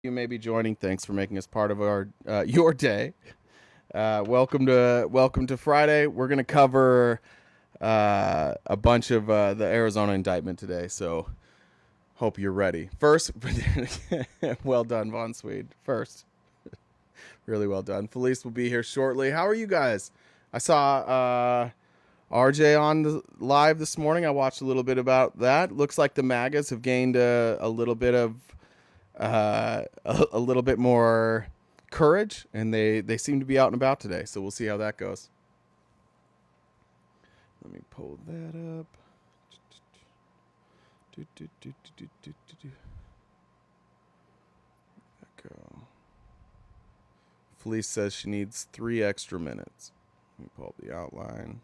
You may be joining. Thanks for making us part of our your day. Welcome to Friday. We're gonna cover a bunch of the Arizona indictment today. So hope you're ready. First, well done, Von Swede. First, really well done. Felice will be here shortly. How are you guys? I saw RJ on the live this morning. I watched a little bit about that. Looks like the MAGAs have gained a little bit of a little bit more courage, and they seem to be out and about today. So we'll see how that goes. Let me pull that up. Go. Felice says she needs 3 extra minutes. Let me pull up the outline.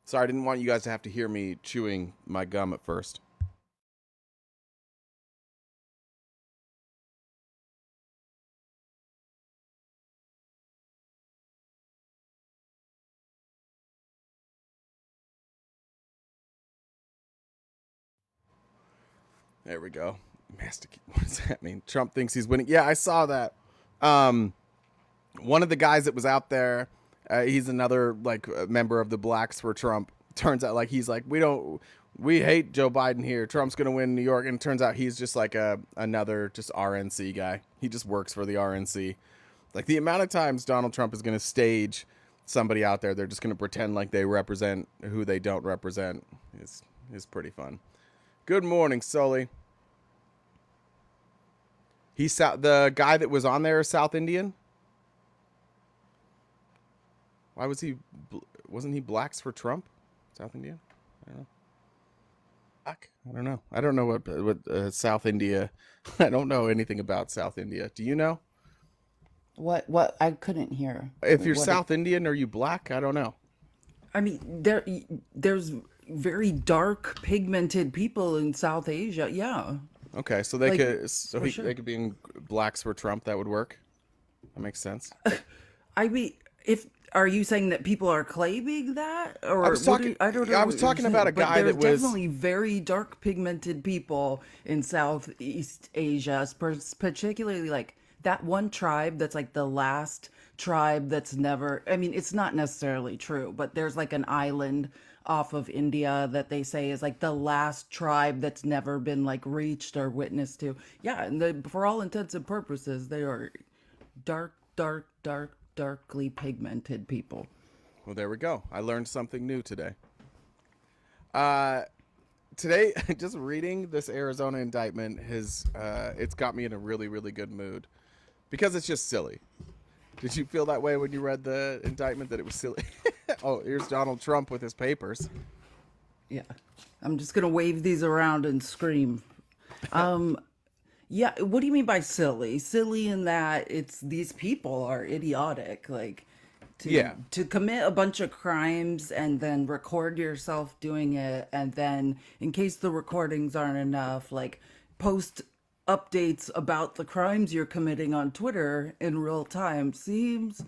Sorry, I didn't want you guys to have to hear me chewing my gum at first. There we go. Masticate. What does that mean? Trump thinks he's winning. Yeah, I saw that. Um, One of the guys that was out there, he's another like member of the Blacks for Trump. Turns out like he's like we hate Joe Biden here. Trump's gonna win New York, and it turns out he's just like another just RNC guy. He just works for the RNC. Like the amount of times Donald Trump is gonna stage somebody out there, they're just gonna pretend like they represent who they don't represent. Is pretty fun. Good morning, Sully. The guy that was on there is South Indian. Why was he? Wasn't he Blacks for Trump? South India? I don't know. Black? I don't know. I don't know what South India. I don't know anything about South India. Do you know? What I couldn't hear. If you're What it, South Indian, are you black? I don't know. I mean, there's very dark pigmented people in South Asia. Yeah. Okay, so Like for they sure. could be in Blacks for Trump. That would work. That makes sense. I mean, if are you saying that people are claiming that I or was talking. I don't know I was what you're talking about saying, a but guy there's that was. definitely very dark pigmented people in Southeast Asia, particularly like that one tribe that's like the last tribe that's never, I mean, it's not necessarily true, but there's like an island off of India that they say is like the last tribe that's never been like reached or witnessed to. Yeah, and for all intents and purposes, they are darkly pigmented people. Well, there we go. I learned something new today. Uh, Today, just reading this Arizona indictment has it's got me in a really good mood because it's just silly. Did you feel that way when you read the indictment that it was silly? Oh, here's Donald Trump with his papers. Yeah. I'm just gonna wave these around and scream. Um, yeah, what do you mean by silly? Silly in that it's these people are idiotic. Like Yeah. to commit a bunch of crimes and then record yourself doing it, and then in case the recordings aren't enough, like post updates about the crimes you're committing on Twitter in real time seems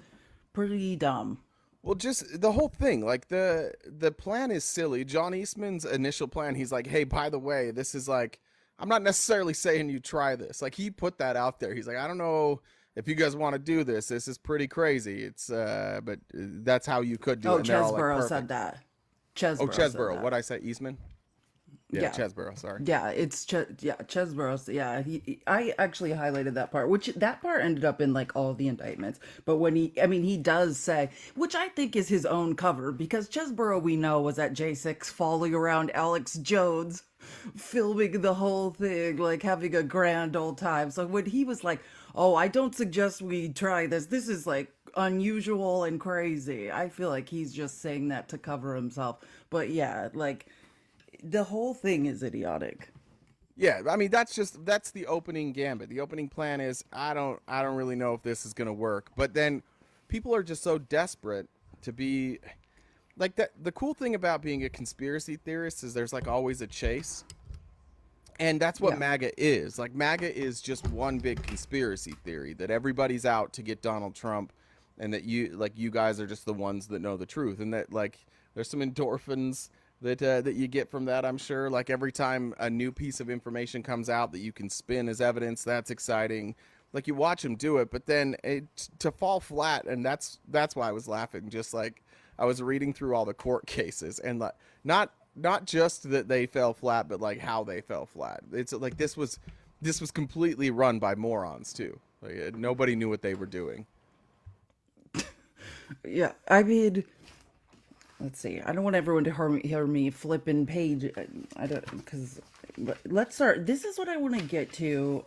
pretty dumb. Well, just the whole thing, like the plan is silly. John Eastman's initial plan, he's like, "Hey, by the way, this is like I'm not necessarily saying you try this." Like he put that out there. He's like, "I don't know if you guys want to do this. This is pretty crazy. It's but that's how you could do it." Oh, And they're all like, Chesborough said "Perfect." that. Oh, Chesborough said Chesborough. that. What I say, Eastman? Yeah, Yeah. Chesborough. Sorry. Yeah, yeah, Chesborough. Yeah, I actually highlighted that part, which that part ended up in like all the indictments. But when I mean, he does say, which I think is his own cover, because Chesborough we know was at J6 following around Alex Jones, filming the whole thing, like having a grand old time. So when he was like, "Oh, I don't suggest we try this. This is like unusual and crazy," I feel like he's just saying that to cover himself. But yeah, like the whole thing is idiotic. Yeah, I mean that's the opening gambit. The opening plan is I don't really know if this is gonna work. But then people are just so desperate to be like that. The cool thing about being a conspiracy theorist is there's like always a chase. And that's what Yeah. MAGA is. Like MAGA is just one big conspiracy theory that everybody's out to get Donald Trump, and that you guys are just the ones that know the truth, and that like there's some endorphins that you get from that. I'm sure. Like every time a new piece of information comes out that you can spin as evidence, that's exciting. Like you watch them do it, but then to fall flat, and that's why I was laughing. Just like I was reading through all the court cases, and like not just that they fell flat, but like how they fell flat. It's like this was completely run by morons too. Like nobody knew what they were doing. Yeah. I mean, let's see. I don't want everyone to hear me flipping page. I don't because. Let's start. This is what I want to get to.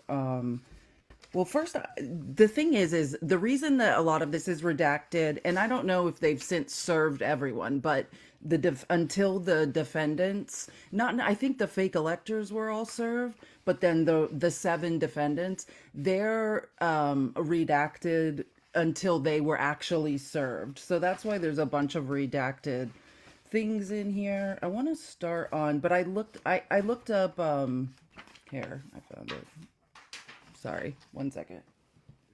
Well, first, the thing is the reason that a lot of this is redacted, and I don't know if they've since served everyone, but until the defendants, not I think the fake electors were all served, but then the seven defendants, they're redacted until they were actually served. So that's why there's a bunch of redacted things in here. I want to start on, but I looked up here. I found it. Sorry, one second.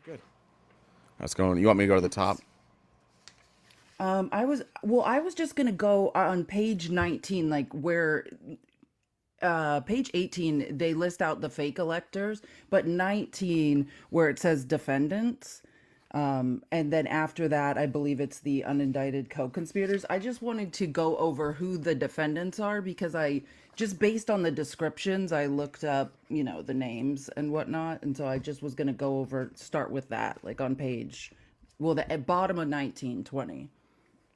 Good. How's it going? You want me to go to the top? I was just gonna go on page 19, like where page 18 they list out the fake electors, but 19 where it says defendants. And then after that, I believe it's the unindicted co-conspirators. I just wanted to go over who the defendants are because I just based on the descriptions, I looked up, the names and whatnot. And so I just was going to go over, start with that, like on page, well, the at bottom of 1920.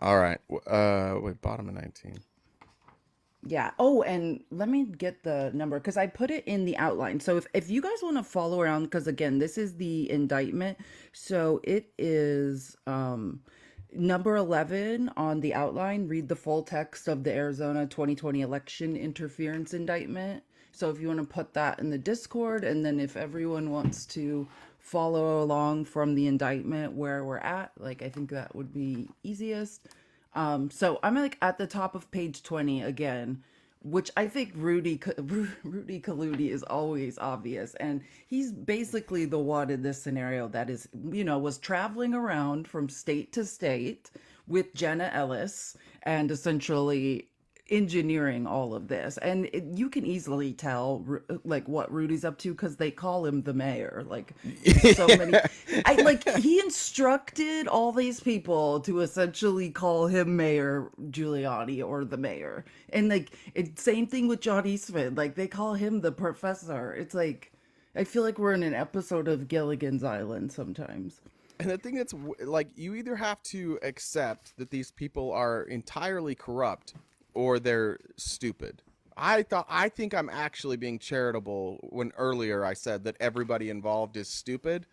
All right. Wait, bottom of 19. Yeah. Oh, and let me get the number because I put it in the outline. So if you guys want to follow around, because again, this is the indictment. So it is number 11 on the outline. Read the full text of the Arizona 2020 election interference indictment. So if you want to put that in the Discord, and then if everyone wants to follow along from the indictment where we're at, like I think that would be easiest. So I'm like at the top of page 20 again, which I think Rudy Kaludi is always obvious, and he's basically the one in this scenario that is, was traveling around from state to state with Jenna Ellis and essentially engineering all of this. And you can easily tell like what Rudy's up to because they call him the mayor. Like so many I like he instructed all these people to essentially call him Mayor Giuliani or the mayor. And like same thing with John Eastman. Like they call him the professor. It's like I feel like we're in an episode of Gilligan's Island sometimes. And the thing that's like you either have to accept that these people are entirely corrupt or they're stupid. I think I'm actually being charitable when earlier I said that everybody involved is stupid.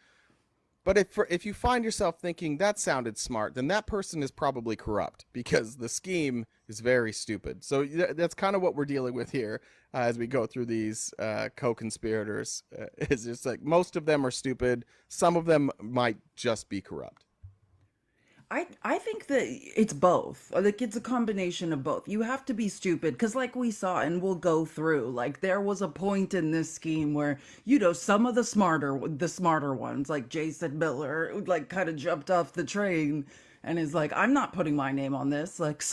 But if you find yourself thinking that sounded smart, then that person is probably corrupt because the scheme is very stupid. So that's kind of what we're dealing with here as we go through these co-conspirators. Is just like most of them are stupid. Some of them might just be corrupt. I think that it's both. Like it's a combination of both. You have to be stupid because, like we saw, and we'll go through. Like there was a point in this scheme where some of the smarter ones, like Jason Miller, like kind of jumped off the train and is like, "I'm not putting my name on this." Like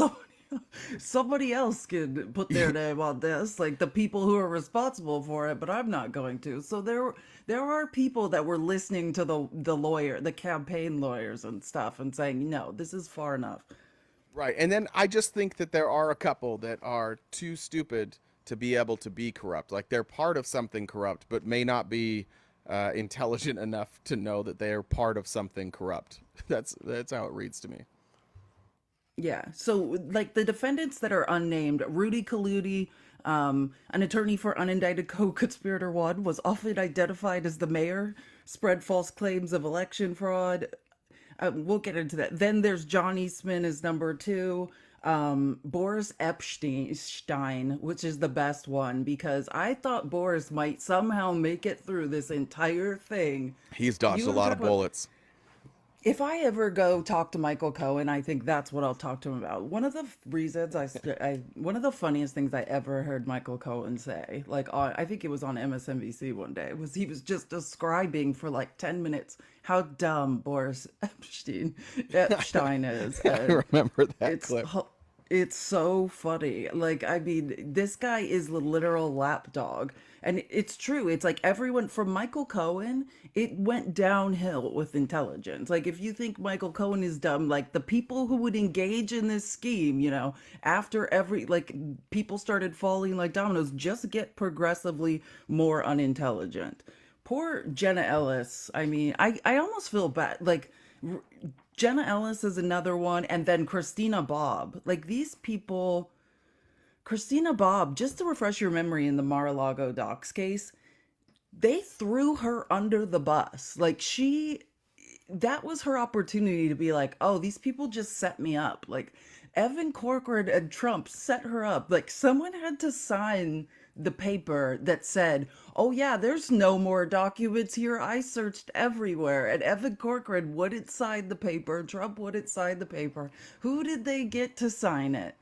somebody else could put their name on this, like the people who are responsible for it, but I'm not going to. So there are people that were listening to the campaign lawyers and stuff and saying, no, this is far enough. Right. And then I just think that there are a couple that are too stupid to be able to be corrupt. Like they're part of something corrupt, but may not be intelligent enough to know that they are part of something corrupt. That's how it reads to me. Yeah. So, like the defendants that are unnamed, Rudy Kaludi, an attorney for unindicted co-conspirator one, was often identified as the mayor, spread false claims of election fraud. We'll get into that. Then there's John Eastman as number two. Boris Epstein, which is the best one because I thought Boris might somehow make it through this entire thing. He's dodged You a want to lot talk of about bullets. If I ever go talk to Michael Cohen, I think that's what I'll talk to him about. One of the reasons one of the funniest things I ever heard Michael Cohen say, like I think it was on MSNBC one day, was he was just describing for like 10 minutes how dumb Boris Epstein is, I and remember that it's clip. it's so funny. Like, I mean, this guy is the literal lapdog. And it's true. It's like everyone from Michael Cohen, it went downhill with intelligence. Like, if you think Michael Cohen is dumb, like the people who would engage in this scheme, after every, like, people started falling like dominoes, just get progressively more unintelligent. Poor Jenna Ellis. I mean, I almost feel bad. Like, Jenna Ellis is another one, and then Christina Bobb. Like these people, Christina Bobb, just to refresh your memory in the Mar-a-Lago docs case, they threw her under the bus. Like that was her opportunity to be like, oh, these people just set me up. Like Evan Corcoran and Trump set her up. Like someone had to sign the paper that said, oh yeah, there's no more documents here. I searched everywhere. And Evan Corcoran wouldn't sign the paper. Trump wouldn't sign the paper. Who did they get to sign it?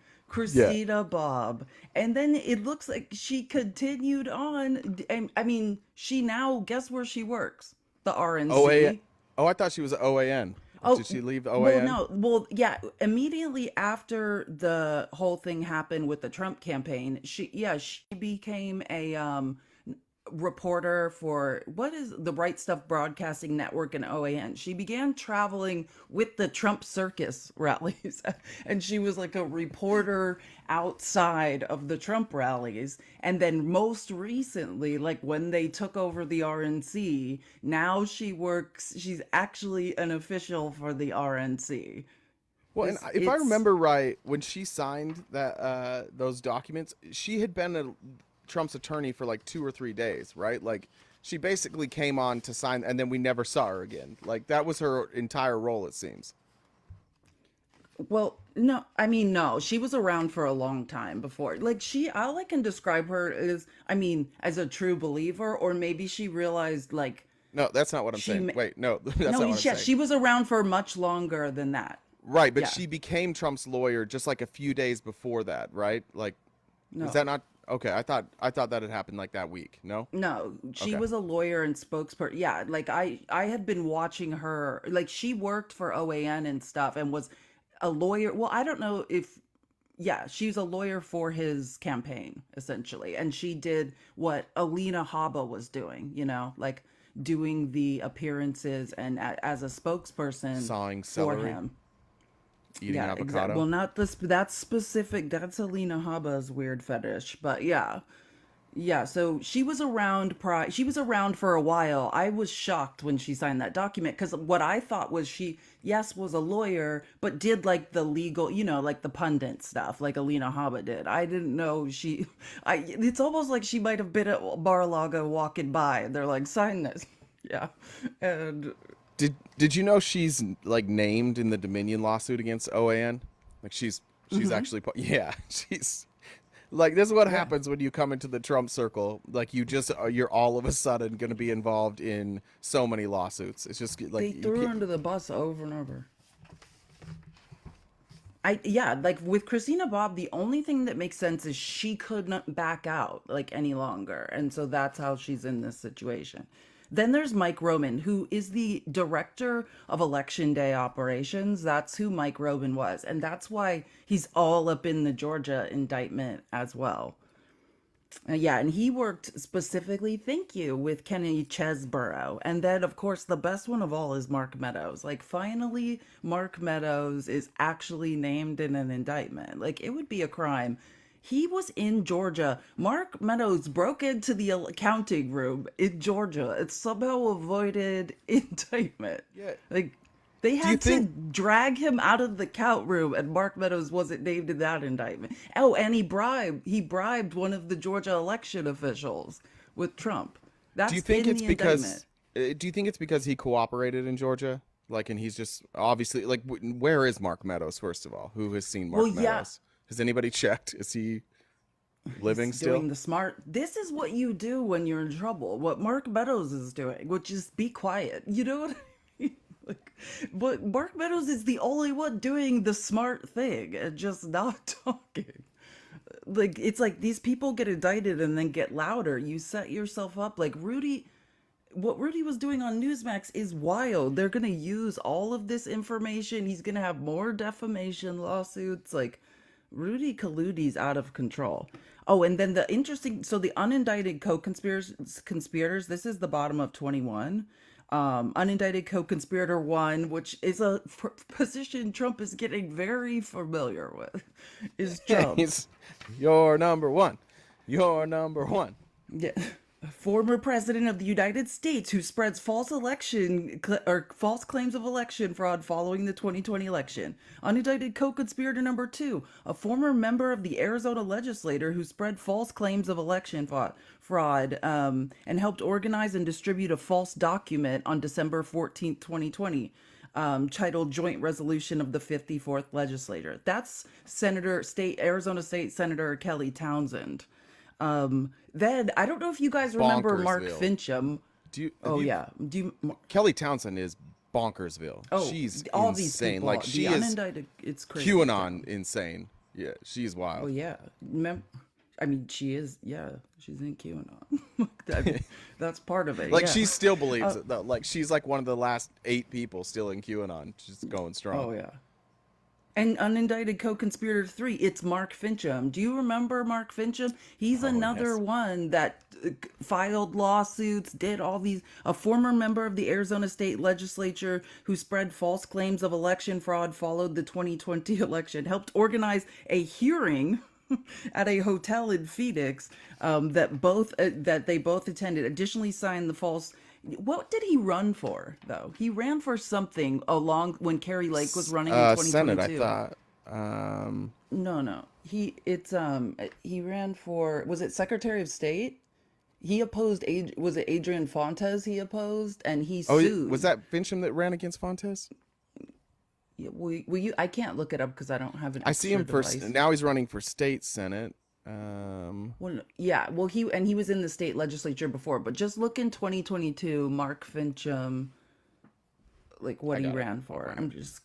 Yeah. Christina Bobb. And then it looks like she continued on. And I mean, she now, guess where she works? The OA. RNC. Oh, I thought she was OAN. Oh, Did she leave well, OAN? no. Well, yeah, immediately after the whole thing happened with the Trump campaign, she became a reporter for what is the Right Stuff Broadcasting Network in OAN. She began traveling with the Trump circus rallies, and she was like a reporter outside of the Trump rallies. And then most recently, like when they took over the RNC, now she's actually an official for the RNC. Well, and This if I it's remember right, when she signed that those documents, she had been Trump's attorney for like 2 or 3 days, right? Like she basically came on to sign, and then we never saw her again. Like that was her entire role, it seems. Well, no, I mean, no, she was around for a long time before. Like, all I can describe her is, I mean, as a true believer, or maybe she realized, like, No, that's not what I'm she, saying. ma- Wait, no, that's no, not what I'm yeah, saying. she was around for much longer than that. Right, but Yeah, she became Trump's lawyer just like a few days before that, right? Like, is that no, not okay? I thought that had happened like that week. No. no, she Okay. was a lawyer and spokesperson. Yeah, like I had been watching her, like, she worked for OAN and stuff and was a lawyer. Well, I don't know if, yeah, she's a lawyer for his campaign essentially, and she did what Alina Habba was doing, like doing the appearances and as a spokesperson Sawing for celery, him. eating Yeah, exactly. Well, avocado. not this. That's specific. That's Alina Habba's weird fetish, but yeah. Yeah, so she was around for a while. I was shocked when she signed that document because what I thought was she, yes, was a lawyer, but did like the legal, like the pundit stuff, like Alina Habba did. I didn't know it's almost like she might have been at Bar-a-Lago walking by and they're like, sign this. Yeah. And Did you know she's like named in the Dominion lawsuit against OAN? Like she's mhm, actually yeah, she's like this is what yeah, happens when you come into the Trump circle. Like you're all of a sudden going to be involved in so many lawsuits. It's just like they you threw her can't. under the bus over and over. Yeah, like with Christina Bobb, the only thing that makes sense is she could not back out like any longer. And so that's how she's in this situation. Then there's Mike Roman, who is the director of election day operations. That's who Mike Roman was. And that's why he's all up in the Georgia indictment as well. Yeah, and he worked specifically, thank you, with Kenny Chesborough. And then, of course, the best one of all is Mark Meadows. Like, finally, Mark Meadows is actually named in an indictment. Like, it would be a crime. He was in Georgia. Mark Meadows broke into the accounting room in Georgia and somehow avoided indictment. Yeah. Like, they Do you had to think drag him out of the count room, and Mark Meadows wasn't named in that indictment. Oh, and he bribed one of the Georgia election officials with Trump. do you That's think in it's the indictment. because do you think it's because he cooperated in Georgia? Like and he's just obviously like where is Mark Meadows first of all? Who has seen Well, Mark yeah, Meadows? Has anybody checked? Is he he's living still? doing the smart. This is what you do when you're in trouble. What Mark Meadows is doing, which is be quiet. You know what I mean? Like, But Mark Meadows is the only one doing the smart thing and just not talking. Like it's like these people get indicted and then get louder. You set yourself up like Rudy. What Rudy was doing on Newsmax is wild. They're gonna use all of this information. He's gonna have more defamation lawsuits. Like Rudy Kaluti's out of control. Oh, and then the interesting, so the unindicted co-conspirators, this is the bottom of 21. Unindicted co-conspirator 1, which is a position Trump is getting very familiar with, is Trump. He's your number one. Your number one. Yeah. Former president of the United States who spreads false or false claims of election fraud following the 2020 election. Unindicted co-conspirator number 2, a former member of the Arizona legislature who spread false claims of election fraud and helped organize and distribute a false document on December 14th, 2020. Titled Joint Resolution of the 54th Legislature. That's Arizona State Senator Kelly Townsend. Then I don't know if you guys remember Mark Bonkersville. Fincham. Yeah. Kelly Townsend is Bonkersville. Oh, she's all insane. these people. Like she is unindicted. It's crazy. QAnon insane. Yeah, she's wild. Oh yeah. I mean, she is. Yeah, she's in QAnon. I mean, that's part of it. Like yeah. she still believes it though. Like she's like one of the last 8 people still in QAnon, just going strong. Oh yeah. And unindicted co-conspirator 3, it's Mark Fincham. Do you remember Mark Fincham? He's another one that filed lawsuits, did all these. A former member of the Arizona State Legislature who spread false claims of election fraud followed the 2020 election, helped organize a hearing at a hotel in Phoenix that they both attended. Additionally, signed the false. What did he run for, though? He ran for something along when Carrie Lake was running in 2022. Senate, I thought. No. He ran for, was it Secretary of State? He opposed, was it Adrian Fontes he opposed? And he sued. Was that Fincham that ran against Fontes? Yeah, I can't look it up because I don't have an I see him device. now he's running for state Senate. He was in the state legislature before, but just look in 2022, Mark Fincham, like what he ran for. I'm just.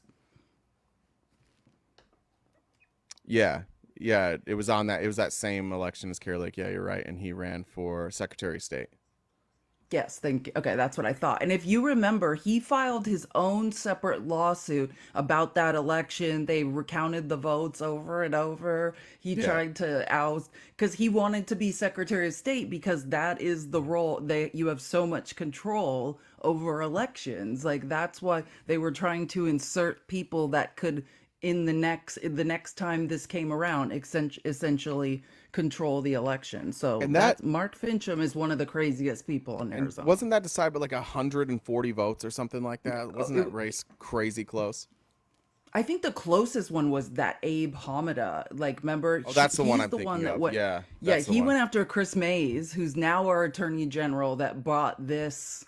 Yeah, it was on that. It was that same election as Carrie Lake. Yeah, you're right, and he ran for Secretary of State. Yes, thank you. Okay, that's what I thought. And if you remember, he filed his own separate lawsuit about that election. They recounted the votes over and over. He tried to oust because he wanted to be Secretary of State because that is the role that you have so much control over elections. Like that's why they were trying to insert people that could in the next time this came around essentially control the election. So And that Mark Fincham is one of the craziest people in Arizona. wasn't that decided by like 140 votes or something like that? Wasn't that race crazy close? I think the closest one was that Abe Hamida. Like, remember? Oh, that's the one I'm the thinking one that of. went, Yeah, yeah. that's the He one. went after Chris Mays, who's now our Attorney General, that brought this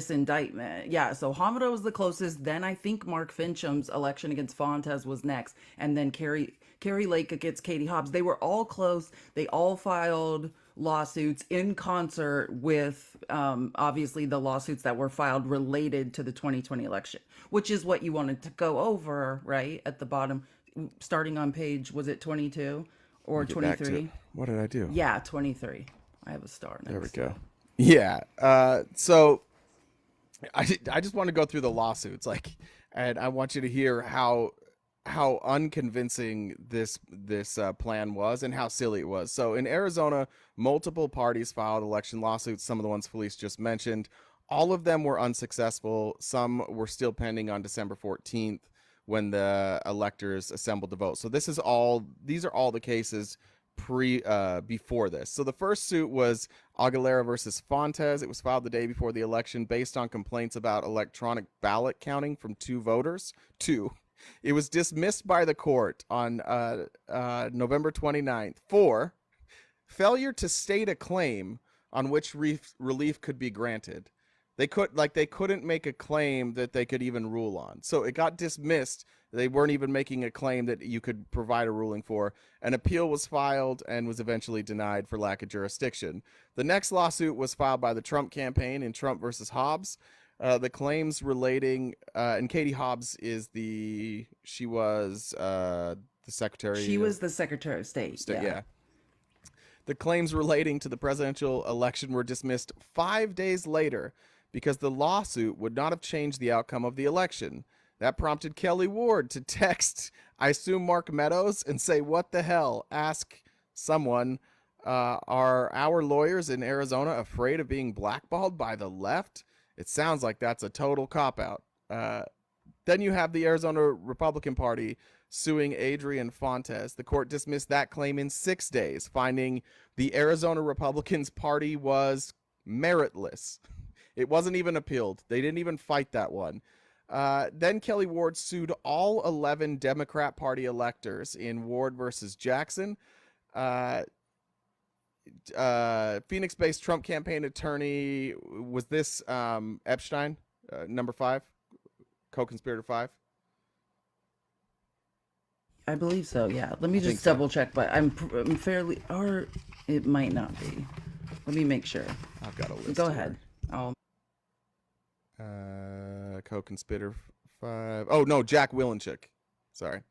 indictment. Yeah, so Hamida was the closest. Then I think Mark Fincham's election against Fontes was next, and then Carrie Lake against Katie Hobbs. They were all close. They all filed lawsuits in concert with obviously the lawsuits that were filed related to the 2020 election, which is what you wanted to go over, right? At the bottom, starting on page, was it 22 or 23? What did I do? Yeah, 23. I have a star next. There we go. Yeah. So I just want to go through the lawsuits, and I want you to hear how unconvincing this plan was and how silly it was. So in Arizona, multiple parties filed election lawsuits. Some of the ones police just mentioned, all of them were unsuccessful. Some were still pending on December 14th when the electors assembled to vote. So these are all the cases before this. So the first suit was Aguilera versus Fontes. It was filed the day before the election based on complaints about electronic ballot counting from 2 voters. It was dismissed by the court on November 29th for failure to state a claim on which relief could be granted. They couldn't make a claim that they could even rule on. So it got dismissed. They weren't even making a claim that you could provide a ruling for. An appeal was filed and was eventually denied for lack of jurisdiction. The next lawsuit was filed by the Trump campaign in Trump versus Hobbs. The claims relating, and Katie Hobbs is she was the She Secretary of was the Secretary of State. State. Yeah. Yeah. The claims relating to the presidential election were dismissed 5 days later because the lawsuit would not have changed the outcome of the election. That prompted Kelly Ward to text, I assume, Mark Meadows and say, "What the hell?" Ask someone, are our lawyers in Arizona afraid of being blackballed by the left? It sounds like that's a total cop out. Then you have the Arizona Republican Party suing Adrian Fontes. The court dismissed that claim in 6 days, finding the Arizona Republicans Party was meritless. It wasn't even appealed. They didn't even fight that one. Then Kelly Ward sued all 11 Democrat Party electors in Ward versus Jackson. Phoenix-based Trump campaign attorney, was this Epstein, number 5, co-conspirator 5? I believe so. Yeah. Let me think just so. double check, but I'm fairly, or it might not be. Let me make sure. I've got a list. Go here. ahead. I'll. Co-conspirator 5. Oh no, Jack Willenchik. Sorry.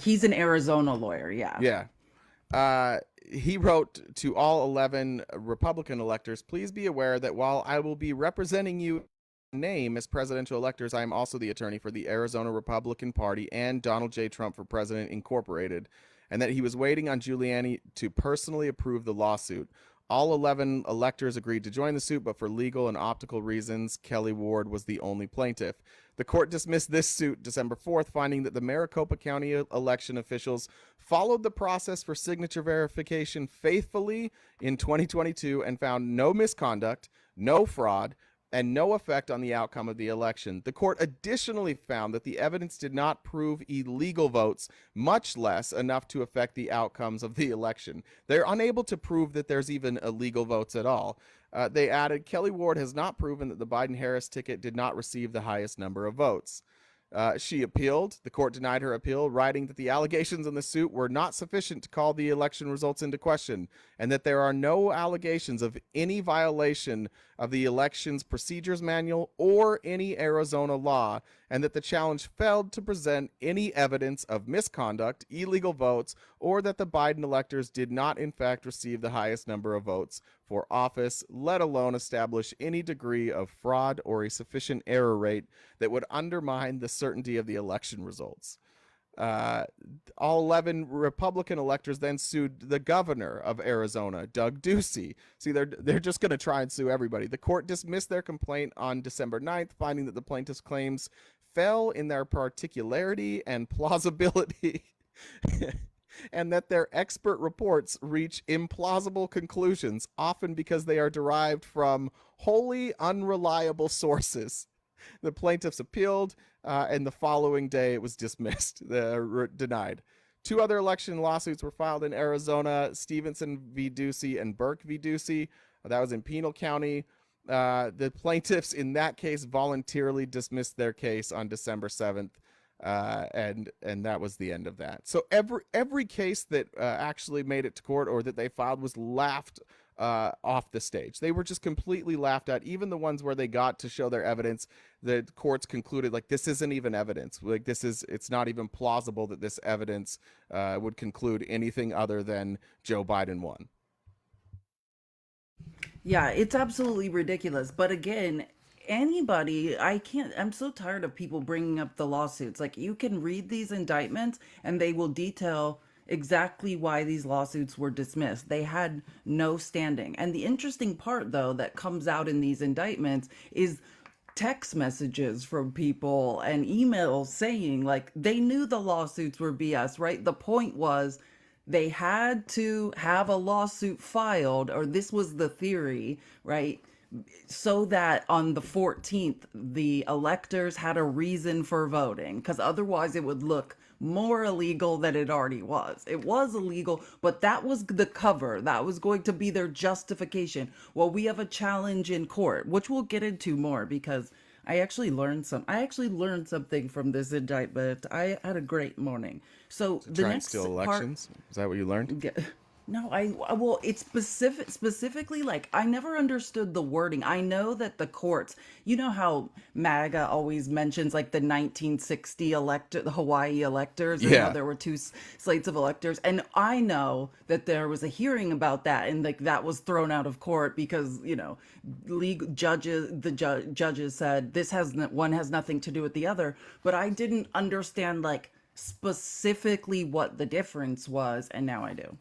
He's an Arizona lawyer. Yeah. Yeah. He wrote to all 11 Republican electors, please be aware that while I will be representing you name as presidential electors, I am also the attorney for the Arizona Republican Party and Donald J. Trump for President Incorporated, and that he was waiting on Giuliani to personally approve the lawsuit. All 11 electors agreed to join the suit, but for legal and optical reasons, Kelly Ward was the only plaintiff. The court dismissed this suit December 4th, finding that the Maricopa County election officials followed the process for signature verification faithfully in 2022 and found no misconduct, no fraud, and no effect on the outcome of the election. The court additionally found that the evidence did not prove illegal votes, much less enough to affect the outcomes of the election. They're unable to prove that there's even illegal votes at all. They added, Kelly Ward has not proven that the Biden-Harris ticket did not receive the highest number of votes. She appealed. The court denied her appeal, writing that the allegations in the suit were not sufficient to call the election results into question, and that there are no allegations of any violation of the elections procedures manual or any Arizona law, and that the challenge failed to present any evidence of misconduct, illegal votes, or that the Biden electors did not in fact receive the highest number of votes for office, let alone establish any degree of fraud or a sufficient error rate that would undermine the certainty of the election results. All 11 Republican electors then sued the governor of Arizona, Doug Ducey. See, they're just going to try and sue everybody. The court dismissed their complaint on December 9th, finding that the plaintiffs' claims fell in their particularity and plausibility. And that their expert reports reach implausible conclusions, often because they are derived from wholly unreliable sources. The plaintiffs appealed, and the following day it was dismissed, denied. 2 other election lawsuits were filed in Arizona, Stevenson v. Ducey and Burke v. Ducey. That was in Pinal County. The plaintiffs in that case voluntarily dismissed their case on December 7th. And that was the end of that. So every case that actually made it to court or that they filed was laughed off the stage. They were just completely laughed at. Even the ones where they got to show their evidence, the courts concluded like this isn't even evidence. Like it's not even plausible that this evidence would conclude anything other than Joe Biden won. Yeah, it's absolutely ridiculous. But again, I'm so tired of people bringing up the lawsuits. Like, you can read these indictments and they will detail exactly why these lawsuits were dismissed. They had no standing. And the interesting part, though, that comes out in these indictments is text messages from people and emails saying, like, they knew the lawsuits were BS, right? The point was they had to have a lawsuit filed, or this was the theory, right? So that on the 14th, the electors had a reason for voting, because otherwise it would look more illegal than it already was. It was illegal, but that was the cover. That was going to be their justification. Well, we have a challenge in court, which we'll get into more because I actually learned something from this indictment. I had a great morning. So the Try and next steal part, elections. Is that what you learned? No, well, it's specifically like I never understood the wording. I know that the courts, you know how MAGA always mentions like the 1960 elector, the Hawaii electors, and how Yeah. there were two slates of electors, and I know that there was a hearing about that, and like that was thrown out of court because legal judges, judges said this one has nothing to do with the other, but I didn't understand like specifically what the difference was, and now I do.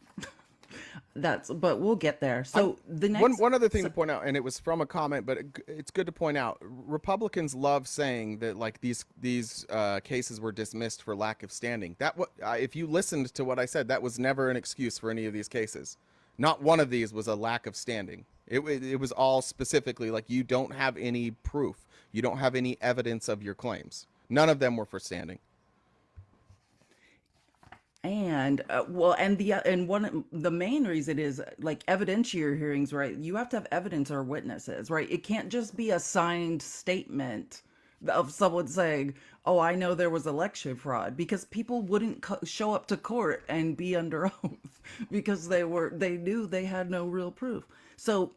But we'll get there. I'm So the one next, one other thing so, to point out, and it was from a comment, but it's good to point out. Republicans love saying that like these cases were dismissed for lack of standing. That what if you listened to what I said, that was never an excuse for any of these cases. Not one of these was a lack of standing. It was all specifically like you don't have any proof, you don't have any evidence of your claims. None of them were for standing. and well, and one the main reason is like evidentiary hearings, right? You have to have evidence or witnesses, right? It can't just be a signed statement of someone saying, "Oh, I know there was election fraud," because people wouldn't show up to court and be under oath because they knew they had no real proof. So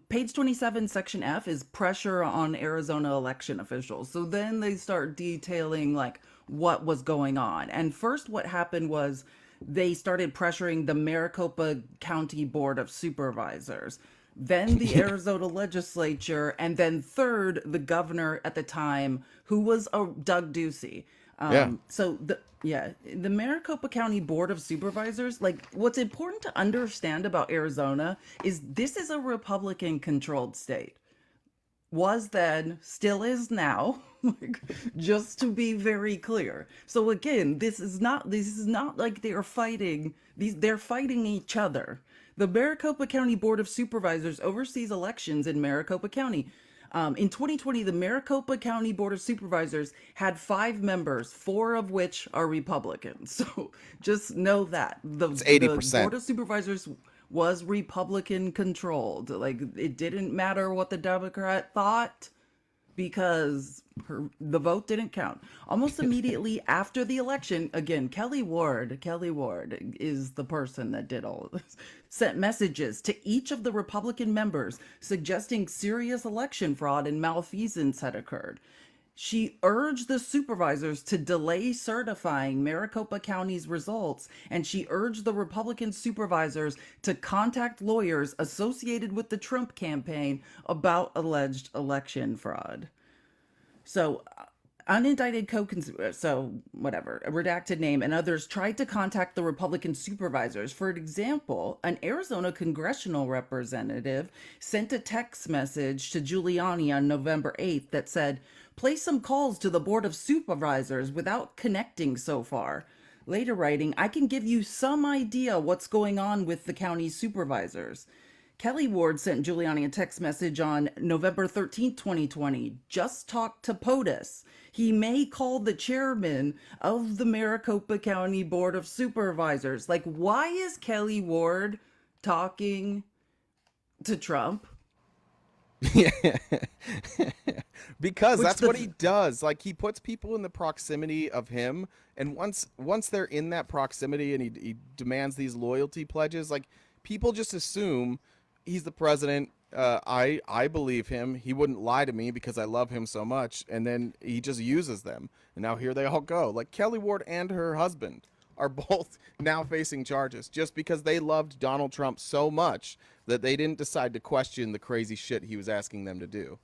page 27, section F is pressure on Arizona election officials. So then they start detailing like what was going on. And first, what happened was they started pressuring the Maricopa County Board of Supervisors, then the Arizona legislature, and then third, the governor at the time, who was Doug Ducey. Yeah. The Maricopa County Board of Supervisors, like what's important to understand about Arizona is this is a Republican controlled state. Was then, still is now, like, just to be very clear. So again, this is not like they're fighting each other. The Maricopa County Board of Supervisors oversees elections in Maricopa County. In 2020, the Maricopa County Board of Supervisors had 5 members, 4 of which are Republicans. So just know that It's eighty the Board percent. of Supervisors was Republican controlled. Like it didn't matter what the Democrat thought because the vote didn't count. Almost immediately after the election, again, Kelly Ward is the person that did all of this, sent messages to each of the Republican members suggesting serious election fraud and malfeasance had occurred. She urged the supervisors to delay certifying Maricopa County's results, and she urged the Republican supervisors to contact lawyers associated with the Trump campaign about alleged election fraud. So, unindicted so whatever, a redacted name, and others tried to contact the Republican supervisors. For example, an Arizona congressional representative sent a text message to Giuliani on November 8th that said, "Place some calls to the Board of Supervisors without connecting so far." Later writing, "I can give you some idea what's going on with the county supervisors." Kelly Ward sent Giuliani a text message on November 13th, 2020. "Just talked to POTUS. He may call the chairman of the Maricopa County Board of Supervisors." Like, why is Kelly Ward talking to Trump? Yeah. Because Which that's what the he does. Like he puts people in the proximity of him, and once they're in that proximity and he demands these loyalty pledges, like people just assume he's the president. I believe him. He wouldn't lie to me because I love him so much, and then he just uses them. And now here they all go. Like Kelly Ward and her husband are both now facing charges just because they loved Donald Trump so much that they didn't decide to question the crazy shit he was asking them to do.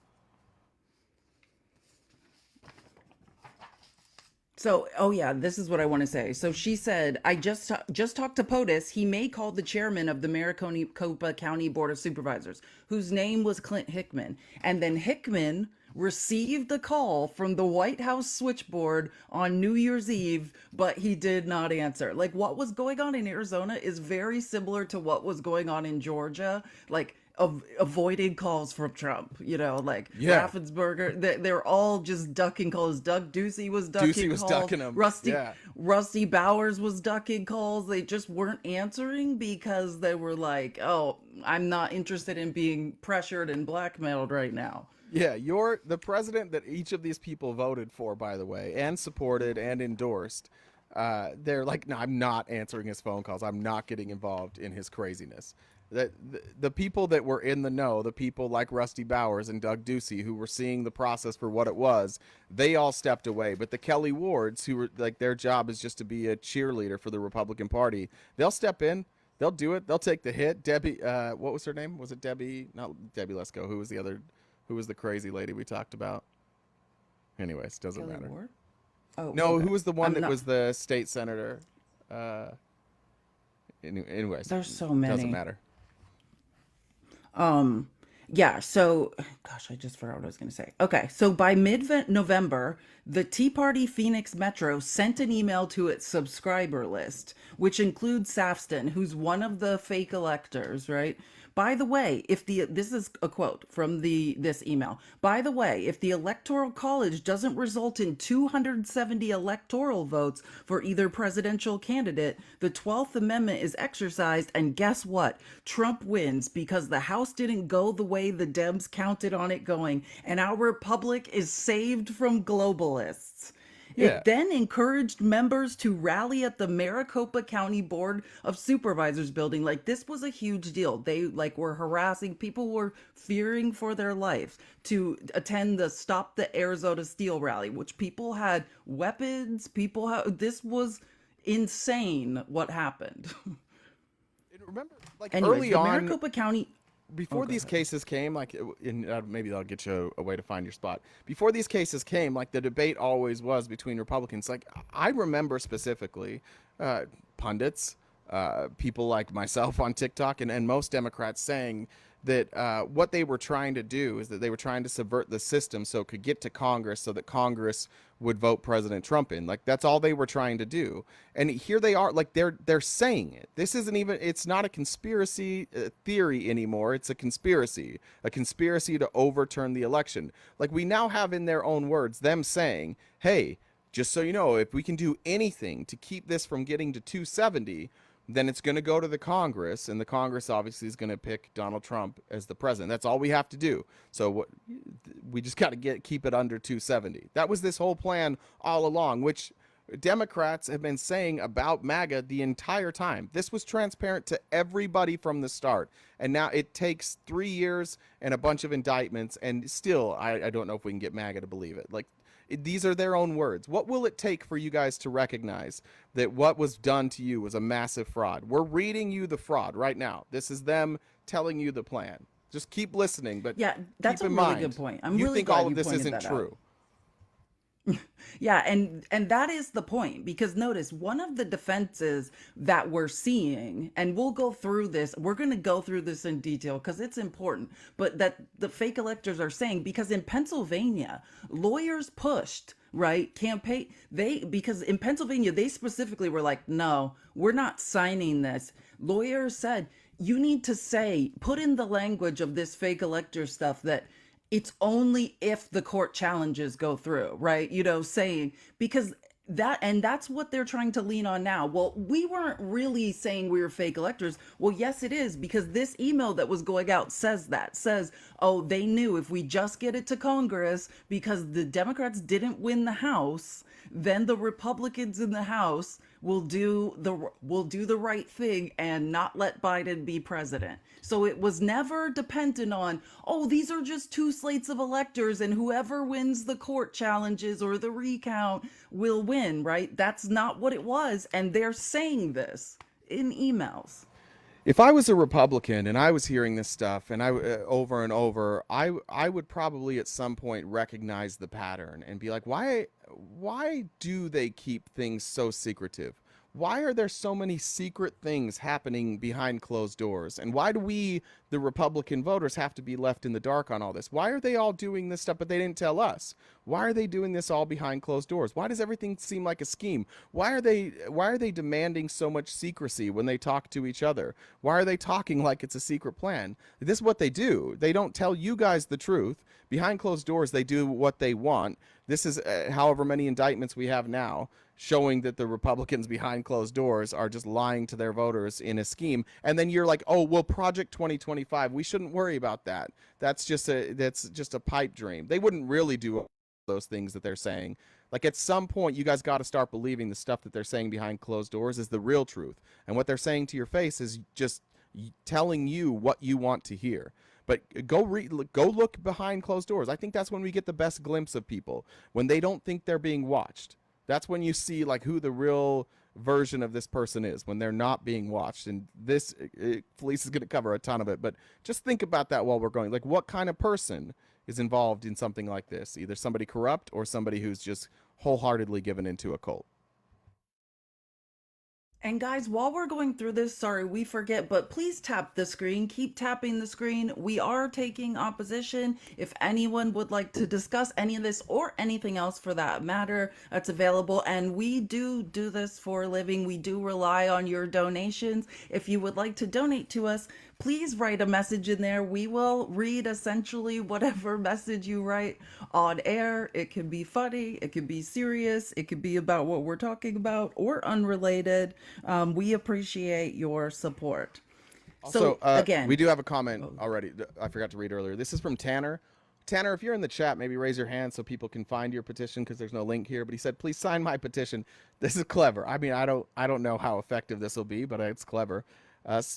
So, oh yeah, this is what I want to say. So she said, "I just talked to POTUS. He may call the chairman of the Maricopa County Board of Supervisors, whose name was Clint Hickman." And then Hickman received a call from the White House switchboard on New Year's Eve, but he did not answer. Like what was going on in Arizona is very similar to what was going on in Georgia. Like of avoiding calls from Trump, like Yeah. Raffensperger, they're all just ducking calls. Doug Ducey was Ducey ducking was calls. ducking him. Rusty Yeah. Rusty Bowers was ducking calls. They just weren't answering because they were like, "Oh, I'm not interested in being pressured and blackmailed right now." Yeah, you're the president that each of these people voted for, by the way, and supported and endorsed. they're like, no, I'm not answering his phone calls. I'm not getting involved in his craziness. That the people that were in the know, the people like Rusty Bowers and Doug Ducey who were seeing the process for what it was, they all stepped away. But the Kelly Wards, who were like their job is just to be a cheerleader for the Republican Party, they'll step in. They'll do it. They'll take the hit. Debbie, what was her name? Was it Debbie? Not Debbie Lesko. Who was the other? Who was the crazy lady we talked about? Anyways, doesn't Kelly matter. Ward. Oh, No, okay. who was the one I'm that not. was the state senator? Uh, anyways, There's so doesn't many. matter. Um, yeah, so gosh, I just forgot what I was going to say. Okay, so by mid-November, the Tea Party Phoenix Metro sent an email to its subscriber list, which includes Safston, who's one of the fake electors, right? By the way, if the this is a quote from the this email. By the way, if the electoral college doesn't result in 270 electoral votes for either presidential candidate, the 12th amendment is exercised and guess what? Trump wins because the House didn't go the way the Dems counted on it going and our republic is saved from globalists. Yeah, It then encouraged members to rally at the Maricopa County Board of Supervisors building. Like this was a huge deal. They like were harassing people were fearing for their lives to attend the Stop the Arizona Steel rally, which people had weapons, people had this was insane what happened. and remember, like Anyways, early the on, Maricopa County Oh, before go these ahead. cases came, like, maybe that'll get you a way to find your spot. Before these cases came, like the debate always was between Republicans. Like I remember specifically, uh, pundits, people like myself on TikTok, and most Democrats saying that what they were trying to do is that they were trying to subvert the system so it could get to Congress so that Congress would vote President Trump in. Like that's all they were trying to do. And here they are, like they're saying it. This isn't even. It's not a conspiracy theory anymore. It's a conspiracy to overturn the election. Like we now have in their own words them saying, "Hey, just so you know, if we can do anything to keep this from getting to 270, then it's going to go to the Congress, and the Congress obviously is going to pick Donald Trump as the president. That's all we have to do. So what, we just got to keep it under 270. That was this whole plan all along, which Democrats have been saying about MAGA the entire time. This was transparent to everybody from the start. And now it takes 3 years and a bunch of indictments, and still, I don't know if we can get MAGA to believe it. Like, these are their own words. What will it take for you guys to recognize that what was done to you was a massive fraud? We're reading you the fraud right now. This is them telling you the plan. Just keep listening, but Yeah, that's keep a in really good mind, point. I'm you really think all glad of you this pointed isn't that out. true. Yeah, and that is the point because notice one of the defenses that we're seeing, and we'll go through this. We're going to go through this in detail because it's important. But that the fake electors are saying because in Pennsylvania, lawyers pushed right campaign they because in Pennsylvania they specifically were like, no, we're not signing this. Lawyers said you need to say put in the language of this fake elector stuff that it's only if the court challenges go through, right? You know, saying because that's what they're trying to lean on now. Well, we weren't really saying we were fake electors. Well, yes, it is because this email that was going out says, oh, they knew if we just get it to Congress because the Democrats didn't win the House, then the Republicans in the House will do the right thing and not let Biden be president. So it was never dependent on, oh, these are just two slates of electors and whoever wins the court challenges or the recount will win, right? That's not what it was. And they're saying this in emails. If I was a Republican and I was hearing this stuff and over and over, I would probably at some point recognize the pattern and be like, why do they keep things so secretive? Why are there so many secret things happening behind closed doors? And why do we, the Republican voters, have to be left in the dark on all this? Why are they all doing this stuff, but they didn't tell us? Why are they doing this all behind closed doors? Why does everything seem like a scheme? Why are they demanding so much secrecy when they talk to each other? Why are they talking like it's a secret plan? This is what they do. They don't tell you guys the truth. Behind closed doors, they do what they want. This is however many indictments we have now showing that the Republicans behind closed doors are just lying to their voters in a scheme. And then you're like, oh, well, Project 2025, we shouldn't worry about that. That's just a pipe dream. They wouldn't really do those things that they're saying. Like at some point, you guys got to start believing the stuff that they're saying behind closed doors is the real truth, and what they're saying to your face is just telling you what you want to hear. But go look behind closed doors. I think that's when we get the best glimpse of people, when they don't think they're being watched. That's when you see like who the real version of this person is, when they're not being watched. And Felice is going to cover a ton of it, but just think about that while we're going. Like, what kind of person is involved in something like this? Either somebody corrupt or somebody who's just wholeheartedly given into a cult. And guys, while we're going through this, sorry, we forget, but please tap the screen. Keep tapping the screen. We are taking opposition. If anyone would like to discuss any of this or anything else for that matter, that's available. And we do this for a living. We do rely on your donations. If you would like to donate to us, please write a message in there. We will read essentially whatever message you write on air. It can be funny, it can be serious, it could be about what we're talking about or unrelated. We appreciate your support. Also, So again, we do have a comment already. I forgot to read earlier. This is from Tanner. Tanner, if you're in the chat, maybe raise your hand so people can find your petition, because there's no link here. But he said, "Please sign my petition." This is clever. I mean, I don't know how effective this will be, but it's clever.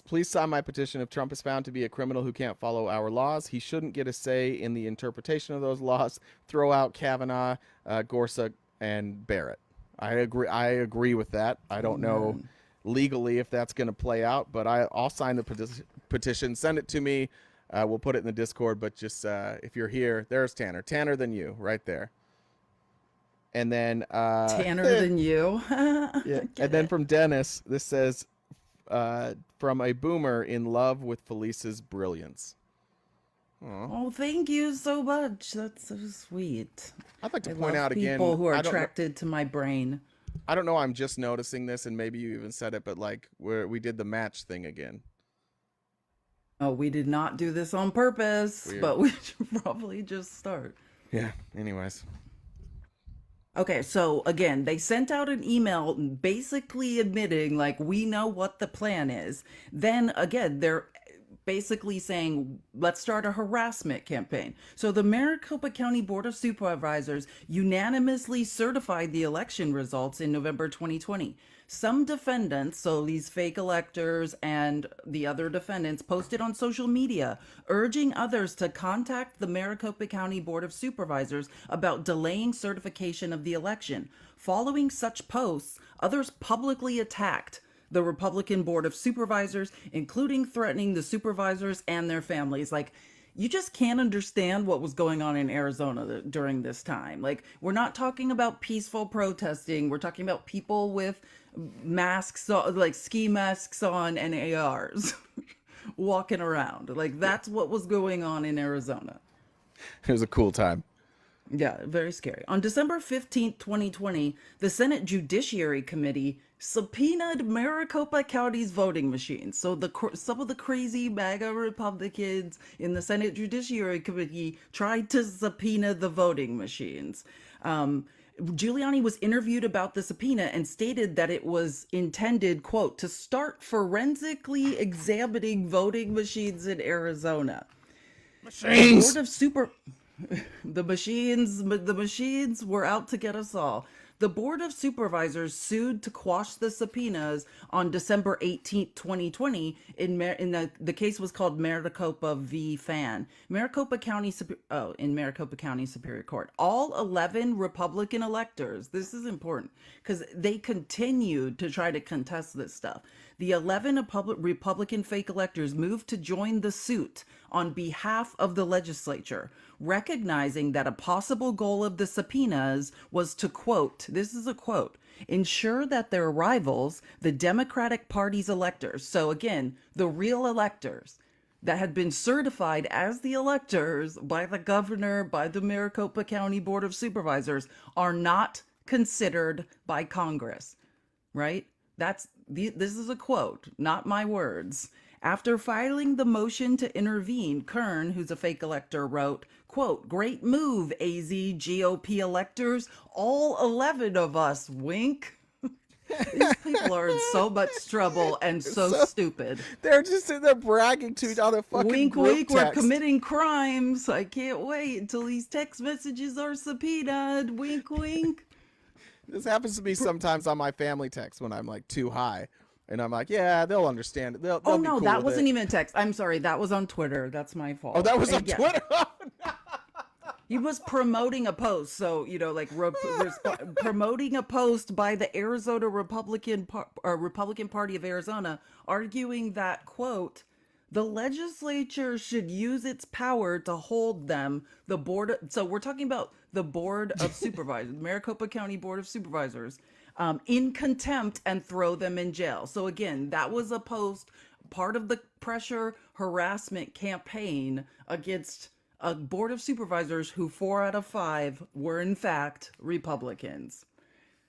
Please sign my petition. If Trump is found to be a criminal who can't follow our laws, he shouldn't get a say in the interpretation of those laws. Throw out Kavanaugh, Gorsuch, and Barrett. I agree. I agree with that. I don't know legally if that's going to play out, but I'll sign the petition. Send it to me. We'll put it in the Discord. But just if you're here, there's Tanner. Tanner than you, right there. And then Tanner than you. Yeah. And then from Dennis, this says, from a boomer in love with Felice's brilliance. Aww. Oh, thank you so much. That's so sweet. I'd like to I point love out again, people who are I don't know, attracted to my brain. I don't know. I'm just noticing this, and maybe you even said it, but like we did the match thing again. Oh, we did not do this on purpose, Weird. but we should probably just start. Yeah. Anyways. Okay, so again, they sent out an email basically admitting, like, we know what the plan is. Then again, they're basically saying, let's start a harassment campaign. So the Maricopa County Board of Supervisors unanimously certified the election results in November 2020. Some defendants, so these fake electors and the other defendants, posted on social media urging others to contact the Maricopa County Board of Supervisors about delaying certification of the election. Following such posts, others publicly attacked the Republican Board of Supervisors, including threatening the supervisors and their families. Like, you just can't understand what was going on in Arizona during this time. Like, we're not talking about peaceful protesting. We're talking about people with masks, like ski masks on and ARs walking around. Like, that's what was going on in Arizona. It was a cool time. Yeah, very scary. On December 15th, 2020, the Senate Judiciary Committee subpoenaed Maricopa County's voting machines. So some of the crazy MAGA Republicans in the Senate Judiciary Committee tried to subpoena the voting machines. Giuliani was interviewed about the subpoena and stated that it was intended, quote, to start forensically examining voting machines in Arizona. Machines. Board of The machines were out to get us all. The Board of Supervisors sued to quash the subpoenas on December 18th, 2020. The case was called Maricopa v. Fan. In Maricopa County Superior Court. All 11 Republican electors, this is important because they continued to try to contest this stuff. The 11 Republican fake electors moved to join the suit on behalf of the legislature, recognizing that a possible goal of the subpoenas was to, quote, this is a quote, ensure that their rivals, the Democratic Party's electors, so again, the real electors that had been certified as the electors by the governor, by the Maricopa County Board of Supervisors, are not considered by Congress, right? This is a quote, not my words. After filing the motion to intervene, Kern, who's a fake elector, wrote, quote, great move, AZ GOP electors, all 11 of us, wink. These people are in so much trouble and so So stupid. they're just in there bragging to each other, fucking Wink, group wink, we're text. committing crimes. I can't wait until these text messages are subpoenaed. Wink, wink. This happens to me sometimes on my family text when I'm like too high, and I'm like, yeah, they'll understand it. They'll Oh be no, cool that with wasn't it. even a text. I'm sorry, that was on Twitter. That's my Oh, fault. that was on And yeah, Twitter. he was promoting a post. So like promoting a post by the Arizona Republican Party of Arizona, arguing that quote, the legislature should use its power to hold them, the board. So we're talking about the Board of Supervisors, Maricopa County Board of Supervisors, in contempt and throw them in jail. So again, that was a post, part of the pressure harassment campaign against a Board of Supervisors who 4 out of 5 were in fact Republicans.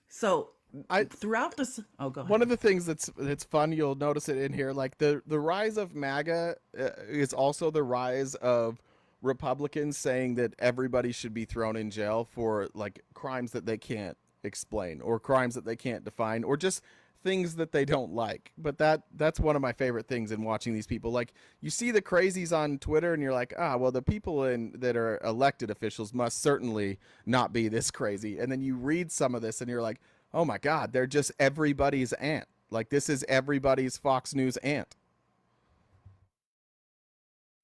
So I throughout this, oh, go One ahead. of the things that's fun, you'll notice it in here, like the rise of MAGA is also the rise of Republicans saying that everybody should be thrown in jail for like crimes that they can't explain or crimes that they can't define or just things that they don't like. But that's one of my favorite things in watching these people. Like you see the crazies on Twitter and you're like, ah, well, the people that are elected officials must certainly not be this crazy. And then you read some of this and you're like, oh my God, they're just everybody's aunt. Like this is everybody's Fox News aunt.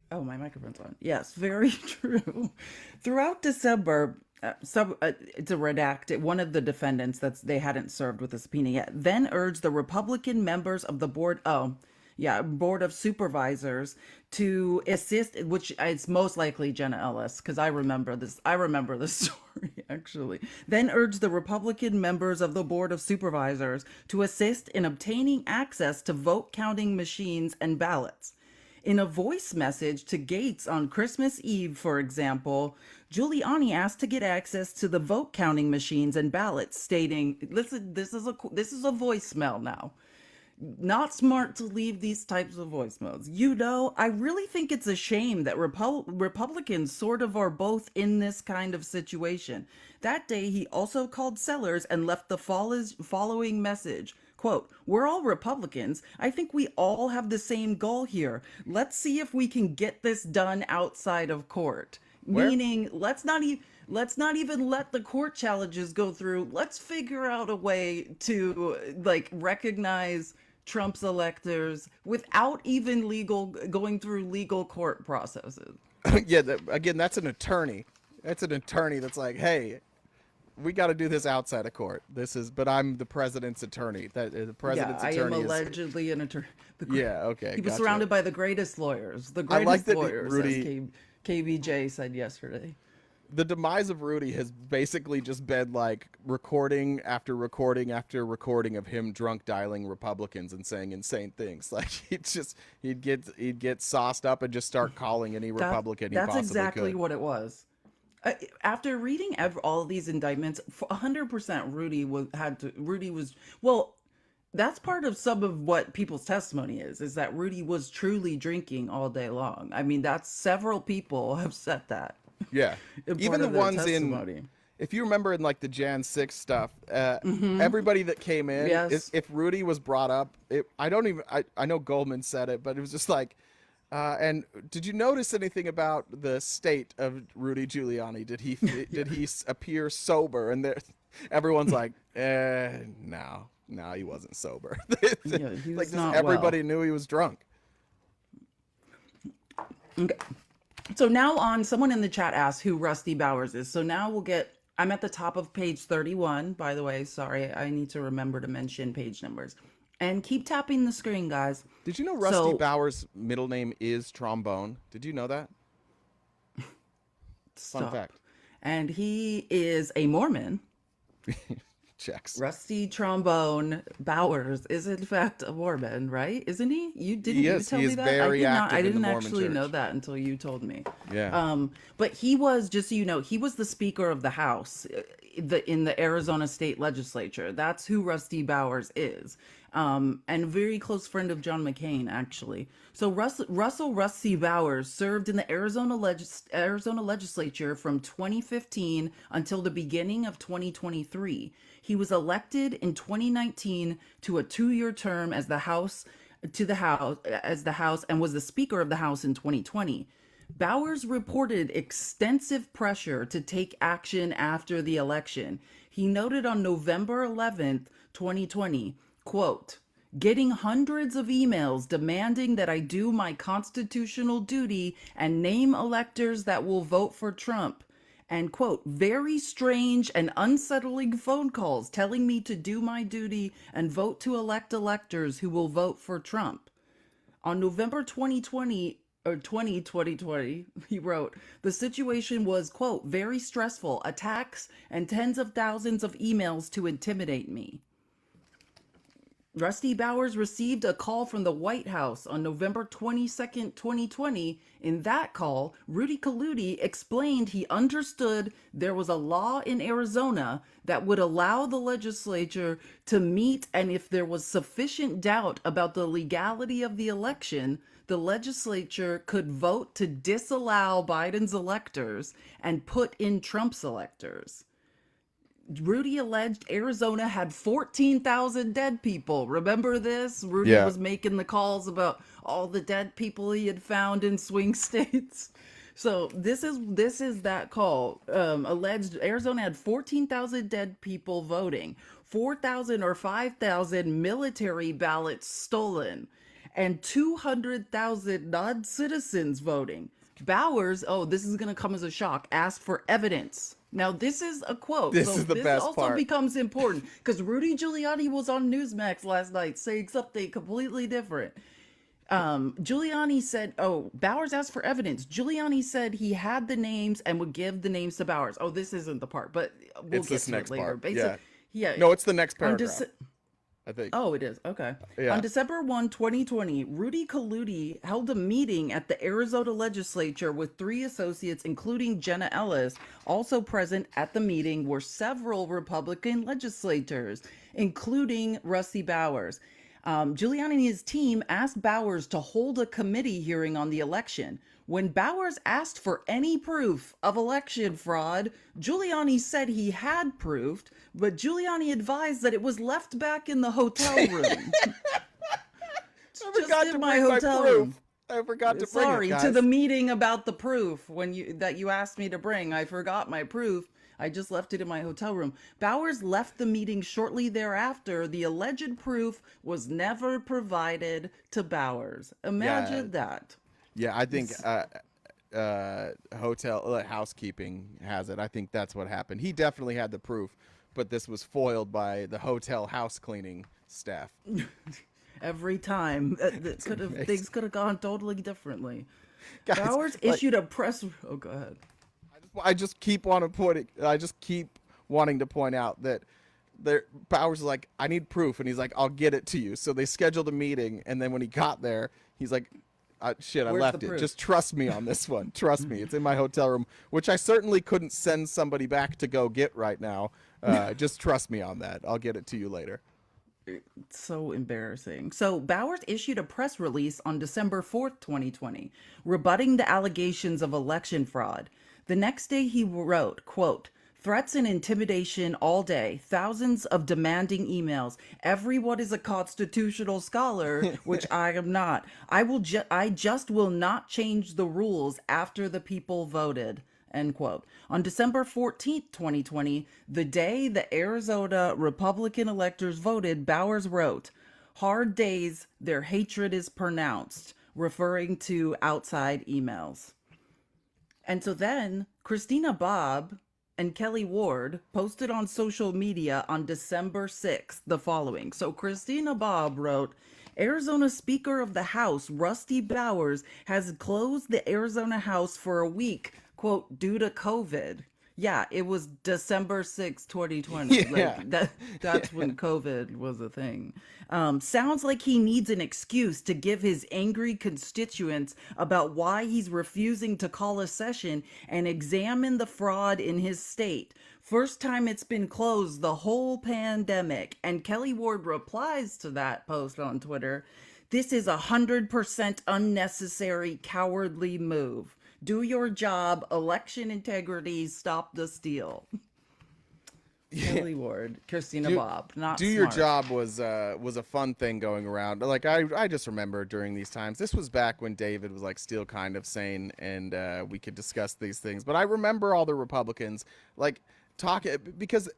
Oh, my microphone's on. Yes, very true. Throughout December, it's a redacted. One of the defendants that's they hadn't served with a subpoena yet. Then urged the Republican members of the board. Oh, yeah, Board of Supervisors to assist, which it's most likely Jenna Ellis because I remember this. I remember this story actually. Then urged the Republican members of the Board of Supervisors to assist in obtaining access to vote counting machines and ballots. In a voice message to Gates on Christmas Eve, for example, Giuliani asked to get access to the vote counting machines and ballots, stating, "Listen, this is a voicemail now. Not smart to leave these types of voicemails. I really think it's a shame that Republicans sort of are both in this kind of situation. That day, he also called Sellers and left the following message. Quote, we're all Republicans. I think we all have the same goal here. Let's see if we can get this done outside of court. Where? Meaning, let's not even let the court challenges go through. Let's figure out a way to like recognize Trump's electors without even going through legal court processes. Yeah, again, that's an attorney. That's an attorney that's like, hey, we got to do this outside of court. But I'm the president's attorney. That the Yeah, president's I am attorney is. allegedly an attorney. Yeah, okay, He was gotcha. surrounded by the greatest lawyers. The I like greatest that lawyers, Rudy. as KBJ said yesterday. The demise of Rudy has basically just been like recording after recording after recording of him drunk dialing Republicans and saying insane things. Like he'd get sauced up and just start calling any Republican he That's possibly exactly could. what it was. After reading all of these indictments, 100% Rudy was well. That's part of some of what people's testimony is that Rudy was truly drinking all day long. I mean, that's several people have said that. Yeah, In even part the of their ones in. testimony. If you remember in like the Jan 6 stuff, everybody that came in, Yes. if Rudy was brought up, I know Goldman said it, but it was just like, and did you notice anything about the state of Rudy Giuliani? Did he appear sober? And everyone's like, no, he wasn't sober. Yeah, he Like was just not everybody well. knew he was drunk. Okay. So now someone in the chat asked who Rusty Bowers is. So now I'm at the top of page 31, by the way. Sorry, I need to remember to mention page numbers. And keep tapping the screen, guys. Did you know Rusty So, Bowers' middle name is Trombone? Did you know that? Fun stop. fact. And he is a Mormon. Checks. Rusty Trombone Bowers is in fact a Mormon, right? Isn't he? Didn't He you is. tell He me is that? very active I in the didn't Mormon actually know church. that until you told me. Yeah. But he was, just so you know, he was the Speaker of the House in the Arizona State Legislature. That's who Rusty Bowers is. and a very close friend of John McCain, actually. So Russell Rusty Bowers served in the Arizona legislature from 2015 until the beginning of 2023. He was elected in 2019 to a 2-year term as the House and was the Speaker of the House in 2020. Bowers reported extensive pressure to take action after the election. He noted on November 11th, 2020, quote, getting hundreds of emails demanding that I do my constitutional duty and name electors that will vote for Trump. And quote, very strange and unsettling phone calls telling me to do my duty and vote to elect electors who will vote for Trump. On November 2020, he wrote, the situation was, quote, very stressful, attacks and tens of thousands of emails to intimidate me. Rusty Bowers received a call from the White House on November 22nd, 2020. In that call, Rudy Giuliani explained he understood there was a law in Arizona that would allow the legislature to meet, and if there was sufficient doubt about the legality of the election, the legislature could vote to disallow Biden's electors and put in Trump's electors. Rudy alleged Arizona had 14,000 dead people. Remember this? Rudy Yeah. was making the calls about all the dead people he had found in swing states. So this is that call. Alleged Arizona had 14,000 dead people voting, 4,000 or 5,000 military ballots stolen, and 200,000 non-citizens voting. Bowers, oh, this is going to come as a shock, asked for evidence. Now, this is a quote. This So is the this best also part. becomes important because Rudy Giuliani was on Newsmax last night saying something completely different. Giuliani said, oh, Bowers asked for evidence. Giuliani said he had the names and would give the names to Bowers. Oh, this isn't the part, but we'll It's get this to next it later. part. Basically, yeah. No, it's the next On paragraph, I think. Oh, it is. Okay. Yeah. On December 1, 2020, Rudy Giuliani held a meeting at the Arizona legislature with 3 associates, including Jenna Ellis. Also present at the meeting were several Republican legislators, including Rusty Bowers. Giuliani and his team asked Bowers to hold a committee hearing on the election. When Bowers asked for any proof of election fraud, Giuliani said he had proof, but Giuliani advised that it was left back in the hotel room. I forgot in to my bring my hotel proof. room. I forgot to bring it, Sorry, guys. to the meeting about the proof that you asked me to bring. I forgot my proof. I just left it in my hotel room. Bowers left the meeting shortly thereafter. The alleged proof was never provided to Bowers. Imagine that. Yeah, I think hotel housekeeping has it. I think that's what happened. He definitely had the proof, but this was foiled by the hotel house cleaning staff. Every time, things could have gone totally differently. Guys, Bowers issued a press. Oh, go ahead. I just keep wanting to point out that Bowers is like, I need proof, and he's like, I'll get it to you. So they scheduled a meeting, and then when he got there, he's like, shit, I Where's left the it. proof? Just trust me on this one. Trust me. It's in my hotel room, which I certainly couldn't send somebody back to go get right now. Just trust me on that. I'll get it to you later. So embarrassing. So Bowers issued a press release on December 4th, 2020, rebutting the allegations of election fraud. The next day he wrote, quote, threats and intimidation all day, thousands of demanding emails. Everyone is a constitutional scholar, which I am not. I just will not change the rules after the people voted. End quote. On December 14th, 2020, the day the Arizona Republican electors voted, Bowers wrote, hard days, their hatred is pronounced, referring to outside emails. And so then Christina Bobb and Kelly Ward posted on social media on December 6th the following. So Christina Bobb wrote, Arizona Speaker of the House, Rusty Bowers, has closed the Arizona House for a week, quote, due to COVID. Yeah, it was December 6, 2020. Yeah. That's when COVID was a thing. Sounds like he needs an excuse to give his angry constituents about why he's refusing to call a session and examine the fraud in his state. First time it's been closed the whole pandemic. And Kelly Ward replies to that post on Twitter. This is 100% unnecessary, cowardly move. Do your job. Election integrity. Stop the steal. Kelly Ward, Christina do, Bob. Not do your smart. job was a fun thing going around. Like I just remember during these times. This was back when David was like still kind of sane, and we could discuss these things. But I remember all the Republicans like talk because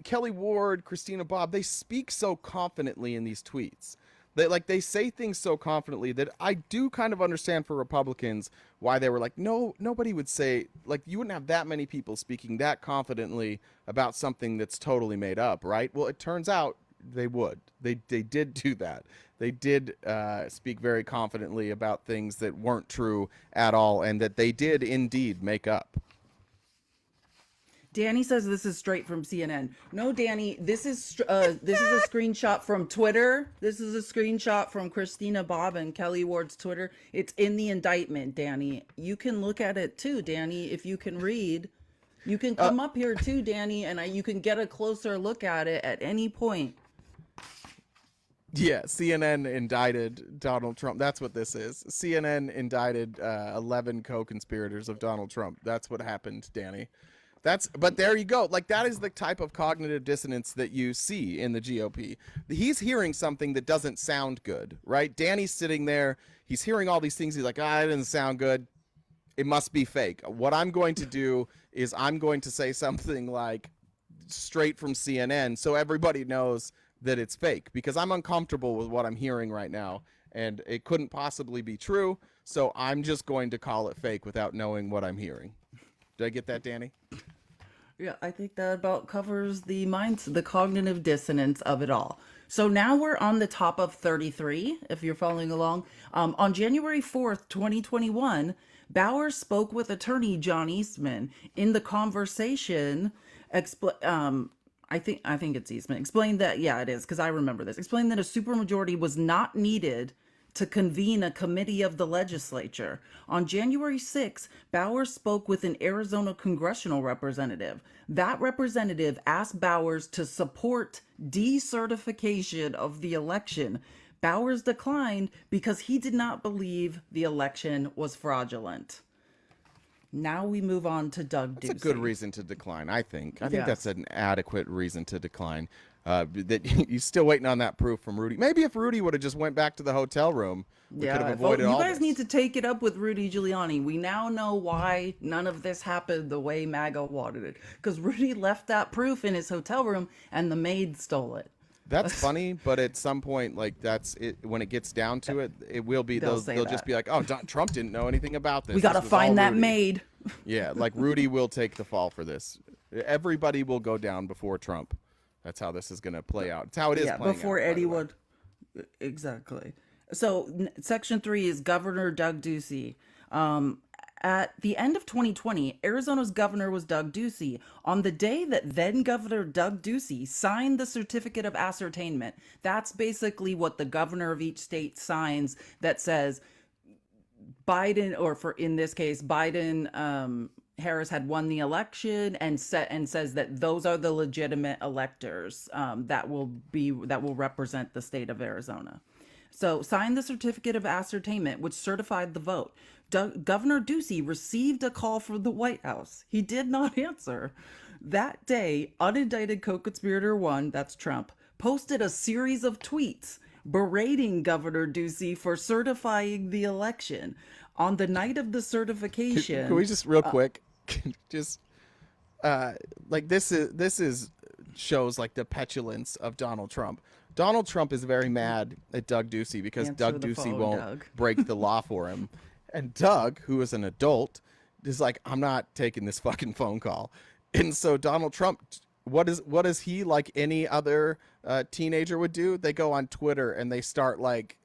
Kelly Ward, Christina Bob, they speak so confidently in these tweets. They say things so confidently that I do kind of understand for Republicans why they were like, no, nobody would say, like, you wouldn't have that many people speaking that confidently about something that's totally made up, right? Well, it turns out they would. They did do that. They did speak very confidently about things that weren't true at all, and that they did indeed make up. Danny says this is straight from CNN. No, Danny, this is a screenshot from Twitter. This is a screenshot from Christina Bob and Kelly Ward's Twitter. It's in the indictment, Danny. You can look at it too, Danny, if you can read. You can come up here too, Danny, and you can get a closer look at it at any point. Yeah, CNN indicted Donald Trump. That's what this is. CNN indicted 11 co-conspirators of Donald Trump. That's what happened, Danny. But there you go. Like, that is the type of cognitive dissonance that you see in the GOP. He's hearing something that doesn't sound good, right? Danny's sitting there. He's hearing all these things. He's like, it doesn't sound good. It must be fake. What I'm going to do is I'm going to say something like straight from CNN so everybody knows that it's fake, because I'm uncomfortable with what I'm hearing right now and it couldn't possibly be true. So I'm just going to call it fake without knowing what I'm hearing. Did I get that, Danny? Yeah, I think that about covers the the cognitive dissonance of it all. So now we're on the top of 33, if you're following along. On January 4th, 2021, Bauer spoke with attorney John Eastman. In the conversation, I think it's Eastman, explained that, yeah, it is, because I remember this, explained that a supermajority was not needed to convene a committee of the legislature. On January 6, Bowers spoke with an Arizona congressional representative. That representative asked Bowers to support decertification of the election. Bowers declined because he did not believe the election was fraudulent. Now we move on to Doug Ducey. That's a good reason to decline, I think. I think Yes. that's an adequate reason to decline. That he's still waiting on that proof from Rudy. Maybe if Rudy would have just went back to the hotel room, we could have avoided all you guys this. need to take it up with Rudy Giuliani. We now know why none of this happened the way MAGA wanted it. Because Rudy left that proof in his hotel room and the maid stole it. That's funny, but at some point, like, that's it. When it gets down to it, it will be They'll say they'll that. just be like, "Oh, Trump didn't know anything about this. We got to This was all find that Rudy." maid. Yeah, like Rudy will take the fall for this. Everybody will go down before Trump. That's how this is going to play out. It's how it is. Yeah, playing before out, by the Eddie way. would. Exactly. So, Section 3 is Governor Doug Ducey. At the end of 2020, Arizona's governor was Doug Ducey. On the day that then Governor Doug Ducey signed the certificate of ascertainment, that's basically what the governor of each state signs that says Biden, or for in this case, Biden, Harris had won the election, and says that those are the legitimate electors that will represent the state of Arizona. So signed the certificate of ascertainment, which certified the vote. Governor Ducey received a call from the White House. He did not answer. That day, unindicted co-conspirator 1, that's Trump, posted a series of tweets berating Governor Ducey for certifying the election. On the night of the certification, Can we just real quick, just like this is shows like the petulance of Donald Trump. Donald Trump is very mad at Doug Ducey because Answer Doug the Ducey phone, won't Doug. break the law for him. And Doug, who is an adult, is like, I'm not taking this fucking phone call. And so Donald Trump, what is he, like any other teenager would do? They go on Twitter and they start like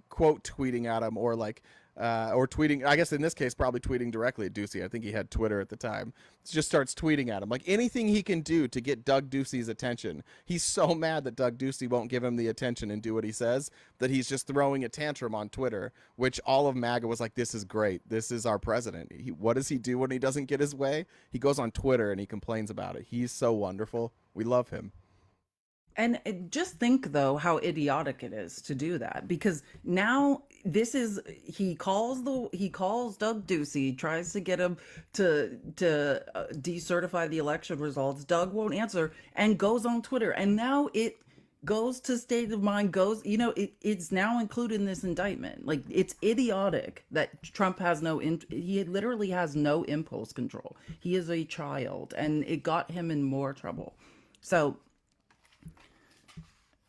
quote tweeting at him, or like or tweeting. I guess in this case, probably tweeting directly at Ducey. I think he had Twitter at the time. Just starts tweeting at him like anything he can do to get Doug Ducey's attention. He's so mad that Doug Ducey won't give him the attention and do what he says that he's just throwing a tantrum on Twitter. Which all of MAGA was like, "This is great. This is our president. What does he do when he doesn't get his way? He goes on Twitter and he complains about it. He's so wonderful. We love him." And just think though how idiotic it is to do that, because now this is he calls Doug Ducey, tries to get him to decertify the election results. Doug won't answer and goes on Twitter, and now it goes to state of mind, goes, it's now included in this indictment. Like, it's idiotic that Trump has he literally has no impulse control. He is a child, and it got him in more trouble. So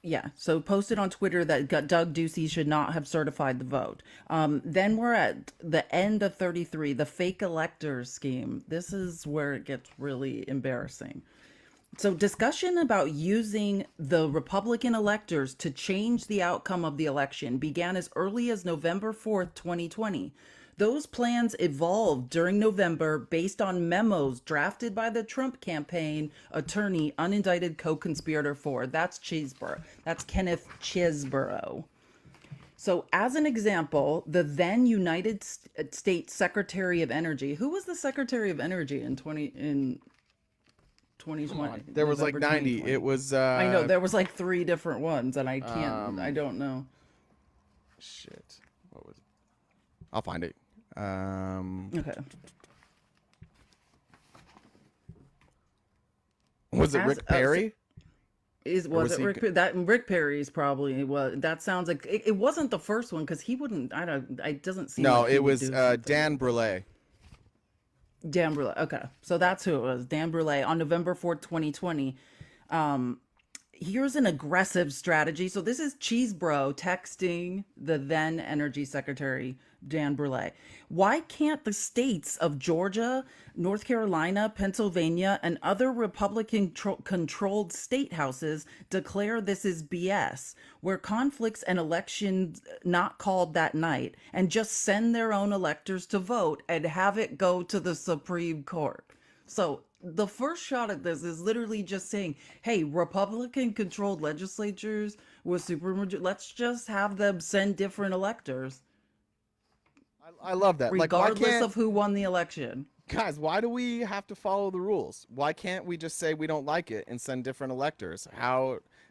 yeah, so posted on Twitter that Doug Ducey should not have certified the vote. Then we're at the end of 33, the fake electors scheme. This is where it gets really embarrassing. So discussion about using the Republican electors to change the outcome of the election began as early as November 4th, 2020. Those plans evolved during November based on memos drafted by the Trump campaign attorney, unindicted co-conspirator for. That's Chesebro. That's Kenneth Chesebro. So as an example, the then United States Secretary of Energy, who was the Secretary of Energy in 2020? There was like November 90. 2020. It was I know there was like 3 different ones, and I can't. I don't know. Shit. What was it? I'll find it. Okay. Was it Rick Perry? Was it Rick? That Rick Perry's probably was. That sounds like it wasn't the first one, because he wouldn't. I don't. It doesn't seem. No, like it was Dan Brule. Dan Brule. Okay, so that's who it was. Dan Brule on November 4th, 2020. Here's an aggressive strategy. So this is Chesebro texting the then Energy Secretary, Dan Brule. Why can't the states of Georgia, North Carolina, Pennsylvania, and other Republican-controlled state houses declare this is BS, where conflicts and elections not called that night, and just send their own electors to vote and have it go to the Supreme Court? So the first shot at this is literally just saying, hey, Republican controlled legislatures with supermajority, let's just have them send different electors. I love that. Regardless of who won the election. Guys, why do we have to follow the rules? Why can't we just say we don't like it and send different electors?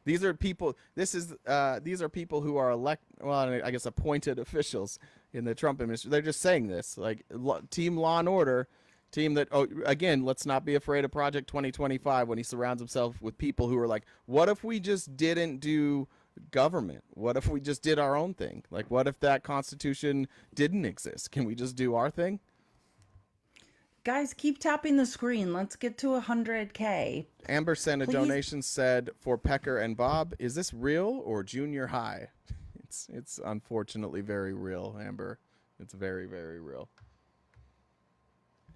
These are people who are I guess appointed officials in the Trump administration. They're just saying this, like, Team Law and Order. Team that, again, let's not be afraid of Project 2025 when he surrounds himself with people who are like, what if we just didn't do government? What if we just did our own thing? Like, what if that Constitution didn't exist? Can we just do our thing? Guys, keep tapping the screen. Let's get to 100K. Amber sent a donation, said, for Pecker and Bob, is this real or junior high? It's unfortunately very real, Amber. It's very, very real.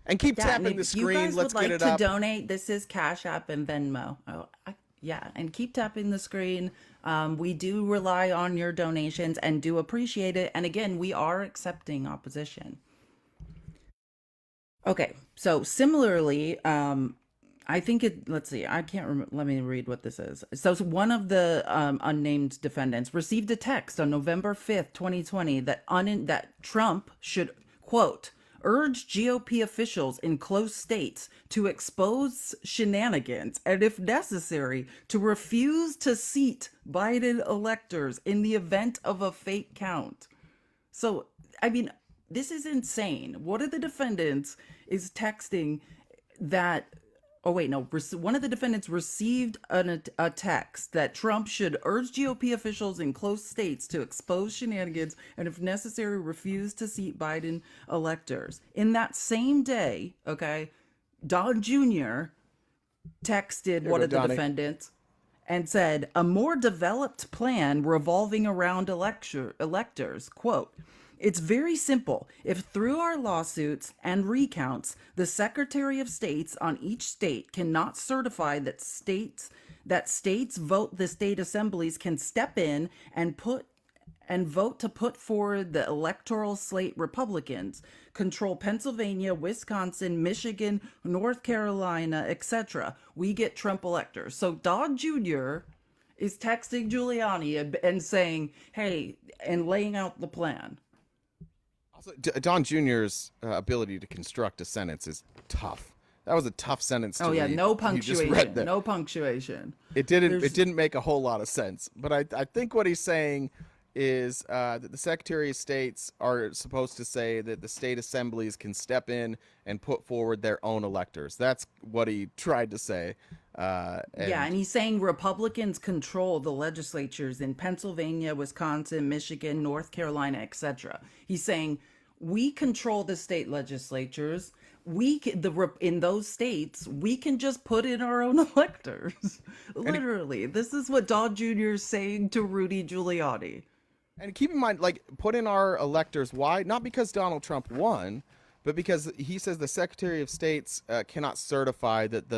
And keep tapping the screen. You guys Let's would get like it up. to donate. This is Cash App and Venmo. Yeah, and keep tapping the screen. We do rely on your donations and do appreciate it. And again, we are accepting opposition. Okay, so similarly, I think let's see, I can't remember. Let me read what this is. So one of the unnamed defendants received a text on November 5th, 2020 that Trump should, quote, urge GOP officials in close states to expose shenanigans and, if necessary, to refuse to seat Biden electors in the event of a fake count. So, I mean, this is insane. One of the defendants is texting that... Oh, wait, no. One of the defendants received a text that Trump should urge GOP officials in close states to expose shenanigans and, if necessary, refuse to seat Biden electors. In that same day, okay, Don Jr. texted one of the defendants and said, a more developed plan revolving around electors, quote, it's very simple. If through our lawsuits and recounts, the Secretary of States on each state cannot certify that states vote, the state assemblies can step in and put and vote to put forward the electoral slate Republicans control Pennsylvania, Wisconsin, Michigan, North Carolina, etc. We get Trump electors. So Dodd Jr. is texting Giuliani and saying, hey, and laying out the plan. Also, Don Jr.'s ability to construct a sentence is tough. That was a tough sentence Oh to yeah, read. no You just read punctuation. that. No punctuation. It didn't. It There's didn't make a whole lot of sense. But I think what he's saying is that the Secretary of States are supposed to say that the state assemblies can step in and put forward their own electors. That's what he tried to say. Yeah, And and he's saying Republicans control the legislatures in Pennsylvania, Wisconsin, Michigan, North Carolina, etc. He's saying we control the state legislatures. In those states, we can just put in our own electors. and Literally, this is what Dodd Jr. is saying to Rudy Giuliani. And keep in mind, like, put in our electors. Why? Not because Donald Trump won, but because he says the Secretary of States cannot certify that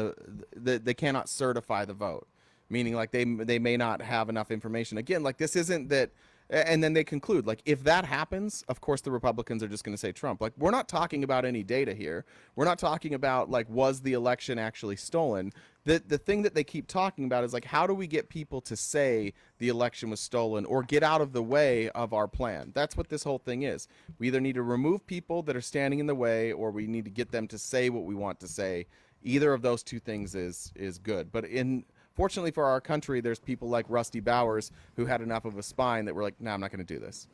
they cannot certify the vote, meaning like they may not have enough information. Again, like this isn't that. And then they conclude, like, if that happens, of course the Republicans are just going to say Trump. Like, we're not talking about any data here. We're not talking about like was the election actually stolen. The thing that they keep talking about is like how do we get people to say the election was stolen or get out of the way of our plan. That's what this whole thing is. We either need to remove people that are standing in the way or we need to get them to say what we want to say. Either of those two things is good. But fortunately for our country, there's people like Rusty Bowers who had enough of a spine that were like, no, I'm not going to do this.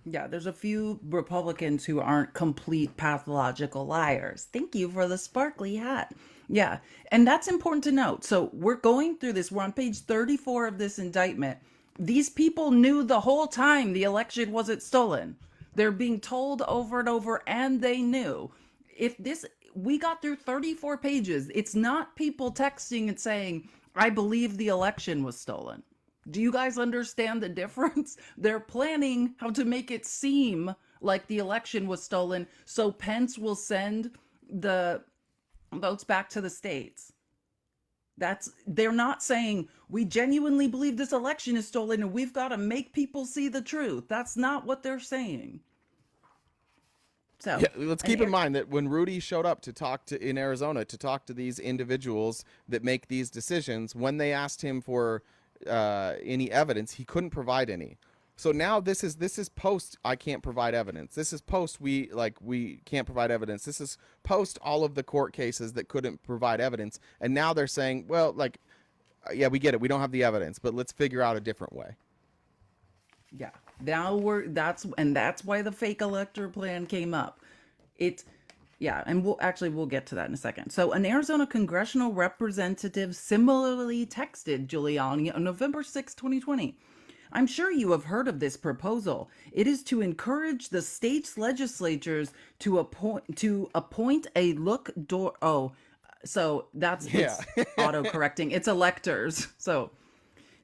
Yeah, there's a few Republicans who aren't complete pathological liars. Thank you for the sparkly hat. Yeah, and that's important to note. So we're going through this. We're on page 34 of this indictment. These people knew the whole time the election wasn't stolen. They're being told over and over, and they knew. If this, we got through 34 pages. It's not people texting and saying, I believe the election was stolen. Do you guys understand the difference? They're planning how to make it seem like the election was stolen so Pence will send the votes back to the states. They're not saying we genuinely believe this election is stolen and we've got to make people see the truth. That's not what they're saying. So, Yeah, let's and keep in mind that when Rudy showed up to talk to in Arizona to talk to these individuals that make these decisions, when they asked him for any evidence, he couldn't provide any. So now this is post I can't provide evidence. This is post we can't provide evidence. This is post all of the court cases that couldn't provide evidence, and now they're saying, well, like, yeah, we get it. We don't have the evidence, but let's figure out a different way. yeah, now that's why the fake elector plan came up. It's Yeah, and we'll get to that in a second. So, an Arizona congressional representative similarly texted Giuliani on November 6, 2020. I'm sure you have heard of this proposal. It is to encourage the state's legislatures to appoint a look door. Oh, so that's Yeah. it's auto correcting. It's electors. So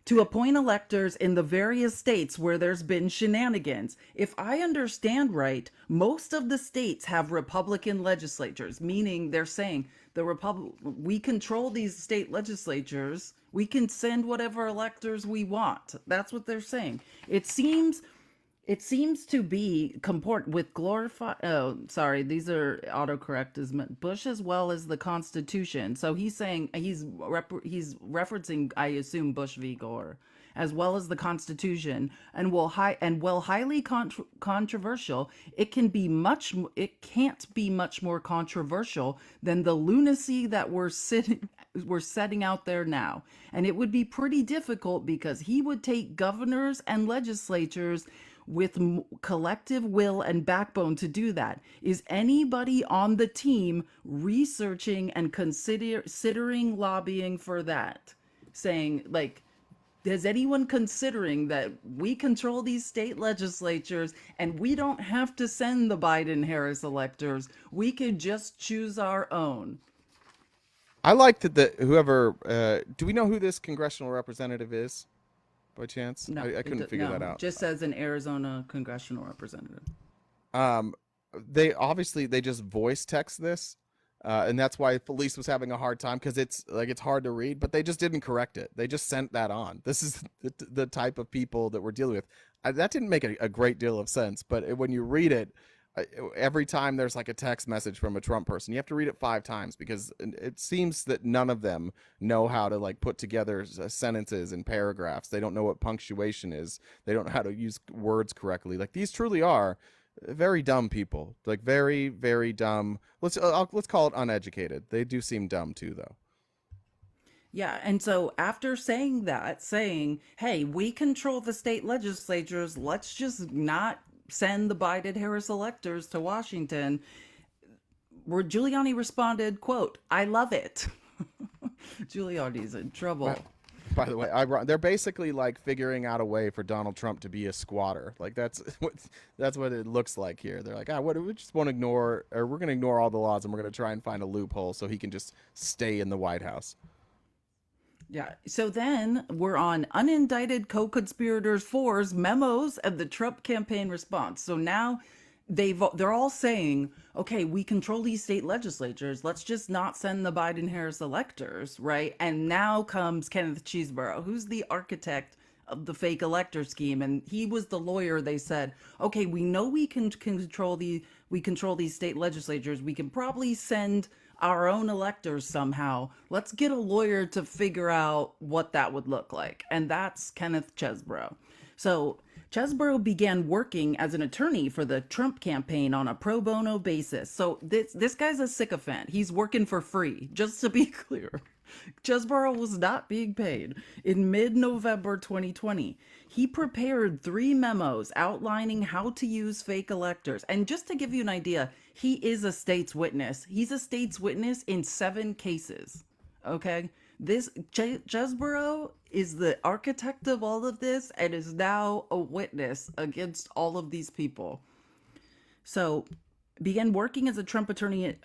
to appoint electors in the various states where there's been shenanigans. If I understand right, most of the states have Republican legislatures, meaning they're saying we control these state legislatures. We can send whatever electors we want. That's what they're saying. It seems to be comport with glorify. Oh, sorry, these are autocorrect as Bush as well as the Constitution. So he's saying he's referencing, I assume, Bush v. Gore, as well as the Constitution, and while highly controversial, it can't be much more controversial than the lunacy that we're setting out there now. And it would be pretty difficult because he would take governors and legislatures with collective will and backbone to do that. Is anybody on the team researching and considering lobbying for that? Saying, like, is anyone considering that we control these state legislatures and we don't have to send the Biden-Harris electors? We could just choose our own. I like that whoever do we know who this congressional representative is? By chance? No, I couldn't figure that out. Just as an Arizona congressional representative. Um, they just voice text this. And that's why Felice was having a hard time, because it's hard to read, but they just didn't correct it. They just sent that on. This is the type of people that we're dealing with. That didn't make a great deal of sense, but when you read it, every time there's like a text message from a Trump person, you have to read it 5 times, because it seems that none of them know how to like put together sentences and paragraphs. They don't know what punctuation is. They don't know how to use words correctly. Like, these truly are very dumb people, like very, very dumb. Let's call it uneducated. They do seem dumb too, though. Yeah, and so after saying that, saying, "Hey, we control the state legislatures, let's just not send the Biden Harris electors to Washington," where Giuliani responded, quote, "I love it." Giuliani's in trouble. By the way, they're basically like figuring out a way for Donald Trump to be a squatter. Like, that's what it looks like here. They're like, what, we just want to ignore, or we're going to ignore all the laws, and we're going to try and find a loophole so he can just stay in the White House. Yeah. So then we're on unindicted co-conspirators four's memos of the Trump campaign response. So now they're all saying, okay, we control these state legislatures. Let's just not send the Biden Harris electors, right? And now comes Kenneth Cheeseborough, who's the architect of the fake elector scheme, and he was the lawyer. They said, okay, we know we can control these state legislatures. We can probably send our own electors somehow. Let's get a lawyer to figure out what that would look like. And that's Kenneth Chesebro. So Chesebro began working as an attorney for the Trump campaign on a pro bono basis. So this guy's a sycophant. He's working for free, just to be clear. Chesebro was not being paid. In mid-November 2020, he prepared 3 memos outlining how to use fake electors. And just to give you an idea, he is a state's witness. He's a state's witness in 7 cases. Okay? This Chesebro is the architect of all of this and is now a witness against all of these people. So began working as a Trump attorney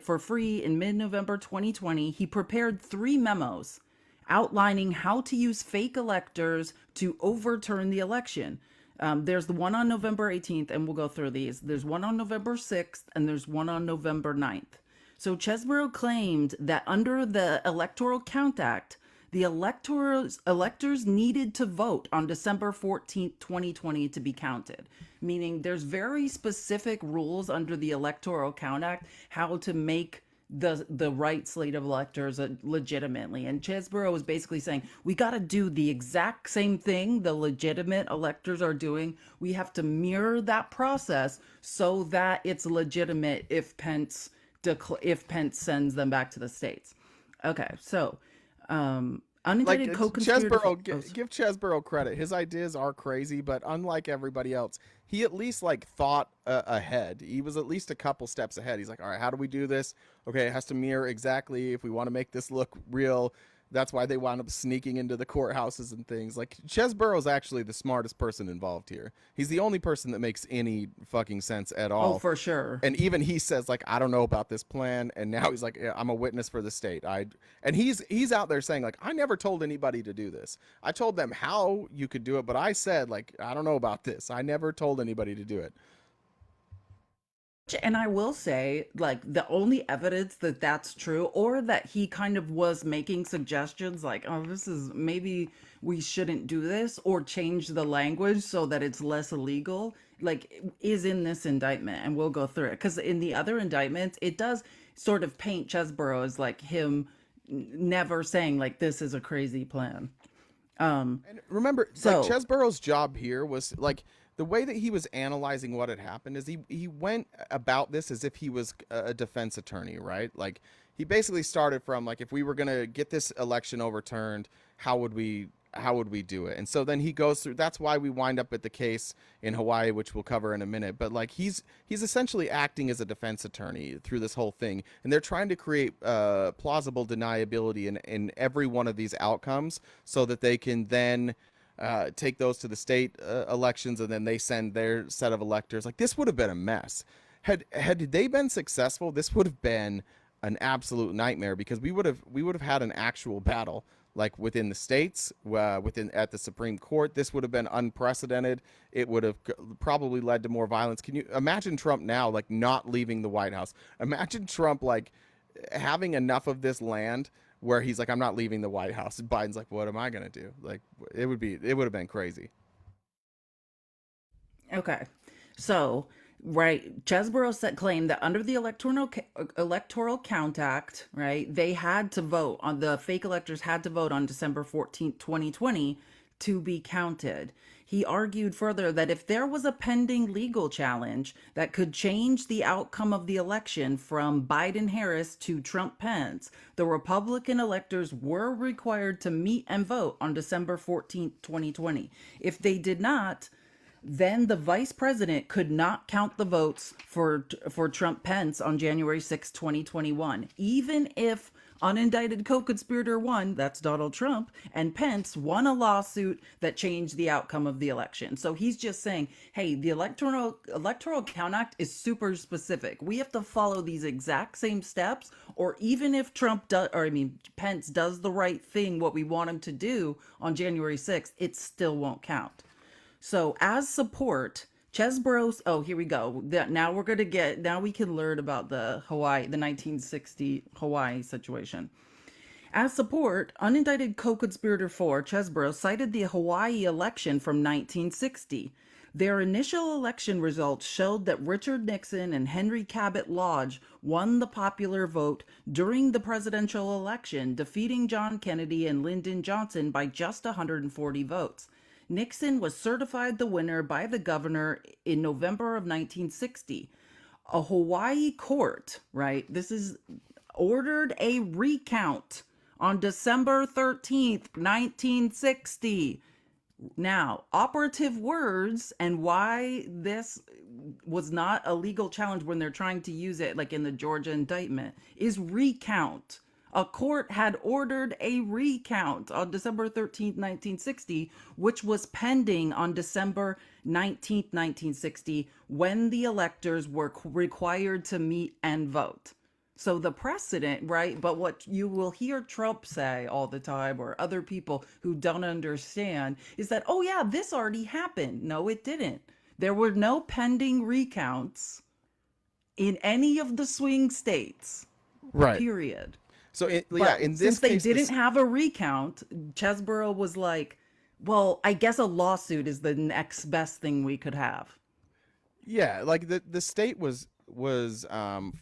for free in mid-November 2020. He prepared 3 memos outlining how to use fake electors to overturn the election. There's the one on November 18th, and we'll go through these. There's one on November 6th, and there's one on November 9th. So Chesebro claimed that under the Electoral Count Act, the electors needed to vote on December 14th, 2020 to be counted. Meaning there's very specific rules under the Electoral Count Act how to make the right slate of electors legitimately. And Chesebro was basically saying, we got to do the exact same thing the legitimate electors are doing. We have to mirror that process so that it's legitimate if Pence sends them back to the states. Okay, so unindicted Like, co-conspirator. give Chesebro credit. His ideas are crazy, but unlike everybody else, he at least like thought ahead. He was at least a couple steps ahead. He's like, all right, how do we do this? Okay, it has to mirror exactly if we want to make this look real. That's why they wound up sneaking into the courthouses and things. Like, Chesebro's actually the smartest person involved here. He's the only person that makes any fucking sense at all. Oh, for sure. And even he says, like, I don't know about this plan. And now he's like, yeah, I'm a witness for the state. And he's out there saying, like, I never told anybody to do this. I told them how you could do it, but I said, like, I don't know about this. I never told anybody to do it. And I will say, like, the only evidence that that's true, or that he kind of was making suggestions like, oh, this is maybe we shouldn't do this, or change the language so that it's less illegal, like, is in this indictment. And we'll go through it. Because in the other indictments, it does sort of paint Chesebro as like him never saying, like, this is a crazy plan. And remember, So, like, Chesebro's job here was like the way that he was analyzing what had happened is he went about this as if he was a defense attorney, right? Like, he basically started from like, if we were gonna get this election overturned, how would we do it? And so then he goes through. That's why we wind up at the case in Hawaii, which we'll cover in a minute. But like, he's essentially acting as a defense attorney through this whole thing, and they're trying to create plausible deniability in every one of these outcomes, so that they can then take those to the state elections, and then they send their set of electors. Like, this would have been a mess. Had they been successful, this would have been an absolute nightmare, because we would have had an actual battle, like within the states, at the Supreme Court. This would have been unprecedented. It would have probably led to more violence. Can you imagine Trump now, like, not leaving the White House? Imagine Trump, like, having enough of this land where he's like, I'm not leaving the White House. And Biden's like, what am I gonna do? Like, it would have been crazy. Okay. So, right, Chesborough said claimed that under the Electoral Count Act, right, they had to vote on the fake electors had to vote on December 14th, 2020 to be counted. He argued further that if there was a pending legal challenge that could change the outcome of the election from Biden Harris to Trump Pence, the Republican electors were required to meet and vote on December 14th, 2020. If they did not, then the vice president could not count the votes for Trump Pence on January 6, 2021, even if unindicted co-conspirator one, that's Donald Trump, and Pence won a lawsuit that changed the outcome of the election. So he's just saying, hey, the Electoral Count Act is super specific. We have to follow these exact same steps, or even if Pence does the right thing, what we want him to do on January 6th, it still won't count. So as support, Chesborough. Oh, here we go. Now we're gonna get. Now we can learn about the 1960 Hawaii situation. As support, unindicted co-conspirator 4, Chesborough, cited the Hawaii election from 1960. Their initial election results showed that Richard Nixon and Henry Cabot Lodge won the popular vote during the presidential election, defeating John Kennedy and Lyndon Johnson by just 140 votes. Nixon was certified the winner by the governor in November of 1960. A Hawaii court, right? This is ordered a recount on December 13th, 1960. Now, operative words and why this was not a legal challenge when they're trying to use it, like in the Georgia indictment, is recount. A court had ordered a recount on December 13th, 1960, which was pending on December 19th, 1960, when the electors were required to meet and vote. So the precedent, right? But what you will hear Trump say all the time, or other people who don't understand, is that, oh, yeah, this already happened. No, it didn't. There were no pending recounts in any of the swing states, Right. period. So yeah, But in this since they case, didn't have a recount, Chesborough was like, well, I guess a lawsuit is the next best thing we could have. yeah, like the state was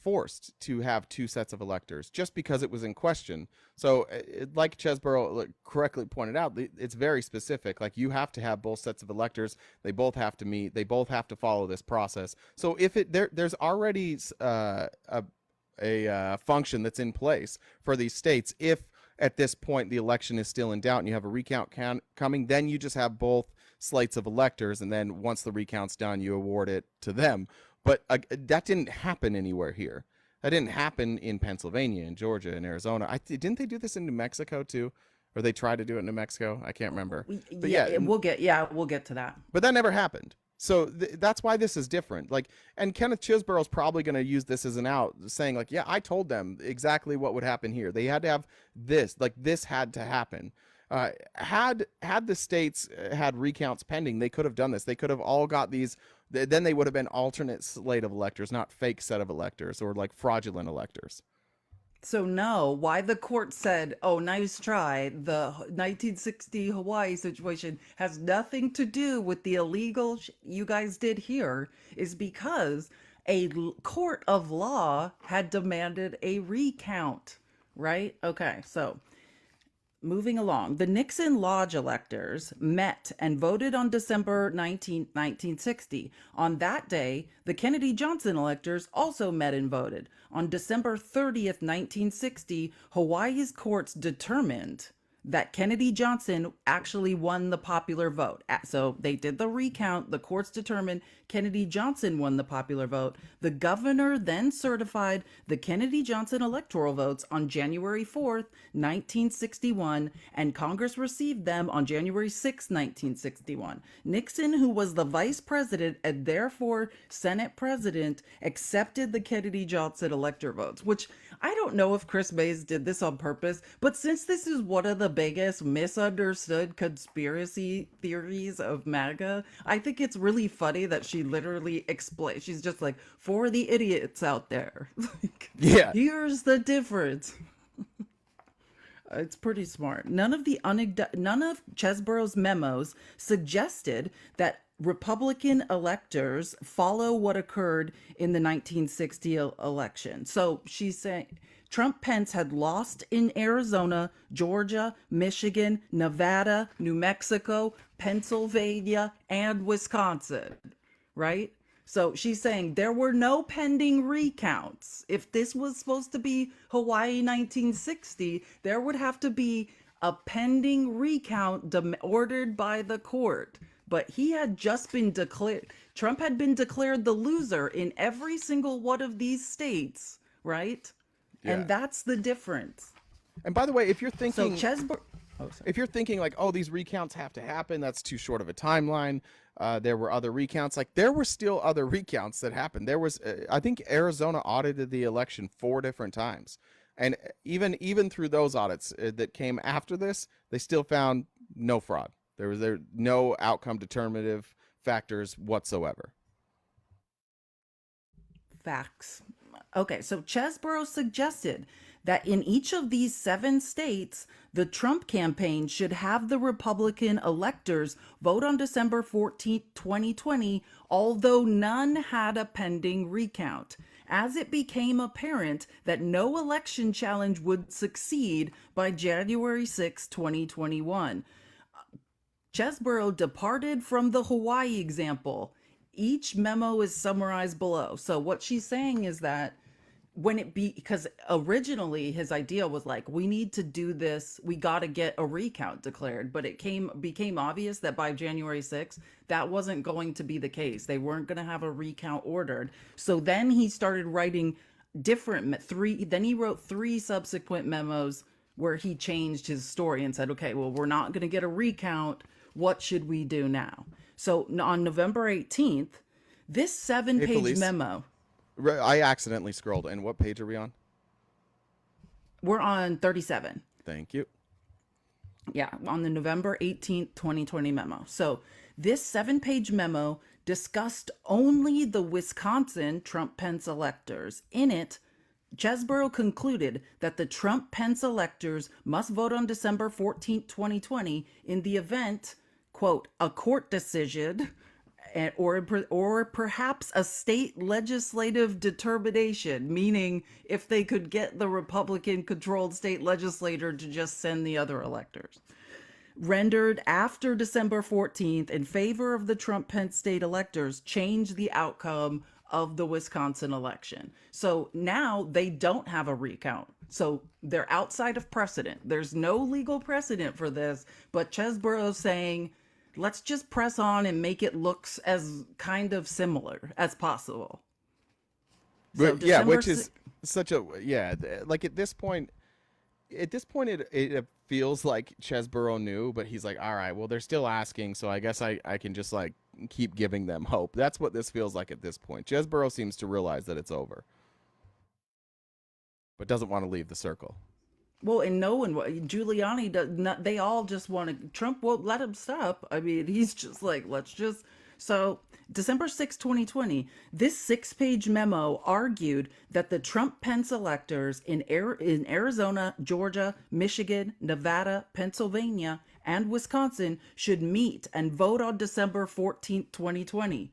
forced to have two sets of electors just because it was in question. So, like Chesborough correctly pointed out, it's very specific. Like you have to have both sets of electors. They both have to meet. They both have to follow this process. So, if there's already a function that's in place for these states, if at this point the election is still in doubt and you have a recount coming, then you just have both slates of electors, and then once the recount's done, you award it to them. But that didn't happen anywhere here. That didn't happen in Pennsylvania, in Georgia, in Arizona. Didn't they do this in New Mexico too, or they tried to do it in New Mexico? I can't remember. But Yeah, yeah, we'll get to that. but that never happened. So that's why this is different. Like, and Kenneth Chesborough's probably going to use this as an out, saying like, "Yeah, I told them exactly what would happen here. They had to have this. Like, this had to happen." Had the states had recounts pending, they could have done this. They could have all got these. Then they would have been alternate slate of electors, not fake set of electors or like fraudulent electors. So no, why the court said, "Oh, nice try." The 1960 Hawaii situation has nothing to do with the illegal you guys did here, is because a court of law had demanded a recount, right? Okay, so moving along, the Nixon Lodge electors met and voted on December 19th, 1960. On that day, the Kennedy Johnson electors also met and voted. On December 30th, 1960, Hawaii's courts determined that Kennedy Johnson actually won the popular vote. So they did the recount. The courts determined Kennedy Johnson won the popular vote. The governor then certified the Kennedy Johnson electoral votes on January 4th, 1961, and Congress received them on January 6th, 1961. Nixon, who was the vice president and therefore Senate president, accepted the Kennedy Johnson elector votes, which I don't know if Chris Mays did this on purpose, but since this is one of the biggest misunderstood conspiracy theories of MAGA, I think it's really funny that she literally explains. She's just like, for the idiots out there, like, Yeah. here's the difference. It's pretty smart. None of Chesborough's memos suggested that Republican electors follow what occurred in the 1960 election. So she's saying Trump Pence had lost in Arizona, Georgia, Michigan, Nevada, New Mexico, Pennsylvania, and Wisconsin, right? So she's saying there were no pending recounts. If this was supposed to be Hawaii 1960, there would have to be a pending recount ordered by the court. But he had just been declared, Trump had been declared the loser in every single one of these states, right? Yeah. And that's the difference. And by the way, if you're So thinking Chesborough. Oh, sorry. if you're thinking like, oh, these recounts have to happen, that's too short of a timeline. There were other recounts. Like there were still other recounts that happened. There was, I think, Arizona audited the election 4 different times, and even through those audits that came after this, they still found no fraud. There no outcome determinative factors whatsoever. Facts. Okay, so Chesborough suggested that in each of these 7 states, the Trump campaign should have the Republican electors vote on December 14th, 2020, although none had a pending recount, as it became apparent that no election challenge would succeed by January 6, 2021. Chesborough departed from the Hawaii example. Each memo is summarized below. So what she's saying is that because originally his idea was like, we need to do this, we got to get a recount declared, but became obvious that by January 6th that wasn't going to be the case. They weren't going to have a recount ordered. So then he started writing then he wrote 3 subsequent memos where he changed his story and said, okay, well, we're not going to get a recount, what should we do now? So on November 18th, this 7-page Felice, memo. I accidentally scrolled. And what page are we on? We're on 37. Thank you. Yeah, on the November 18th, 2020 memo. So this 7-page memo discussed only the Wisconsin Trump-Pence electors. In it, Chesborough concluded that the Trump-Pence electors must vote on December 14th, 2020 in the event, quote, a court decision or perhaps a state legislative determination, meaning if they could get the Republican-controlled state legislature to just send the other electors, rendered after December 14th in favor of the Trump-Pence state electors, change the outcome of the Wisconsin election. So now they don't have a recount. So they're outside of precedent. There's no legal precedent for this, but Chesborough saying, let's just press on and make it look as kind of similar as possible. So yeah, which is such a like at this point it feels like Chesborough knew, but he's like, all right, well, they're still asking, so I guess I can just like keep giving them hope. That's what this feels like at this point. Chesborough seems to realize that it's over, but doesn't want to leave the circle. Well, and no one, Giuliani does not, they all just want to, Trump won't let him stop. I mean, he's just like, so December 6, 2020, this 6-page memo argued that the Trump-Pence electors in Arizona, Georgia, Michigan, Nevada, Pennsylvania, and Wisconsin should meet and vote on December 14th, 2020.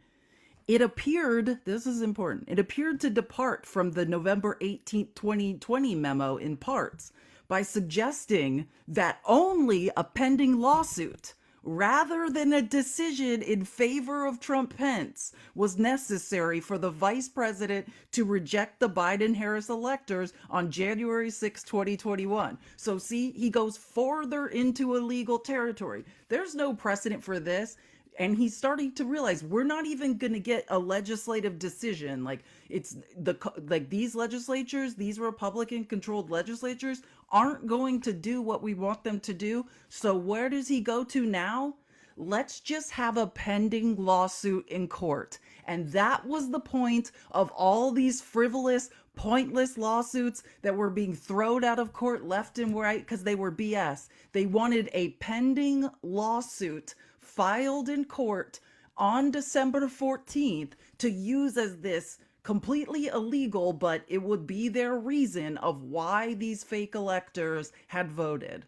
It appeared, this is important, it appeared to depart from the November 18th, 2020 memo in parts by suggesting that only a pending lawsuit, rather than a decision in favor of Trump-Pence, was necessary for the vice president to reject the Biden-Harris electors on January 6, 2021. So see, he goes further into illegal territory. There's no precedent for this. And he's starting to realize we're not even going to get a legislative decision. Like these legislatures, these Republican controlled legislatures aren't going to do what we want them to do. So where does he go to now? Let's just have a pending lawsuit in court. And that was the point of all these frivolous pointless lawsuits that were being thrown out of court left and right because they were BS. They wanted a pending lawsuit filed in court on December 14th to use as this completely illegal, but it would be their reason of why these fake electors had voted.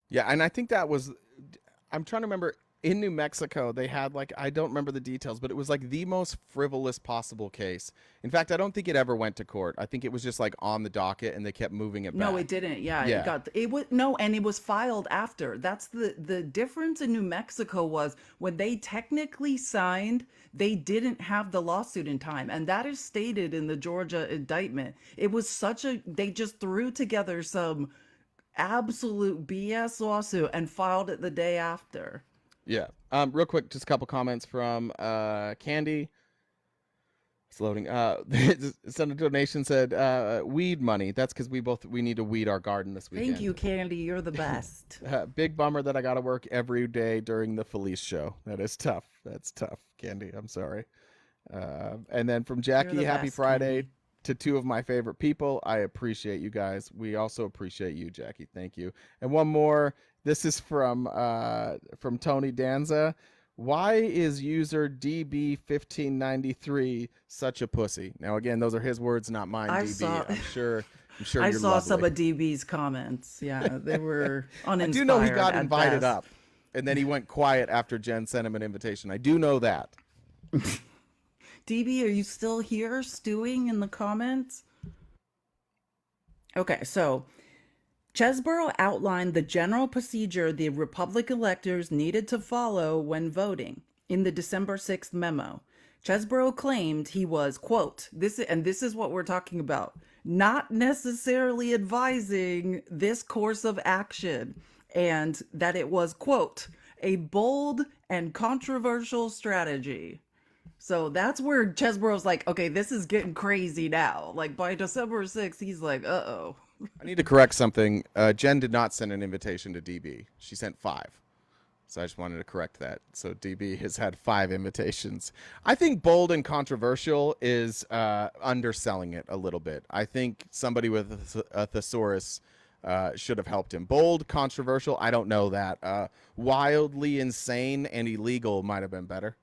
Yeah, and I think that was, I'm trying to remember, in New Mexico, they had like, I don't remember the details, but it was like the most frivolous possible case. In fact, I don't think it ever went to court. I think it was just like on the docket and they kept moving it back. No, it didn't. Yeah, Yeah. it was no, and it was filed after. That's the difference in New Mexico was when they technically signed, they didn't have the lawsuit in time, and that is stated in the Georgia indictment. It was such a they just threw together some absolute BS lawsuit and filed it the day after. Yeah. Real quick, just a couple comments from Candy. It's loading. Sent a donation, said weed money. That's because we need to weed our garden this weekend. Thank you, Candy. You're the best. Big bummer that I got to work every day during the Felice show. That is tough. That's tough, Candy. I'm sorry. And then from Jackie, happy best, Friday Candy. to two of my favorite people. I appreciate you guys. We also appreciate you, Jackie. Thank you. And one more. This is from Tony Danza. Why is user DB1593 such a pussy? Now, again, those are his words, not mine. DB. I'm sure. I you're saw lovely. some of DB's comments. Yeah, they were uninspired. I do know he got at invited best. up, and then he went quiet after Jen sent him an invitation. I do know that. DB, are you still here stewing in the comments? Okay, so Chesborough outlined the general procedure the Republican electors needed to follow when voting in the December 6th memo. Chesborough claimed he was, quote, this is what we're talking about, not necessarily advising this course of action, and that it was, quote, a bold and controversial strategy. So that's where Chesborough's like, okay, this is getting crazy now. Like by December 6th, he's like, uh-oh. I need to correct something. Jen did not send an invitation to DB. She sent 5. So I just wanted to correct that. So DB has had 5 invitations. I think bold and controversial is underselling it a little bit. I think somebody with a thesaurus should have helped him. Bold, controversial, I don't know that. Wildly insane and illegal might have been better.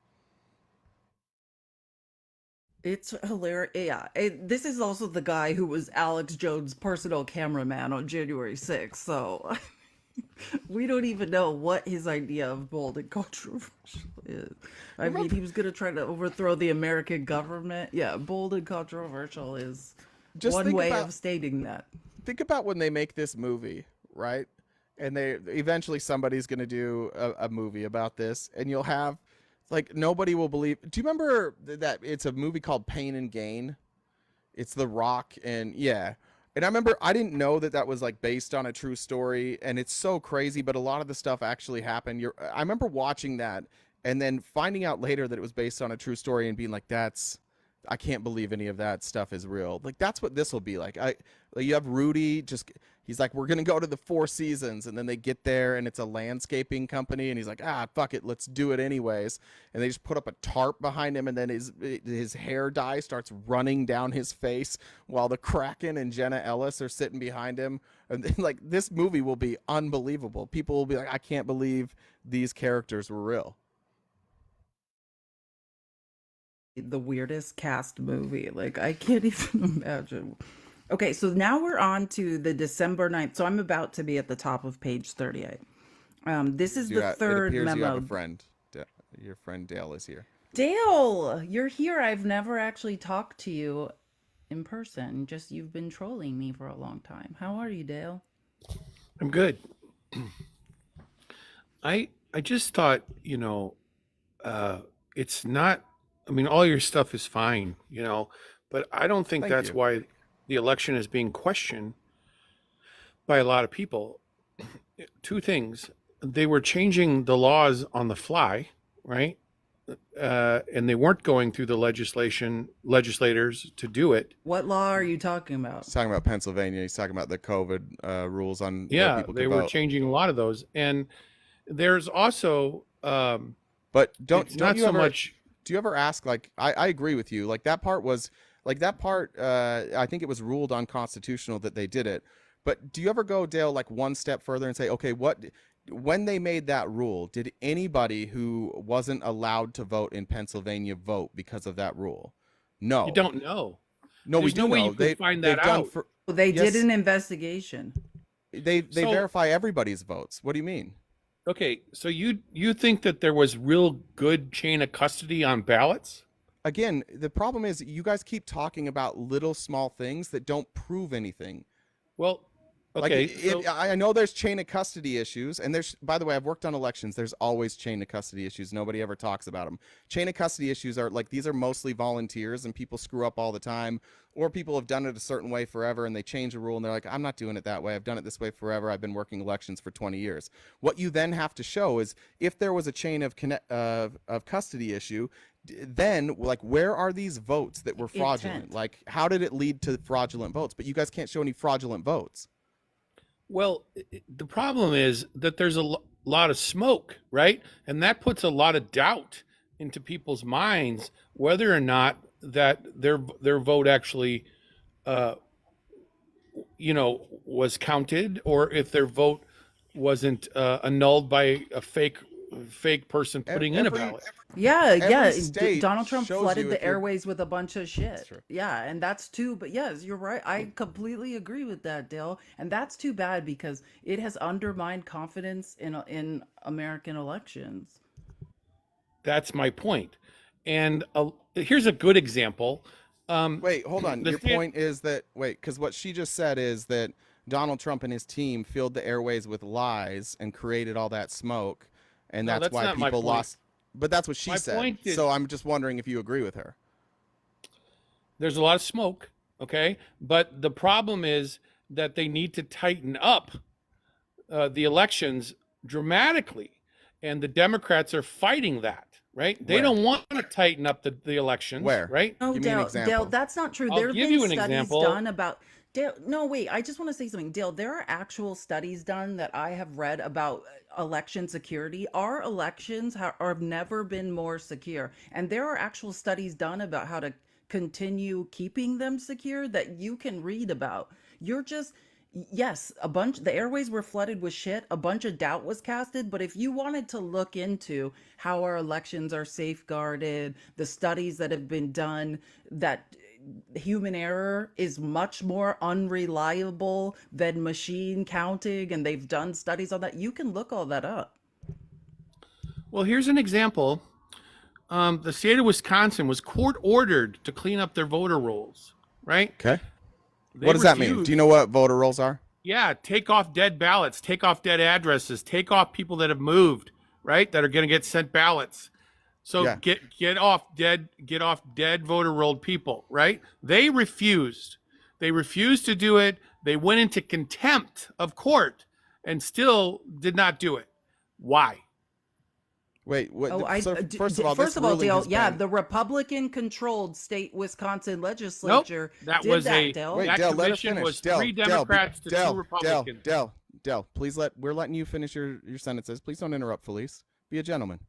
It's hilarious. Yeah. This is also the guy who was Alex Jones' personal cameraman on January 6th. So we don't even know what his idea of bold and controversial is. I mean, he was going to try to overthrow the American government. Yeah, bold and controversial is Just one think way about- of stating that. Think about when they make this movie, right? And they eventually somebody's going to do a movie about this, and you'll have like nobody will believe. Do you remember that it's a movie called Pain and Gain? It's The Rock, and yeah. And I remember I didn't know that was like based on a true story, and it's so crazy, but a lot of the stuff actually happened. I remember watching that and then finding out later that it was based on a true story and being like, I can't believe any of that stuff is real. Like that's what this will be like. You have Rudy he's like, we're going to go to the Four Seasons, and then they get there and it's a landscaping company, and he's like, fuck it, let's do it anyways. And they just put up a tarp behind him, and then his hair dye starts running down his face while the Kraken and Jenna Ellis are sitting behind him. And then, like, this movie will be unbelievable. People will be like, I can't believe these characters were real. The weirdest cast movie. Like, I can't even imagine. Okay, so now we're on to the December 9th. So I'm about to be at the top of page 38. This is the third it appears memo. You have a friend. Your friend Dale is here. Dale, you're here. I've never actually talked to you in person. Just you've been trolling me for a long time. How are you, Dale? I'm good. I just thought, it's not, I mean, all your stuff is fine, but I don't think Thank that's you. why the election is being questioned by a lot of people. 2 things. They were changing the laws on the fly, right? And they weren't going through the legislators to do it. What law are you talking about? He's talking about Pennsylvania. He's talking about the COVID rules on where Yeah, people they can were vote. changing a lot of those. And there's also, But don't not you so ever, much. do you ever ask, like, I agree with you. Like, that part was, Like that part, I think it was ruled unconstitutional that they did it. But do you ever go, Dale, like one step further and say, okay, when they made that rule, did anybody who wasn't allowed to vote in Pennsylvania vote because of that rule? No. You don't know. No, we There's do no way know. you can find that they've done out. for They yes, did an investigation. they So, verify everybody's votes. What do you mean? okay, so you think that there was real good chain of custody on ballots? Again, the problem is you guys keep talking about little small things that don't prove anything. Well, Like okay, so I know there's chain of custody issues, and there's, by the way, I've worked on elections. There's always chain of custody issues. Nobody ever talks about them. Chain of custody issues are like, these are mostly volunteers, and people screw up all the time, or people have done it a certain way forever, and they change a rule, and they're like, I'm not doing it that way. I've done it this way forever. I've been working elections for 20 years. What you then have to show is if there was a chain of custody issue, then like where are these votes that were fraudulent? Intent. Like how did it lead to fraudulent votes? But you guys can't show any fraudulent votes. well, the problem is that there's a lot of smoke, right? And that puts a lot of doubt into people's minds whether or not that their vote actually, uh, was counted, or if their vote wasn't annulled by a fake person putting in a Every ballot. Yeah, yeah. state Donald Trump shows flooded you the if you're- airways with a bunch of shit. true. Yeah, and that's too. But yes, you're right. I completely agree with that, Dale. And that's too bad because it has undermined confidence in American elections. That's my point. And here's a good example. Wait, hold on. The Your sta- point is that because what she just said is that Donald Trump and his team filled the airways with lies and created all that smoke, and No, that's that's why not my people point. lost. But that's what she My said. point is- So I'm just wondering if you agree with her. There's a lot of smoke, okay? But the problem is that they need to tighten up the elections dramatically. And the Democrats are fighting that, right? They Where? don't want to tighten up the elections, Where? right? No, Give me an Dale, example. that's not true. I'll There have give been you an studies example. done about Dale. No, wait. I just want to say something, Dale. There are actual studies done that I have read about election security. Our elections have never been more secure, and there are actual studies done about how to continue keeping them secure that you can read about. You're just Yes, the airways were flooded with shit. A bunch of doubt was casted. But if you wanted to look into how our elections are safeguarded, the studies that have been done, that human error is much more unreliable than machine counting, and they've done studies on that, you can look all that up. Well, here's an example. The state of Wisconsin was court ordered to clean up their voter rolls, right? Okay. They What does that mean? refused. Do you know what voter rolls are? Yeah, take off dead ballots, take off dead addresses, take off people that have moved, right? That are going to get sent ballots. So Yeah. get off dead voter rolled people, right? They refused. They refused to do it. They went into contempt of court and still did not do it. Why? Wait, what? Oh, First of all, this Dale, ruling has been- the Republican-controlled state Wisconsin legislature that did was that, a- Dale. Wait, That Dale, let her commission finish. was Dale, 3 Dale, Democrats to 2 Dale, Republicans. Dale, please we're letting you finish your sentences. Please don't interrupt, Felice. Be a gentleman.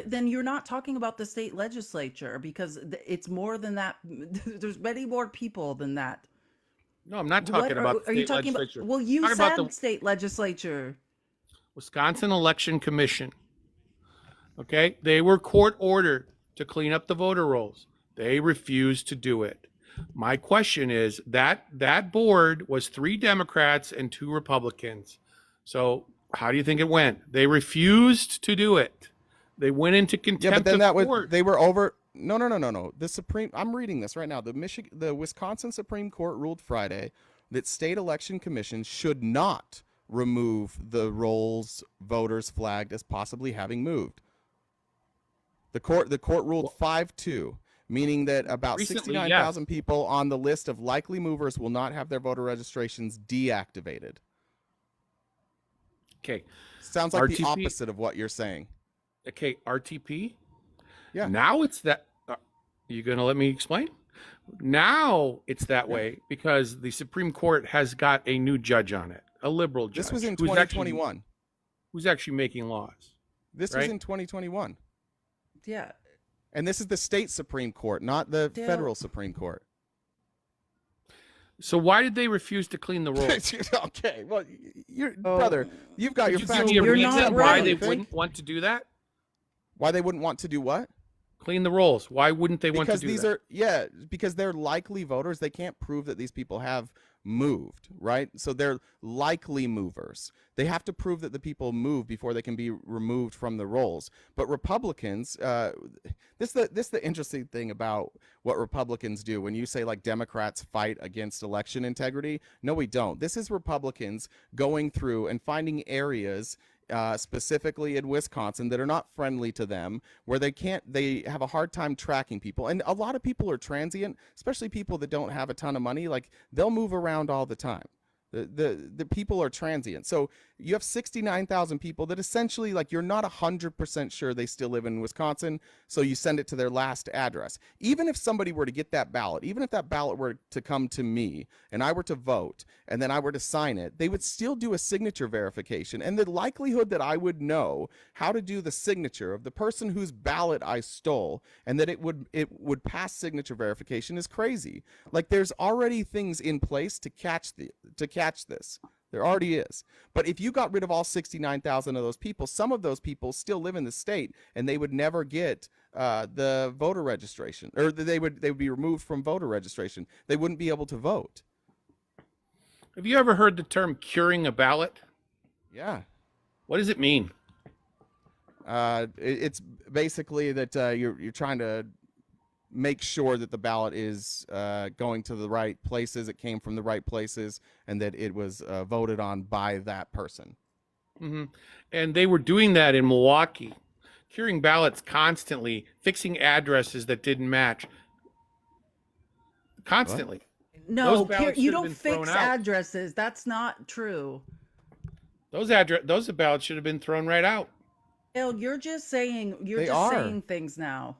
Then you're not talking about the state legislature because it's more than that. There's many more people than that. No, I'm not talking about the are you state talking legislature. about? Well, you Talking said about the state legislature. Wisconsin Election Commission. Okay, they were court ordered to clean up the voter rolls. They refused to do it. My question is that board was 3 Democrats and 2 Republicans. So how do you think it went? They refused to do it. They went into contempt Yeah, but then of that was court. they were over. No. I'm reading this right now. The Wisconsin Supreme Court ruled Friday that state election commissions should not remove the rolls voters flagged as possibly having moved. The court ruled 5-2, meaning that about Recently, 69,000 people on the list of likely movers will not have their voter registrations deactivated. Okay. Sounds like the RTP? opposite of what you're saying. Okay, RTP. Yeah. Now it's that. You gonna let me explain? Now it's that way because the Supreme Court has got a new judge on it, a liberal judge. This was in who's 2021. Who's actually making laws. This was right? in 2021. Yeah. And this is the state Supreme Court, not the Dale. federal Supreme Court. So why did they refuse to clean the rolls? Okay, well, brother, you've got Could your you facts. give me a You're reason not why right. they wouldn't want to do that? Why they wouldn't want to do what? Clean the rolls. Why wouldn't they want to Because do these that? because they're likely voters. They can't prove that these people have moved, right? So they're likely movers. They have to prove that the people move before they can be removed from the rolls. But Republicans, this the interesting thing about what Republicans do. When you say like Democrats fight against election integrity, no, we don't. This is Republicans going through and finding areas specifically in Wisconsin that are not friendly to them, where they have a hard time tracking people. And a lot of people are transient, especially people that don't have a ton of money. Like, they'll move around all the time. The people are transient. So you have 69,000 people that essentially, like, you're not 100% sure they still live in Wisconsin, so you send it to their last address. Even if somebody were to get that ballot, even if that ballot were to come to me and I were to vote and then I were to sign it, they would still do a signature verification. And the likelihood that I would know how to do the signature of the person whose ballot I stole and that it would pass signature verification is crazy. Like, there's already things in place to catch this. There already is. But if you got rid of all 69,000 of those people, some of those people still live in the state and they would never get the voter registration, or they would be removed from voter registration. They wouldn't be able to vote. Have you ever heard the term curing a ballot? Yeah. What does it mean? It's basically that you're trying to make sure that the ballot is going to the right places, it came from the right places, and that it was voted on by that person. Mm-hmm. And they were doing that in Milwaukee, curing ballots constantly, fixing addresses that didn't match. Constantly. No, Those ballots you should have don't been thrown fix out. addresses. That's not true. Those ballots should have been thrown right out. Dale, you're just saying They are. saying things now.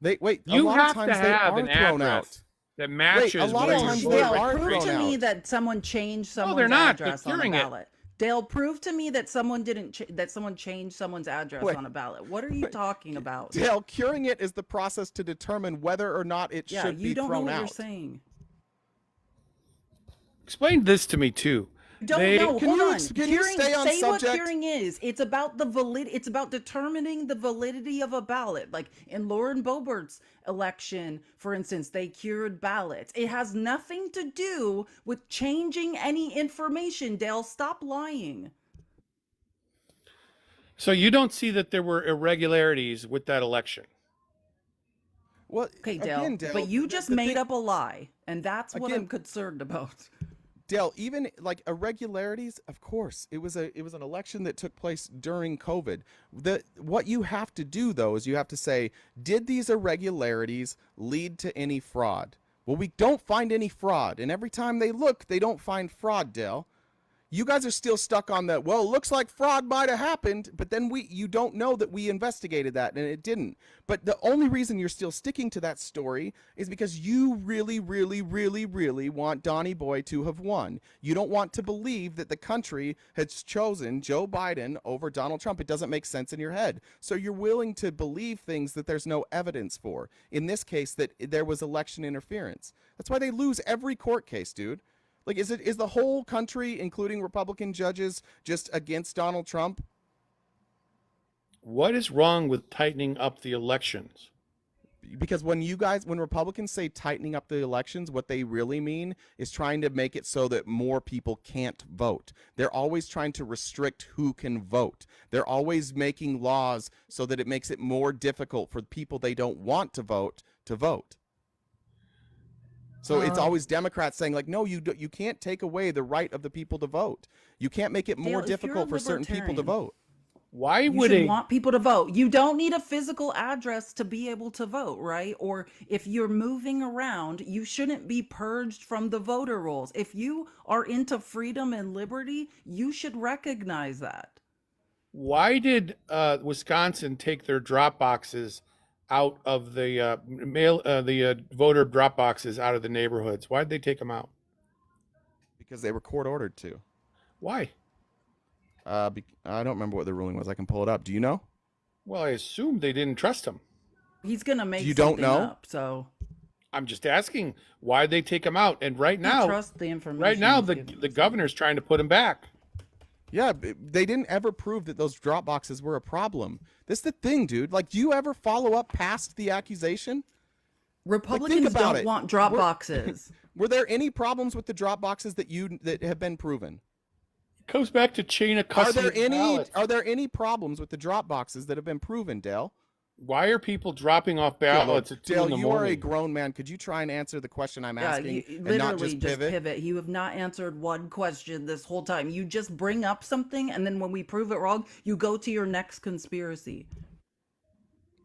A You lot have of times to they have are an thrown address out. that matches. a lot what of you're times voting they Dale, are with. prove to thrown me out. that someone changed someone's they're not. They're address on a curing it. ballot. Dale, prove to me that someone that someone changed someone's address Wait. on a ballot. What are you talking about? Dale, curing it is the process to determine whether or not it Yeah, should you be don't know thrown what out. you're saying. Explain this to me too. Don't They- know. Can Hold you on. ex- can you stay on say what subject? curing is. It's about It's about determining the validity of a ballot. Like in Lauren Boebert's election, for instance, they cured ballots. It has nothing to do with changing any information. Dale, stop lying. So you don't see that there were irregularities with that election? Well, Okay, Dale. again, Dale, But you just the made thing- up a lie, and that's what Again- I'm concerned about. Dale, even like irregularities, of course, it was an election that took place during COVID. What you have to do though is you have to say, did these irregularities lead to any fraud? Well, we don't find any fraud, and every time they look, they don't find fraud, Dale. You guys are still stuck on that. Well, it looks like fraud might have happened, but then you don't know that we investigated that and it didn't. But the only reason you're still sticking to that story is because you really, really, really, really want Donnie Boy to have won. You don't want to believe that the country has chosen Joe Biden over Donald Trump. It doesn't make sense in your head. So you're willing to believe things that there's no evidence for. In this case, that there was election interference. That's why they lose every court case, dude. Like, is the whole country, including Republican judges, just against Donald Trump? What is wrong with tightening up the elections? Because when Republicans say tightening up the elections, what they really mean is trying to make it so that more people can't vote. They're always trying to restrict who can vote. They're always making laws so that it makes it more difficult for people they don't want to vote to vote. So it's always Democrats saying, like, no, you can't take away the right of the people to vote. You can't make it more Dale, if difficult you're a for certain people to libertarian, vote. Why You would should a want people to vote. You don't need a physical address to be able to vote, right? Or if you're moving around, you shouldn't be purged from the voter rolls. If you are into freedom and liberty, you should recognize that. why did Wisconsin take their drop boxes out of the voter drop boxes out of the neighborhoods? Why did they take them out? Because they were court ordered to. Why? I don't remember what the ruling was. I can pull it up. Do you know? Well, I assumed they didn't trust them. He's gonna make You don't something know? up. So I'm just asking why they take him out. And right I now, trust the information. right now, he's the giving the us. governor's trying to put him back. Yeah, they didn't ever prove that those drop boxes were a problem. This is the thing, dude. Like, do you ever follow up past the accusation? Republicans about don't it. want drop We're- boxes. Were there any problems with the drop boxes that have been proven? It goes back to chain of Are custody. there any ballots. are there any problems with the drop boxes that have been proven, Dale? Why are people dropping off ballots at 2 Dale, in the you are a morning? grown man. Could you try and answer the question I'm Yeah, asking you and literally not just pivot? You have not answered one question this whole time. You just bring up something, and then when we prove it wrong, you go to your next conspiracy.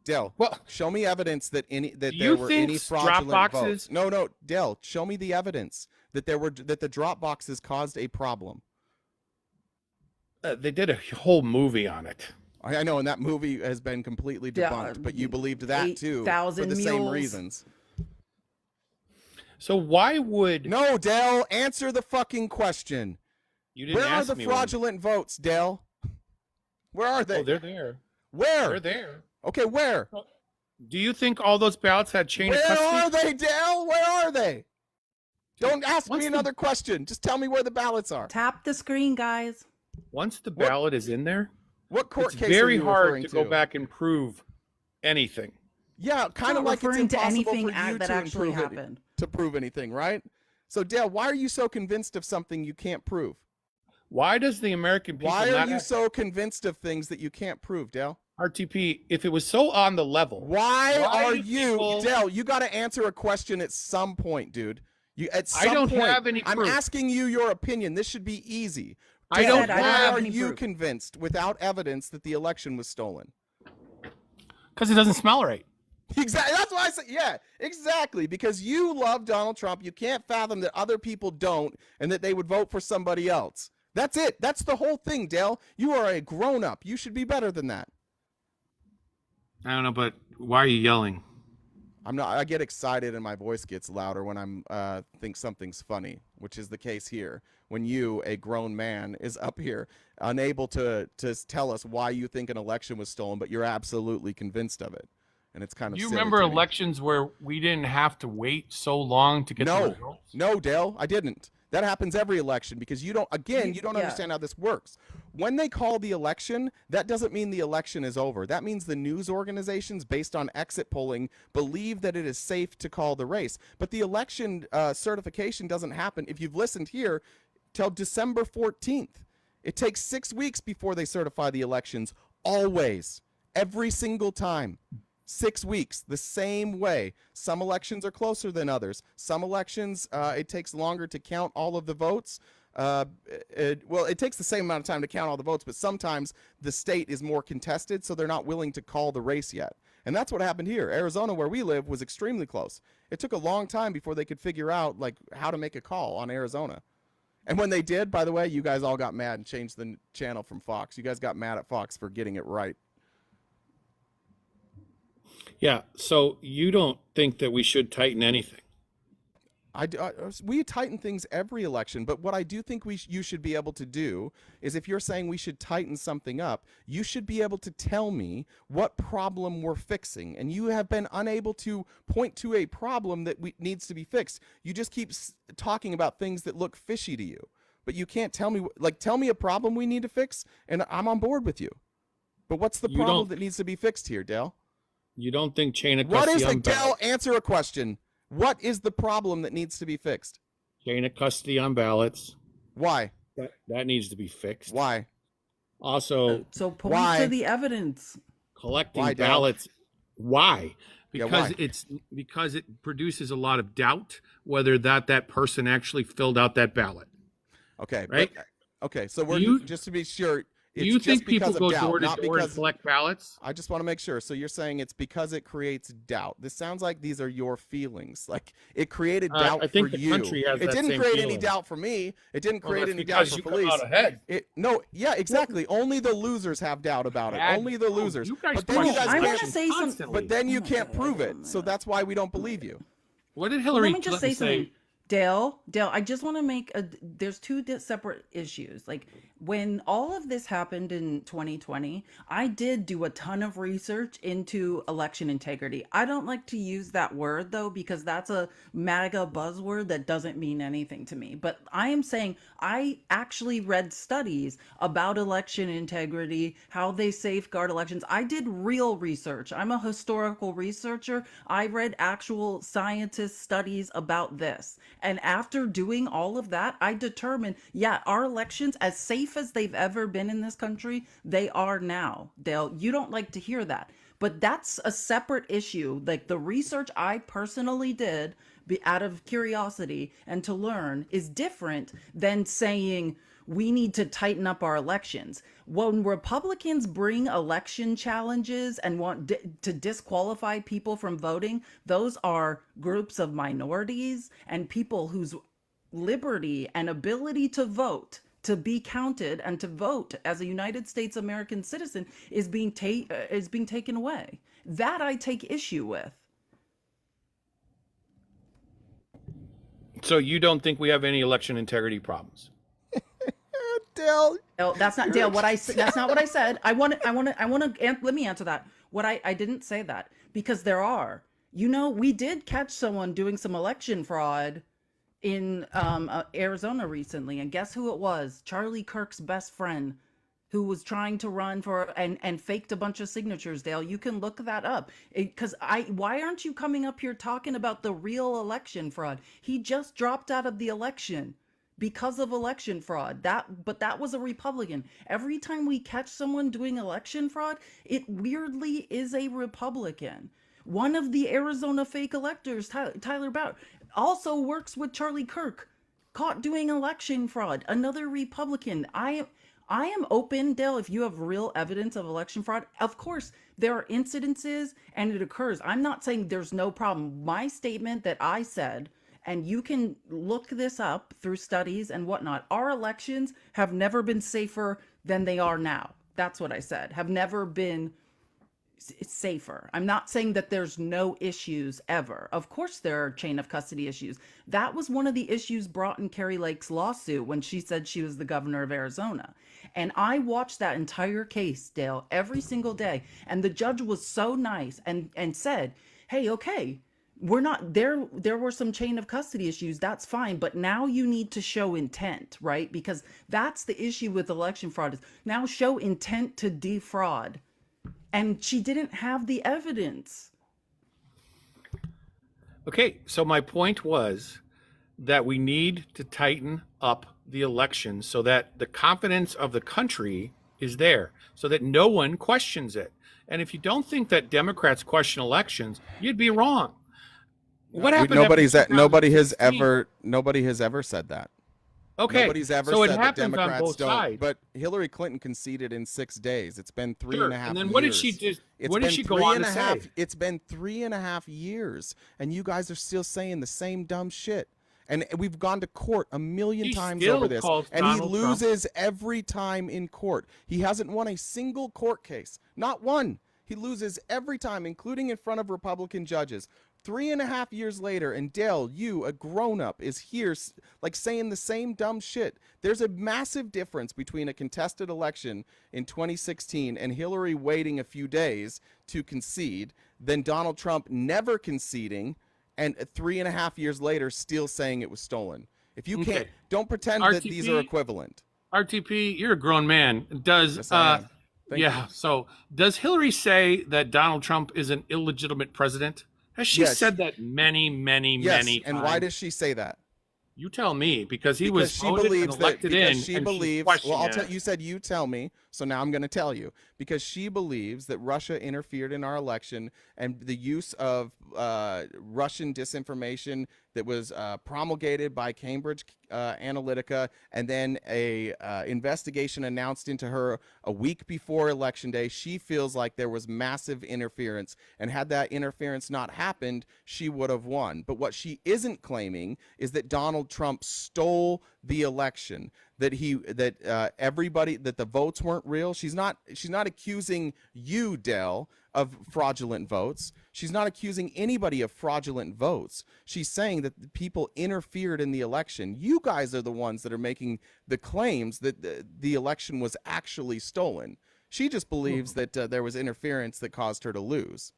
Dale, Well, show me evidence that do there you were think any drop fraudulent boxes- votes. No, Dale, show me the evidence that the drop boxes caused a problem. They did a whole movie on it. I know, and that movie has been completely Yeah, debunked, but you believed that too for 8,000 the same mules. reasons. So why would No, Dale, answer the fucking question. you didn't Where are ask the me one. fraudulent votes, Dale? Where are they? Oh, they're there. Where? They're there. Okay, where? Do you think all those ballots had chain of Where custody? are they, Dale? Where are they? Don't ask Once me the- another question. Just tell me where the ballots are. Tap the screen, guys. Once the ballot is in there, What court it's case very are you hard referring to go back and prove anything. Yeah, kind of Not like it's referring to impossible anything for you that to actually improve it, happened. to prove anything, right? So, Dale, why are you so convinced of something you can't prove? Why does the American people Why are not you have so convinced of things that you can't prove, Dale? RTP? If it was so on the level, Why are do you, people- Dale? You got to answer a question at some point, dude. You at some I don't point. have any I'm proof. asking you your opinion. This should be easy. I Dale, don't I don't why have are any you proof. convinced without evidence that the election was stolen? because it doesn't smell right. Exactly. That's why I said, yeah, exactly. Because you love Donald Trump. You can't fathom that other people don't and that they would vote for somebody else. That's it. That's the whole thing, Dale. You are a grown up. You should be better than that. I don't know, but why are you yelling? I'm not. I get excited and my voice gets louder when I'm think something's funny, which is the case here. When you, a grown man, is up here unable to tell us why you think an election was stolen, but you're absolutely convinced of it, and it's kind of. You silly remember to me. elections where we didn't have to wait so long to get the results? No, Dale, I didn't. That happens every election because you don't Yeah. understand how this works. When they call the election, that doesn't mean the election is over. That means the news organizations, based on exit polling, believe that it is safe to call the race. But the election certification doesn't happen, if you've listened here, till December 14th. It takes 6 weeks before they certify the elections, always, every single time. 6 weeks, the same way. Some elections are closer than others. Some elections, it takes longer to count all of the votes. It takes the same amount of time to count all the votes, but sometimes the state is more contested, so they're not willing to call the race yet. And that's what happened here. Arizona, where we live, was extremely close. It took a long time before they could figure out like how to make a call on Arizona. And when they did, by the way, you guys all got mad and changed the channel from Fox. You guys got mad at Fox for getting it right. Yeah. So you don't think that we should tighten anything? We tighten things every election, but what I do think you should be able to do is, if you're saying we should tighten something up, you should be able to tell me what problem we're fixing. And you have been unable to point to a problem that needs to be fixed. You just keep talking about things that look fishy to you, but you can't tell me, tell me a problem we need to fix, and I'm on board with you. But what's the problem that needs to be fixed here, Dale? You don't think chain of What custody is on it, Dale? ballots? Answer a question. What is the problem that needs to be fixed? Chain of custody on ballots. Why? That needs to be fixed. Why? Also, So point Why? to the evidence. collecting Why, Dale? ballots. Why? Yeah, Because why? because it produces a lot of doubt whether that person actually filled out that ballot. Okay. Right? Okay. So we're you- just to be sure. Do It's you just think people because of go doubt, door to not door and because- collect ballots? I just want to make sure. So you're saying it's because it creates doubt. This sounds like these are your feelings. Like it created doubt I think for the you. country has It that didn't same create any feeling. doubt for me. It didn't Well, create that's any doubt because for you police. come out ahead. Yeah, exactly. Only the losers have doubt about it. Bad- Only the Oh, losers. you guys But then you question guys I want to can't. elections say something. constantly. But then you can't prove it. So that's why we don't believe you. What did Hillary Let me just Clinton say something. Dale, I just want to make there's two separate issues. Like when all of this happened in 2020, I did do a ton of research into election integrity. I don't like to use that word though, because that's a MAGA buzzword that doesn't mean anything to me. But I am saying I actually read studies about election integrity, how they safeguard elections. I did real research. I'm a historical researcher. I read actual scientist studies about this. And after doing all of that, I determined, yeah, our elections, as safe as they've ever been in this country, they are now. Dale, you don't like to hear that. But that's a separate issue. Like the research I personally did out of curiosity and to learn is different than saying we need to tighten up our elections. When Republicans bring election challenges and want to disqualify people from voting, those are groups of minorities and people whose liberty and ability to be counted and to vote as a United States American citizen is being taken away. That I take issue with. So you don't think we have any election integrity problems? Dale. Oh, that's not Dale. That's not what I said. I want to. Let me answer that. I didn't say that because there are. We did catch someone doing some election fraud in Arizona recently, and guess who it was? Charlie Kirk's best friend, who was trying to run for and faked a bunch of signatures. Dale, you can look that up. Why aren't you coming up here talking about the real election fraud? He just dropped out of the election because of election fraud. But that was a Republican. Every time we catch someone doing election fraud, it weirdly is a Republican. One of the Arizona fake electors, Tyler Bauer, also works with Charlie Kirk, caught doing election fraud. Another Republican. I am open, Dale, if you have real evidence of election fraud. Of course, there are incidences and it occurs. I'm not saying there's no problem. My statement that I said, and you can look this up through studies and whatnot, our elections have never been safer than they are now. That's what I said. Have never been safer. I'm not saying that there's no issues ever. Of course there are chain of custody issues. That was one of the issues brought in Carrie Lake's lawsuit when she said she was the governor of Arizona. And I watched that entire case, Dale, every single day. And the judge was so nice and said, hey, okay, we're not there were some chain of custody issues, that's fine, but now you need to show intent, right? Because that's the issue with election fraud, is now show intent to defraud. And she didn't have the evidence. Okay, so my point was that we need to tighten up the election so that the confidence of the country is there, so that no one questions it. And if you don't think that Democrats question elections, you'd be wrong. What happened? Nobody has ever said that. Okay, Nobody's ever so said it that happens on Democrats both don't. sides. But Hillary Clinton conceded in 6 days. It's been three Sure. and a half And then years. what did she do? What did she go on to say? It's been 3.5 years, and you guys are still saying the same dumb shit. And we've gone to court a million times still over this, calls and he Donald Trump. loses every time in court. He hasn't won a single court case, not one. He loses every time, including in front of Republican judges. 3.5 years later, and Dale, you, a grown-up, is here like saying the same dumb shit. There's a massive difference between a contested election in 2016 and Hillary waiting a few days to concede than Donald Trump never conceding and 3.5 years later still saying it was stolen. If you can't, don't pretend that these are equivalent. RTP, you're a grown man. Yes, I am. Thank you. So does Hillary say that Donald Trump is an illegitimate president? Has she said that many times? And why does she say that? You tell me, because he was voted and elected in, she and believes. she's Well, questioning it. you said you tell me, so now I'm going to tell you, because she believes that Russia interfered in our election, and the use of Russian disinformation that was promulgated by Cambridge Analytica, and then a investigation announced into her a week before Election Day. She feels like there was massive interference, and had that interference not happened, she would have won. But what she isn't claiming is that Donald Trump stole the election, that the votes weren't real. She's not accusing you, Dell, of fraudulent votes. She's not accusing anybody of fraudulent votes. She's saying that the people interfered in the election. You guys are the ones that are making the claims that the election was actually stolen. She just believes that there was interference that caused her to lose.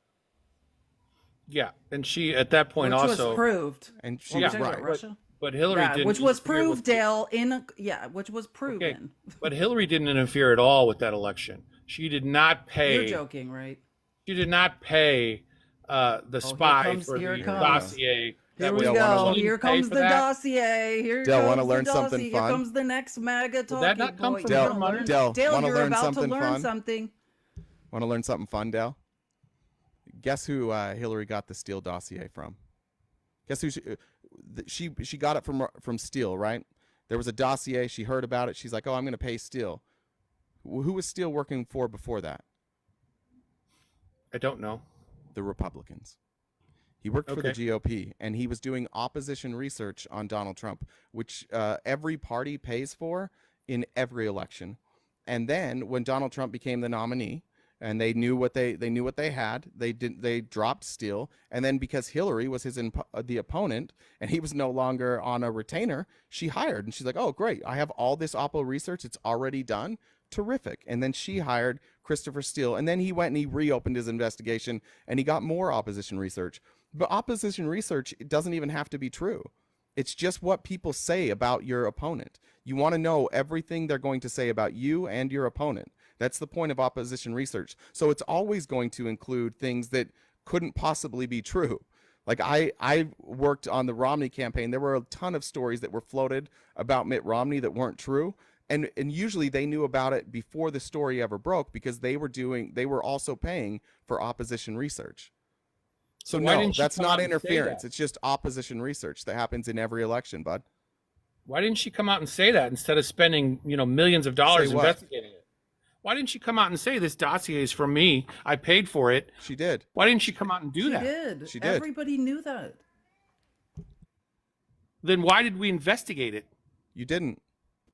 Yeah, and she at that point which also, was proved. And What were she's you talking right. about, Russia? but Hillary Yeah, didn't which was interfere with proved, Dale. Which was proven. Okay, but Hillary didn't interfere at all with that election. She did not pay. You're joking, right? She did not pay the spy for here the it comes. dossier. Here we Dale, go. She Here didn't pay comes for the that. dossier. Here Dale, comes wanna the learn dossier. something Here fun? comes the next MAGA talking that not come point. from You're her gonna money? learn- Dale, Dale, wanna you're learn about to something learn fun? something. Want to learn something fun, Dale? Guess who Hillary got the Steele dossier from? Guess who she got it from Steele, right? There was a dossier. She heard about it. She's like, "Oh, I'm going to pay Steele." Who was Steele working for before that? I don't know. The Republicans. He worked for the Okay. GOP, and he was doing opposition research on Donald Trump, which every party pays for in every election. And then when Donald Trump became the nominee, and they knew what they had, they dropped Steele, and then because Hillary was the opponent, and he was no longer on a retainer, she hired, and she's like, "Oh, great, I have all this Oppo research, it's already done, terrific." And then she hired Christopher Steele, and then he went and he reopened his investigation, and he got more opposition research. But opposition research, it doesn't even have to be true. It's just what people say about your opponent. You want to know everything they're going to say about you and your opponent. That's the point of opposition research. So it's always going to include things that couldn't possibly be true. Like I worked on the Romney campaign. There were a ton of stories that were floated about Mitt Romney that weren't true. And usually they knew about it before the story ever broke because they were also paying for opposition research. So Why no, didn't she that's come not out and say interference. that? It's just opposition research that happens in every election, bud. Why didn't she come out and say that instead of spending, millions of dollars Say what? investigating it? Why didn't she come out and say this dossier is from me? I paid for it. She did. Why didn't she come out and do She that? did. She did. Everybody knew that. Then why did we investigate it? You didn't.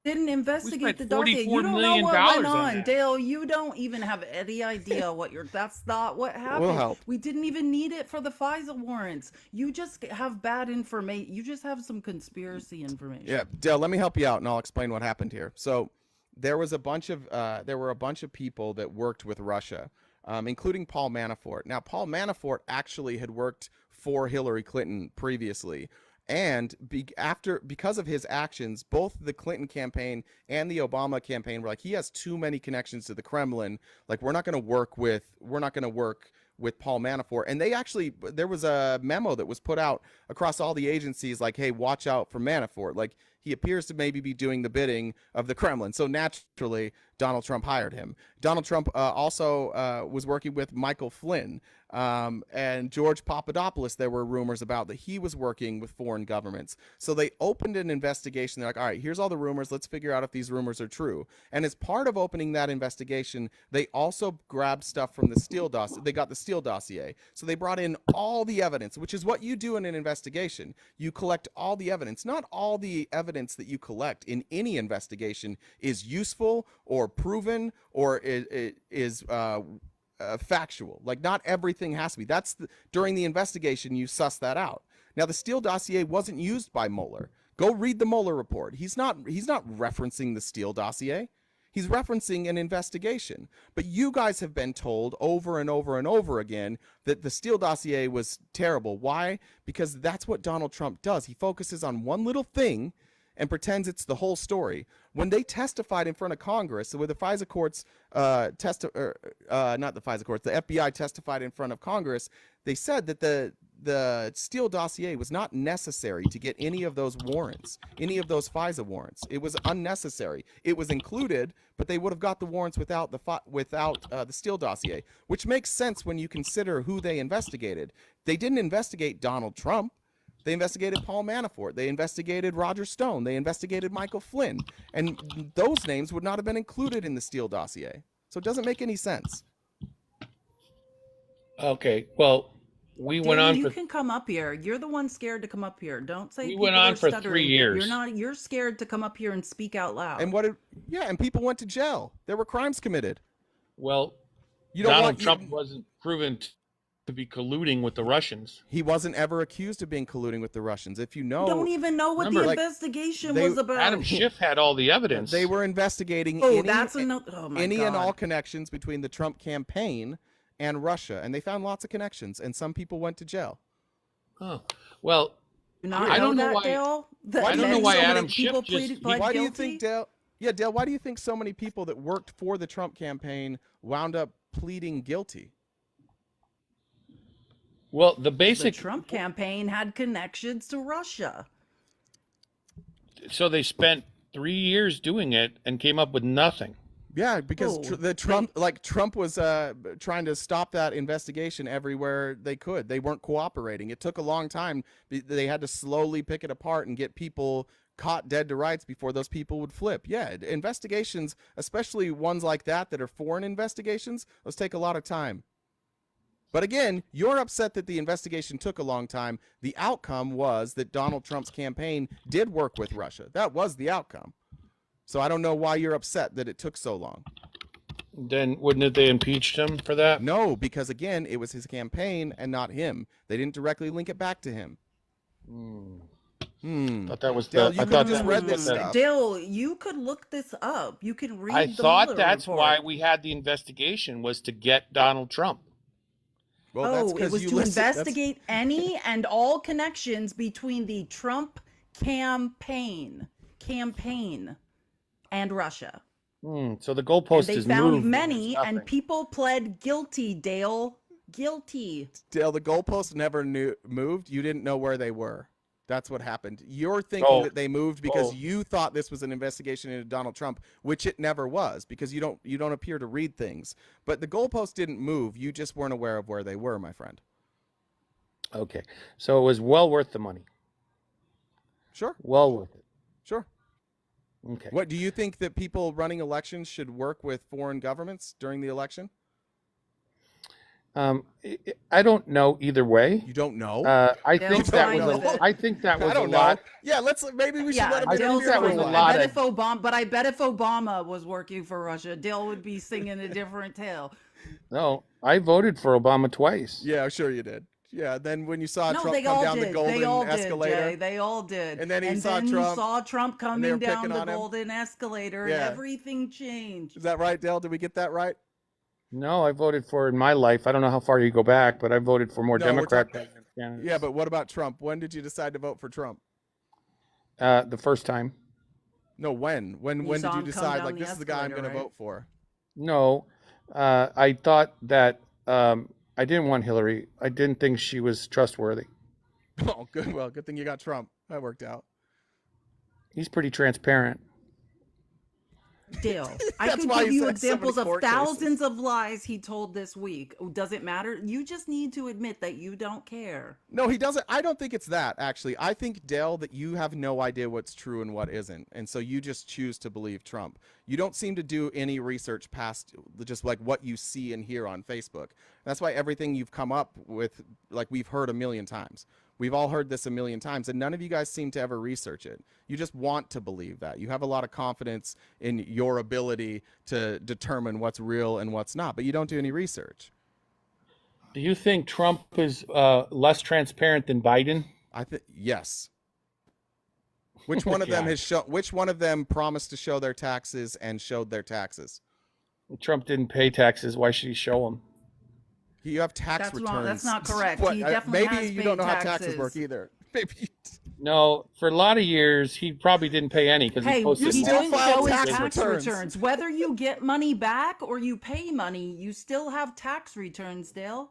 Didn't investigate spent the dossier. $44 You don't know million what went on on, that. Dale. You don't even have any idea what you're. That's not what happened. help. We didn't even need it for the FISA warrants. You just have bad information. You just have some conspiracy information. Yeah, Dale, let me help you out, and I'll explain what happened here. So, there were a bunch of people that worked with Russia, including Paul Manafort. Now, Paul Manafort actually had worked for Hillary Clinton previously, and because of his actions, both the Clinton campaign and the Obama campaign were like, he has too many connections to the Kremlin. Like, we're not going to work with Paul Manafort. And there was a memo that was put out across all the agencies like, hey, watch out for Manafort. Like, he appears to maybe be doing the bidding of the Kremlin. So naturally, Donald Trump hired him. Donald Trump also was working with Michael Flynn and George Papadopoulos. There were rumors about that he was working with foreign governments. So they opened an investigation. They're like, all right, here's all the rumors. Let's figure out if these rumors are true. And as part of opening that investigation, they also grabbed stuff from the Steele dossier. They got the Steele dossier. So they brought in all the evidence, which is what you do in an investigation. You collect all the evidence. Not all the evidence that you collect in any investigation is useful or proven or is factual. Like, not everything has to be. During the investigation, you suss that out. Now, the Steele dossier wasn't used by Mueller. Go read the Mueller report. He's not referencing the Steele dossier. He's referencing an investigation. But you guys have been told over and over and over again that the Steele dossier was terrible. Why? Because that's what Donald Trump does. He focuses on one little thing and pretends it's the whole story. When they testified in front of Congress, so with the FISA courts, not the FISA courts, the FBI testified in front of Congress, they said that the Steele dossier was not necessary to get any of those warrants, any of those FISA warrants. It was unnecessary. It was included, but they would have got the warrants without the Steele dossier, which makes sense when you consider who they investigated. They didn't investigate Donald Trump. They investigated Paul Manafort. They investigated Roger Stone. They investigated Michael Flynn. And those names would not have been included in the Steele dossier. So it doesn't make any sense. Okay, well, we went Danny, on you for can come up here. You're the one scared to come up here. Don't say We people went on are for stuttering. 3 years. You're not. You're scared to come up here and speak out loud. And and people went to jail. There were crimes committed. well, You don't Donald want Trump wasn't proven to be colluding with the Russians. He wasn't ever accused of being colluding with the Russians. If you know, Don't even know what remember, the like, investigation they- was about. Adam Schiff had all the evidence. they were investigating Oh, any, that's another. Oh my any God. and all connections between the Trump campaign and Russia, and they found lots of connections, and some people went to jail. Oh, well, You not I don't know that, why- Dale? That I don't know many- why so many Adam people Schiff just- pleaded- pled Why do you guilty? think, Dale? Yeah, Dale. Why do you think so many people that worked for the Trump campaign wound up pleading guilty? well, the The basic. Trump campaign had connections to Russia. So they spent 3 years doing it and came up with nothing. Yeah, because Oh, the Trump was trying to stop that investigation everywhere they could. They weren't cooperating. It took a long time. They had to slowly pick it apart and get people caught dead to rights before those people would flip. Yeah, investigations, especially ones like that are foreign investigations, those take a lot of time. But again, you're upset that the investigation took a long time. The outcome was that Donald Trump's campaign did work with Russia. That was the outcome. So I don't know why you're upset that it took so long. Then wouldn't they impeached him for that? No, because again, it was his campaign and not him. They didn't directly link it back to him. Thought that was Dale, the. you I could've thought just that read was this the- stuff. Dale, you could look this up. You can read I the thought Mueller that's report. why we had the investigation was to get Donald Trump. Well, that's Oh, it 'cause was you to listen- that's- investigate any and all connections between the Trump campaign and Russia. So the And goalpost they is found moved. many, There's and nothing. people pled guilty, Dale. Guilty. Dale, the goalpost never moved. You didn't know where they were. That's what happened. You're thinking Oh. that they moved because Oh. you thought this was an investigation into Donald Trump, which it never was, because you don't appear to read things. But the goalpost didn't move. You just weren't aware of where they were, my friend. Okay, so it was well worth the money. Sure, Well worth it. sure. Okay. What do you think that people running elections should work with foreign governments during the election? I don't know either way. You don't know. I Dale's think that fine was. with it. I think that was I a don't know. lot. Yeah, maybe we should let him I interfere think that for was a a while. lot I bet of- if Obama was working for Russia, Dale would be singing a different tale. No, I voted for Obama twice. Yeah, sure you did. Yeah, then when you saw No, Trump they come all down did. the golden They all escalator, did, Jay. They all did. And then he and saw then Trump, you saw Trump they were coming down picking the on him. golden escalator, Yeah. and everything changed. is that right, Dale? Did we get that right? No, I voted for in my life. I don't know how far you go back, but I voted for more No, we're Democrat talking- candidates. Yeah, but what about Trump? When did you decide to vote for Trump? The first time. No, when? When You did saw you him come decide down like the this is the guy I'm going escalator, to right? vote for? No, I thought that I didn't want Hillary. I didn't think she was trustworthy. Oh, good. Well, good thing you got Trump. That worked out. He's pretty transparent. Dale, I That's could why give he's you had so many examples of court cases. thousands of lies he told this week. Does it matter? You just need to admit that you don't care. No, he doesn't. I don't think it's that, actually. I think, Dale, that you have no idea what's true and what isn't. And so you just choose to believe Trump. You don't seem to do any research past just like what you see and hear on Facebook. That's why everything you've come up with, like we've heard a million times. We've all heard this a million times, and none of you guys seem to ever research it. You just want to believe that. You have a lot of confidence in your ability to determine what's real and what's not, but you don't do any research. Do you think Trump is less transparent than Biden? I think yes. Which one of them God. has shown? Which one of them promised to show their taxes and showed their taxes? Trump didn't pay taxes. Why should he show them? You have tax That's returns. wrong. That's not correct. What, He definitely maybe has you paid don't know how taxes taxes. work either. Maybe. No, for a lot of years he probably didn't pay any because Hey, he posted. you he still didn't file show his tax tax returns. returns. Whether you get money back or you pay money, you still have tax returns, Dale.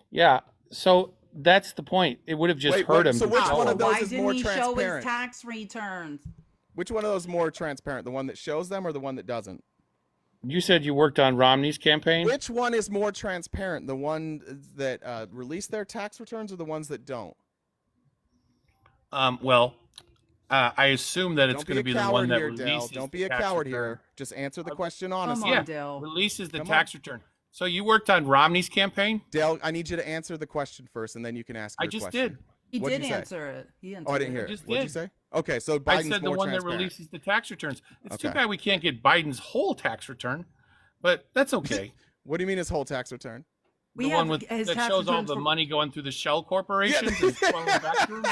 Yeah, so that's the point. It would have just Wait, hurt what- him. so to which show one of them. those Why is didn't more he show his transparent? tax returns? Which one of those is more transparent? The one that shows them or the one that doesn't? You said you worked on Romney's campaign. Which one is more transparent? The one that release their tax returns or the ones that don't? I assume that it's Don't be going to a be the coward one that here, Dale. releases. Don't be the a tax coward return. here. Just answer the question Come honestly. on, Yeah, Dale. releases the Come tax return. So you worked on Romney's campaign? Dale, I need you to answer the question first, and then you can ask I your just question. did. He What'd did you say? answer it. He answered Oh, I didn't hear I it. just What'd you did. say? Okay, so I Biden's said the more one that transparent. releases the tax returns. It's too Okay. bad we can't get Biden's whole tax return, but that's okay. What do you mean his whole tax return? We The have one with his that tax shows all returns the for- money going through the shell corporations and flowing back to 'em?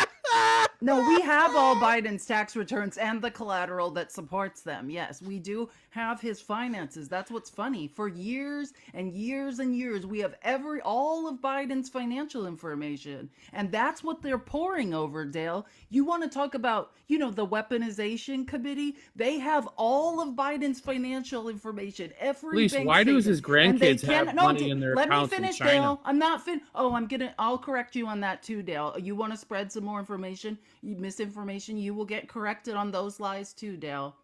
No, we have all Biden's tax returns and the collateral that supports them. Yes, we do have his finances. That's what's funny. For years and years and years, we have all of Biden's financial information. And that's what they're pouring over, Dale. You want to talk about, the weaponization committee? They have all of Biden's financial information. Every Please, bank why does his statement. And they grandkids have can- money in their let me accounts in finish, China? Dale. I'm not I'll correct you on that too, Dale. You want to spread some more information, misinformation, you will get corrected on those lies too, Dale.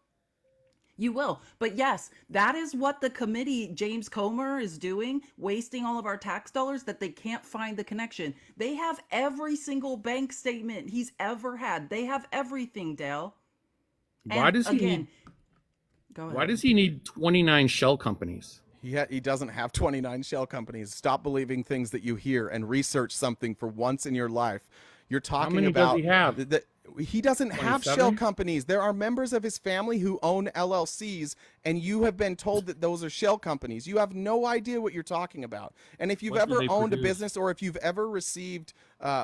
You will. But yes, that is what the committee, James Comer, is doing, wasting all of our tax dollars that they can't find the connection. They have every single bank statement he's ever had. They have everything, Dale. Why does he Go ahead. Why does he need 29 shell companies? He doesn't have 29 shell companies. Stop believing things that you hear and research something for once in your life. You're talking many about does he have? He doesn't have 27? shell companies. There are members of his family who own LLCs, and you have been told that those are shell companies. You have no idea what you're talking about. And if you've What do ever they owned a produce? business, or if you've ever received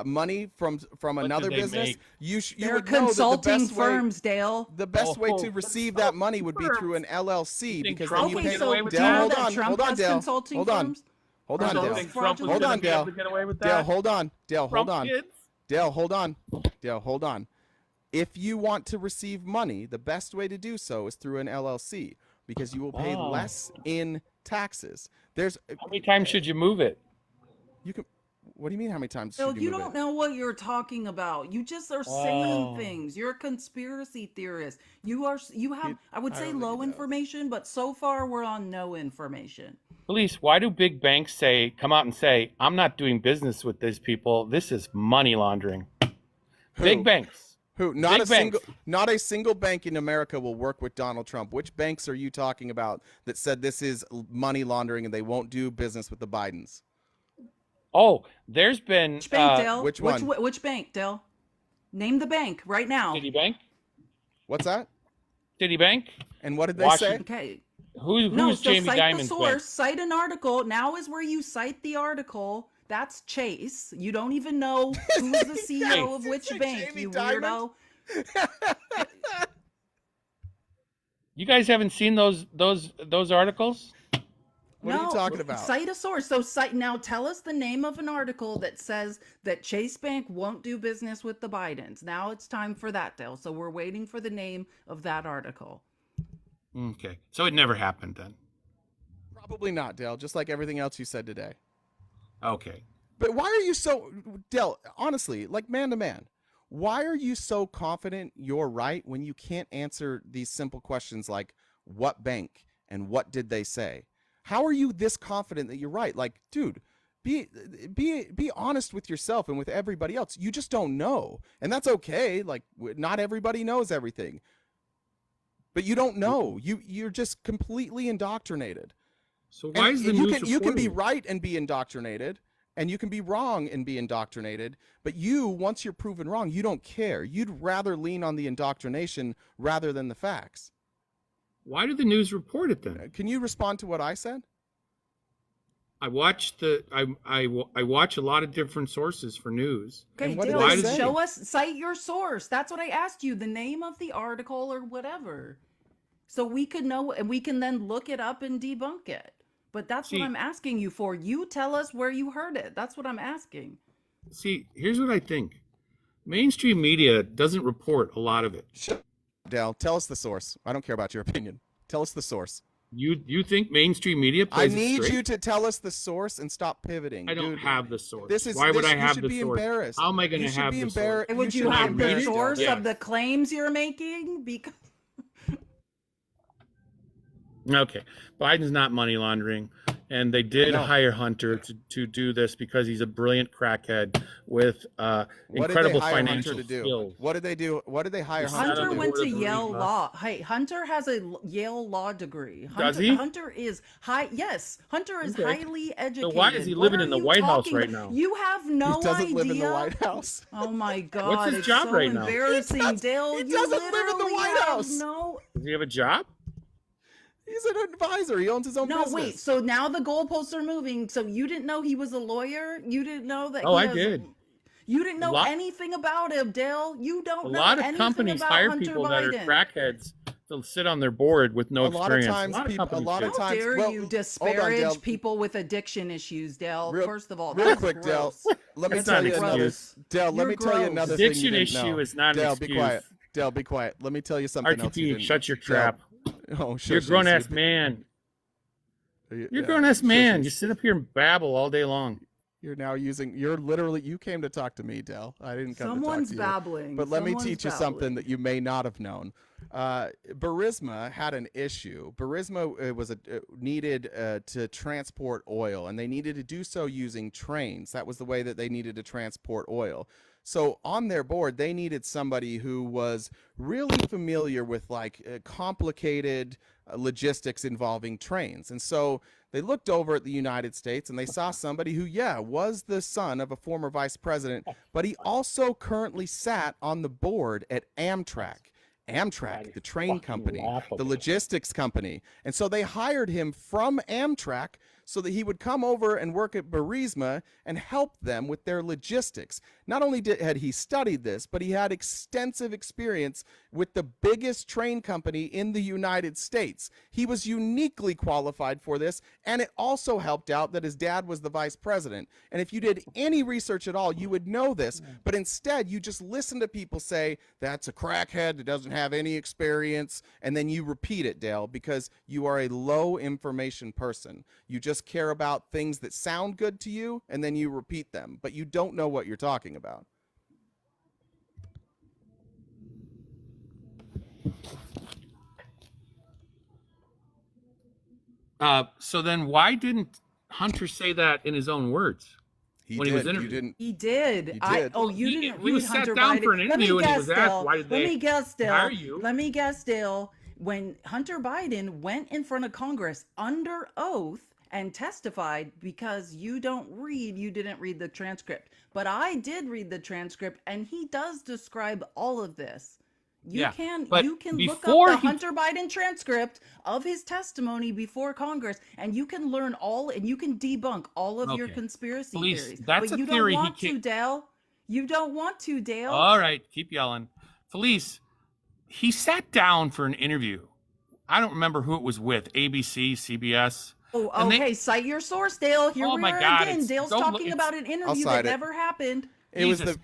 money from another they business, make? you They're would know that the consulting best way, firms, Dale. the best way to Oh, receive that money would be through an LLC, You think because Trump then you would pay. get away with do you know Dale, that hold on, Trump hold on, has Dale. consulting Hold on. firms? Hold Are on, those Dale. Think Trump was Hold gonna on, be able Dale. to get away with Dale, that? hold on. Dale, hold Trump on. kids? Dale, hold on. Dale, hold on. If you want to receive money, the best way to do so is through an LLC, because you will pay Oh. less in taxes. There's How many times should you move it? you can. What do you mean? How many times Bill, should you move don't it? know what you're talking about. You just are saying things. You're a conspiracy theorist. You have, I would say, low information, but so far we're on no information. Police, why do big banks come out and say, I'm not doing business with these people. This is money laundering. Big banks. Who? Not Big banks. not a single bank in America will work with Donald Trump. Which banks are you talking about that said this is money laundering and they won't do business with the Bidens? Oh, there's been Which bank, Dale? which one? Which bank, Dale? Name the bank right now. Citibank. What's that? Citibank. And what did they Washington. say? Okay. Who's No, so Jamie cite Dimon's the bank? source, cite an article. Now is where you cite the article. That's Chase. You don't even know who's the CEO of which say bank, Jamie you Dimon? weirdo. You guys haven't seen those articles? What are you talking about? Cite a source. So now tell us the name of an article that says that Chase Bank won't do business with the Bidens. Now it's time for that, Dale. So we're waiting for the name of that article. Okay. So it never happened then. Probably not, Dale. Just like everything else you said today. Okay. But why are you so, Dale? Honestly, like man to man, why are you so confident you're right when you can't answer these simple questions like what bank and what did they say? How are you this confident that you're right? Like, dude, be honest with yourself and with everybody else. You just don't know, and that's okay. Like, not everybody knows everything, but you don't know. You're just completely indoctrinated. So why is the news you can be reporting it? right and be indoctrinated, and you can be wrong and be indoctrinated, but once you're proven wrong, you don't care. You'd rather lean on the indoctrination rather than the facts. Why did the news report it then? Can you respond to what I said? I watch I watch a lot of different sources for news. Okay, And what did Dale, they say? show us, cite your source. That's what I asked you, the name of the article or whatever. So we could know, and we can then look it up and debunk it. But that's See- what I'm asking you for. You tell us where you heard it. That's what I'm asking. See, here's what I think. Mainstream media doesn't report a lot of it. Dale, tell us the source. I don't care about your opinion. Tell us the source. You think mainstream media I plays it need straight? you to tell us the source and stop pivoting. I don't Dude, have the source. This is Why would this, I have you should the be source? embarrassed. How am I going You to should have be the source? Would you should be have the embarrassed, source Dale. of the claims you're making? Because Okay, Biden's not money laundering, and they did No. hire Hunter to do this because he's a brilliant crackhead with What incredible did they hire financial Hunter to do? skills. What did they do? What did they hire He's Hunter not to Hunter on the do? went board to of Yale Burisma. Law. Hey, Hunter has a Yale Law degree. Hunter, Does he? Hunter is high. Yes, Hunter is Okay. highly educated. why is he What living are in the you White House talking right about? now? You have no He doesn't idea. live in the White House. Oh my God! his it's job so right now? embarrassing, Dale. he You doesn't live in the literally White have House. No. Does he have a job? He's an advisor. He owns his own No, business. wait. So now the goalposts are moving. So you didn't know he was a lawyer? You didn't know that? Oh, I did. You didn't know lot- anything about him, Dale. You don't A know lot of anything companies about hire Hunter people Biden. that are crackheads to sit on their board with no A lot of experience. times people- a lot of do. How times- dare well, you hold on, disparage Dale. people with addiction issues, Dale? Real- First of all, real that's quick, Dale. gross. Let me That's tell not you an another. excuse. Dale, let You're me tell you gross. another thing you Addiction didn't issue know. is not an Dale, excuse. be quiet. Dale, be quiet. Let me tell you something else you RTP, didn't shut your Dale- trap. Oh, You're a grown ass man. You're a grown ass man. You sit up here and babble all day long. You're now using. You're literally. You came to talk to me, Dale. I didn't come Someone's to talk to you. babbling. But let me Someone's teach you babbling. something that you may not have known. Burisma had an issue. Burisma needed to transport oil, and they needed to do so using trains. That was the way that they needed to transport oil. So on their board, they needed somebody who was really familiar with complicated logistics involving trains. And so they looked over at the United States and they saw somebody who, was the son of a former vice president, but he also currently sat on the board at Amtrak. Amtrak, the train company, the logistics company. And so they hired him from Amtrak so that he would come over and work at Burisma and help them with their logistics. Not only had he studied this, but he had extensive experience with the biggest train company in the United States. He was uniquely qualified for this, and it also helped out that his dad was the vice president. And if you did any research at all, you would know this, but instead you just listen to people say, that's a crackhead that doesn't have any experience, and then you repeat it, Dale, because you are a low information person. You just care about things that sound good to you, and then you repeat them, but you don't know what you're talking about. So then why didn't Hunter say that in his own words? He When he did. was You interviewed. didn't. He did. You did. You He- didn't he was read sat Hunter down Biden. for an Let me interview and he guess, was asked, Dale. why did Let they me guess, Dale. hire you? Let me guess, Dale. When Hunter Biden went in front of Congress under oath and testified, because you didn't read the transcript, but I did read the transcript, and he does describe all of this. You Yeah, can but look up before the he- Hunter Biden transcript of his testimony before Congress, and you can learn all, and you can debunk all of your Okay. conspiracy Police, theories. that's But a you theory don't he want to, can't- Dale. You don't want to, Dale. All right, keep yelling. Felice, he sat down for an interview. I don't remember who it was with, ABC, CBS. Oh, and they- okay. Cite your source, Dale. Here Oh we my are God, again. it's- Dale's don't look- talking it's- about an interview cite that it. never happened. It was Jesus.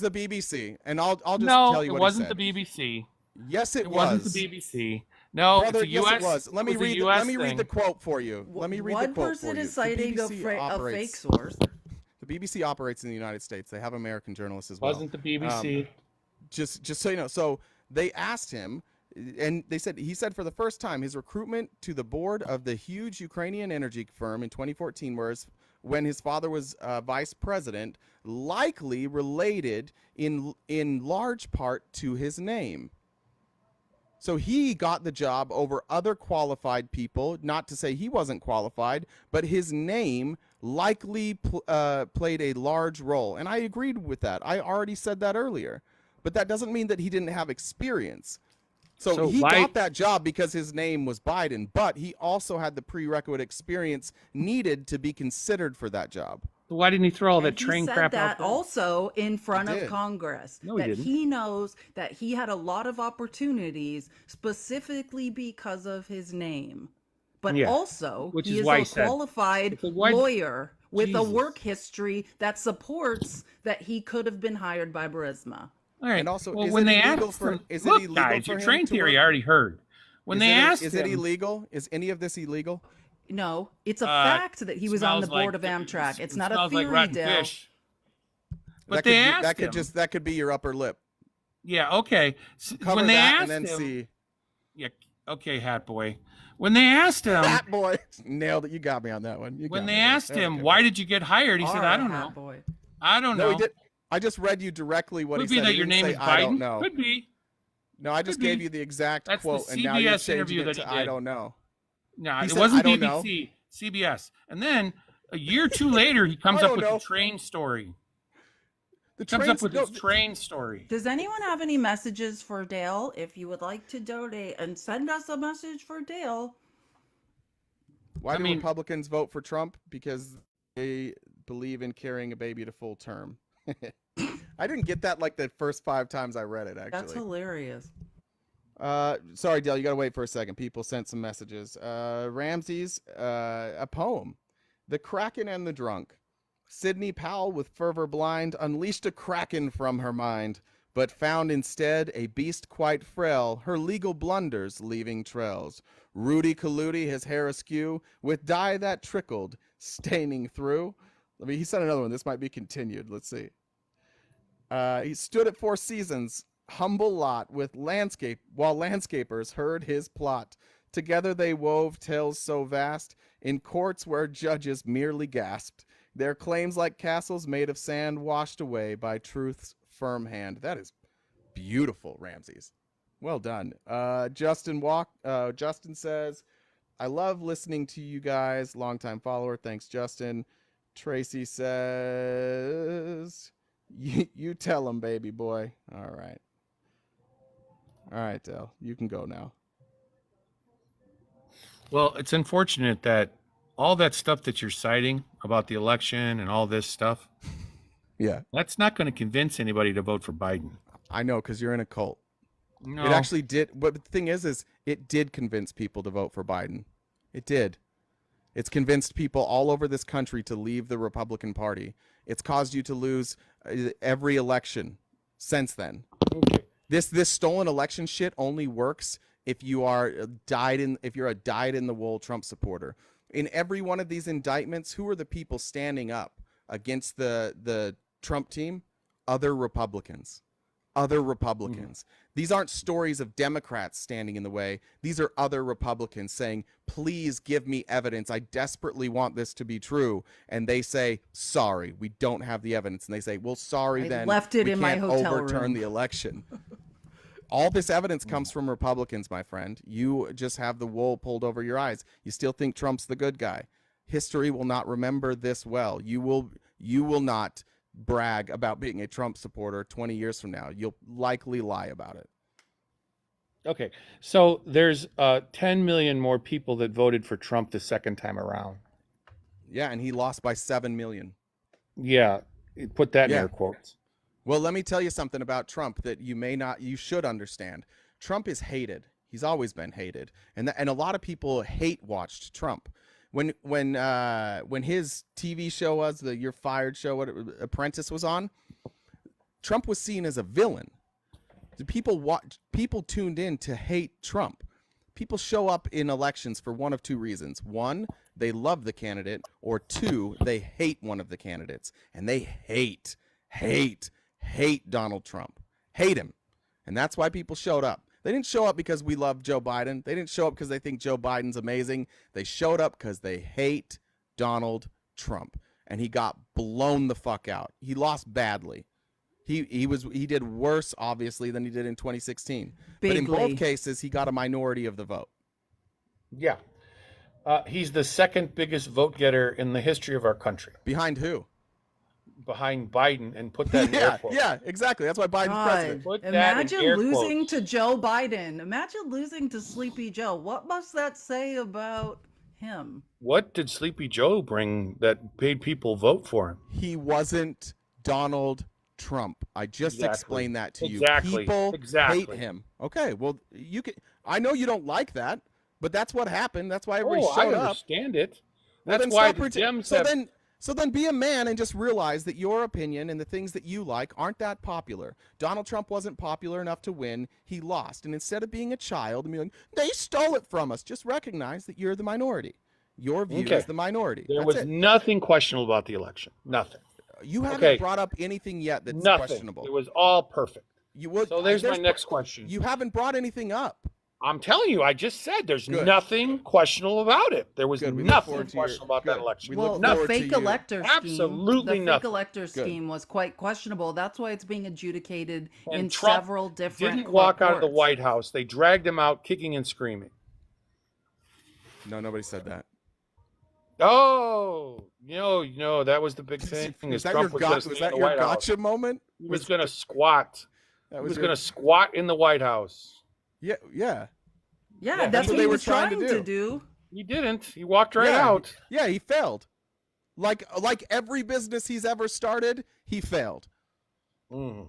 the BBC, and I'll just No, tell you it what wasn't he the said. BBC. Yes, It was. wasn't the BBC. No, Brother, it's a yes, US. it was. Let me it was a read. US Let me read thing. the quote for you. Let me read One the quote person for you. is citing a fake source. The BBC operates in the United States. They have American journalists as well. Wasn't the BBC? Just so you know. So they asked him, and he said for the first time his recruitment to the board of the huge Ukrainian energy firm in 2014, when his father was vice president, likely related in large part to his name. So he got the job over other qualified people, not to say he wasn't qualified, but his name likely played a large role. And I agreed with that. I already said that earlier. But that doesn't mean that he didn't have experience. So he why- got that job because his name was Biden, but he also had the prerequisite experience needed to be considered for that job. Why didn't he throw all that And he train said crap that out there? also in front He of did. Congress. No, he that didn't. he knows that he had a lot of opportunities specifically because of his name. But Yeah, also, which he is is why a he said- qualified So why- lawyer with a Jesus. work history that supports that he could have been hired by Burisma. All right. And also, well, is when it they illegal asked for- him, is it look, illegal guys, for your him train to theory work- I already heard. When they asked is him, it illegal? Is any of this illegal? No, it's a fact that he was on the Smells board like- of Amtrak. It's not a smells like theory, rotten Dale. fish. But that they could asked be, that him. could that could be your upper lip. Yeah, okay. Cover when they that asked and then him, see. yeah, okay, Hat Boy. When they asked him, That boy nailed it. You got me on that one. You when got they me there. asked Okay, him, okay. why did you get hired? He said, All I right, don't Hat know. Boy. I don't No, know. he did. I just read you directly what Could he be said. that He your didn't name say, is I don't Biden. know. Could be. No, I just Could be. gave you the exact That's the quote, and now you're CBS changing interview it that to he I did. don't know. No, He it said, wasn't "I don't know." BBC, CBS. And then a year or two later, he comes I up don't with know. the train story. The Comes trains, up with no, his train story. Does anyone have any messages for Dale? If you would like to donate and send us a message for Dale, Why do Republicans vote for Trump? Because they believe in carrying a baby to full term. I didn't get that like the first 5 times I read it, actually. That's hilarious. Sorry, Dale, you gotta wait for a second. People sent some messages. Ramsey's a poem. The Kraken and the Drunk. Sidney Powell, with fervor blind, unleashed a kraken from her mind, but found instead a beast quite frail, her legal blunders leaving trails. Rudy Colludi, his hair askew, with dye that trickled, staining through. I mean, he sent another one. This might be continued. Let's see. He stood at 4 seasons, humble lot, with while landscapers heard his plot. Together they wove tales so vast, in courts where judges merely gasped. Their claims like castles made of sand, washed away by truth's firm hand. That is beautiful, Ramses. Well done. Justin says, I love listening to you guys. Longtime follower. Thanks, Justin. Tracy says, you tell him, baby boy. All right. All right, Dale. You can go now. Well, it's unfortunate that all that stuff that you're citing about the election and all this stuff, yeah, that's not going to convince anybody to vote for Biden. I know, because you're in a cult. No. It actually did. But the thing is it did convince people to vote for Biden. It did. It's convinced people all over this country to leave the Republican Party. It's caused you to lose every election since then. Okay. This stolen election shit only works if you're a dyed in the wool Trump supporter. In every one of these indictments, who are the people standing up against the Trump team? Other Republicans. These aren't stories of Democrats standing in the way. These are other Republicans saying, please give me evidence. I desperately want this to be true. And they say, sorry, we don't have the evidence. And they say, well, sorry, then left it we in can't my hotel overturn room. the election. All this evidence comes from Republicans, my friend. You just have the wool pulled over your eyes. You still think Trump's the good guy. History will not remember this well. You will not brag about being a Trump supporter 20 years from now. You'll likely lie about it. Okay, so there's 10 million more people that voted for Trump the second time around. Yeah, and he lost by 7 million. Yeah, put that in air quotes. Well, let me tell you something about Trump that you should understand. Trump is hated. He's always been hated. And a lot of people hate watched Trump. When his TV show was, the You're Fired show, Apprentice was on, Trump was seen as a villain. People tuned in to hate Trump. People show up in elections for one of two reasons. One, they love the candidate, or two, they hate one of the candidates. And they hate Donald Trump. Hate him. And that's why people showed up. They didn't show up because we love Joe Biden. They didn't show up because they think Joe Biden's amazing. They showed up because they hate Donald Trump. And he got blown the fuck out. He lost badly. He did worse, obviously, than he did in 2016. Bigly. But in both cases, he got a minority of the vote. Yeah. He's the second biggest vote getter in the history of our country. Behind who? Behind Biden, and put that in air quotes. Yeah, exactly. That's why Biden's president. Put that in Imagine air losing quotes. to Joe Biden. Imagine losing to Sleepy Joe. What must that say about him? What did Sleepy Joe bring that made people vote for him? He wasn't Donald Trump. I just explained that to you. People hate him. Okay, well, you can. I know you don't like that, but that's what happened. That's why everybody showed up. I understand it. Well, That's why the Dems have... So then be a man and just realize that your opinion and the things that you like aren't that popular. Donald Trump wasn't popular enough to win. He lost. And instead of being a child and being like, they stole it from us, just recognize that you're the minority. Your view is the minority. There was nothing questionable about the election. Nothing. You haven't brought up anything yet that's questionable. It was all perfect. So there's my next question. You haven't brought anything up. I'm telling you, I just said there's nothing questionable about it. There was nothing questionable about that election. Well, the fake elector scheme, absolutely the fake elector scheme was quite questionable. That's why it's being adjudicated in Trump several different didn't walk out of the courts. White House. They dragged him out kicking and screaming. No, nobody said that. Oh, that was the big thing. Was that your gotcha moment? He was going to squat. He was going to squat in the White House. Yeah. Yeah, that's what he was trying to do. He didn't. He walked right Yeah, out. Yeah, he failed. Like every business he's ever started, he failed. Mm.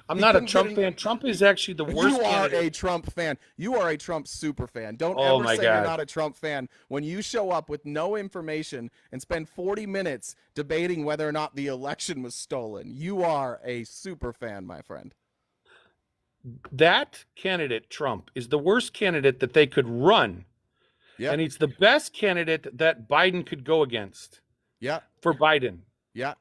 I'm He not a couldn't get Trump an- fan. Trump is actually the worst You are candidate. a Trump fan. You are a Trump super fan. Don't Oh ever my say you're God. not a Trump fan when you show up with no information and spend 40 minutes debating whether or not the election was stolen. You are a super fan, my friend. That candidate, Trump, is the worst candidate that they could run. Yeah, And he's the best candidate that Biden could go against yeah, for Biden. yeah.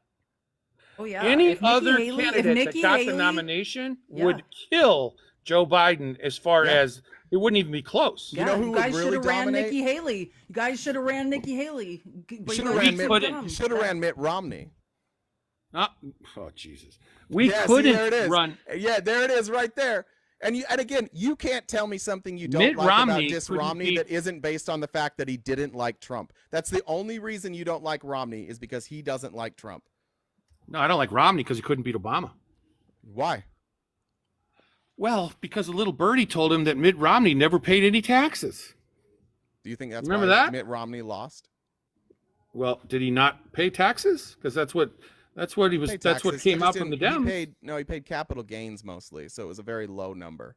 Oh yeah, Any if Nikki other Haley, candidate that got the nomination yeah. would kill Joe Biden as far Yeah. as it wouldn't even be close. You know who you would guys really should have ran dominate? Nikki Haley. You guys should have ran Nikki Haley. He should have ran Mitt Romney. Oh Jesus. We Yeah, couldn't see, there it is. run. Yeah, there it is right there. And again, you can't tell me something you don't Mitt like Romney about Dis couldn't Romney beat- that isn't based on the fact that he didn't like Trump. That's the only reason you don't like Romney is because he doesn't like Trump. No, I don't like Romney because he couldn't beat Obama. Why? Well, because a little birdie told him that Mitt Romney never paid any taxes. Do you think that's Remember why that? Mitt Romney lost? Well, did he not pay taxes? Because that's what he was. Paid That's what taxes. came He just out from the didn't- Dems. He paid capital gains mostly, so it was a very low number.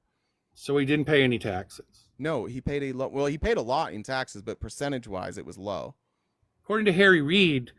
So he didn't pay any taxes. No, he paid he paid a lot in taxes, but percentage-wise it was low. According to Harry Reid,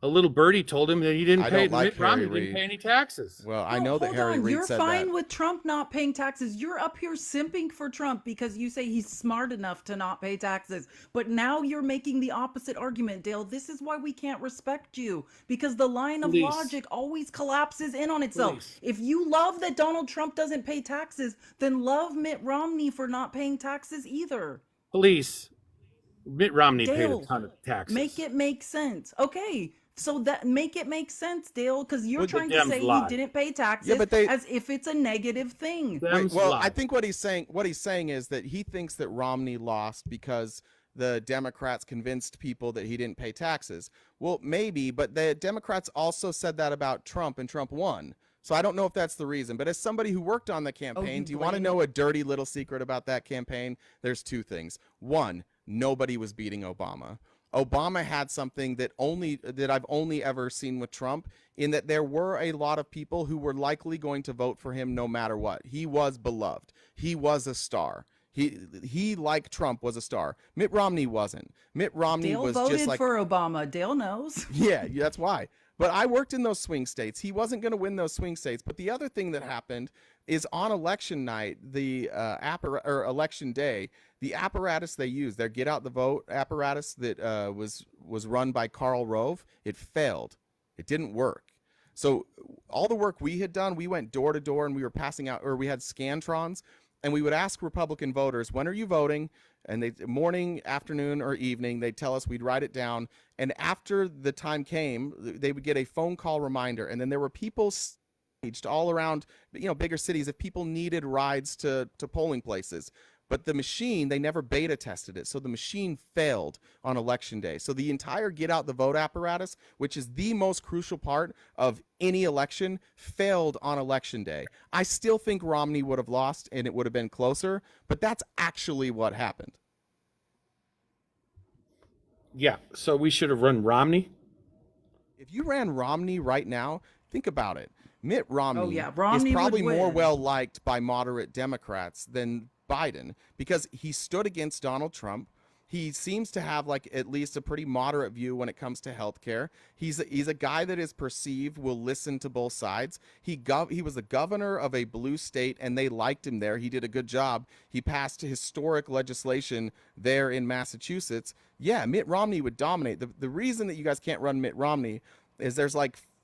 a little birdie told him that he didn't I pay. don't like Mitt Romney Harry didn't Reid. pay any taxes. Well, I know that hold Harry on. Reid You're said fine that. with Trump not paying taxes. You're up here simping for Trump because you say he's smart enough to not pay taxes. But now you're making the opposite argument, Dale. This is why we can't respect you, because the line of Please. logic always collapses in on itself. Please. If you love that Donald Trump doesn't pay taxes, then love Mitt Romney for not paying taxes either. Police. Mitt Romney paid Dale, a ton of taxes. Make it make sense. Okay. So that make it make sense, Dale, because you're Would the trying to Dems say lie? he didn't pay taxes Yeah, but they- as if it's a negative thing. Dems Well, lie. I think what he's saying is that he thinks that Romney lost because the Democrats convinced people that he didn't pay taxes. Well, maybe, but the Democrats also said that about Trump, and Trump won. So I don't know if that's the reason. But as somebody who worked on the campaign, you do you want to blame know a dirty little secret about that campaign? There's two things. One, nobody was beating Obama. Obama had something that I've only ever seen with Trump, in that there were a lot of people who were likely going to vote for him no matter what. He was beloved. He was a star. He like Trump was a star. Mitt Romney wasn't. Mitt Romney Dale was voted just like for Obama. Dale knows. yeah, that's why. But I worked in those swing states. He wasn't going to win those swing states. But the other thing that happened is on election night, the election day, the apparatus they used, their get out the vote apparatus that was run by Karl Rove, it failed. It didn't work. So all the work we had done, we went door to door and we were passing out, or we had Scantrons, and we would ask Republican voters, when are you voting? And they morning, afternoon, or evening, they'd tell us, we'd write it down. And after the time came, they would get a phone call reminder. And then there were people staged all around, bigger cities if people needed rides to polling places. But the machine, they never beta tested it. So the machine failed on election day. So the entire get out the vote apparatus, which is the most crucial part of any election, failed on election day. I still think Romney would have lost and it would have been closer, but that's actually what happened. Yeah. So we should have run Romney. If you ran Romney right now, think about it. Mitt Romney, Romney is probably would more win. well liked by moderate Democrats than Biden, because he stood against Donald Trump. He seems to have at least a pretty moderate view when it comes to healthcare. He's a guy that is perceived will listen to both sides. He was the governor of a blue state, and they liked him there. He did a good job. He passed historic legislation there in Massachusetts. Yeah, Mitt Romney would dominate. The reason that you guys can't run Mitt Romney is there's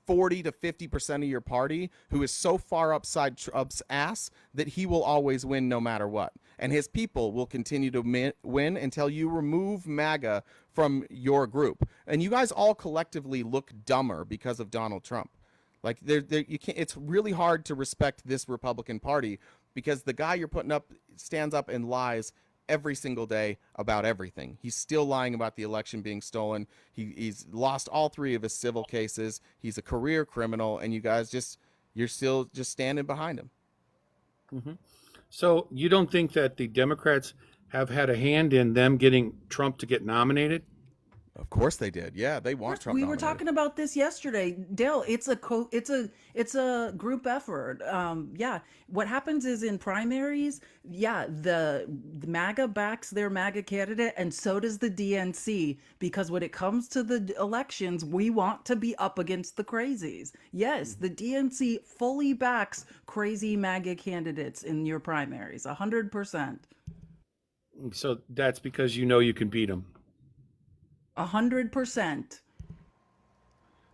40 to 50% of your party who is so far upside Trump's ass that he will always win no matter what. And his people will continue to win until you remove MAGA from your group. And you guys all collectively look dumber because of Donald Trump. You can't. It's really hard to respect this Republican Party because the guy you're putting up stands up and lies every single day about everything. He's still lying about the election being stolen. He's lost all 3 of his civil cases. He's a career criminal, and you guys you're still just standing behind him. So you don't think that the Democrats have had a hand in them getting Trump to get nominated? Of course they did. Yeah, they want Trump We were nominated. talking about this yesterday, Dale. It's a group effort. Yeah, what happens is in primaries, yeah, the MAGA backs their MAGA candidate, and so does the DNC, because when it comes to the elections, we want to be up against the crazies. Yes, the DNC fully backs crazy MAGA candidates in your primaries, 100%. So that's because you know you can beat them. 100%.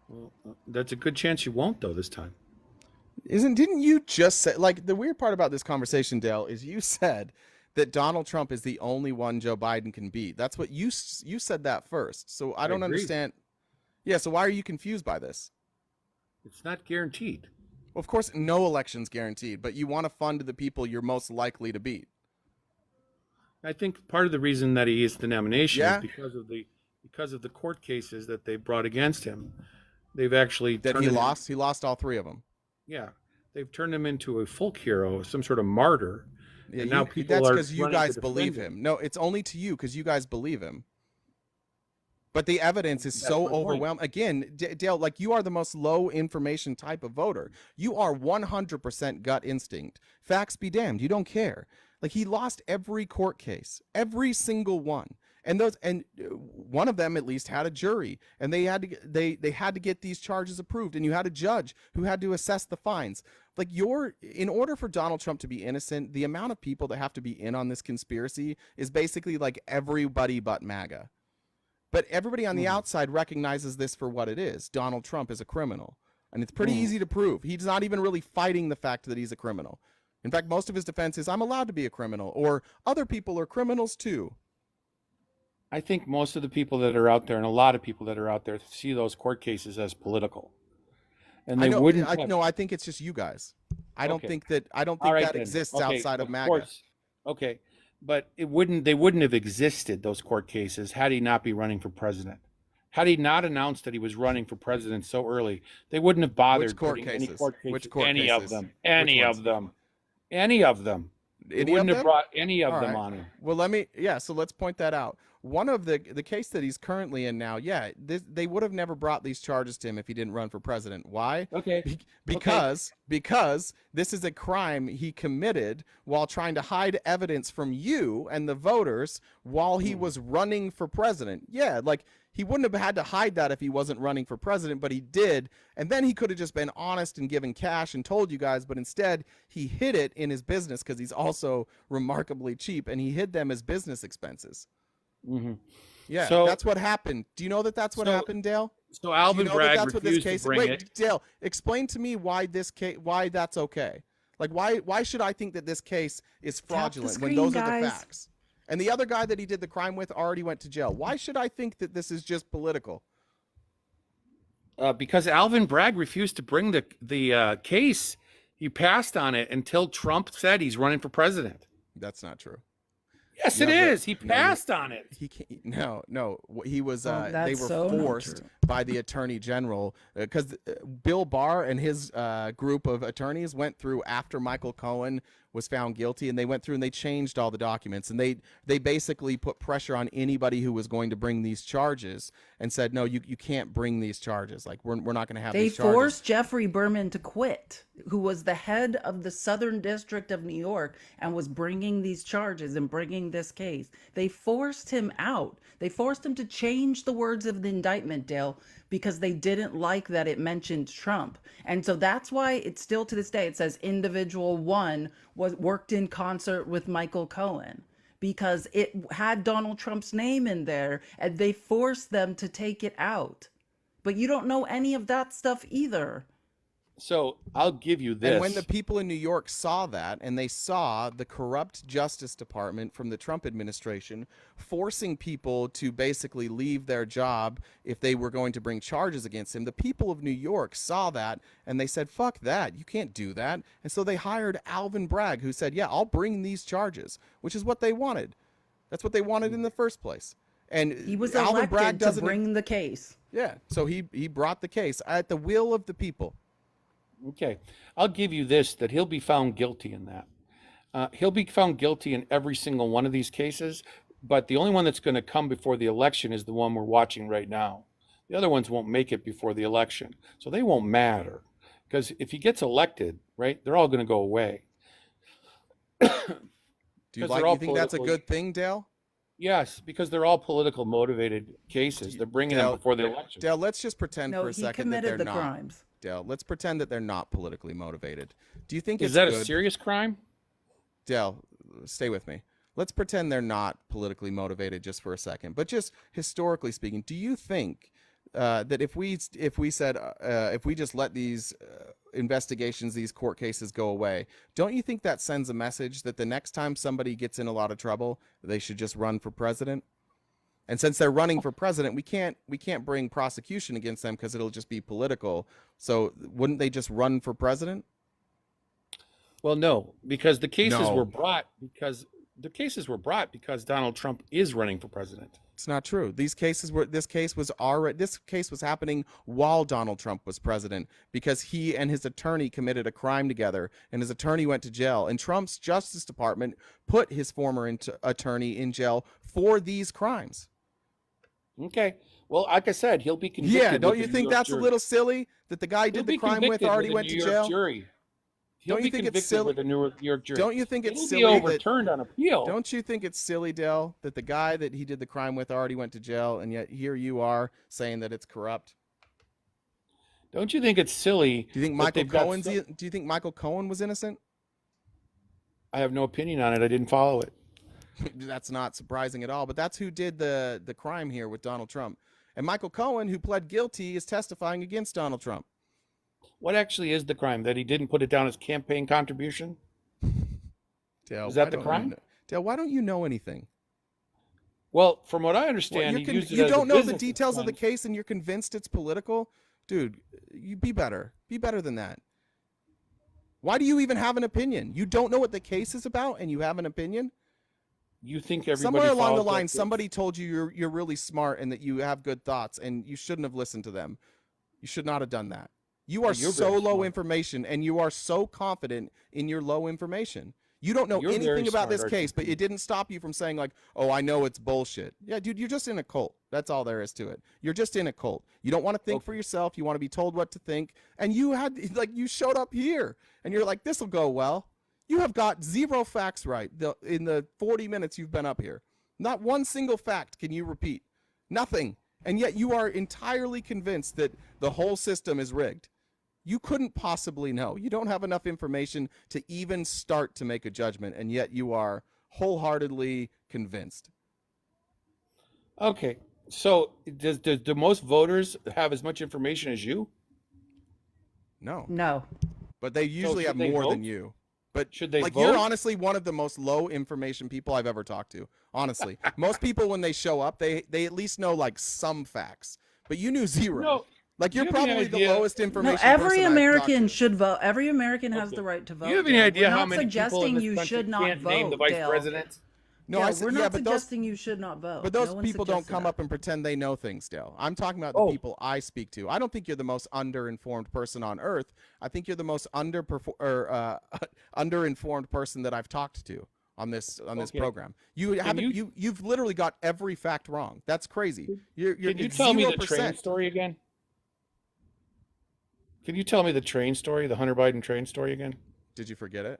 Well, that's a good chance you won't, though, this time. Didn't you just say, like, the weird part about this conversation, Dale, is you said that Donald Trump is the only one Joe Biden can beat. That's what you said that first. So I don't agree. understand. Yeah, so why are you confused by this? It's not guaranteed. Well, of course, no election's guaranteed, but you want to fund the people you're most likely to beat. I think part of the reason that he is the nomination Yeah. is because of the court cases that they brought against him. They've actually That he lost. He lost all three of them. Yeah, they've turned him into a folk hero, some sort of martyr. Yeah, and now people that's are because you running to guys believe defend him. No, it's only to you because you guys believe him. But the evidence is so my point. overwhelming. Again, Dale, like, you are the most low information type of voter. You are 100% gut instinct. Facts be damned. You don't care. Like, he lost every court case, every single one. And one of them at least had a jury, and they had to get these charges approved, and you had a judge who had to assess the fines. Like, in order for Donald Trump to be innocent, the amount of people that have to be in on this conspiracy is basically like everybody but MAGA. But everybody on the outside recognizes this for what it is. Donald Trump is a criminal, and it's pretty easy to prove. He's not even really fighting the fact that he's a criminal. In fact, most of his defense is, I'm allowed to be a criminal, or other people are criminals too. I think most of the people that are out there, and a lot of people that are out there, see those court cases as political, and they wouldn't. I think it's just you guys. I don't think that then. exists Okay, outside of MAGA. Course. Okay, but they wouldn't have existed, those court cases, had he not be running for president. Had he not announced that he was running for president so early, they wouldn't have bothered Which court putting any cases? court cases. Which court Any cases? of them. Which Any ones? of them. Any of them. They Any wouldn't of have them? brought any of All them right. on him. Well, so let's point that out. One of the case that he's currently in now, they would have never brought these charges to him if he didn't run for president. Why? Okay. Because this is a crime he committed while trying to hide evidence from you and the voters while he was running for president. Yeah, like, he wouldn't have had to hide that if he wasn't running for president, but he did. And then he could have just been honest and given cash and told you guys, but instead he hid it in his business because he's also remarkably cheap, and he hid them as business expenses. Mm-hmm. Yeah, So- that's what happened. Do you know that that's what So- happened, Dale? So Alvin Do you know that Bragg that's what this refused case? to bring Wait, it. Dale, explain to me why that's okay. Like, why should I think that this case is fraudulent when screen, those are the guys. facts? And the other guy that he did the crime with already went to jail. Why should I think that this is just political? Because Alvin Bragg refused to bring the case. He passed on it until Trump said he's running for president. That's not true. Yes, No, it but- is. He passed on it. He can't, no. He was. Oh, They that's were so not forced true. by the attorney general because Bill Barr and his group of attorneys went through after Michael Cohen was found guilty, and they went through and they changed all the documents, and they basically put pressure on anybody who was going to bring these charges and said, no, you can't bring these charges. Like, we're not going to have They these charges. forced Jeffrey Berman to quit, who was the head of the Southern District of New York and was bringing these charges and bringing this case. They forced him out. They forced him to change the words of the indictment, Dale, because they didn't like that it mentioned Trump. And so that's why it's still to this day, it says individual one worked in concert with Michael Cohen, because it had Donald Trump's name in there, and they forced them to take it out. But you don't know any of that stuff either. So I'll give you this. And when the people in New York saw that, and they saw the corrupt Justice Department from the Trump administration forcing people to basically leave their job if they were going to bring charges against him, the people of New York saw that, and they said, fuck that, you can't do that. And so they hired Alvin Bragg, who said, yeah, I'll bring these charges, which is what they wanted. That's what they wanted in the first place. And He was Alvin Bragg elected to doesn't bring the case. Yeah, so he brought the case at the will of the people. Okay, I'll give you this, that he'll be found guilty in that. He'll be found guilty in every single one of these cases, but the only one that's going to come before the election is the one we're watching right now. The other ones won't make it before the election, so they won't matter. Because if he gets elected, right, they're all going to go away. Do you 'Cause they're all you think that's a politically- good thing, Dale? Yes, because they're all political motivated cases. They're bringing them Dale- before the election. Dale, let's just pretend No, for a he second that they're committed the not. crimes. Dale, let's pretend that they're not politically motivated. Do you think Is it's that good? a serious crime? Dale, stay with me. Let's pretend they're not politically motivated just for a second. But just historically speaking, do you think that if we said if we just let these investigations, these court cases go away, don't you think that sends a message that the next time somebody gets in a lot of trouble, they should just run for president? And since they're running for president, we can't bring prosecution against them because it'll just be political. So wouldn't they just run for president? Well, no, because the cases No. were brought because Donald Trump is running for president. It's not true. This case was happening while Donald Trump was president because he and his attorney committed a crime together and his attorney went to jail, and Trump's Justice Department put his former attorney in jail for these crimes. Okay. Well, like I said, he'll be convicted. Yeah, don't with you the think New York that's a jury. little silly that the guy He'll did the be crime with convicted already a went to New York jail? Jury. He'll Don't be you think it's convicted silly? with a New York jury. Don't you think it's It'll silly be that overturned on appeal. Don't you think it's silly, Dale, that the guy that he did the crime with already went to jail, and yet here you are saying that it's corrupt? Don't you think it's silly? Do you think that Michael they've got Cohen's? Do you think Michael Cohen was innocent? I have no opinion on it. I didn't follow it. That's not surprising at all. But that's who did the crime here with Donald Trump. And Michael Cohen, who pled guilty, is testifying against Donald Trump. What actually is the crime? That he didn't put it down as campaign contribution? Dale, Is that why the don't crime? you know- Dale, why don't you know anything? Well, from what I What, understand, he used it you as a don't know the business details of the expense. case, and you're convinced it's political, dude. You be better. Be better than that. Why do you even have an opinion? You don't know what the case is about, and you have an opinion. You think everybody Somewhere along the follows that line, case? somebody told you you're really smart and that you have good thoughts, and you shouldn't have listened to them. You should not have done that. You are You're so very low smart. information, and you are so confident in your low information. You don't know You're very anything about smart, this aren't case, you? but it didn't stop you from saying like, "Oh, I know it's bullshit." Yeah, dude, you're just in a cult. That's all there is to it. You're just in a cult. You don't want to think for yourself. You want to be told what to think. And you showed up here, and you're like, "This will go well." You have got zero facts right in the 40 minutes you've been up here. Not one single fact can you repeat. Nothing. And yet you are entirely convinced that the whole system is rigged. You couldn't possibly know. You don't have enough information to even start to make a judgment, and yet you are wholeheartedly convinced. Okay, so do most voters have as much information as you? No. No. But they usually should have they more than vote? you. But Should they you're vote? honestly one of the most low information people I've ever talked to. Honestly. Most people when they show up, they at least know like some facts. But you knew zero. No. Like Do you you're have any probably the idea- lowest No, information every person I've American talked to. should vote. Every American has Okay. the right to vote. Do you have any Dale. idea We're how not many people in suggesting this you country should not can't vote, name the vice Dale. president? No, yeah, I we're said, not yeah, but those suggesting you should not vote. But those No one's people don't suggesting come that. up and pretend they know things, Dale. I'm talking about the Oh. people I speak to. I don't think you're the most underinformed person on earth. I think you're the most underinformed person that I've talked to on this Okay. program. You've literally got every fact wrong. That's crazy. You're Can you it's tell me the train 0%. story again? Can you tell me the train story, the Hunter Biden train story again? Did you forget it?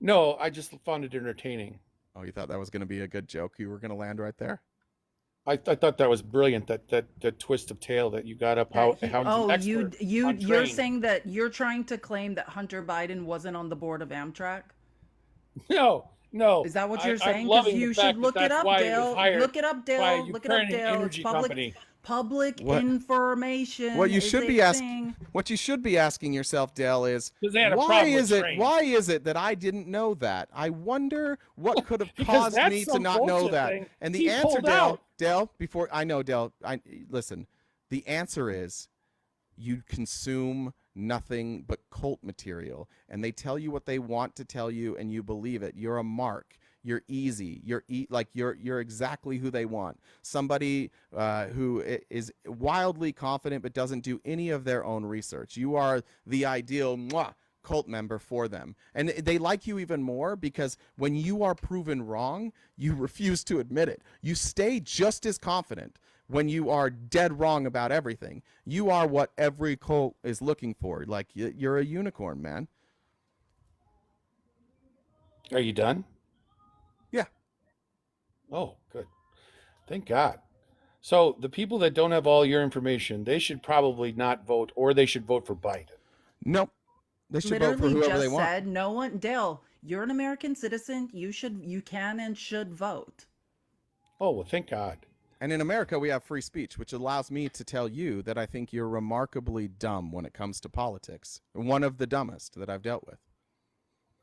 No, I just found it entertaining. Oh, you thought that was going to be a good joke you were going to land right there? I thought that was brilliant. That twist of tail that you got up. How he's an Oh, expert you're on train. saying that you're trying to claim that Hunter Biden wasn't on the board of Amtrak? No. Is that what I- you're I'm saying? Because loving the you fact should that look it that's up, why he was Dale. hired Look it up, by a Dale. Look it up, Ukrainian Dale. It's energy public. company. Public What? information. What you is should a be asking, thing. what you should be asking yourself, Dale, is 'Cause they had a why problem with is it trains. why is it that I didn't know that? I wonder what could have Because caused that's me to some not know bullshit that. thing. And the He answer, pulled Dale, out. Dale, before I know, Dale, listen. The answer is you consume nothing but cult material, and they tell you what they want to tell you, and you believe it. You're a mark. You're easy. You're exactly who they want. Somebody who is wildly confident but doesn't do any of their own research. You are the ideal cult member for them. And they like you even more because when you are proven wrong, you refuse to admit it. You stay just as confident when you are dead wrong about everything. You are what every cult is looking for. Like, you're a unicorn, man. Are you done? Yeah. Oh, good. Thank God. So the people that don't have all your information, they should probably not vote, or they should vote for Biden. Nope. They should vote for Literally whoever they just want. said, no one, Dale, you're an American citizen. You can and should vote. Oh, well, thank God. And in America, we have free speech, which allows me to tell you that I think you're remarkably dumb when it comes to politics. One of the dumbest that I've dealt with.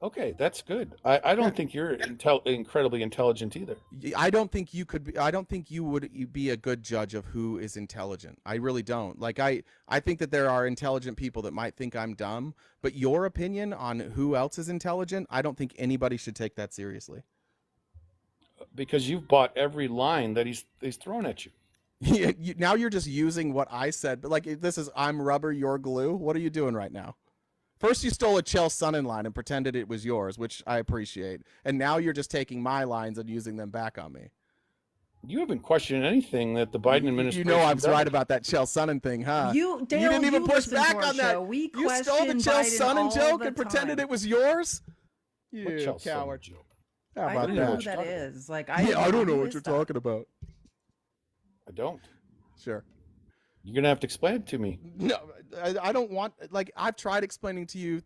Okay, that's good. I don't think you're incredibly intelligent either. I don't think you could be, I don't think you would be a good judge of who is intelligent. I really don't. Like, I think that there are intelligent people that might think I'm dumb, but your opinion on who else is intelligent, I don't think anybody should take that seriously. Because you've bought every line that he's thrown at you. Now you're just using what I said, but like, this is I'm rubber, you're glue. What are you doing right now? First, you stole a Chael Sonnen line and pretended it was yours, which I appreciate. And now you're just taking my lines and using them back on me. You haven't questioned anything that the Biden administration. You know I was right about that Chael Sonnen thing, huh? Dale, you didn't even push listen to back our on that. show. We You stole the question Chael Biden Sonnen all joke the and pretended time. it was yours? What You Chael Sonnen coward. joke? How I about don't know who that? that is. Like, I don't know who what is you're that? talking about. I don't. Sure. You're gonna have to explain it to me. No, I don't want, like, I've tried explaining to you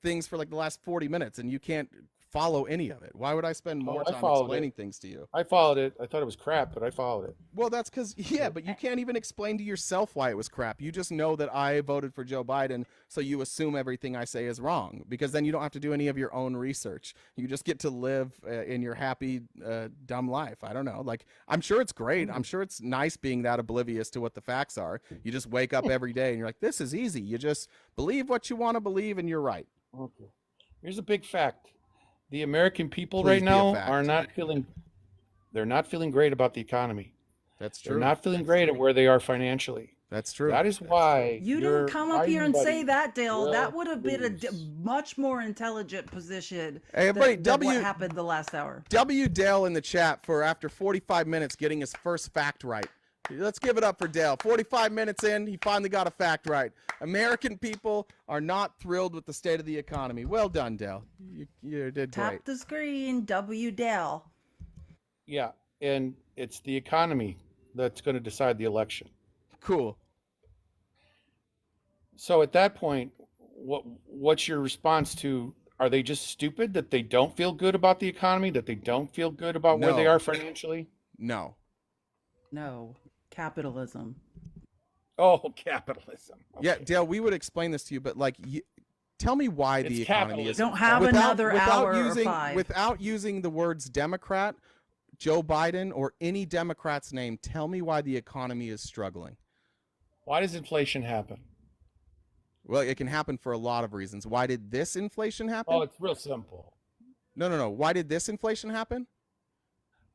things for like the last 40 minutes and you can't follow any of it. Why would I spend more I time followed explaining it. things to you? I followed it. I thought it was crap, but I followed it. Well, that's because, yeah, but you can't even explain to yourself why it was crap. You just know that I voted for Joe Biden, so you assume everything I say is wrong, because then you don't have to do any of your own research. You just get to live in your happy, dumb life. I don't know. Like, I'm sure it's great. I'm sure it's nice being that oblivious to what the facts are. You just wake up every day and you're like, this is easy. You just believe what you want to believe and you're right. Okay. Here's a big fact. The American people Please right be a now fact. are not feeling. They're not feeling great about the economy. That's They're true. not feeling great at where they are financially. That's true. That is why You your didn't come up here and Biden say buddy that, Dale. will That would have been a lose. much more intelligent position Hey, everybody, than what happened the last hour. W. Dale in the chat for after 45 minutes getting his first fact right. Let's give it up for Dale. 45 minutes in, he finally got a fact right. American people are not thrilled with the state of the economy. Well done, Dale. You did Tap great. the screen, W. Dale. Yeah, and it's the economy that's going to decide the election. Cool. So at that point, what's your response to? Are they just stupid that they don't feel good about the economy? That they don't feel good about where they No. are financially? No. No, capitalism. Oh, capitalism. Yeah, Okay. Dale, we would explain this to you, but like, tell me why It's the economy is. capitalism. Don't have another hour or using, 5. Without using the words Democrat, Joe Biden, or any Democrat's name, tell me why the economy is struggling. Why does inflation happen? Well, it can happen for a lot of reasons. Why did this inflation happen? Oh, it's real simple. No. Why did this inflation happen?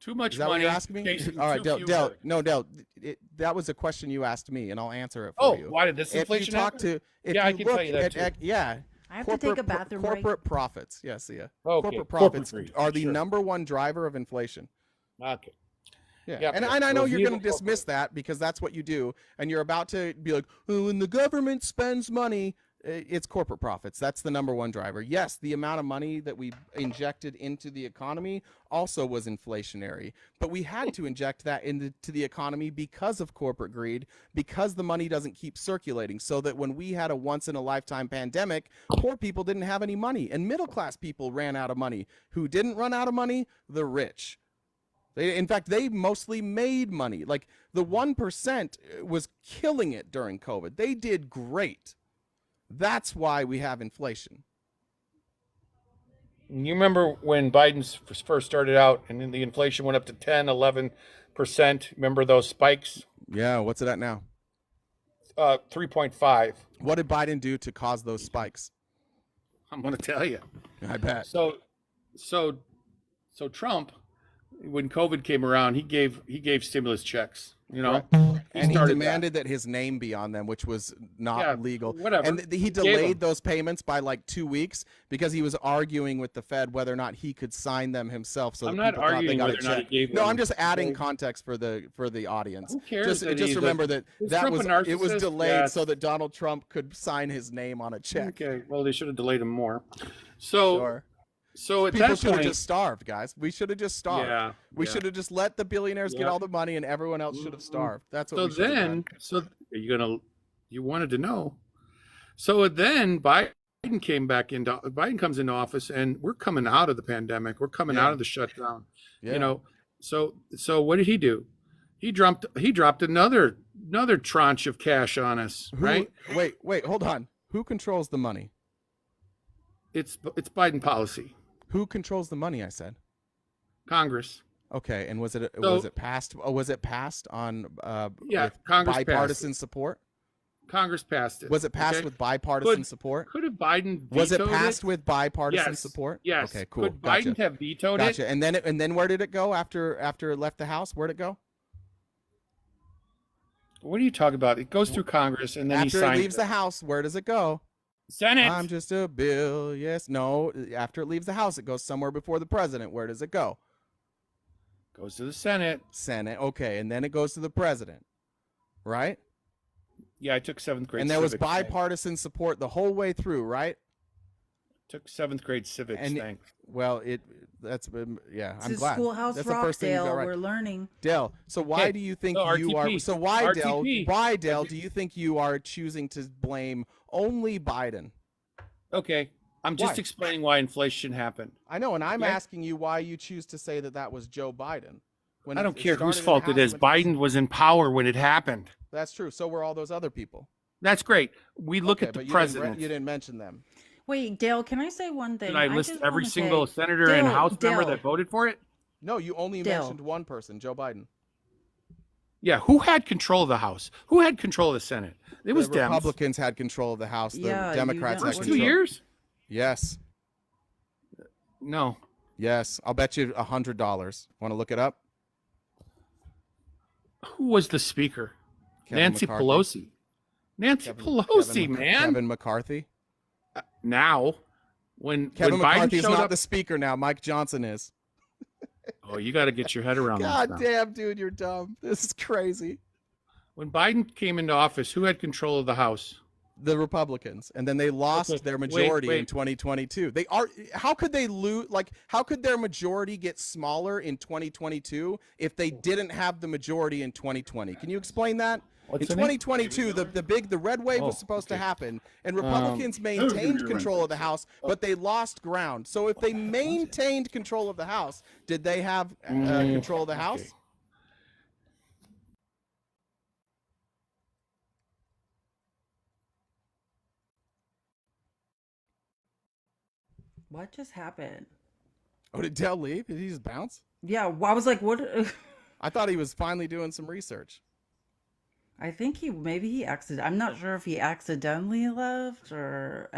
Too much Is that what money. you're asking me? chasing All right, too Dale. few Dale, Americans. no, Dale. That was a question you asked me, and I'll answer it for Oh, you. why did this If you inflation talk happen? to, if Yeah, I you can look tell you that at, too. yeah, I have to take a bathroom break. corporate profits. Yes, yeah. Okay, Corporate profits greed, are the sure. number one driver of inflation. Okay. Yeah, Yeah, and but I know those you're going to evil dismiss that because that's what you do, and you're about to be like, oh, when the government spends money, it's corporate profits. That's the number one driver. Yes, the amount of money that we injected into the economy also was inflationary, but we had to inject that into the economy because of corporate greed, because the money doesn't keep circulating, so that when we had a once-in-a-lifetime pandemic, poor people didn't have any money, and middle-class people ran out of money. Who didn't run out of money? The rich. In fact, they mostly made money. Like, the 1% was killing it during COVID. They did great. That's why we have inflation. You remember when Biden first started out and then the inflation went up to 10, 11%? Remember those spikes? Yeah, what's it at now? 3.5. What did Biden do to cause those spikes? I'm going to tell you. I bet. So Trump, when COVID came around, he gave stimulus checks, you know, Right. And he started demanded that his name be on them, which was not Yeah, legal. whatever. And he Gave delayed him. those payments by like 2 weeks because he was arguing with the Fed whether or not he could sign them himself. So I'm that not people thought they arguing got a whether or not he check. gave No, them. I'm just adding Okay. context for the audience. Who cares that Just he's remember that is that Trump a was it was narcissist? delayed Yes. so that Donald Trump could sign his name on a check. Okay. Well, they should have delayed him more. So, Sure. so at People that should have point, just starved, guys. We should have just starved. yeah, We yeah. should have just let the billionaires get Yeah. all the money and everyone else should have starved. That's what So we should have done. then, so you wanted to know. So then Biden comes into office, and we're coming out of the pandemic. We're coming Yeah. out of the shutdown. Yeah. You know, so what did he do? He dropped another tranche of cash on us, right? Wait, hold on. Who controls the money? It's Biden policy. Who controls the money? I said. Congress. Okay, and was it So- passed? Oh, was it passed on Yeah, with Congress passed bipartisan support? Congress passed it. Was it passed okay? with bipartisan Could- support? Could have Biden vetoed Was it passed with bipartisan Yes. support? Yes. Okay, cool. Could Gotcha. Biden have vetoed Gotcha. it? And then where did it go after it left the House? Where'd it go? What are you talking about? It goes through Congress, and then he After it signs leaves the House, where does it go? Senate. I'm just a bill. Yes. No. After it leaves the House, it goes somewhere before the president. Where does it go? Goes to the Senate. Senate. Okay, and then it goes to the president. Right? Yeah, I took 7th grade. And there was civics, thanks. bipartisan support the whole way through, right? Took 7th grade civics. And- Thanks. Well, yeah, It's I'm his glad. Schoolhouse That's the first thing you got Rockdale. right. We're learning. Dale, so why Okay, do you think so you are RTP, so why Dale, RTP. why Dale do you think you are choosing to blame only Biden? Okay, I'm just Why? explaining why inflation happened. I know, and I'm Okay. asking you why you choose to say that was Joe Biden. When I don't it care started whose in the fault House, it is. went to the- Biden was in power when it happened. That's true. So were all those other people. That's great. We look Okay, at the but you president. didn't mention them. Wait, Dale, can I say one thing? Did I list just every wanna single say, senator and Dale, House member Dale. that voted for it? No, you only Dale. mentioned one person, Joe Biden. Yeah, who had control of the House? Who had control of the Senate? It was The Dems. Republicans had control of the House. The Yeah, you Democrats don't- had First control. 2 years? Yes. No. Yes. I'll bet you $100. Want to look it up? Who was the speaker? Kevin Nancy McCarthy. Pelosi. Nancy Pelosi, man. Kevin McCarthy. Now, when Kevin Biden McCarthy is showed not up, the speaker now. Mike Johnson is. oh, you got to get your head around God this. Now. damn, dude, you're dumb. This is crazy. When Biden came into office, who had control of the House? The Republicans, and then they lost Okay, their majority in wait. 2022. They are. How could they lose? Like, how could their majority get smaller in 2022 if they didn't have the majority in 2020? Can you explain that? What's in the name? 2022, the red wave was Oh, supposed to okay. happen, and Republicans maintained control of the House, but they lost ground. So if they maintained control of the House, did they have control of the House? okay. What just happened? Oh, did Dell leave? Did he just bounce? Yeah, I was like, what? I thought he was finally doing some research. I think he accident. I'm not sure if he accidentally left or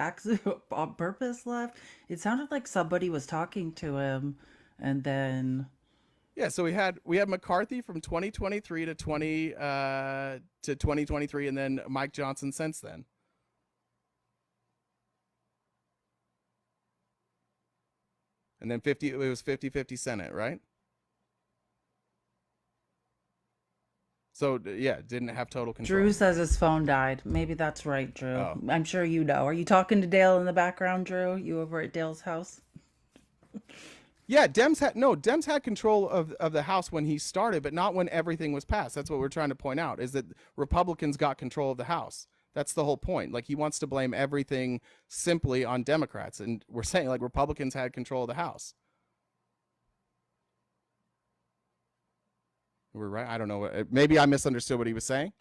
on purpose left. It sounded like somebody was talking to him, and then Yeah, so we had McCarthy from 2023 to 2023, and then Mike Johnson since then. And then it was 50-50 Senate, right? So yeah, didn't have total control. Drew says his phone died. Maybe that's right, Drew. Oh. I'm sure you know. Are you talking to Dale in the background, Drew? You over at Dale's house? Yeah, Dems had control of the House when he started, but not when everything was passed. That's what we're trying to point out, is that Republicans got control of the House. That's the whole point. Like, he wants to blame everything simply on Democrats, and we're saying like Republicans had control of the House. We're right. I don't know. Maybe I misunderstood what he was saying.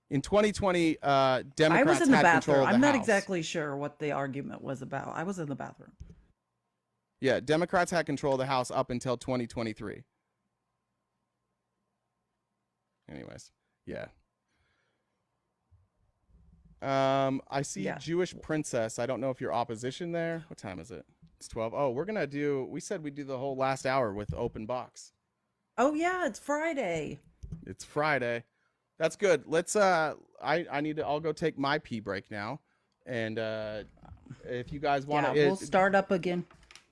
In 2020, I Democrats was in the had control bathroom. of the I'm not House. exactly sure what the argument was about. I was in the bathroom. Yeah, Democrats had control of the House up until 2023. Anyways, yeah. I see Yeah. Jewish Princess. I don't know if you're opposition there. What time is it? It's 12. Oh, we said we'd do the whole last hour with open box. Oh yeah, it's Friday. It's Friday. That's good. Let's I'll go take my pee break now. And if you guys want to, we'll start up again.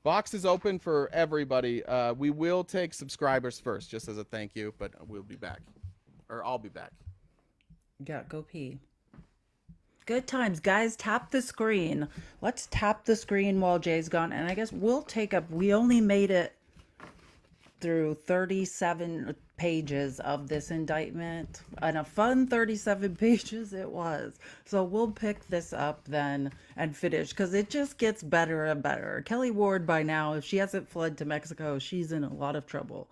box is open for everybody. We will take subscribers first, just as a thank you, but we'll be back, or I'll be back. Yeah, go pee. Good times, guys. Tap the screen. Let's tap the screen while Jay's gone. And I guess we'll take up, we only made it through 37 pages of this indictment, and a fun 37 pages it was. So we'll pick this up then and finish, because it just gets better and better. Kelly Ward, by now, if she hasn't fled to Mexico, she's in a lot of trouble.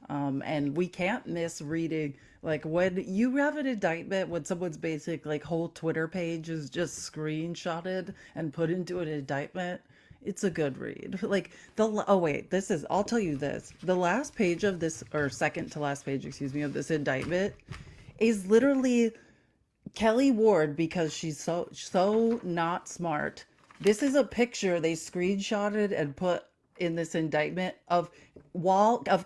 And we can't miss reading, like, when you have an indictment, when someone's basic like whole Twitter page is just screenshotted and put into an indictment, it's a good read. Like I'll tell you this. The last page of this, or second to last page, excuse me, of this indictment is literally Kelly Ward, because she's so not smart. This is a picture they screenshotted and put in this indictment of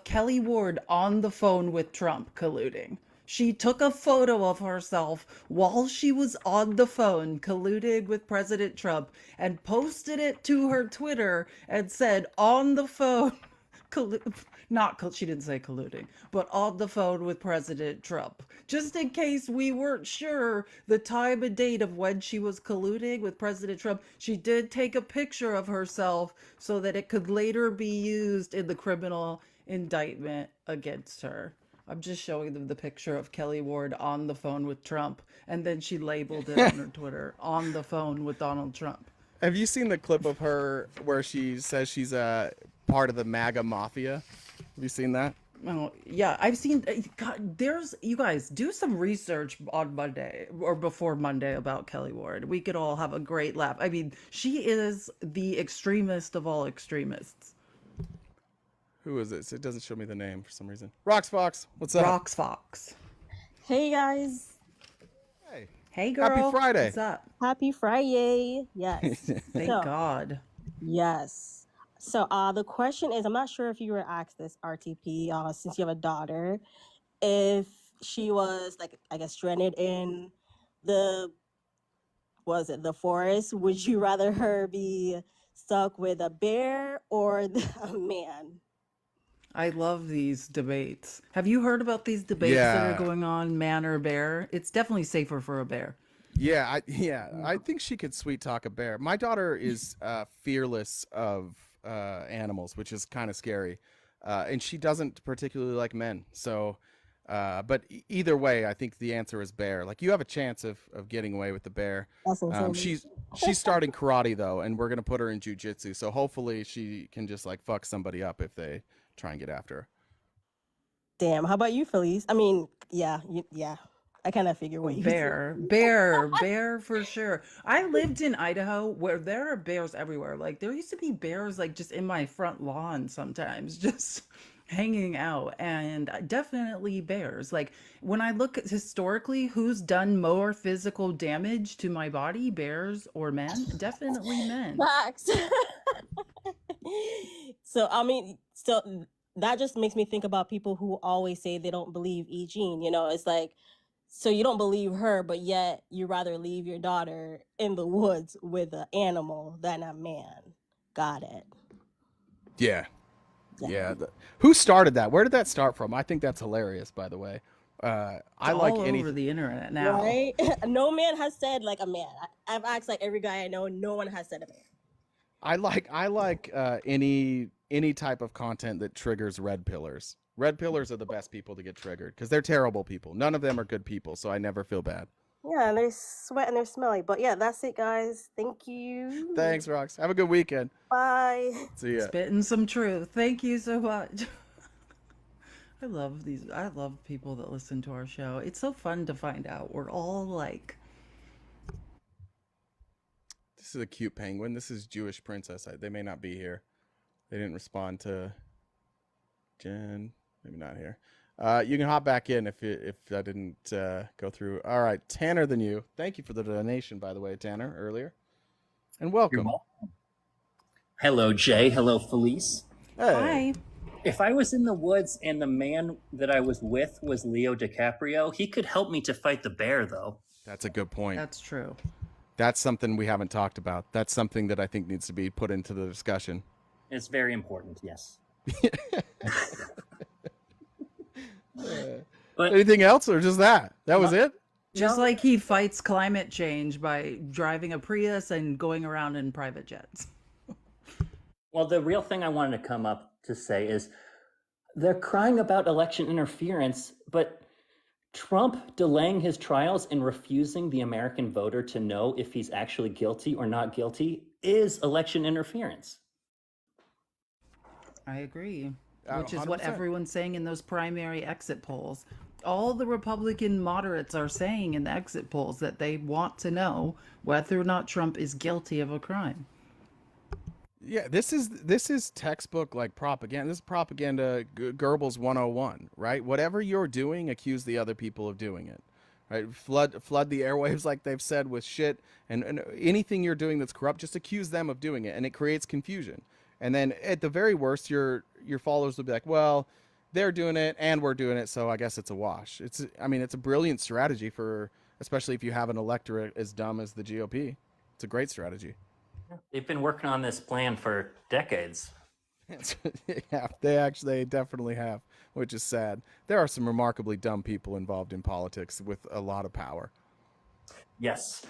Kelly Ward on the phone with Trump colluding. She took a photo of herself while she was on the phone colluding with President Trump and posted it to her Twitter and said, on the phone, she didn't say colluding, but on the phone with President Trump. Just in case we weren't sure the time and date of when she was colluding with President Trump, she did take a picture of herself so that it could later be used in the criminal indictment against her. I'm just showing them the picture of Kelly Ward on the phone with Trump, and then she labeled it on her Twitter, on the phone with Donald Trump. Have you seen the clip of her where she says she's a part of the MAGA mafia? Have you seen that? Oh, yeah, I've seen. God, you guys do some research on Monday or before Monday about Kelly Ward. We could all have a great laugh. I mean, she is the extremist of all extremists. Who is this? It doesn't show me the name for some reason. Rox Fox, what's up? Rox Fox. Hey guys. Hey. Hey girl. Happy Friday. What's up? Happy Friday. Yes. Thank God. Yes. So the question is, I'm not sure if you were asked this, RTP, since you have a daughter, if she was, like, I guess, stranded in the forest, would you rather her be stuck with a bear or a man? I love these debates. Have you heard about these debates that are going on, man or bear? It's definitely safer for a bear. Yeah, I think she could sweet talk a bear. My daughter is fearless of animals, which is kind of scary, and she doesn't particularly like men. So, but either way, I think the answer is bear. Like, you have a chance of getting away with the bear. She's starting karate though, and we're gonna put her in jujitsu. So hopefully she can just like fuck somebody up if they try and get after her. Damn. How about you, Felice? I mean, yeah. I kind of figure what you said. Bear for sure. I lived in Idaho where there are bears everywhere. Like, there used to be bears like just in my front lawn sometimes, just hanging out, and definitely bears. Like, when I look at historically who's done more physical damage to my body, bears or men, definitely men. Facts. So, I mean, that just makes me think about people who always say they don't believe E. Jean. You know, it's like, so you don't believe her, but yet you rather leave your daughter in the woods with an animal than a man. Got it. Yeah. Who started that? Where did that start from? I think that's hilarious, by the way. I like all over the internet now. Right? No man has said like a man. I've asked like every guy I know. No one has said a man. I like any type of content that triggers red pillars. Red pillars are the best people to get triggered because they're terrible people. None of them are good people, so I never feel bad. Yeah, and they're sweat and they're smelly. But yeah, that's it, guys. Thank you. Thanks, Rox. Have a good weekend. Bye. See ya. Spitting some truth. Thank you so much. I love people that listen to our show. It's so fun to find out we're all like. This is a cute penguin. This is Jewish princess. They may not be here. They didn't respond to Jen. Maybe not here. You can hop back in if I didn't go through. All right, Tanner than you. Thank you for the donation, by the way, Tanner, earlier. And welcome. Hello, Jay. Hello, Felice. Hey. Hi. if I was in the woods and the man that I was with was Leo DiCaprio, he could help me to fight the bear, though. That's a good point. That's true. That's something we haven't talked about. That's something that I think needs to be put into the discussion. It's very important, yes. But Anything else or just that? That was it? Just No. like he fights climate change by driving a Prius and going around in private jets. Well, the real thing I wanted to come up to say is they're crying about election interference, but Trump delaying his trials and refusing the American voter to know if he's actually guilty or not guilty is election interference. I agree. Which is what 100%. everyone's saying in those primary exit polls. All the Republican moderates are saying in the exit polls that they want to know whether or not Trump is guilty of a crime. Yeah, this is textbook like propaganda. This is propaganda Goebbels 101, right? Whatever you're doing, accuse the other people of doing it. Right? Flood the airwaves like they've said with shit and anything you're doing that's corrupt, just accuse them of doing it and it creates confusion. And then at the very worst your followers will be like, "Well, they're doing it and we're doing it, so I guess it's a wash." It's a brilliant strategy for especially if you have an electorate as dumb as the GOP. It's a great strategy. They've been working on this plan for decades. Yeah, they definitely have, which is sad. There are some remarkably dumb people involved in politics with a lot of power. Yes.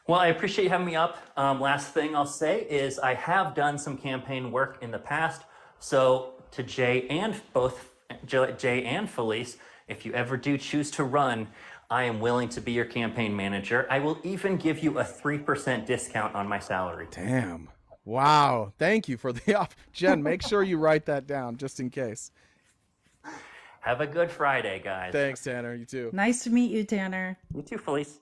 Well, I appreciate you having me up. Last thing I'll say is I have done some campaign work in the past. So to Jay and Felice, if you ever do choose to run, I am willing to be your campaign manager. I will even give you a 3% discount on my salary. Damn. Wow. Thank you for the off. Jen, make sure you write that down just in case. Have a good Friday, guys. Thanks, Tanner. You too. Nice to meet you, Tanner. You too, Felice.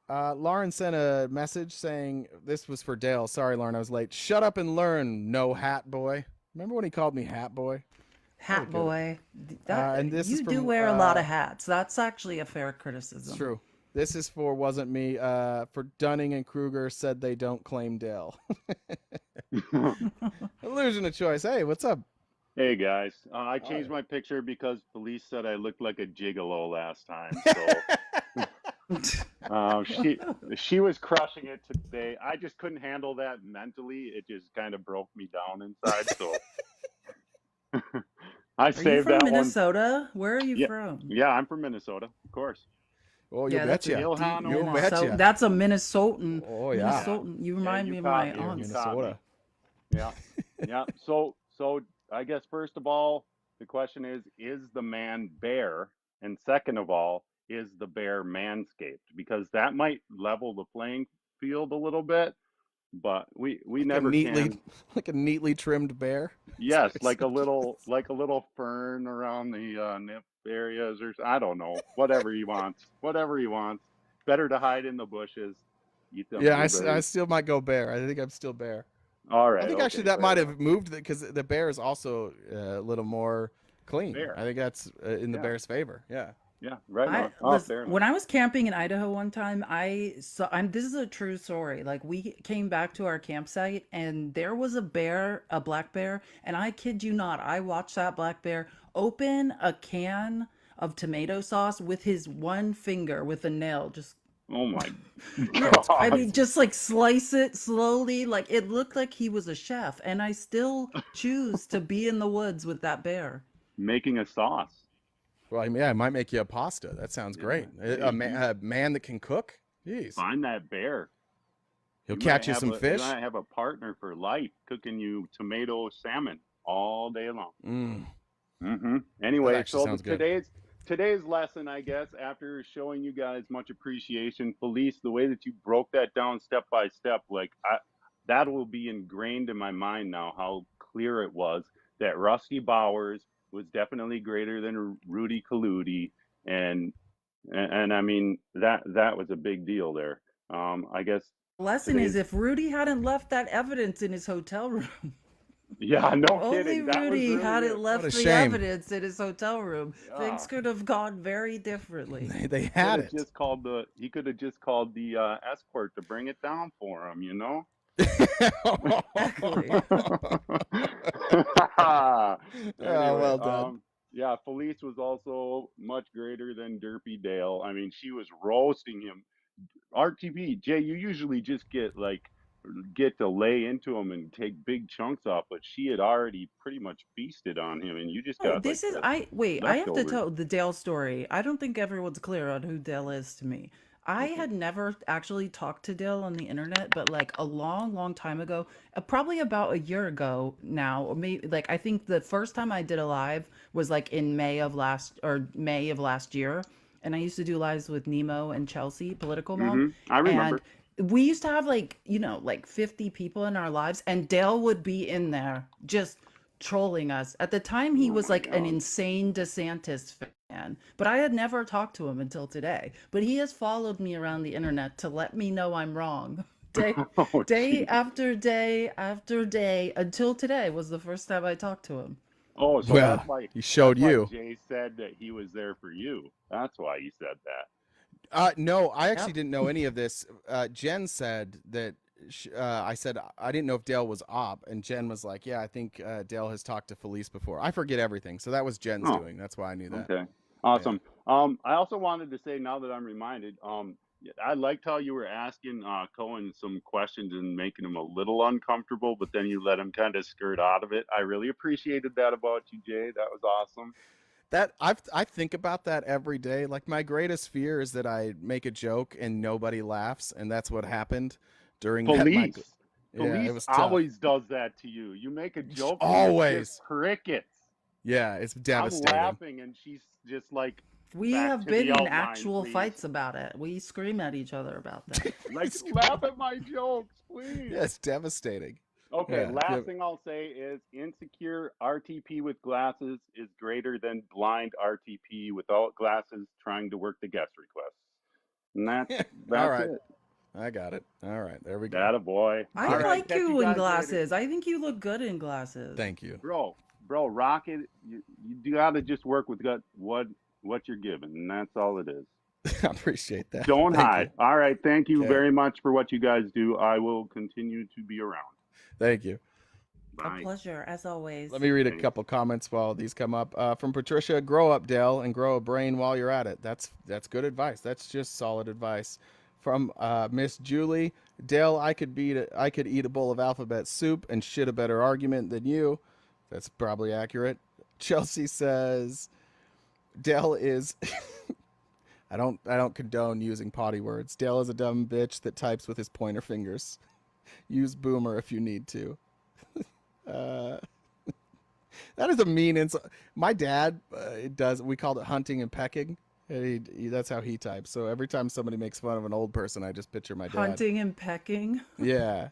Lauren sent a message saying this was for Dale. Sorry, Lauren, I was late. Shut up and learn, no hat boy. Remember when he called me hat boy? Hat boy. And this you is do from, wear a lot of hats. That's actually a fair criticism. It's true. This is for wasn't me. For Dunning and Kruger said they don't claim Dale. Illusion of choice. Hey, what's up? Hey guys, I changed my picture because Felice said I looked like a gigolo last time. So she was crushing it today. I just couldn't handle that mentally. It just kind of broke me down inside. So I Are you saved from that Minnesota? Where are you Yeah. from? one. Yeah, I'm from Minnesota, of course. Oh, you Yeah, that's betcha. a Ilhan deep You Omar. betcha. So that's a Minnesotan. Oh, yeah. Minnesotan. You remind you me of caught my me. aunt. You caught me. Minnesota. Yeah, yeah. So I guess first of all, the question is the man bare? And second of all, is the bear manscaped? Because that might level the playing field a little bit, but we never can. Like a neatly trimmed bear. Yes, like a little fern around the nip areas, or I don't know, whatever he wants, whatever he wants. Better to hide in the bushes. Eat them Yeah, I blueberries. still might go bear. I think I'm still bear. All right. I think okay, actually that fair might enough. have moved because the bear is also a little more clean. Bear. I think that's in the Yeah. bear's favor. Yeah. Yeah, right on. Oh, fair enough. When I was camping in Idaho one time, I saw, this is a true story. Like we came back to our campsite and there was a bear, a black bear, and I kid you not, I watched that black bear open a can of tomato sauce with his one finger with a nail, just Oh my I God. mean, just like slice it slowly. Like it looked like he was a chef, and I still choose to be in the woods with that bear. Making a sauce. Well, yeah, it might make you a pasta. That sounds great. A man that can cook. Jeez. Find that bear. He'll You catch might you some have fish. You might have a partner for life cooking you tomato salmon all day long. Mm. Anyway, actually so sounds good. today's lesson, I guess, after showing you guys much appreciation, Felice, the way that you broke that down step by step, that will be ingrained in my mind now. How clear it was that Rusty Bowers was definitely greater than Rudy Kaludi, and I mean that was a big deal there. I guess Lesson is today's if Rudy hadn't left that evidence in his hotel room, yeah, no only kidding. That was Rudy really hadn't it. left What a the shame. evidence in his hotel room, things Yeah. could have gone very differently. They He had it. could have just called the escort to bring it down for him, you know? Exactly. Anyway, well done. yeah, Felice was also much greater than Derpy Dale. I mean, she was roasting him. RTP, Jay, you usually just get to lay into him and take big chunks off, but she had already pretty much feasted on him, and you just Oh, got like this is the I wait, I have to leftovers. tell the Dale story. I don't think everyone's clear on who Dale is to me. I Okay. had never actually talked to Dale on the internet, but like a long, long time ago, probably about a year ago now, or maybe like I think the first time I did a live was like in May of last year, and I used to do lives with Nemo and Chelsea, Political Mom, I and remember. we used to have like, like 50 people in our lives, and Dale would be in there just trolling us. At the time, he Oh was my like an god. insane DeSantis fan, but I had never talked to him until today. But he has followed me around the internet to let me know I'm wrong. Day, Oh day jeez. after day after day until today was the first time I talked to him. Oh, so Well, he that's showed why you. Jay said that he was there for you. That's why he said that. No, I actually Yep. didn't know any of this. Jen said that I said I didn't know if Dale was op, and Jen was like, "Yeah, I think Dale has talked to Felice before." I forget everything, so that was Jen's Oh, doing. That's why I knew that. okay. Yeah. Awesome. I also wanted to say now that I'm reminded, yeah, I liked how you were asking Cohen some questions and making him a little uncomfortable, but then you let him kind of skirt out of it. I really appreciated that about you, Jay. That was awesome. That I think about that every day. Like my greatest fear is that I make a joke and nobody laughs, and that's what happened during that. Felice. Yeah, it Felice was tough. always does that to you. You make a It's joke and it's just always. crickets. Yeah, it's I'm devastating. laughing and she's just like We back have to been the in outline, actual please. fights about it. We scream at each other about that. Like laugh at my jokes, please. Yeah, it's devastating. Okay, Yeah, if you last have, thing I'll say is insecure RTP with glasses is greater than blind RTP without glasses trying to work the guest requests. And all that's right, it. I got it. All right, there we go. That a boy. I All right, like catch you you in guys later. glasses. I think you look good in glasses. Thank you. Bro, Rocket, you gotta just work with what you're given, and that's all it is. I appreciate that. Don't Thank you. hide. All right, thank you Okay, very much for what you guys do. I will continue to be around. thank you. A Bye. pleasure, as always. Let me read a Thanks. couple comments while these come up. From Patricia: Grow up, Dell, and grow a brain while you're at it. That's good advice. That's just solid advice. From Miss Julie: Dell, I could eat a bowl of alphabet soup and shit a better argument than you. That's probably accurate. Chelsea says Dell is. I don't condone using potty words. Dell is a dumb bitch that types with his pointer fingers. Use boomer if you need to. Uh, that is a mean insult. My dad does. We called it hunting and pecking. And that's how he types. So every time somebody makes fun of an old person, I just picture my dad. Hunting and pecking. Yeah.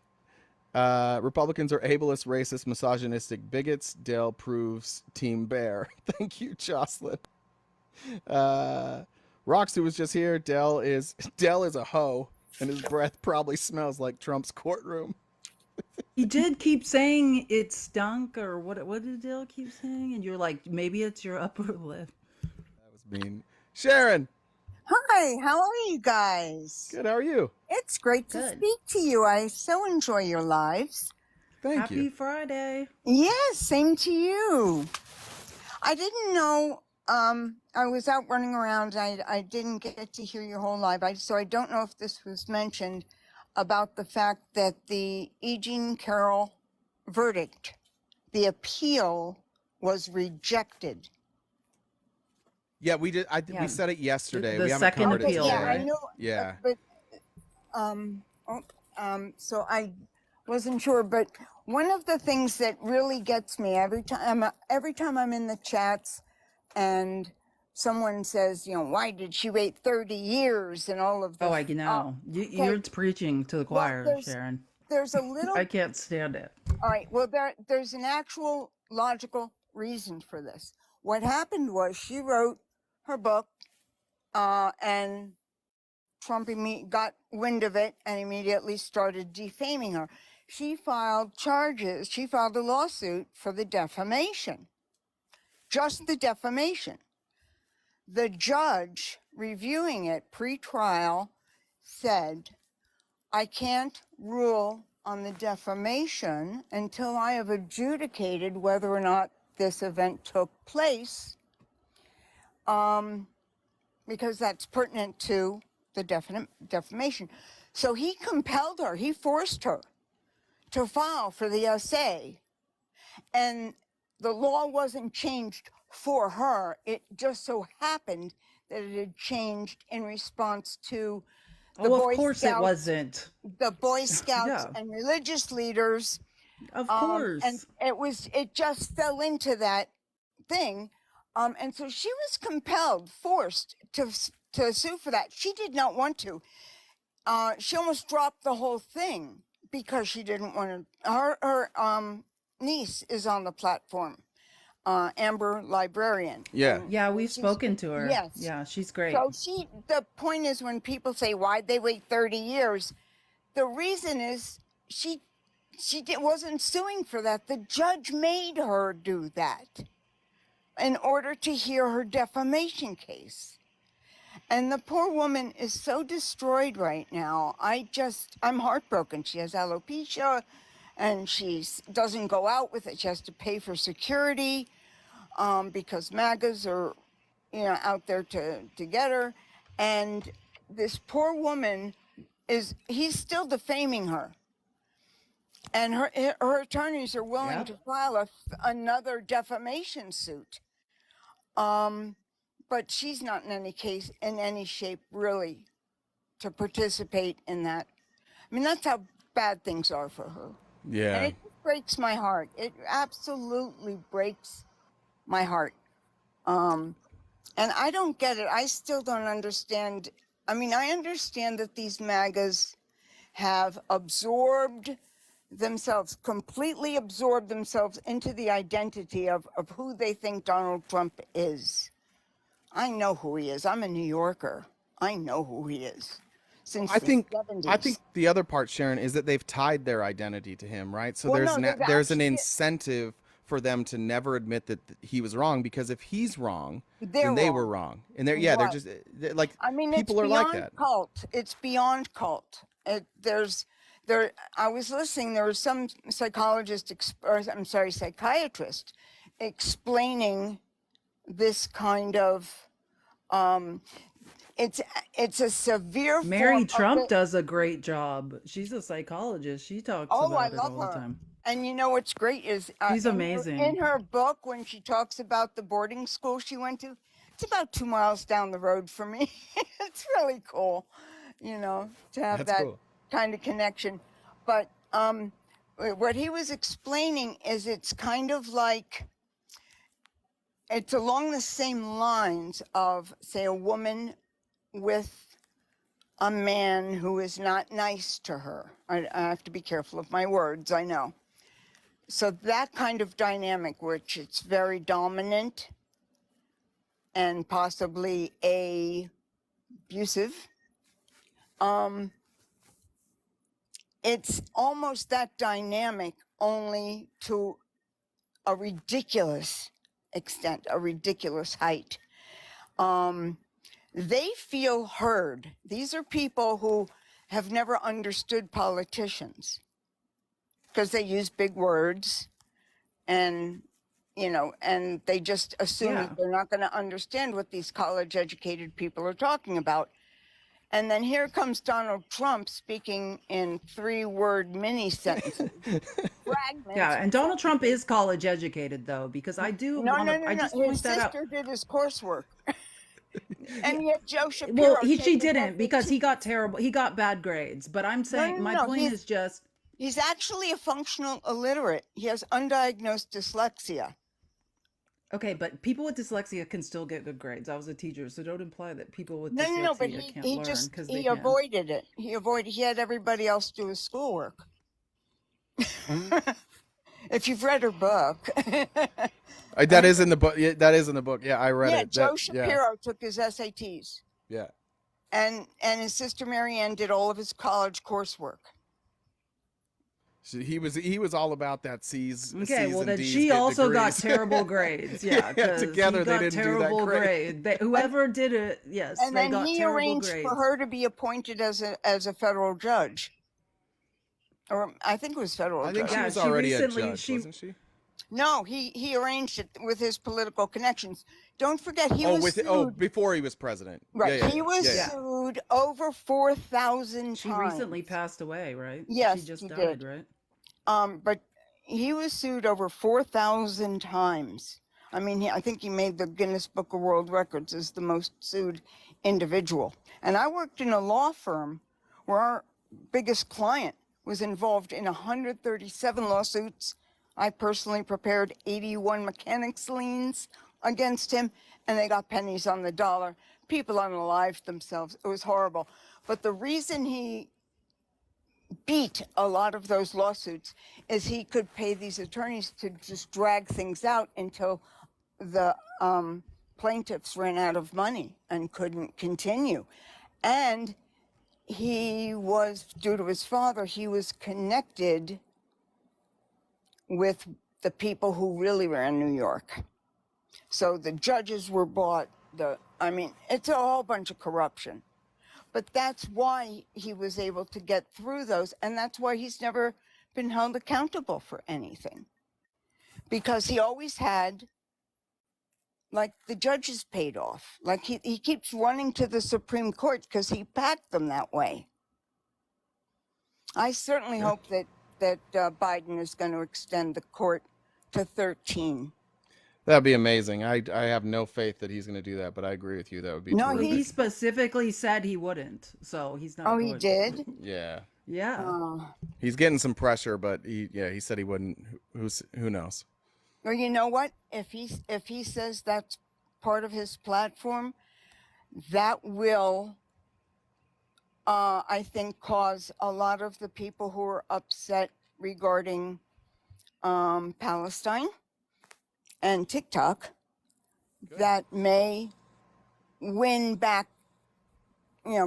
Republicans are ableist, racist, misogynistic bigots. Dale proves Team Bear. Thank you, Jocelyn. Roxy was just here. Dell is a hoe, and his breath probably smells like Trump's courtroom. He did keep saying it stunk, or what did Dale keep saying? And you're like, maybe it's your upper lip. That was mean. Sharon, Hi, how are you guys? good. How are you? It's great to Good. speak to you. I so enjoy your lives. Thank Happy you. Friday. Yes, same to you. I didn't know, I was out running around. I didn't get to hear your whole live. So I don't know if this was mentioned about the fact that the E. Jean Carroll verdict, the appeal was rejected. Yeah, we did. We Yeah. said it yesterday. The we haven't second covered appeal, it Yeah, today. I know. Yeah. But so I wasn't sure. But one of the things that really gets me every time I'm in the chats, and someone says, why did she wait 30 years and all of this? Oh, I know. You're okay. preaching to the Well, choir, Sharon. there's a little. I can't stand it. All right. Well, there's an actual logical reason for this. What happened was she wrote her book, and Trump got wind of it and immediately started defaming her. She filed charges. She filed a lawsuit for the defamation, just the defamation. The judge reviewing it pre-trial said, I can't rule on the defamation until I have adjudicated whether or not this event took place, because that's pertinent to the defamation. So he compelled her, he forced her to file for the SA. And the law wasn't changed for her. It just so happened that it had changed in response to the Oh, of Boy course it Scouts, wasn't. the Boy Scouts Yeah, and religious leaders. of And course. it just fell into that thing. And so she was compelled, forced to sue for that. She did not want to. She almost dropped the whole thing because she didn't want to. Her niece is on the platform, Amber Librarian. Yeah. Yeah, we've She's, spoken to her. yes. Yeah, she's great. So the point is, when people say, why'd they wait 30 years? The reason is she wasn't suing for that. The judge made her do that in order to hear her defamation case. And the poor woman is so destroyed right now. I'm heartbroken. She has alopecia and she doesn't go out with it. She has to pay for security because MAGAs are, out there to get her. And this poor woman he's still defaming her. And her attorneys are willing Yep. to file another defamation suit. But she's not in any shape really to participate in that. I mean, that's how bad things are for her. Yeah. And it just breaks my heart. It absolutely breaks my heart. And I don't get it. I still don't understand. I mean, I understand that these MAGAs have completely absorbed themselves into the identity of who they think Donald Trump is. I know who he is. I'm a New Yorker. I know who he is. Since I think the 70s. I think the other part, Sharon, is that they've tied their identity to him, right? So Well, there's no, there's an actually- incentive for them to never admit that he was wrong, because if he's wrong, They're then they wrong. were wrong. And they're Right. just like, I mean, people it's are like beyond that. cult. It's beyond cult. I was listening. There was some psychiatrist explaining this kind of. It's a severe Mary form Trump of does a great job. She's a psychologist. She talks I about it love all the her. time. And you know what's great is She's amazing. In her book, when she talks about the boarding school she went to, it's about 2 miles down the road from me. It's really cool, to have That's that cool. kind of connection. But what he was explaining is it's kind of like, it's along the same lines of, say, a woman with a man who is not nice to her. I have to be careful of my words, I know. So that kind of dynamic, which it's very dominant and possibly abusive, it's almost that dynamic, only to a ridiculous extent, a ridiculous height. They feel heard. These are people who have never understood politicians because they use big words and and they just assume Yeah. that they're not going to understand what these college educated people are talking about. And then here comes Donald Trump speaking in 3-word mini sentences. Fragments. Yeah, and Donald Trump is college educated though, because I do No, want to. no, no, I no. just His point that out. sister did his coursework. And yet Joe Shapiro. Well, she taking didn't, that because picture. he got terrible. He got bad grades. But I'm saying no, my no, point is just He's actually a functional illiterate. He has undiagnosed dyslexia. okay. But people with dyslexia can still get good grades. I was a teacher, so don't imply that people with No, dyslexia no, but can't he learn, just because they he can. avoided it. He had everybody else do his schoolwork. If you've read her book. That is in the book. Yeah, that is in the book. Yeah, I read Yeah, it. Joe Yeah. Shapiro took his SATs. Yeah. And his sister Marianne did all of his college coursework. So he was all about that C's. Okay, C's well and then D's she also got degrees. terrible grades. Yeah, Yeah, 'cause together he they got didn't do that terrible great. grade. Whoever did it, yes, And they then got he terrible arranged grades. for her to be appointed as a federal judge. or I think it was federal I think judge. she Yeah, was she already a recently judge, wasn't she? No, he arranged it with his political connections. Don't forget, he was sued. Before he was president. Right, he was Yeah. sued over 4,000 She times. recently passed away, right? Yes, She just he died, did. right? But he was sued over 4,000 times. I mean, I think he made the Guinness Book of World Records as the most sued individual. And I worked in a law firm where our biggest client was involved in 137 lawsuits. I personally prepared 81 mechanics liens against him, and they got pennies on the dollar. People unalived themselves. It was horrible. But the reason he beat a lot of those lawsuits is he could pay these attorneys to just drag things out until the plaintiffs ran out of money and couldn't continue. And he was, due to his father, he was connected with the people who really ran New York. So the judges were bought, I mean, it's a whole bunch of corruption. But that's why he was able to get through those, and that's why he's never been held accountable for anything. Because he always had, like, the judges paid off. Like, he keeps running to the Supreme Court because he packed them that way. I certainly hope that Biden is going to extend the court to 13. That'd be amazing. I have no faith that he's going to do that, but I agree with you. That would be No, terrific. He specifically said he wouldn't, so he's not. Oh, going he to. did? Yeah. Yeah. He's getting some pressure, but he said he wouldn't. Who knows? Well, you know what? If he says that's part of his platform, that will, I think, cause a lot of the people who are upset regarding Palestine and TikTok that may win back,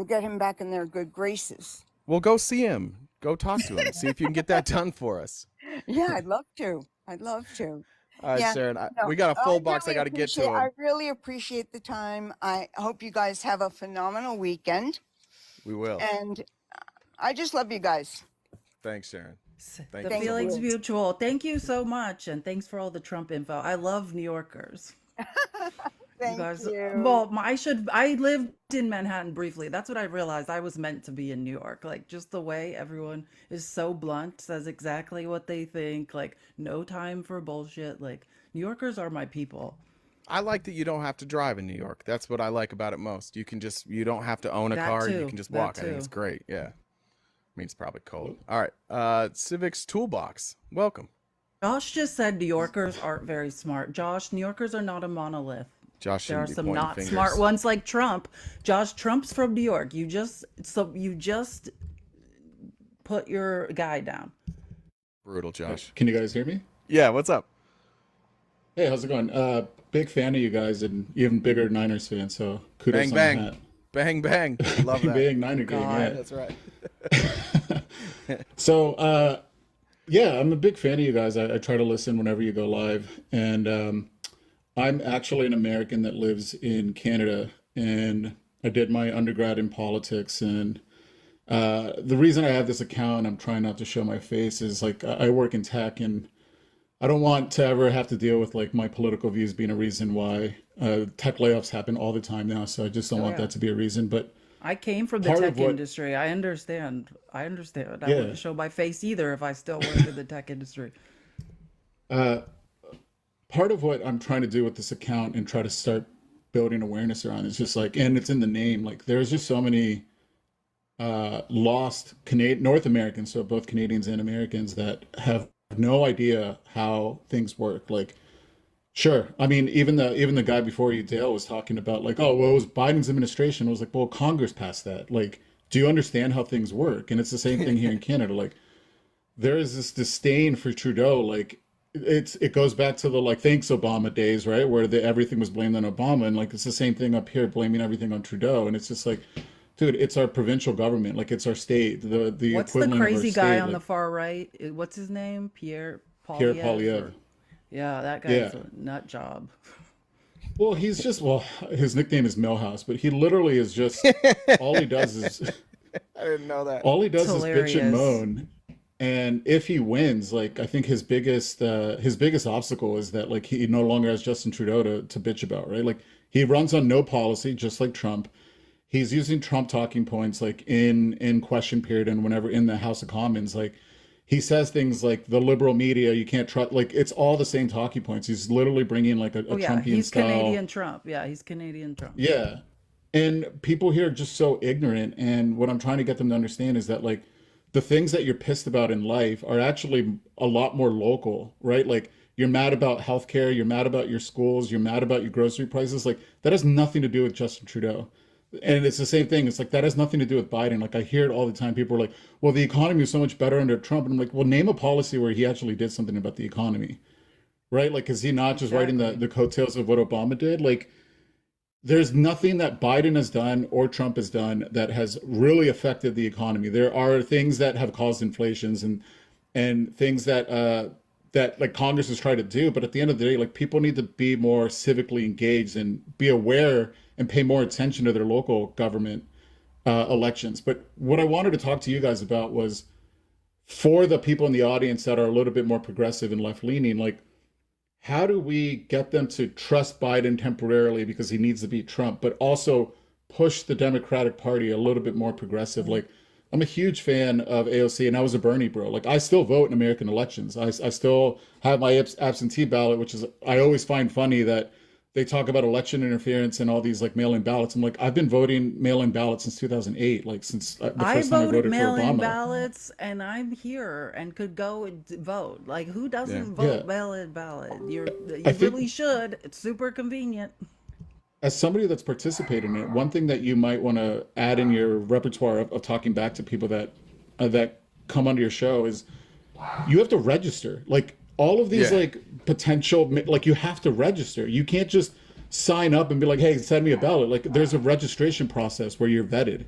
get him back in their good graces. Well, go see him. Go talk to him. See if you can get that done for us. Yeah, I'd love to. All right, Yeah. Sharon, we got a full box. I got to get to him. I really appreciate the time. I hope you guys have a phenomenal weekend. We will. And I just love you guys. Thanks, Sharon. The feeling's mutual. Thank you so much, and thanks for all the Trump info. I love New Yorkers. Thank you. Well, I lived in Manhattan briefly. That's what I realized. I was meant to be in New York. Like, just the way everyone is so blunt, says exactly what they think. Like, no time for bullshit. Like, New Yorkers are my people. I like that you don't have to drive in New York. That's what I like about it most. You don't have to own a car. You can just walk. I think it's great. Yeah. I mean, it's probably cold. All right. Civics Toolbox. Welcome. Josh just said New Yorkers aren't very smart. Josh, New Yorkers are not a monolith. Josh, there are some not smart ones like Trump. Josh, Trump's from New York. You just put your guy down. Brutal, Josh. Can you guys hear me? Yeah. What's up? Hey, how's it going? Big fan of you guys, and even bigger Niners fan. So kudos bang, on that. Bang bang. Love that. Bang Niner game. Yeah, that's right. So yeah, I'm a big fan of you guys. I try to listen whenever you go live, and I'm actually an American that lives in Canada, and I did my undergrad in politics. And the reason I have this account, I'm trying not to show my face, is like I work in tech, and I don't want to ever have to deal with like my political views being a reason why tech layoffs happen all the time now. So I just don't want that to be a reason. But I came from the tech industry. I understand. I wouldn't show my face either if I still worked in the tech industry. Part of what I'm trying to do with this account and try to start building awareness around is just like, and it's in the name, like there's just so many lost North Americans, so both Canadians and Americans, that have no idea how things work. Like, sure, I mean, even the guy before you, Dale, was talking about like, oh, well, it was Biden's administration. I was like, well, Congress passed that. Like, do you understand how things work? And it's the same thing here in Canada. Like, there is this disdain for Trudeau. Like, it goes back to the like thanks Obama days, right, where everything was blamed on Obama, and like it's the same thing up here, blaming everything on Trudeau. And it's just like, dude, it's our provincial government, like it's our state. The what's the crazy guy on the far right? What's his name? Pierre Poilievre. Yeah, that guy's a nut job. Well, his nickname is Millhouse, but he literally is just all he does is I didn't know that. All he does is bitch and moan. And if he wins, like I think his biggest obstacle is that like he no longer has Justin Trudeau to bitch about, right? Like he runs on no policy, just like Trump. He's using Trump talking points like in question period and whenever in the House of Commons, like he says things like the liberal media, you can't trust, like it's all the same talking points. He's literally bringing like a Oh yeah, Trumpian he's style. Canadian Trump. Yeah, he's Canadian Trump. Yeah. And people here are just so ignorant. And what I'm trying to get them to understand is that like the things that you're pissed about in life are actually a lot more local, right? Like you're mad about healthcare, you're mad about your schools, you're mad about your grocery prices. Like that has nothing to do with Justin Trudeau. And it's the same thing. It's like that has nothing to do with Biden. Like I hear it all the time. People are like, well, the economy is so much better under Trump. And I'm like, well, name a policy where he actually did something about the economy, right? Like, is he not just riding Exactly. the coattails of what Obama did? Like, there's nothing that Biden has done or Trump has done that has really affected the economy. There are things that have caused inflations and things that that like Congress has tried to do, but at the end of the day, like people need to be more civically engaged and be aware and pay more attention to their local government elections. But what I wanted to talk to you guys about was for the people in the audience that are a little bit more progressive and left leaning, like how do we get them to trust Biden temporarily because he needs to beat Trump, but also push the Democratic Party a little bit more progressive? Like, I'm a huge fan of AOC, and I was a Bernie bro. Like, I still vote in American elections. I still have my absentee ballot, which is, I always find funny that they talk about election interference and all these like mail-in ballots. I'm like, I've been voting mail-in ballots since 2008, like since the I first time I voted voted for mail-in Obama. ballots, and I'm here and could go and vote. Like, who Yeah. doesn't Yeah, vote mail-in ballot? You I really think should. It's super convenient. as somebody that's participated in it, one thing that you might want to add in your repertoire of talking back to people that come onto your show is you have to register. Like all of these Yeah. like potential, like you have to register. You can't just sign up and be like, hey, send me a ballot. Like there's a registration process where you're vetted.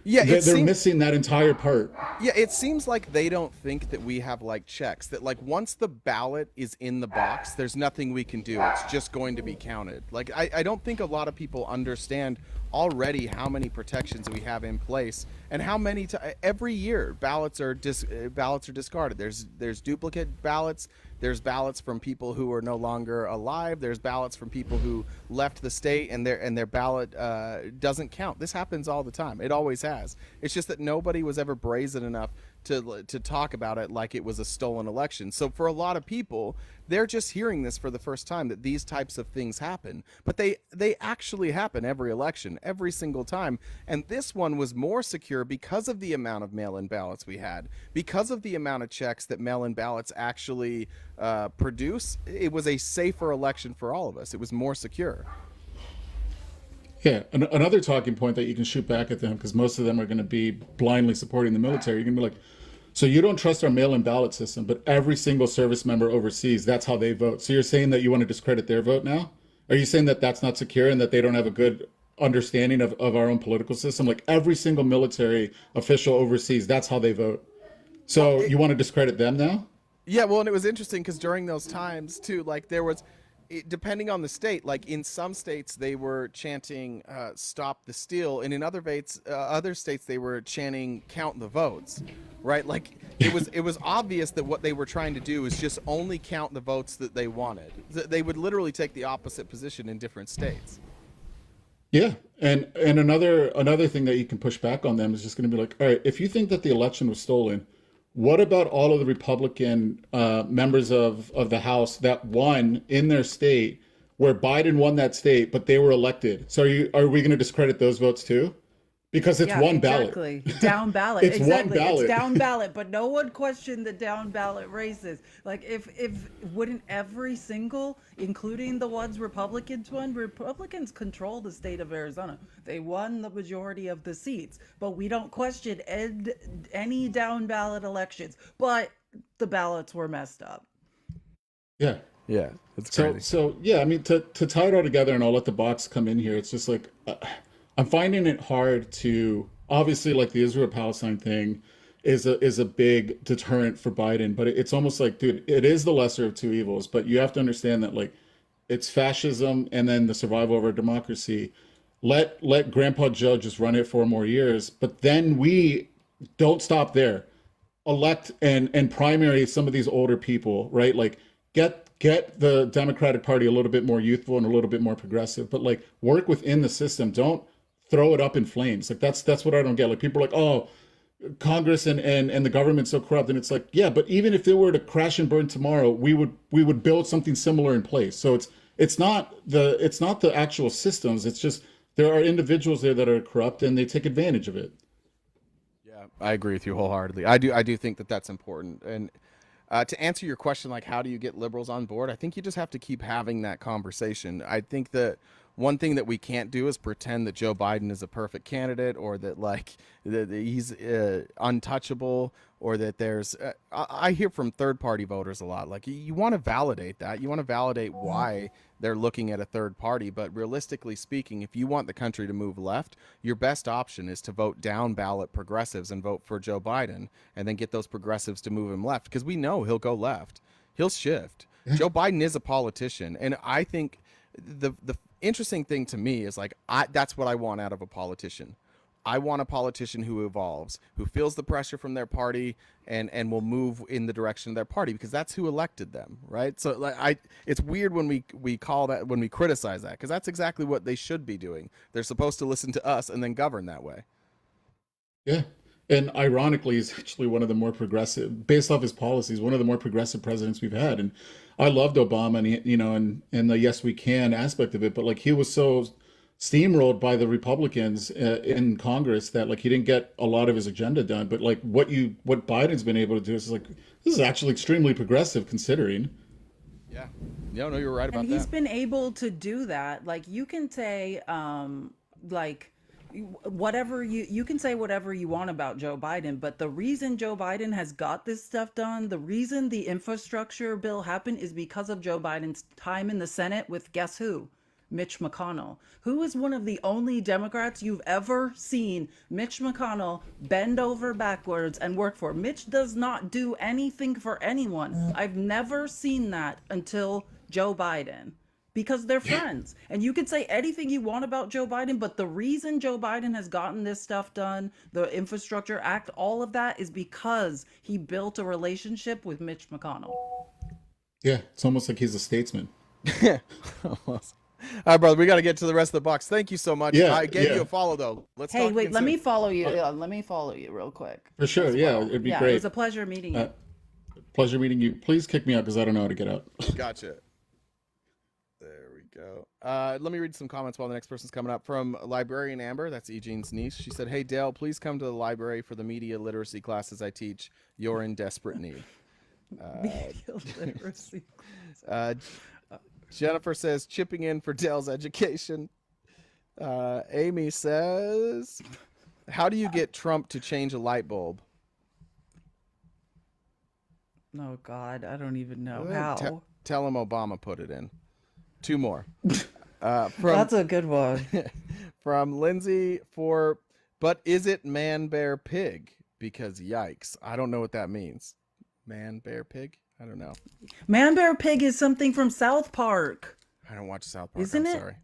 Yeah, it They're seems. missing that entire part. Yeah, it seems like they don't think that we have like checks that like once the ballot is in the box, there's nothing we can do. It's just going to be counted. Like I don't think a lot of people understand already how many protections we have in place and how many every year ballots are discarded. There's duplicate ballots. There's ballots from people who are no longer alive. There's ballots from people who left the state and their ballot doesn't count. This happens all the time. It always has. It's just that nobody was ever brazen enough to talk about it like it was a stolen election. So for a lot of people, they're just hearing this for the first time that these types of things happen. But they actually happen every election, every single time. And this one was more secure because of the amount of mail-in ballots we had, because of the amount of checks that mail-in ballots actually produce. It was a safer election for all of us. It was more secure. Yeah, another talking point that you can shoot back at them, because most of them are going to be blindly supporting the military. You're going to be like, so you don't trust our mail-in ballot system, but every single service member overseas, that's how they vote. So you're saying that you want to discredit their vote now? Are you saying that that's not secure and that they don't have a good understanding of our own political system? Like every single military official overseas, that's how they vote. Well, So you want to discredit them now? yeah, well, and it was interesting because during those times too, like there was, depending on the state, like in some states they were chanting "Stop the Steal," and in other states they were chanting "Count the votes," right? Like it was obvious that what they were trying to do is just only count the votes that they wanted. They would literally take the opposite position in different states. Yeah, and another thing that you can push back on them is just going to be like, all right, if you think that the election was stolen, what about all of the Republican members of the House that won in their state, where Biden won that state, but they were elected? So are we going to discredit those votes too? Because it's Yeah, one ballot. exactly. Down ballot. It's one Exactly. It's ballot. down ballot, but no one questioned the down ballot races. Like if wouldn't every single, including the ones Republicans won, Republicans control the state of Arizona. They won the majority of the seats, but we don't question any down ballot elections. But the ballots were messed up. Yeah. Yeah, it's So, crazy. so yeah, I mean, to tie it all together, and I'll let the box come in here. It's just like I'm finding it hard to obviously like the Israel-Palestine thing is a big deterrent for Biden, but it's almost like, dude, it is the lesser of two evils. But you have to understand that like it's fascism and then the survival of our democracy. Let Grandpa Joe just run it 4 more years, but then we don't stop there. elect and primary some of these older people, right? Like get the Democratic Party a little bit more youthful and a little bit more progressive, but like work within the system. Don't throw it up in flames. Like that's what I don't get. Like people are like, oh, Congress and the government's so corrupt, and it's like, yeah, but even if they were to crash and burn tomorrow, we would build something similar in place. So it's not the actual systems. It's just there are individuals there that are corrupt and they take advantage of it. Yeah, I agree with you wholeheartedly. I do think that that's important. And to answer your question, like how do you get liberals on board? I think you just have to keep having that conversation. I think that one thing that we can't do is pretend that Joe Biden is a perfect candidate, or that like that he's untouchable, or that there's. I hear from third party voters a lot. Like you want to validate that. You want to validate why they're looking at a third party. But realistically speaking, if you want the country to move left, your best option is to vote down ballot progressives and vote for Joe Biden, and then get those progressives to move him left, because we know he'll go left. He'll shift. Joe Biden is a politician, and I think the interesting thing to me is like that's what I want out of a politician. I want a politician who evolves, who feels the pressure from their party and will move in the direction of their party, because that's who elected them, right? So like it's weird when we call that, when we criticize that, because that's exactly what they should be doing. They're supposed to listen to us and then govern that way. Yeah. And ironically, he's actually one of the more progressive, based off his policies, one of the more progressive presidents we've had. And I loved Obama, and and the yes we can aspect of it, but like he was so steamrolled by the Republicans in Congress that like he didn't get a lot of his agenda done. But like what Biden's been able to do is like, this is actually extremely progressive considering. Yeah. No, you're right about And he's that. been able to do that. Like you can say, like whatever you can say whatever you want about Joe Biden, but the reason Joe Biden has got this stuff done, the reason the infrastructure bill happened, is because of Joe Biden's time in the Senate with guess who? Mitch McConnell, who is one of the only Democrats you've ever seen Mitch McConnell bend over backwards and work for. Mitch does not do anything for anyone. I've never seen that until Joe Biden, because they're friends. And you can say anything you want about Joe Biden, but the reason Joe Biden has gotten this stuff done, the Infrastructure Act, all of that, is because he built a relationship with Mitch McConnell. Yeah, it's almost like he's a statesman. Almost. All right, brother, we got to get to the rest of the box. Thank you so much. Yeah, I gave yeah. you a follow, though. Let's Hey, talk wait, again let soon. me follow you. Let me follow you real quick. For sure, as yeah, well. it'd be Yeah, great. it was a pleasure meeting you. Pleasure meeting you. Please kick me out because I don't know how to get out. Gotcha. There we go. Let me read some comments while the next person's coming up. From librarian Amber, that's Eugene's niece. She said, "Hey Dale, please come to the library for the media literacy classes I teach. You're in desperate need." Literacy. Jennifer says, "Chipping in for Dale's education." Amy says, "How do you get Trump to change a light bulb?" Oh God, I don't even know how. Tell him Obama put it in. Two more. That's a good one. From Lindsay but is it man, bear, pig? Because yikes. I don't know what that means. Man, bear, pig? I don't know. Man Bear Pig is something from South Park. I don't watch South Park. Isn't I'm it? sorry.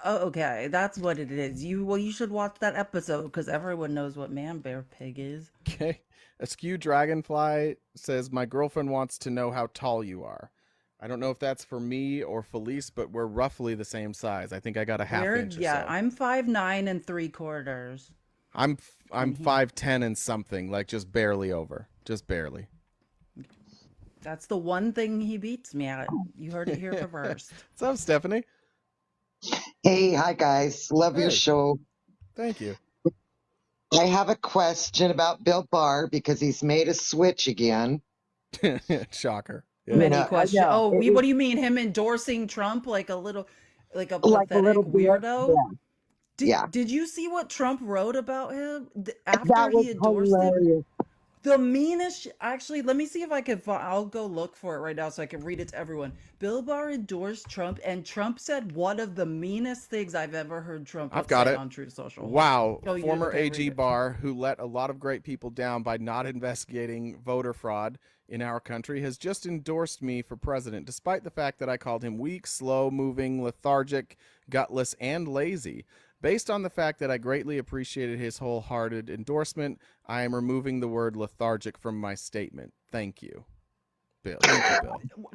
Oh, okay, that's what it is. You should watch that episode because everyone knows what Man Bear Pig is. Okay. Askew Dragonfly says, "My girlfriend wants to know how tall you are." I don't know if that's for me or Felice, but we're roughly the same size. I think I got a half inch or Yeah, so. I'm 5'9" and 3/4. I'm 5'10" and something, like just barely over. Just barely. That's the one thing he beats me at. You heard it here first. What's up, Stephanie? Hey, hi guys. Love your Hey. show. Thank you. I have a question about Bill Barr because he's made a switch again. Shocker. Yeah. Many I questions. know. Oh, It what was do you mean? Him endorsing Trump like a like a pathetic little bit. weirdo? Yeah. Did you see what Trump wrote about him That after was he endorsed him? hilarious. The meanest. Actually, let me see if I can. I'll go look for it right now so I can read it to everyone. Bill Barr endorsed Trump, and Trump said one of the meanest things I've ever heard Trump I've got say it. on Truth Social. Wow. Oh, you Former okay, read AG it. Barr, who let a lot of great people down by not investigating voter fraud in our country, has just endorsed me for president, despite the fact that I called him weak, slow moving, lethargic, gutless, and lazy. Based on the fact that I greatly appreciated his wholehearted endorsement, I am removing the word lethargic from my statement. Thank you, Bill. Thank you,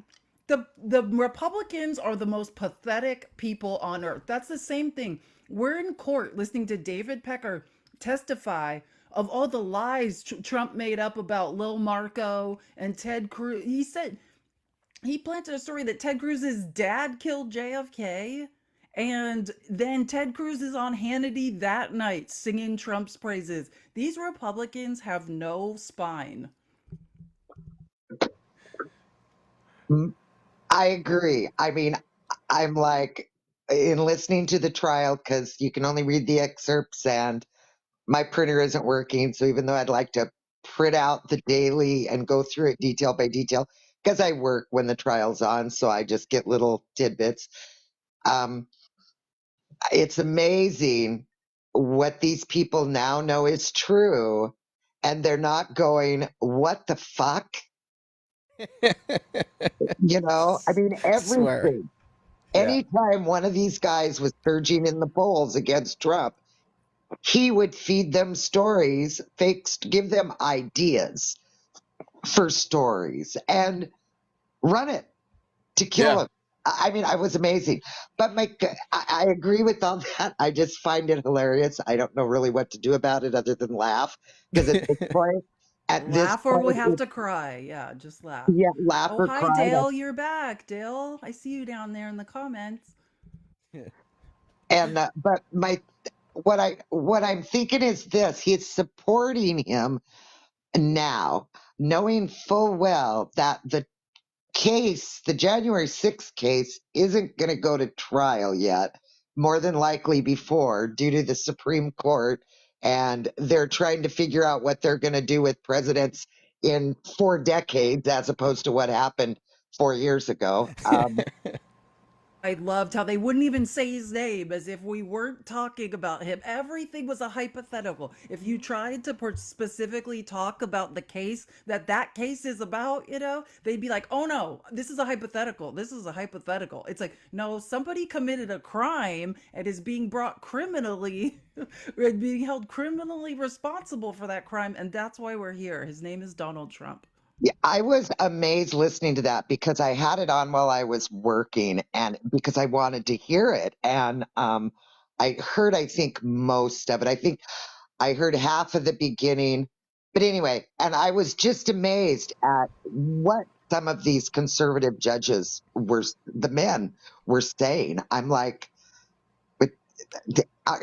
Bill. The Republicans are the most pathetic people on earth. That's the same thing. We're in court listening to David Pecker testify of all the lies Trump made up about Lil Marco and Ted Cruz. He said he planted a story that Ted Cruz's dad killed JFK. And then Ted Cruz is on Hannity that night singing Trump's praises. These Republicans have no spine. I agree. I mean, I'm like, in listening to the trial, because you can only read the excerpts and my printer isn't working. So even though I'd like to print out the daily and go through it detail by detail, because I work when the trial's on, so I just get little tidbits. Um, it's amazing what these people now know is true, and they're not going, "What the fuck?" I mean, Swear. everything. Yeah. Anytime one of these guys was surging in the polls against Trump, he would feed them stories, give them ideas for stories, and run it to kill Yeah. him. I mean, I was amazing. But I agree with all that. I just find it hilarious. I don't know really what to do about it other than laugh because at this Laugh or we point, have to cry. Yeah, just laugh. yeah, laugh Oh, or hi, cry. Dale. You're back. Dale, I see you down there in the comments. And but what I'm thinking is this: he's supporting him now, knowing full well that the January 6th case, isn't going to go to trial yet, more than likely before, due to the Supreme Court. And they're trying to figure out what they're going to do with presidents in 4 decades, as opposed to what happened 4 years ago. I loved how they wouldn't even say his name as if we weren't talking about him. Everything was a hypothetical. If you tried to specifically talk about the case that case is about, they'd be like, "Oh no, this is a hypothetical. This is a hypothetical." It's like, no, somebody committed a crime and is being brought criminally, being held criminally responsible for that crime, and that's why we're here. His name is Donald Trump. Yeah, I was amazed listening to that because I had it on while I was working and because I wanted to hear it. And I heard, I think, most of it. I think I heard half of the beginning. But anyway, and I was just amazed at what some of these conservative judges the men were saying. I'm like, but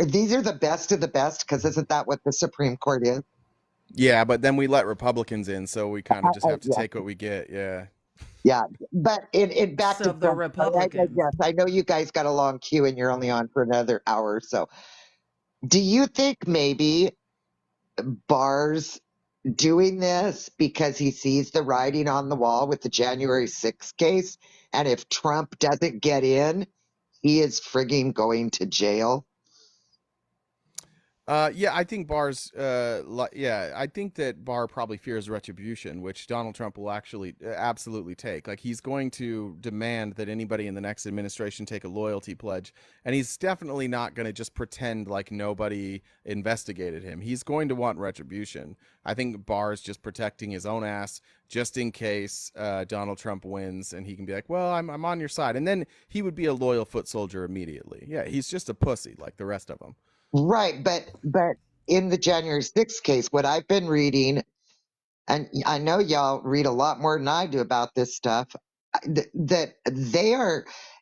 these are the best of the best, because isn't that what the Supreme Court is? Yeah, but then we let Republicans in, so we kind of just have to Yeah. take what we get. Yeah. Yeah, but in back to Of the Trump, I Republicans. digress. I know you guys got a long queue and you're only on for another hour or so. Do you think maybe Barr's doing this because he sees the writing on the wall with the January 6th case? And if Trump doesn't get in, he is frigging going to jail? Yeah, I think I think that Barr probably fears retribution, which Donald Trump will actually absolutely take. Like, he's going to demand that anybody in the next administration take a loyalty pledge, and he's definitely not going to just pretend like nobody investigated him. He's going to want retribution. I think Barr is just protecting his own ass just in case Donald Trump wins, and he can be like, "Well, I'm on your side," and then he would be a loyal foot soldier immediately. Yeah, he's just a pussy like the rest of them. Right, but in the January 6th case, what I've been reading, and I know y'all read a lot more than I do about this stuff, that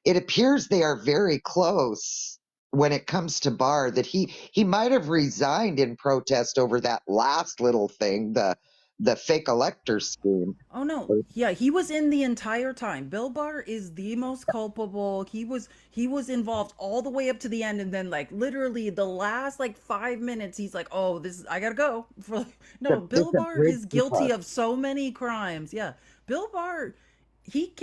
it appears they are very close when it comes to Barr, that he might have resigned in protest over that last little thing, the fake elector scheme. Oh no. Yeah, he was in the entire time. Bill Barr is the most culpable. He was involved all the way up to the end, and then like literally the last like 5 minutes he's like, "Oh, I got to go." No, It's Bill a Barr bridge is too guilty far. of so many crimes. Yeah. Bill Barr,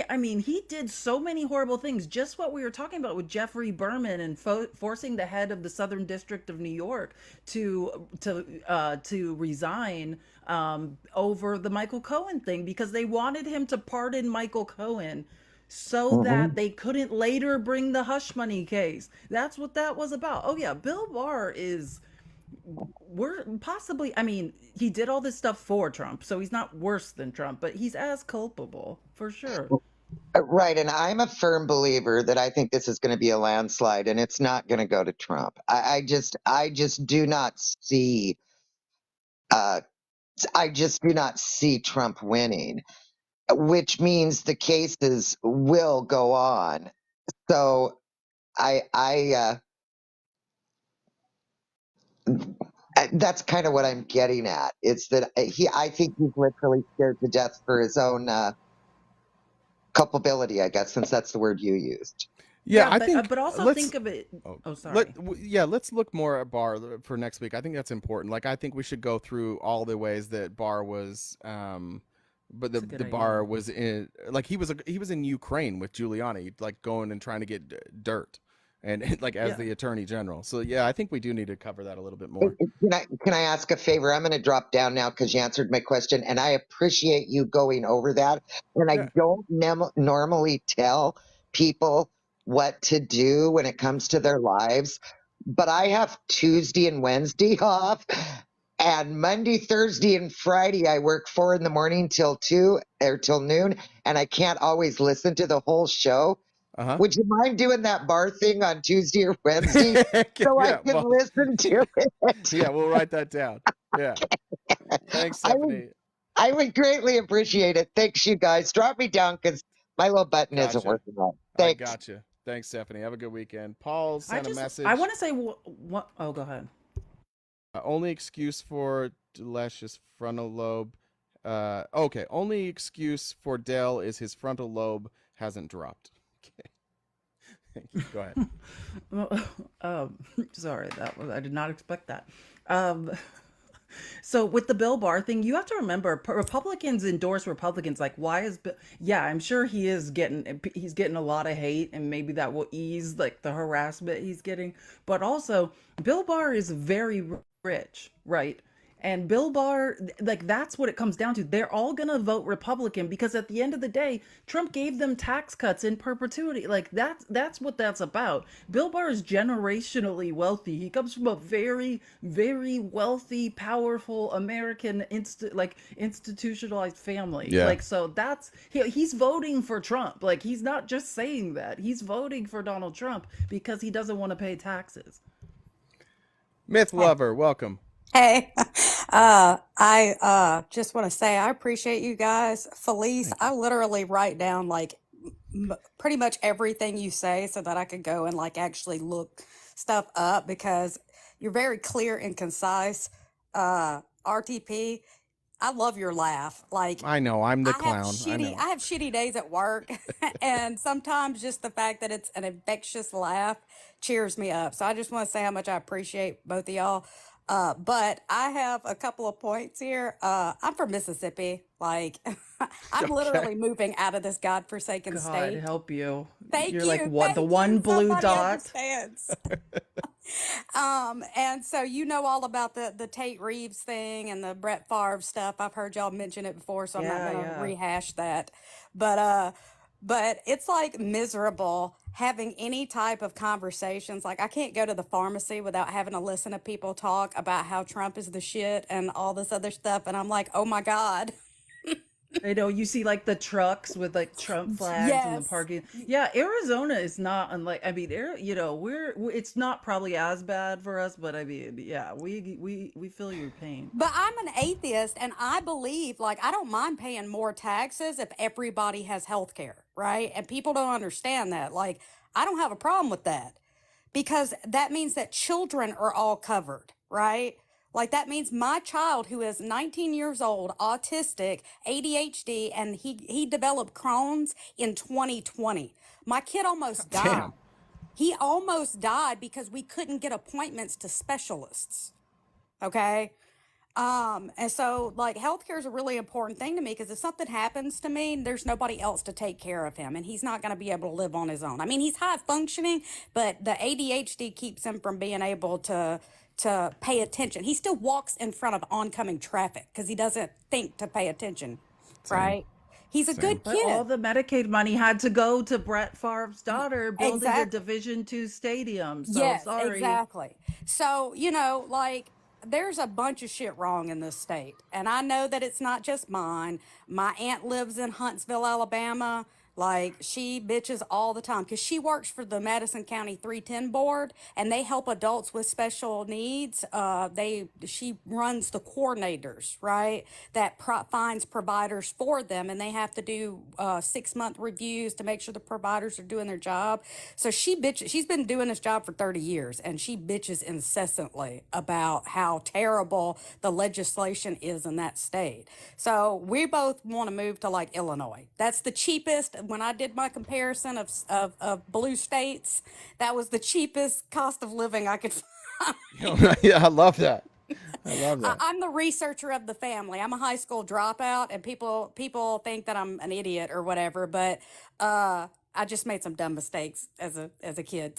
I mean, he did so many horrible things. Just what we were talking about with Jeffrey Berman and forcing the head of the Southern District of New York to resign over the Michael Cohen thing because they wanted him to pardon Michael Cohen so Hmm. that they couldn't later bring the hush money case. That's what that was about. Oh yeah, Bill Barr is we're possibly, I mean, he did all this stuff for Trump, so he's not worse than Trump, but he's as culpable for sure. Right, and I'm a firm believer that I think this is going to be a landslide, and it's not going to go to Trump. I just do not see, uh, I just do not see Trump winning, which means the cases will go on. So that's kind of what I'm getting at. It's that I think he's literally scared to death for his own culpability, I guess, since that's the word you used. Yeah, Yeah, I think but also let's think of it. oh, Oh, sorry. yeah, let's look more at Barr for next week. I think that's important. Like I think we should go through all the ways that Barr was but It's a good the Barr idea. was in, like he was in Ukraine with Giuliani, like going and trying to get dirt and like as Yeah. the attorney general. So yeah, I think we do need to cover that a little bit more. Can I ask a favor? I'm going to drop down now because you answered my question, and I appreciate you going over that. And I Yeah. don't normally tell people what to do when it comes to their lives, but I have Tuesday and Wednesday off, and Monday, Thursday, and Friday I work 4 in the morning till 2 or till noon, and I can't always listen to the whole show. Uh-huh. Would you mind doing that bar thing on Tuesday or Wednesday so I Yeah, can well, listen to it? yeah, we'll write that down. Yeah. Thanks, I would, Stephanie. I would greatly appreciate it. Thanks, you guys. Drop me down because my little button isn't Gotcha. working right. I Thanks. gotcha. Thanks, Stephanie. Have a good weekend. Paul I sent a just I message. want to say what oh, go ahead. Only excuse for Delesh's frontal lobe. Okay. Only excuse for Dell is his frontal lobe hasn't dropped. Okay. Thank you. Go ahead. Well, sorry, that was I did not expect that. Um, so with the Bill Barr thing, you have to remember Republicans endorse Republicans. Like, why is Bill? Yeah, I'm sure he's getting a lot of hate, and maybe that will ease like the harassment he's getting. But also, Bill Barr is very rich, right? And Bill Barr, like that's what it comes down to. They're all gonna vote Republican because at the end of the day, Trump gave them tax cuts in perpetuity. Like that's what that's about. Bill Barr is generationally wealthy. He comes from a very, very wealthy, powerful American institutionalized family. Yeah. Like so he's voting for Trump. Like he's not just saying that. He's voting for Donald Trump because he doesn't want to pay taxes. Myth lover, welcome. Hey, I just want to say I appreciate you guys. Felice, Thank you. I literally write down like pretty much everything you say so that I could go and like actually look stuff up because you're very clear and concise. RTP, I love your laugh. Like I know I'm the clown. I I know. have shitty days at work and sometimes just the fact that it's an infectious laugh cheers me up. So I just want to say how much I appreciate both of y'all. But I have a couple of points here. I'm from Mississippi. Like I'm Okay. literally moving out of this godforsaken God state. help you. Thank You're like you. what the Thank one you. blue Somebody dot. understands. And so you know all about the Tate Reeves thing and the Brett Favre stuff. I've heard y'all mention it before, so I'm not Yeah, gonna yeah. rehash that. But it's like miserable having any type of conversations. Like I can't go to the pharmacy without having to listen to people talk about how Trump is the shit and all this other stuff. And I'm like, oh my God. I know you see like the trucks with like Trump flags in the Yes. parking. Yeah, Arizona is not unlike. I mean, it's not probably as bad for us, but I mean, yeah, we feel your pain. But I'm an atheist and I believe, like, I don't mind paying more taxes if everybody has health care, right? And people don't understand that. Like, I don't have a problem with that because that means that children are all covered, right? Like, that means my child who is 19 years old, autistic, ADHD, and he developed Crohn's in 2020. My kid almost died. Damn. He almost died because we couldn't get appointments to specialists. Okay. And so like healthcare is a really important thing to me because if something happens to me, there's nobody else to take care of him and he's not going to be able to live on his own. I mean, he's high functioning, but the ADHD keeps him from being able to pay attention. He still walks in front of oncoming traffic because he doesn't think to pay attention, Same. right? He's a Same. good But all kid. the Medicaid money had to go to Brett Favre's daughter building a Exactly. Division II stadium. So Yes, sorry. exactly. So, like there's a bunch of shit wrong in this state. And I know that it's not just mine. My aunt lives in Huntsville, Alabama. Like she bitches all the time because she works for the Madison County 310 board and they help adults with special needs. She runs the coordinators, right? That finds providers for them and they have to do 6-month reviews to make sure the providers are doing their job. So she's been doing this job for 30 years and she bitches incessantly about how terrible the legislation is in that state. So we both want to move to like Illinois. That's the cheapest. When I did my comparison of blue states, that was the cheapest cost of living I could find. Yeah, I love that. I love that. I'm the researcher of the family. I'm a high school dropout, and people think that I'm an idiot or whatever. But I just made some dumb mistakes as a kid.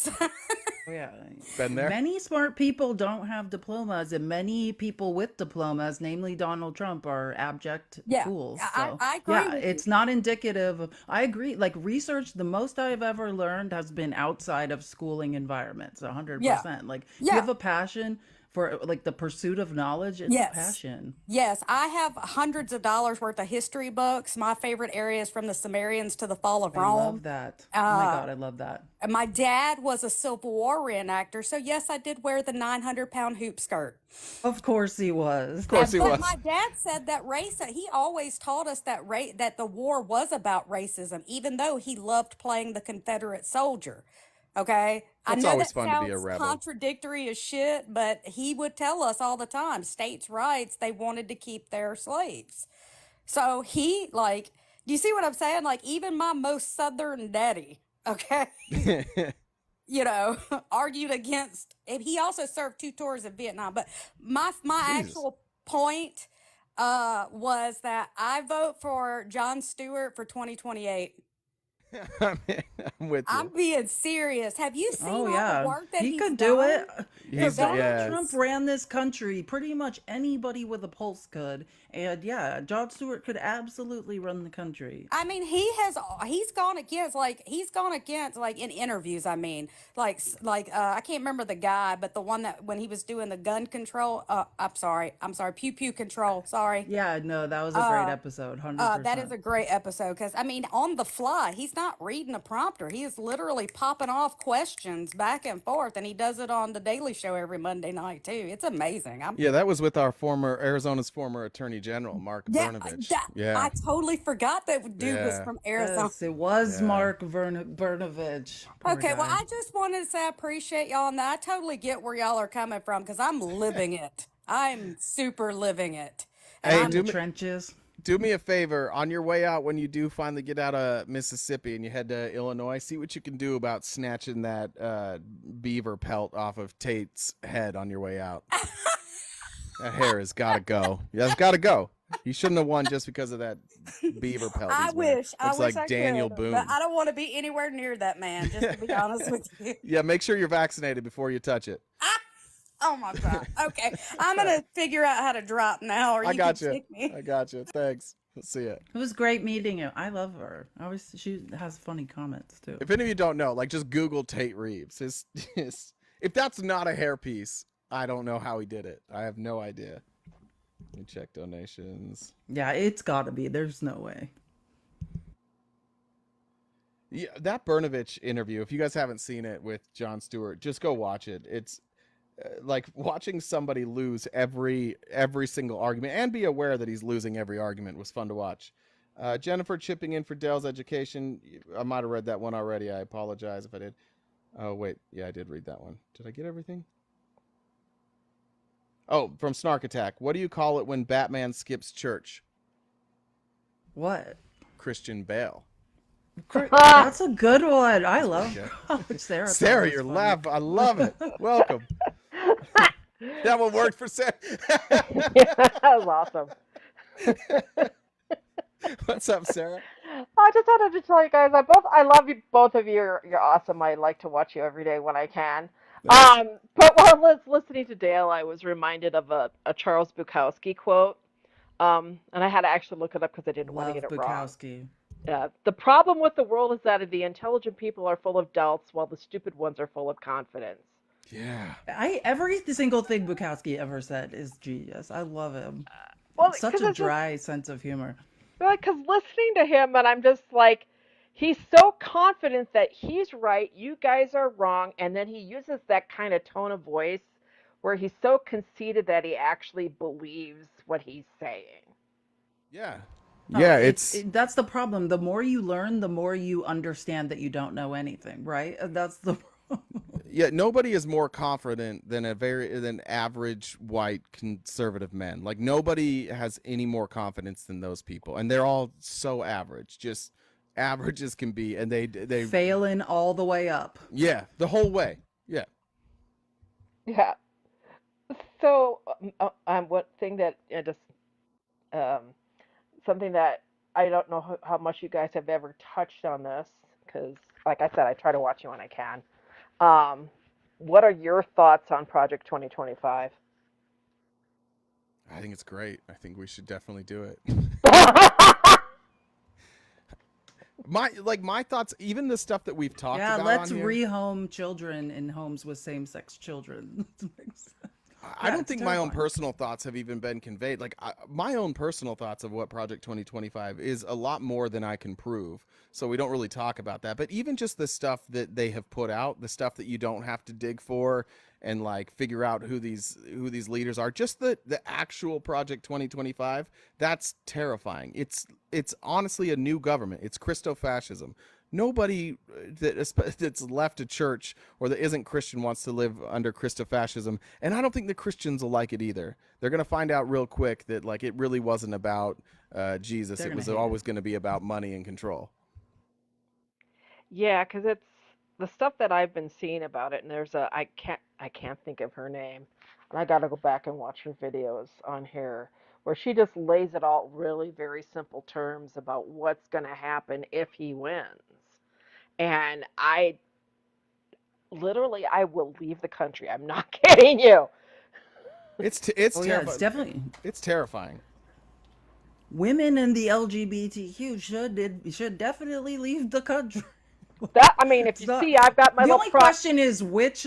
Yeah. Been there. Many smart people don't have diplomas, and many people with diplomas, namely Donald Trump, are abject Yeah, fools. I, So, I agree yeah, with it's not indicative of, I agree. Like research, the most I've ever learned has been outside of schooling environments, you. 100%. Like if you Yeah. have a passion for like the pursuit of knowledge, it's a Yes. passion. Yes, I have hundreds of dollars worth of history books. My favorite area is from the Sumerians to the fall of I love Rome. that. Oh my Uh, God, I love that. and my dad was a Civil War reenactor, so yes, I did wear the 900-pound hoop skirt. Of course he was. Of course he But was. my dad said that he always taught us that the war was about racism, even though he loved playing the Confederate soldier. Okay, I It's know always that fun to be a sounds rebel. contradictory as shit, but he would tell us all the time, states' rights, they wanted to keep their slaves. So do you see what I'm saying? Like even my most southern daddy, okay, argued against. And he also served 2 tours of Vietnam. But my Jesus. actual point was that I vote for Jon Stewart for 2028. I'm with I'm you. being serious. Have you seen Oh all the yeah, work that he he's could do done it. for If Donald Yeah. Trump veterans? ran this country, pretty much anybody with a pulse could. And yeah, Jon Stewart could absolutely run the country. I mean, he's gone against like in interviews. I mean, I can't remember the guy, but the one that when he was doing the gun control. I'm sorry, pew pew control. Sorry. Yeah, no, that was a great episode, That is 100%. a great episode because I mean, on the fly, he's not reading a prompter. He is literally popping off questions back and forth, and he does it on the Daily Show every Monday night too. It's amazing. Yeah, that was with our Arizona's former Attorney General, Mark Brnovich. I Yeah. totally forgot that dude was Yeah. from Arizona. Yes, it was Yeah. Mark Vernovich. Poor Okay, well, guy. I just wanted to say I appreciate y'all and that. I totally get where y'all are coming from because I'm living it. I'm super living it. And Hey, In I'm the trenches. do me a favor on your way out when you do finally get out of Mississippi and you head to Illinois. See what you can do about snatching that beaver pelt off of Tate's head on your way out. That hair has got to go. Yeah, it's got to go. He shouldn't have won just because of that beaver pelt. I he's wearing. wish Looks like I Daniel could, Boone. but I don't want to be anywhere near that man. Just to be honest with you. Yeah, make sure you're vaccinated before you touch it. Oh my god. Okay, I'm gonna figure out how to drop now, or I you got can you. kick me. I got you. Thanks. We'll see ya. It was great meeting you. I love her. She has funny comments too. If any of you don't know, like just Google Tate Reeves. If that's not a hairpiece, I don't know how he did it. I have no idea. Let me check donations. Yeah, it's got to be. There's no way. Yeah, that Brnovich interview, if you guys haven't seen it with Jon Stewart, just go watch it. It's like watching somebody lose every single argument and be aware that he's losing every argument was fun to watch. Jennifer chipping in for Dell's education. I might have read that one already. I apologize if I did. Oh, wait. Yeah, I did read that one. Did I get everything? Oh, from Snark Attack. What do you call it when Batman skips church? What? Christian Bale. That's a good one. I love Sarah. Sarah, you're laughing. I love it. Welcome. That one worked for Sarah. That was awesome. What's up, Sarah? I just wanted to tell you guys, I love you both of you. You're awesome. I like to watch you every day when I can. Thanks. But while listening to Dale, I was reminded of a Charles Bukowski quote. And I had to actually look it up because I didn't want to Love get it wrong. Bukowski. The problem with the world is that the intelligent people are full of doubts, while the stupid ones are full of confidence. Yeah. Every single thing Bukowski ever said is genius. I love him. Well, Such because a it's just dry sense of humor. like, because listening to him, and I'm just like, he's so confident that he's right, you guys are wrong, and then he uses that kind of tone of voice where he's so conceited that he actually believes what he's saying. Yeah. No, Yeah, it's that's the problem. The more you learn, the more you understand that you don't know anything, right? That's the problem. yeah, nobody is more confident than average white conservative men. Like nobody has any more confidence than those people, and they're all so average, just average as can be, and they Failing all the way up. yeah, the whole way. Yeah. Yeah. So, one thing that just um, something that I don't know how much you guys have ever touched on this, because, like I said, I try to watch you when I can. Um, what are your thoughts on Project 2025? I think it's great. I think we should definitely do it. My thoughts, even the stuff that we've talked Yeah, about let's on here. rehome children in homes with same-sex children. I Yeah, don't it's think my own terrifying. personal thoughts have even been conveyed. Like my own personal thoughts of what Project 2025 is a lot more than I can prove. So we don't really talk about that. But even just the stuff that they have put out, the stuff that you don't have to dig for and like figure out who these leaders are, just the actual Project 2025, that's terrifying. It's honestly a new government. It's Christo-fascism. Nobody that's left a church or that isn't Christian wants to live under Christo-fascism, and I don't think the Christians will like it either. They're gonna find out real quick that like it really wasn't about Jesus. They're It gonna was hate it. always going to be about money and control. Yeah, because it's the stuff that I've been seeing about it, and I can't think of her name, and I got to go back and watch her videos on here where she just lays it out really very simple terms about what's going to happen if he wins. And I literally I will leave the country. I'm not kidding you. It's Oh yeah, it's terrifying. definitely It's terrifying. women in the LGBTQ should definitely leave the country. That I mean, if It's you not see, I've got my the little only prop. question is which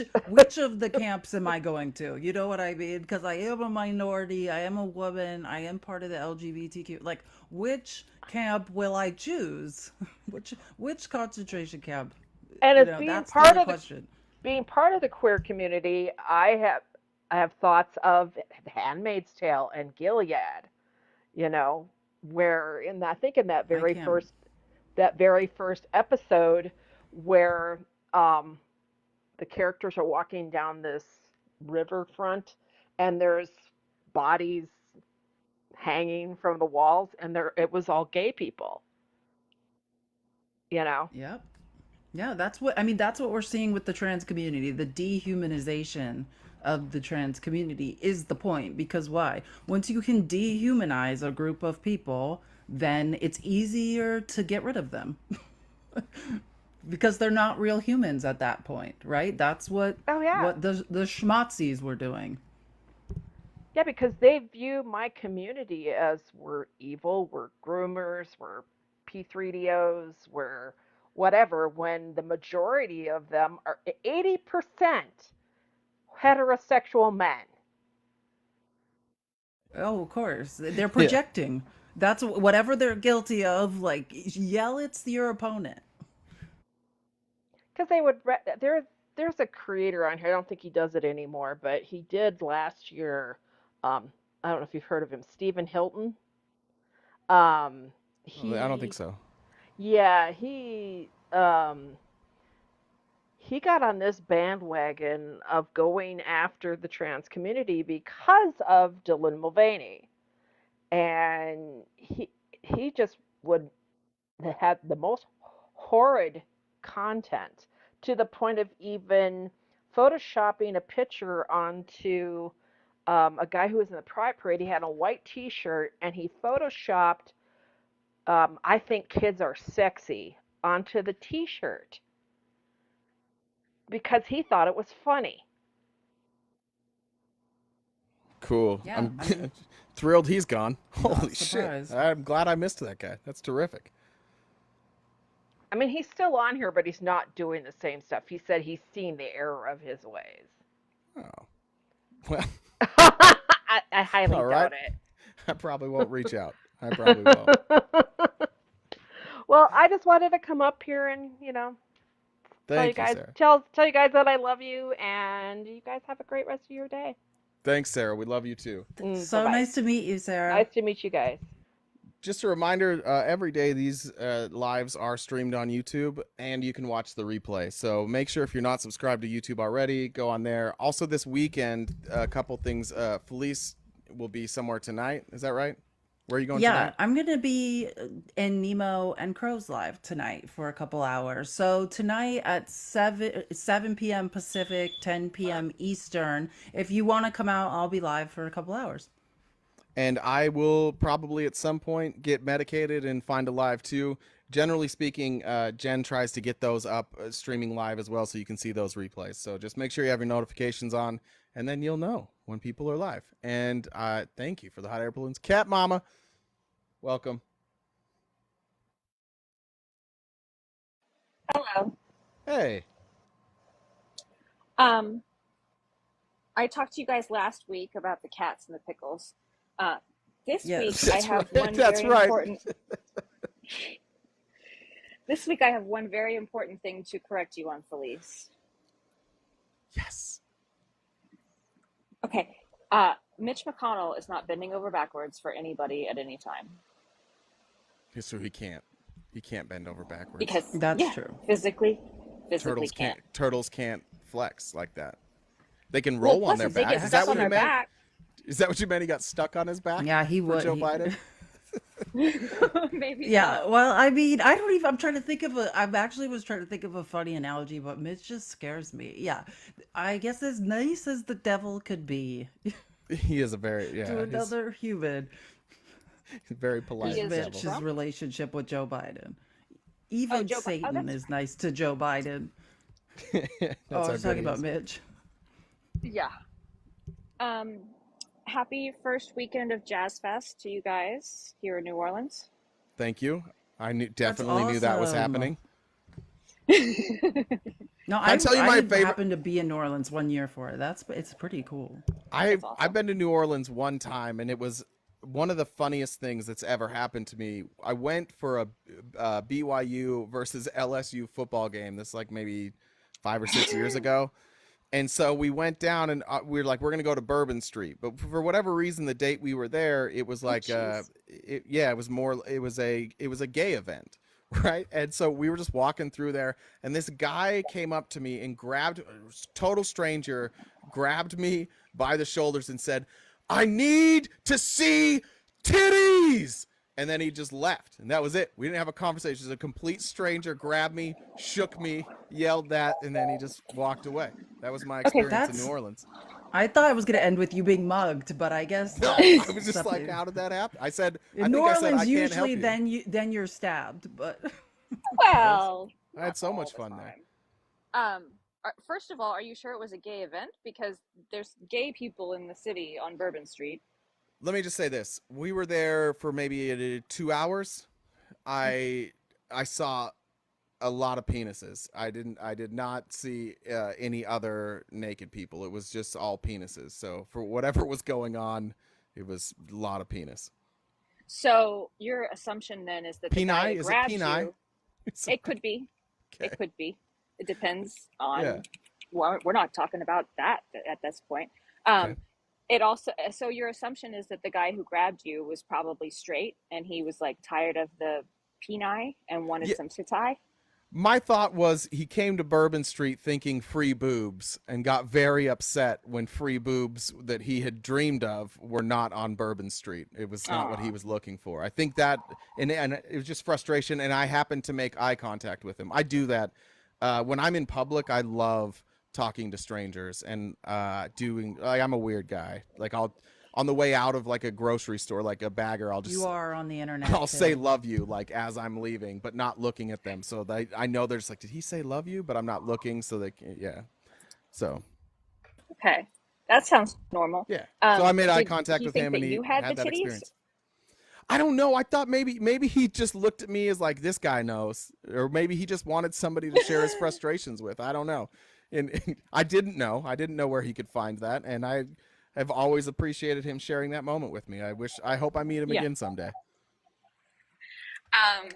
of the camps am I going to? You know what I mean? Because I am a minority, I am a woman, I am part of the LGBTQ. Like, which camp will I choose? Which concentration camp? And You as know, being that's the part only of the question. queer community, I have thoughts of The Handmaid's Tale and Gilead. You know, where I think in I can't. that very first episode where um, the characters are walking down this riverfront and there's bodies hanging from the walls and it was all gay people, you know. Yep. Yeah, that's what I mean. That's what we're seeing with the trans community. The dehumanization of the trans community is the point. Because why? Once you can dehumanize a group of people, then it's easier to get rid of them because they're not real humans at that point, right? That's Oh yeah. what the schmatzis were doing. Yeah, because they view my community as we're evil, we're groomers, we're P3DOs, we're whatever, when the majority of them are 80% heterosexual men. Oh, of course, they're Yeah. projecting. That's whatever they're guilty of. Like, yell, it's your opponent. Because there's a creator on here, I don't think he does it anymore, but he did last year. I don't know if you've heard of him, Stephen Hilton. Um, I don't think he, so. yeah, he got on this bandwagon of going after the trans community because of Dylan Mulvaney, and he just would have the most horrid content to the point of even photoshopping a picture onto a guy who was in the Pride Parade. He had a white T-shirt and he photoshopped "I think kids are sexy" onto the T-shirt because he thought it was funny. Cool. Yeah, I'm I mean, thrilled he's gone. not Holy shit. surprised. I'm glad I missed that guy. That's terrific. I mean, he's still on here, but he's not doing the same stuff. He said he's seen the error of his ways. Oh. Well, I highly all right. doubt it. I probably won't reach out. I probably won't. Well, I just wanted to come up here and, tell you Thank you, guys Sarah. tell you guys that I love you, and you guys have a great rest of your day. Thanks, Sarah. We love you too. So Bye-bye. nice to meet you, Sarah. Nice to meet you guys. Just a reminder, every day these lives are streamed on YouTube, and you can watch the replay. So make sure if you're not subscribed to YouTube already, go on there. Also this weekend, a couple things. Felice will be somewhere tonight. Is that right? Where are you going tonight? I'm gonna be in Nemo and Crow's live tonight for a couple hours. So tonight at 7 p.m. Pacific, 10 p.m. Eastern. If you want to come out, I'll be live for a couple hours. And I will probably at some point get medicated and find a live too. Generally speaking, Jen tries to get those up streaming live as well, so you can see those replays. So just make sure you have your notifications on, and then you'll know when people are live. And thank you for the hot air balloons. Cat Mama, welcome. Hello. Hey. I talked to you guys last week about the cats and the pickles. This Yes. week I That's have right. one That's very right. important. This week I have one very important thing to correct you on, Felice. Yes. Okay. Mitch McConnell is not bending over backwards for anybody at any time. So he can't. He can't bend over backwards. Because That's true. physically Turtles can't flex like that. They can roll Well, on plus their if they back. get Is stuck that what on you their meant? back, Is that what you meant? He got stuck on his back? Yeah, he for would. Joe Biden? maybe. Yeah, So. well, I mean, I don't even. I'm trying to think of a. I actually was trying to think of a funny analogy, but Mitch just scares me. Yeah, I guess as nice as the devil could be He is a very to another human, he's very polite. He is devil. Mitch's Trump? relationship with Joe Biden. Even Joe Bi- oh, Satan that's is nice to Joe Biden. That's Oh, I how was good talking he about is. Mitch. Yeah. Happy first weekend of Jazz Fest to you guys here in New Orleans. Thank you. I That's definitely knew that was awesome. happening. No, Can I tell you my favorite? happened to be in New Orleans one year for it. It's pretty cool. I've awesome. been to New Orleans one time, and it was one of the funniest things that's ever happened to me. I went for a BYU versus LSU football game. This like maybe 5 or 6 years ago. And so we went down, and we were like, we're gonna go to Bourbon Street, but for whatever reason, the date we were there, it was like, jeez. it was a gay event, right? And so we were just walking through there, and this guy came up to me and total stranger, grabbed me by the shoulders and said, "I need to see titties." And then he just left, and that was it. We didn't have a conversation. Just a complete stranger grabbed me, shook me, yelled that, and then he just walked away. That was my Okay, experience in that's New Orleans. I thought it was gonna end with you being mugged, but I guess No, that's I was just like, something. how did that happen? I said, In I New think I said, Orleans, I can't help usually you. then you're stabbed, but Well, I had so not much all the fun there. time. First of all, are you sure it was a gay event? Because there's gay people in the city on Bourbon Street. Let me just say this: we were there for maybe 2 hours. I saw a lot of penises. I did not see any other naked people. It was just all penises. So for whatever was going on, it was a lot of penis. So your assumption then is that the guy Peni? that Is it grabbed peni? you, it could be. Okay. It could be. It depends on. Yeah. Well, we're not talking about that at this point. Okay. It also. So your assumption is that the guy who grabbed you was probably straight, and he was like tired of the peni and wanted Yeah. some sitai. My thought was he came to Bourbon Street thinking free boobs and got very upset when free boobs that he had dreamed of were not on Bourbon Street. It was not what he was looking for. I think that, and it was just frustration, and I happened to make eye contact with him. I do that. When I'm in public, I love talking to strangers and I'm a weird guy. Like on the way out of like a grocery store, like a bagger, I'll just you are on the internet. I'll too. say love you like as I'm leaving, but not looking at them. So I know they're just like, did he say love you? But I'm not looking, so they can't, yeah. So Okay. That sounds normal. Yeah. So I made eye Did contact he with think him, that and he you had the had that titties? experience. I don't know. I thought maybe he just looked at me as like, this guy knows, or maybe he just wanted somebody to share his frustrations with. I don't know, and I didn't know. I didn't know where he could find that, and I have always appreciated him sharing that moment with me. I hope I meet him Yeah. again someday. Um,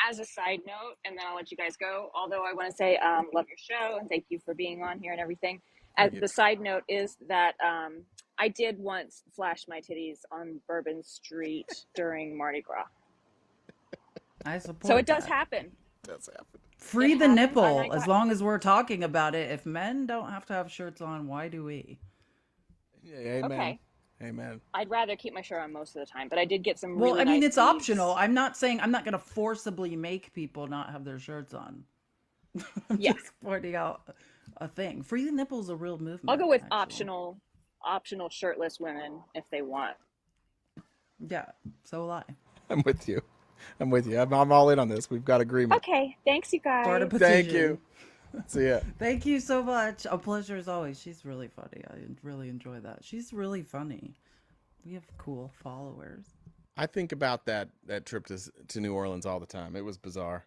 as a side note, and then I'll let you guys go. Although I want to say, love your show and thank you for being on here and everything. Thank you. The side note is that I did once flash my titties on Bourbon Street during Mardi Gras. I support So it does that. happen. That's happened. Free It the happens. nipple, as long as we're talking about it. If men don't have to have shirts on, why do we? Yeah, amen. Okay. Amen. I'd rather keep my shirt on most of the time, but I did get some Well, really I mean, nice it's beads. optional. I'm not saying I'm not going to forcibly make people not have their shirts on. I'm Yeah. just pointing out a thing. Free the nipple is a real movement. I'll go with actually. optional shirtless women if they want. Yeah, so will I. I'm with you. I'm with you. I'm all in on this. We've got agreement. Okay, thanks you guys. Start a petition. Thank you. See ya. Thank you so much. A pleasure as always. She's really funny. I really enjoy that. She's really funny. We have cool followers. I think about that trip to New Orleans all the time. It was bizarre.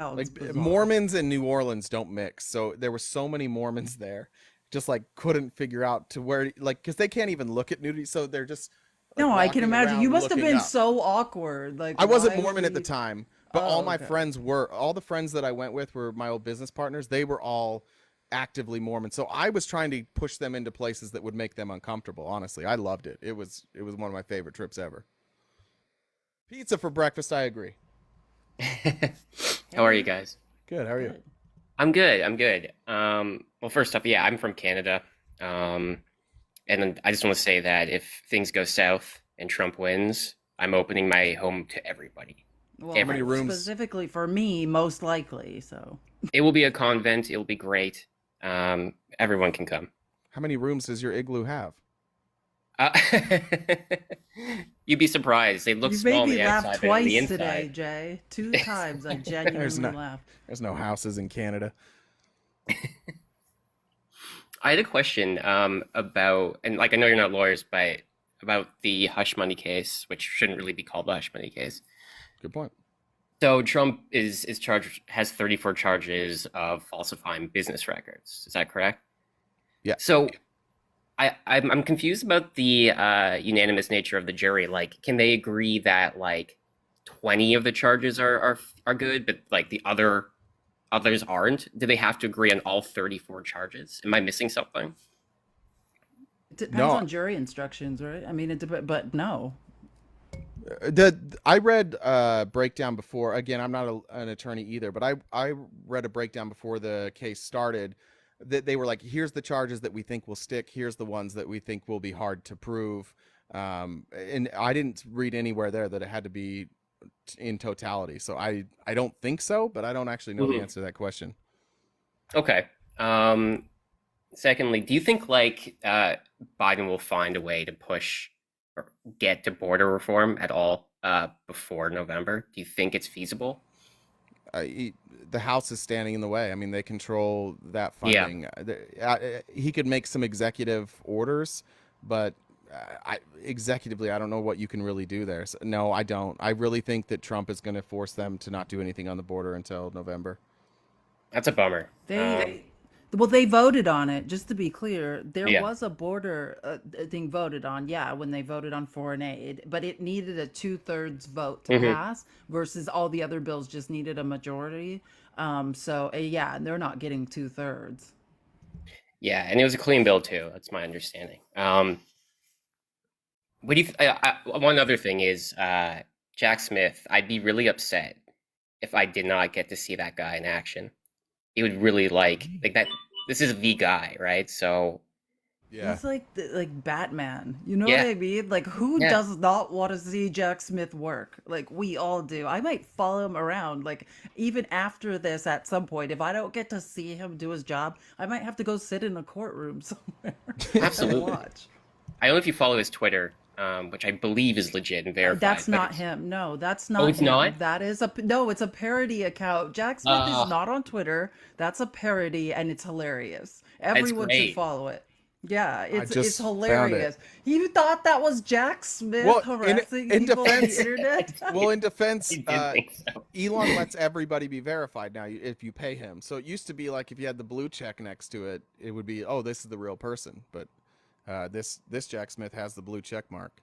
Oh, Like bizarre. Mormons and New Orleans don't mix. So there were so many Mormons there, just like couldn't figure out to where, like, because they can't even look at nudity. So they're just like, No, I can walking imagine. around You must have looking been up. so awkward. Like I wasn't why Mormon were at the you- time, but Oh, all my okay. friends were. All the friends that I went with were my old business partners. They were all actively Mormon. So I was trying to push them into places that would make them uncomfortable. Honestly, I loved it. It was one of my favorite trips ever. Pizza for breakfast, I agree. How are you guys? Good. How are you? Good. I'm good. I'm good. Well, first off, yeah, I'm from Canada. And then I just want to say that if things go south and Trump wins, I'm opening my home to everybody. Well, How many rooms? Specifically for me, most likely. So It will be a convent. It'll be great. Everyone can come. How many rooms does your igloo have? Uh, you'd be surprised. They look you small made on me the laugh outside, but on the twice inside. today, Jay. 2 times I genuinely laughed. There's no houses in Canada. I had a question about, and like I know you're not lawyers, but about the hush money case, which shouldn't really be called the hush money case. Good point. So Trump is charged, has 34 charges of falsifying business records. Is that correct? Yeah. So I'm confused about the unanimous nature of the jury. Like, can they agree that like 20 of the charges are good, but like the others aren't? Do they have to agree on all 34 charges? Am I missing something? It depends No. on jury instructions, right? I mean, but no. I read a breakdown before. Again, I'm not an attorney either, but I read a breakdown before the case started that they were like, here's the charges that we think will stick. Here's the ones that we think will be hard to prove. And I didn't read anywhere there that it had to be in totality. So I don't think so, but I don't actually know the answer to that question. Okay. Secondly, do you think like Biden will find a way to push or get to border reform at all before November? Do you think it's feasible? The House is standing in the way. I mean, they control that funding. He could make some executive orders, but executively, I don't know what you can really do there. So, no, I don't. I really think that Trump is going to force them to not do anything on the border until November. That's a bummer. Well, they voted on it. Just to be clear, there Yeah. was a border thing voted on. Yeah, when they voted on foreign aid, but it needed a 2/3 vote to pass, versus all the other bills just needed a majority. So yeah, they're not getting 2/3. Yeah, and it was a clean bill too. That's my understanding. What do you? One other thing is Jack Smith. I'd be really upset if I did not get to see that guy in action. He would really like that. This is the guy, right? So Yeah. He's like Batman. You know Yeah. what I mean? Like, who Yeah. does not want to see Jack Smith work? Like, we all do. I might follow him around. Like, even after this, at some point, if I don't get to see him do his job, I might have to go sit in a courtroom somewhere and Absolutely. watch. I don't know if you follow his Twitter, which I believe is legit and verified. That's but not it's- him. No, that's not it's him. not? That is no, it's a parody account. Jack Smith Oh. is not on Twitter. That's a parody, and it's hilarious. Everyone should great. follow it. Yeah, I it's just found it. hilarious. You thought that was Jack Smith Well, harassing in people on the defense, internet? well, in defense, I did think so. Elon lets everybody be verified now if you pay him. So it used to be like if you had the blue check next to it, it would be, oh, this is the real person. But this Jack Smith has the blue check mark.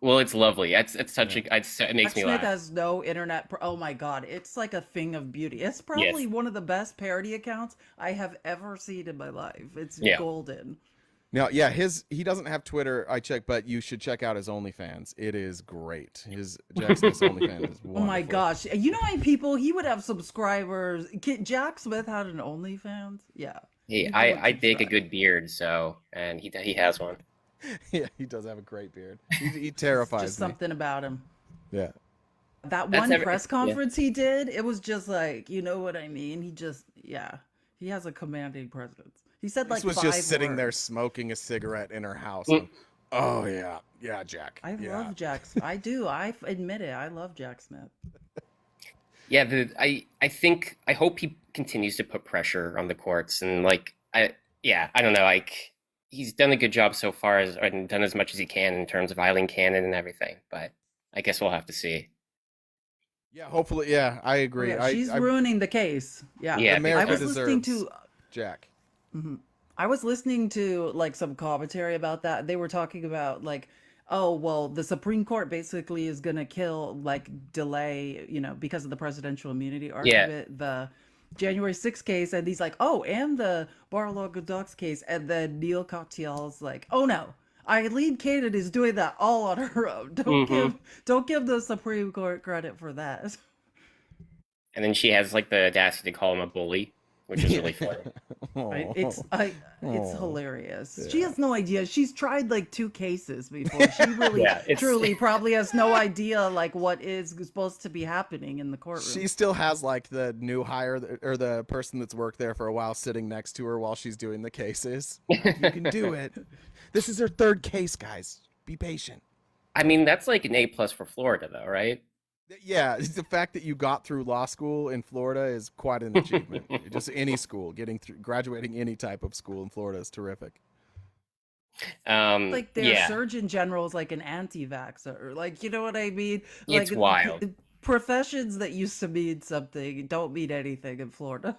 Well, it's lovely. It's such a it makes Jack me Smith laugh. has no internet. Oh my God, it's like a thing of beauty. It's probably Yes. one of the best parody accounts I have ever seen in my life. It's Yeah. golden. Now, yeah, he doesn't have Twitter. I checked, but you should check out his OnlyFans. It is great. His Jack Smith's OnlyFans is wonderful. Oh my gosh, you know how many people he would have subscribers? Jack Smith had an OnlyFans. Yeah. Hey, People would I dig a subscribe. good beard, so and he has one. Yeah, he does have a great beard. He Just terrifies me. something about him. Yeah. That That's one every- press yeah. conference he did, it was just like, you know what I mean? He has a commanding presence. He said like This was 5 just sitting there words. smoking a cigarette in her house. Mm. and, oh yeah, Jack. I yeah. love Jack. I do. I admit it. I love Jack Smith. Yeah, I hope he continues to put pressure on the courts and I don't know, he's done a good job so far and done as much as he can in terms of Eileen Cannon and everything, but I guess we'll have to see. Yeah, hopefully. Yeah, I agree. Yeah, she's ruining the case. Yeah. Yeah, America I was listening deserves to Jack. I was listening to like some commentary about that. They were talking about like, oh, well, the Supreme Court basically is going to delay, because of the presidential immunity argument, the January 6th case. And he's like, oh, and the Bar-a-Lago Dogs case. And then Neil Katyal's like, oh, no, Eileen Cannon is doing that all on her own. Don't give the Supreme Court credit for that. And then she has like the audacity to call him a bully, which is really funny. Right? It's hilarious. Yeah. She has no idea. She's tried like 2 cases before. She really, Yeah, it's- truly, probably has no idea like what is supposed to be happening in the courtroom. She still has like the new hire or the person that's worked there for a while sitting next to her while she's doing the cases. Like, you can do it. This is her 3rd case, guys. Be patient. I mean, that's like an A+ for Florida though, right? Yeah, the fact that you got through law school in Florida is quite an achievement. Just any school, graduating any type of school in Florida is terrific. Like their yeah. surgeon general is like an anti-vaxxer. Like, you know what I mean? It's Like wild. professions that used to mean something don't mean anything in Florida.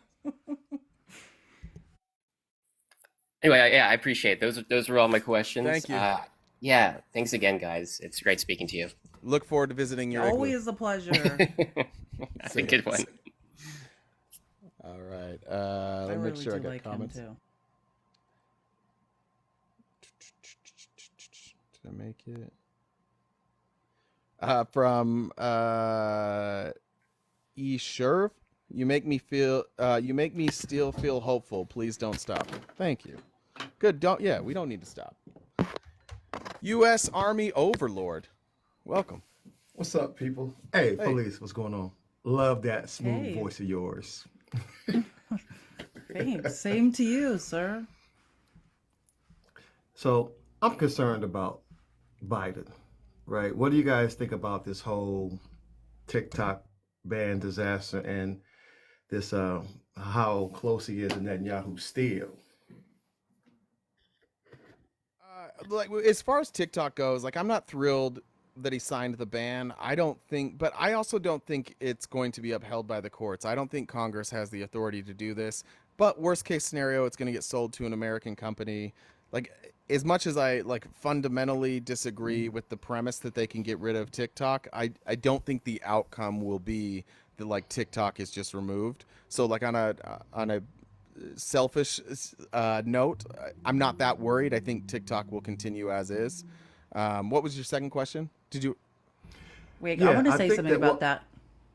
Anyway, yeah, I appreciate it. Those were all my questions. Thank you. Yeah, thanks again, guys. It's great speaking to you. Look forward to visiting your igloo. Always a pleasure. That's a good one. All right. I Let me make really sure I do got like comments. him too. Did I make it? From E. Sherv, you make me still feel hopeful. Please don't stop. Thank you. Good. We don't need to stop. U.S. Army Overlord. Welcome. What's up, people? Hey, police, what's going on? Love that smooth Hey. voice of yours. Thanks. Same to you, sir. So I'm concerned about Biden, right? What do you guys think about this whole TikTok ban disaster and this how close he is to Netanyahu still? Like as far as TikTok goes, like I'm not thrilled that he signed the ban. I also don't think it's going to be upheld by the courts. I don't think Congress has the authority to do this. But worst case scenario, it's going to get sold to an American company. Like as much as I like fundamentally disagree with the premise that they can get rid of TikTok, I don't think the outcome will be that like TikTok is just removed. So like on a selfish note, I'm not that worried. I think TikTok will continue as is. What was your second question? Did you? Wait, Yeah, I want to I say think something that about what- that.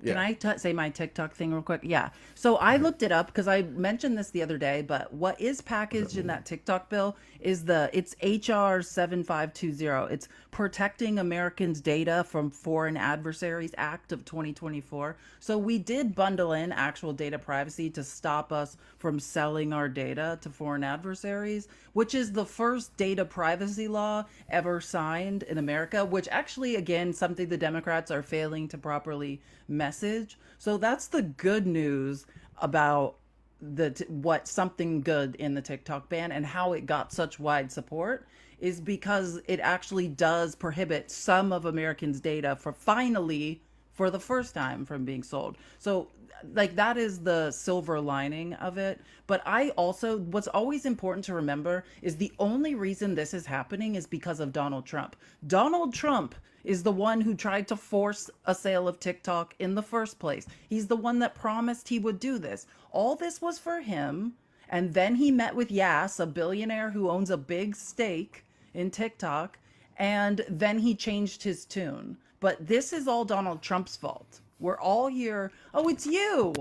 Can Yeah. I say my TikTok thing real quick? Yeah. So I looked it up because I mentioned this the other day, but what is packaged in that TikTok bill is it's HR 7520. It's Protecting Americans' Data from Foreign Adversaries Act of 2024. So we did bundle in actual data privacy to stop us from selling our data to foreign adversaries, which is the first data privacy law ever signed in America, which actually, again, something the Democrats are failing to properly message. So that's the good news about what something good in the TikTok ban and how it got such wide support is because it actually does prohibit some of Americans' data for finally, for the first time, from being sold. So like that is the silver lining of it. But I also, what's always important to remember is the only reason this is happening is because of Donald Trump. Donald Trump is the one who tried to force a sale of TikTok in the first place. He's the one that promised he would do this. All this was for him. And then he met with Yas, a billionaire who owns a big stake in TikTok. And then he changed his tune. But this is all Donald Trump's fault. We're all here. Oh, it's you.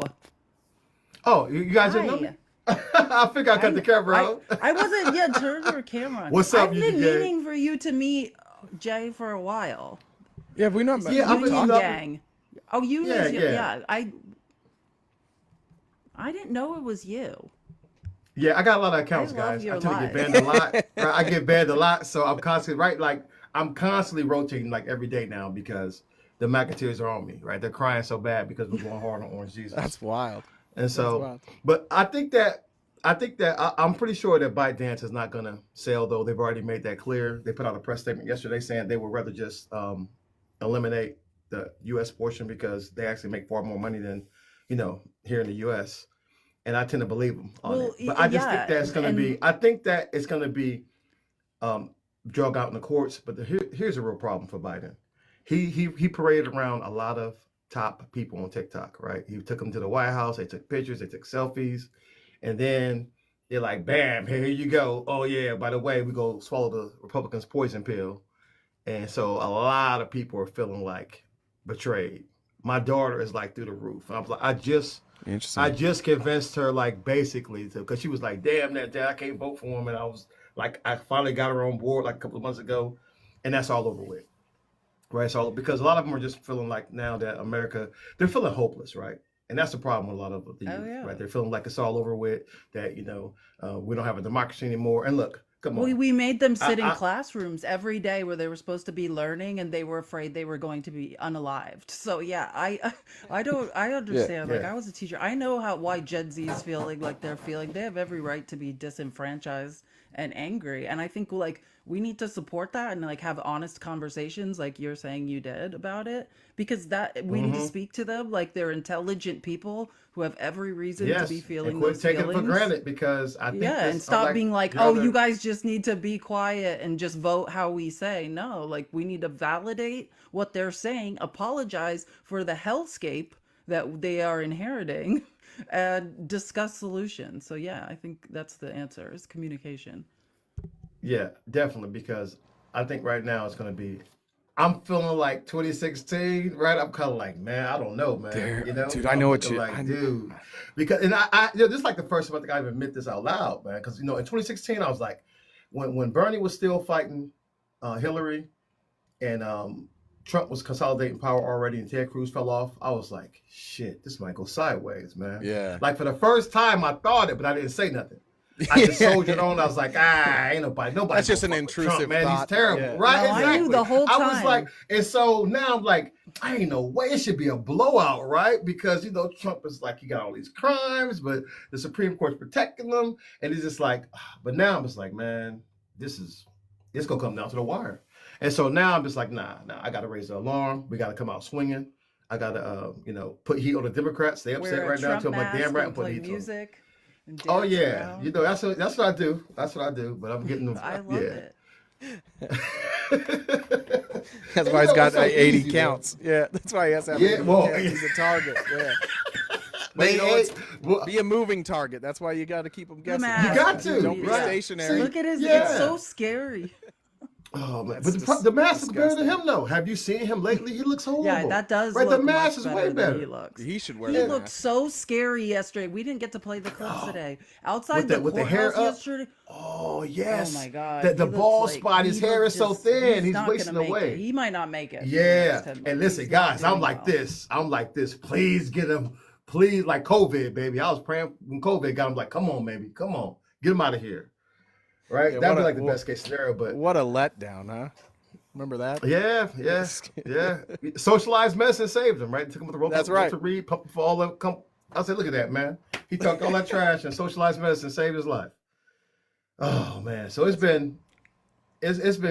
Oh, you guys didn't know me? I figured I cut the camera out. I wasn't yet. Turn your camera on. What's up, I've been UGA? meaning for you to meet Jay for a while. Yeah, have we not met? Yeah, I've been Union up- Gang. Oh, you Yeah, yeah, yeah. I didn't know it was you. Yeah, I got a lot of accounts, I love guys. your I tend to life. get banned a lot. Right? I get banned a lot, so I'm constantly I'm constantly rotating like every day now because the Mcatiers are on me, right? They're crying so bad because we're going hard on Orange Jesus. That's wild. And so, That's wild. but I think that I'm pretty sure that ByteDance is not going to sell, though. They've already made that clear. They put out a press statement yesterday saying they would rather just eliminate the U.S. portion because they actually make far more money than, here in the U.S. And I tend to believe them on Well, it. But I just yeah, think that's going to and- be. I think that it's going to be drug out in the courts. But here's a real problem for Biden. He paraded around a lot of top people on TikTok, right? He took them to the White House. They took pictures. They took selfies. And then they're like, bam, here you go. Oh, yeah, by the way, we go swallow the Republicans' poison pill. And so a lot of people are feeling like betrayed. My daughter is like through the roof. I was like, I just convinced her like basically to, because she was like, damn, that dad, I can't vote for him. And I was like, I finally got her on board like a couple of months ago. And that's all over with. Right. So because a lot of them are just feeling like now that America, they're feeling hopeless. Right. And that's the problem with a lot of the youth, yeah. right? They're feeling like it's all over with, that, we don't have a democracy anymore. And look, come on. We made them sit in I- classrooms every day where they were supposed to be learning, and they were afraid they were going to be unalived. So yeah, I understand. Like yeah. I was a teacher. I know why Gen Z is feeling like they're feeling. They have every right to be disenfranchised and angry. And I think like we need to support that and like have honest conversations like you're saying you did about it, because that we need to speak to them like they're intelligent people who have every reason to be feeling and quit those taking feelings. it for granted, because I think And stop being like, oh, you guys just need to be quiet and just vote how we say. No, like we need to validate what they're saying, apologize for the hellscape that they are inheriting, and discuss solutions. So yeah, I think that's the answer, is communication. Yeah, definitely, because I think right now it's going to be, I'm feeling like 2016, right? I'm kind of like, man, I don't know, man. Dude, I know what I'm you- like, I- dude, because, and I this is like the first time I think I even admit this out loud, man. Because in 2016, I was like, when Bernie was still fighting Hillary, and Trump was consolidating power already, and Ted Cruz fell off, I was like, shit, this might go sideways, man. Yeah. Like for the first time, I thought it, but I didn't say nothing. I just soldiered on. I was like, ain't nobody. That's just gonna an fuck with Trump, intrusive man. thought. He's terrible, Yeah. right? No, I Exactly. knew the whole I was time. like, and so now I'm like, I ain't no way it should be a blowout, right? Because Trump is like, he got all these crimes, but the Supreme Court's protecting them, and it's just like, but now I'm just like, man, it's gonna come down to the wire. And so now I'm just like, nah, I gotta raise the alarm. We gotta come out swinging. I gotta, put heat on the Democrats. They upset Wear a right now Trump too. I'm like, damn mask right, and I'm putting play heat on them. music. And Oh dance yeah, around. that's what I do. That's what I do. But I'm getting them. I love yeah. it. That's why he's got It's so 80 easy, counts. Yeah, that's why he has to have Yeah, 80 well, counts. He's a target. Yeah. But They you know, ain't- well, be a moving target. That's why you got to keep them guessing. mask. You got to, Don't be right. stationary. Look at his. Yeah. It's so scary. Oh man, That's but the mask is better than disgusting. him though. Have you seen him lately? He looks horrible. Yeah, that does right. look The mask is much way better better. than he looks. He should wear He a looked mask. so scary yesterday. We didn't get to play the clips today. Outside With the hair courthouse up? yesterday. Oh yes. Oh my god. The he ball looks spot. His he hair looks is so just- thin. He's not wasting gonna make away. it. He might not make it. for the Yeah. next 10 And months. listen, He's not guys, I'm doing like well. this. I'm like this. Please get him. Please, like COVID, baby. I was praying when COVID got him. Like, come on, baby. Come on. Get him out of here. Right? Yeah, That'd what be a- like the what- best case scenario. But What a letdown, huh? Remember that? yeah. Socialized medicine saved him, right? Took him with the rope That's to right. read, pump for all the I said, look at that, man. He talked all that trash, and socialized medicine saved his life. Oh man, so it's been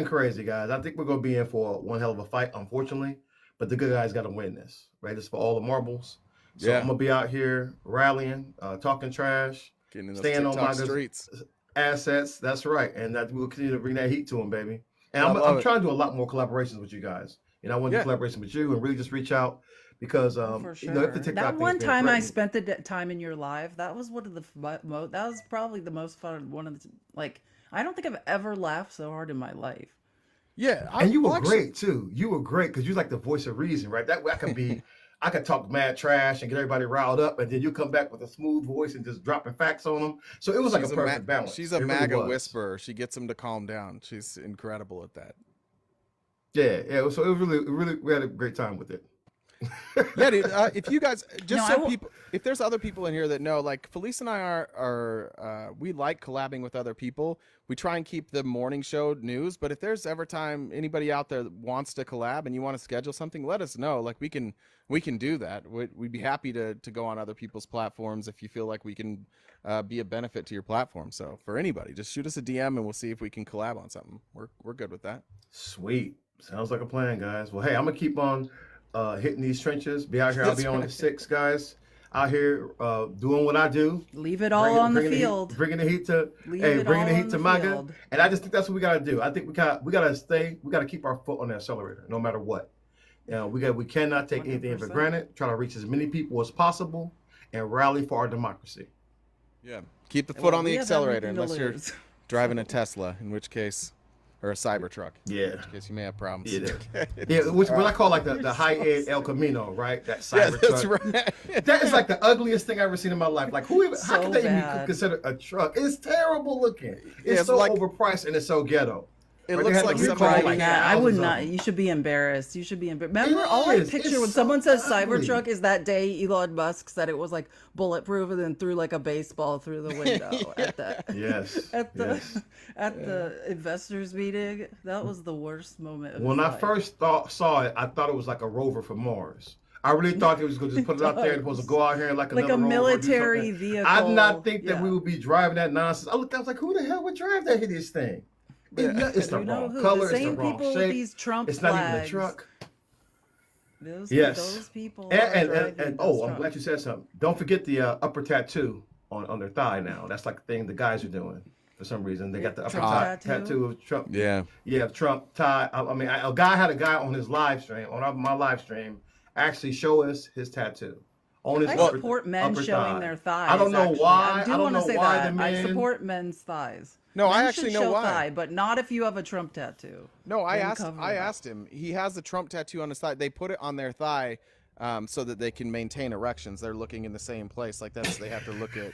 crazy, guys. I think we're gonna be in for one hell of a fight, unfortunately. But the good guys got to win this, right? It's for all the marbles. So Yeah. I'm gonna be out here rallying, talking trash, Getting in those staying on TikTok my streets. assets. That's right, and that we'll continue to bring that heat to them, baby. And I I'm love it. trying to do a lot more collaborations with you guys. You know, I want to do collaboration with you and really just reach out because For you know, if the sure. TikTok That thing's one being time I threatened, spent the time in your live, that was one of the that was probably the most fun one of the like. I don't think I've ever laughed so hard in my life. Yeah, and you were great too. You were great because you're like the voice of reason, right? That way I can be, I could talk mad trash and get everybody riled up, and then you come back with a smooth voice and just dropping facts on them. So it was like a perfect balance. She's a It really MAGA was. whisperer. She gets them to calm down. She's incredible at that. Yeah. So it was really, we had a great time with it. Yeah, dude. If you guys just No, I so will- people, if there's other people in here that know, like Felice and I are we like collabing with other people. We try and keep the morning show news, but if there's ever time anybody out there that wants to collab and you want to schedule something, let us know. Like we can do that. We'd be happy to go on other people's platforms if you feel like we can be a benefit to your platform. So for anybody, just shoot us a DM and we'll see if we can collab on something. We're good with that. Sweet. Sounds like a plan, guys. Well, hey, I'm gonna keep on hitting these trenches. Be out here. I'll be on the 6, guys. Out here doing what I do. Leave it all on the bringing field. Bringing the heat to Leave hey, it bringing all the on heat to the MAGA. field. And I just think that's what we gotta do. I think we gotta keep our foot on the accelerator no matter what. You know, we cannot take anything for 100%. granted. Try to reach as many people as possible and rally for our democracy. Yeah. Keep the foot Well, on the we have accelerator everything to unless you're lose. driving a Tesla, in which case, or a Cybertruck. Yeah. In which case you may have problems. Yeah, which what I call like the high-end El Camino, right? That Yeah, cyber that's truck. right. That is like the ugliest thing I've ever seen in my life. Like how So could that even bad. consider a truck? It's terrible looking. It's it's so like- overpriced and it's so ghetto. It Right, they looks had like to You're recall, somebody. driving that. I would thousands of not. them. You should be embarrassed. You should be embarrassed. Remember, It all I is. picture It's when so someone says ugly. Cybertruck is that day Elon Musk said it was like bulletproof and then threw like a baseball through the window at the Yes. at the yes. at the investors meeting. That was the worst moment of When his I life. first saw it, I thought it was like a rover from Mars. I really thought they was going to just put it out there and supposed to go out here like Like another a rover or do military something. vehicle. I did not think that Yeah. we would be driving that nonsense. I was like, who the hell would drive that hideous thing? It's the You know wrong who? color. The It's the same wrong people with shape. these Trump It's not even a flags. truck. Those people. are And driving oh, those I'm glad trucks. you said something. Don't forget the upper tattoo on their thigh now. That's like the thing the guys are doing for some reason. They got the upper Trump tattoo of Trump. Yeah. Yeah, Trump tie. I mean, a guy had a guy on his live stream, on my live stream, actually show us his tattoo on his I upper, support men upper showing thigh. their thighs. I don't know actually. why. I do don't want to know say why that. the men. I support men's thighs. No, I Men actually should know show why. thigh, but not if you have a Trump tattoo. No, I Then asked. cover I it up. asked him. He has the Trump tattoo on his thigh. They put it on their thigh, so that they can maintain erections. They're looking in the same place. Like that's they have to look at.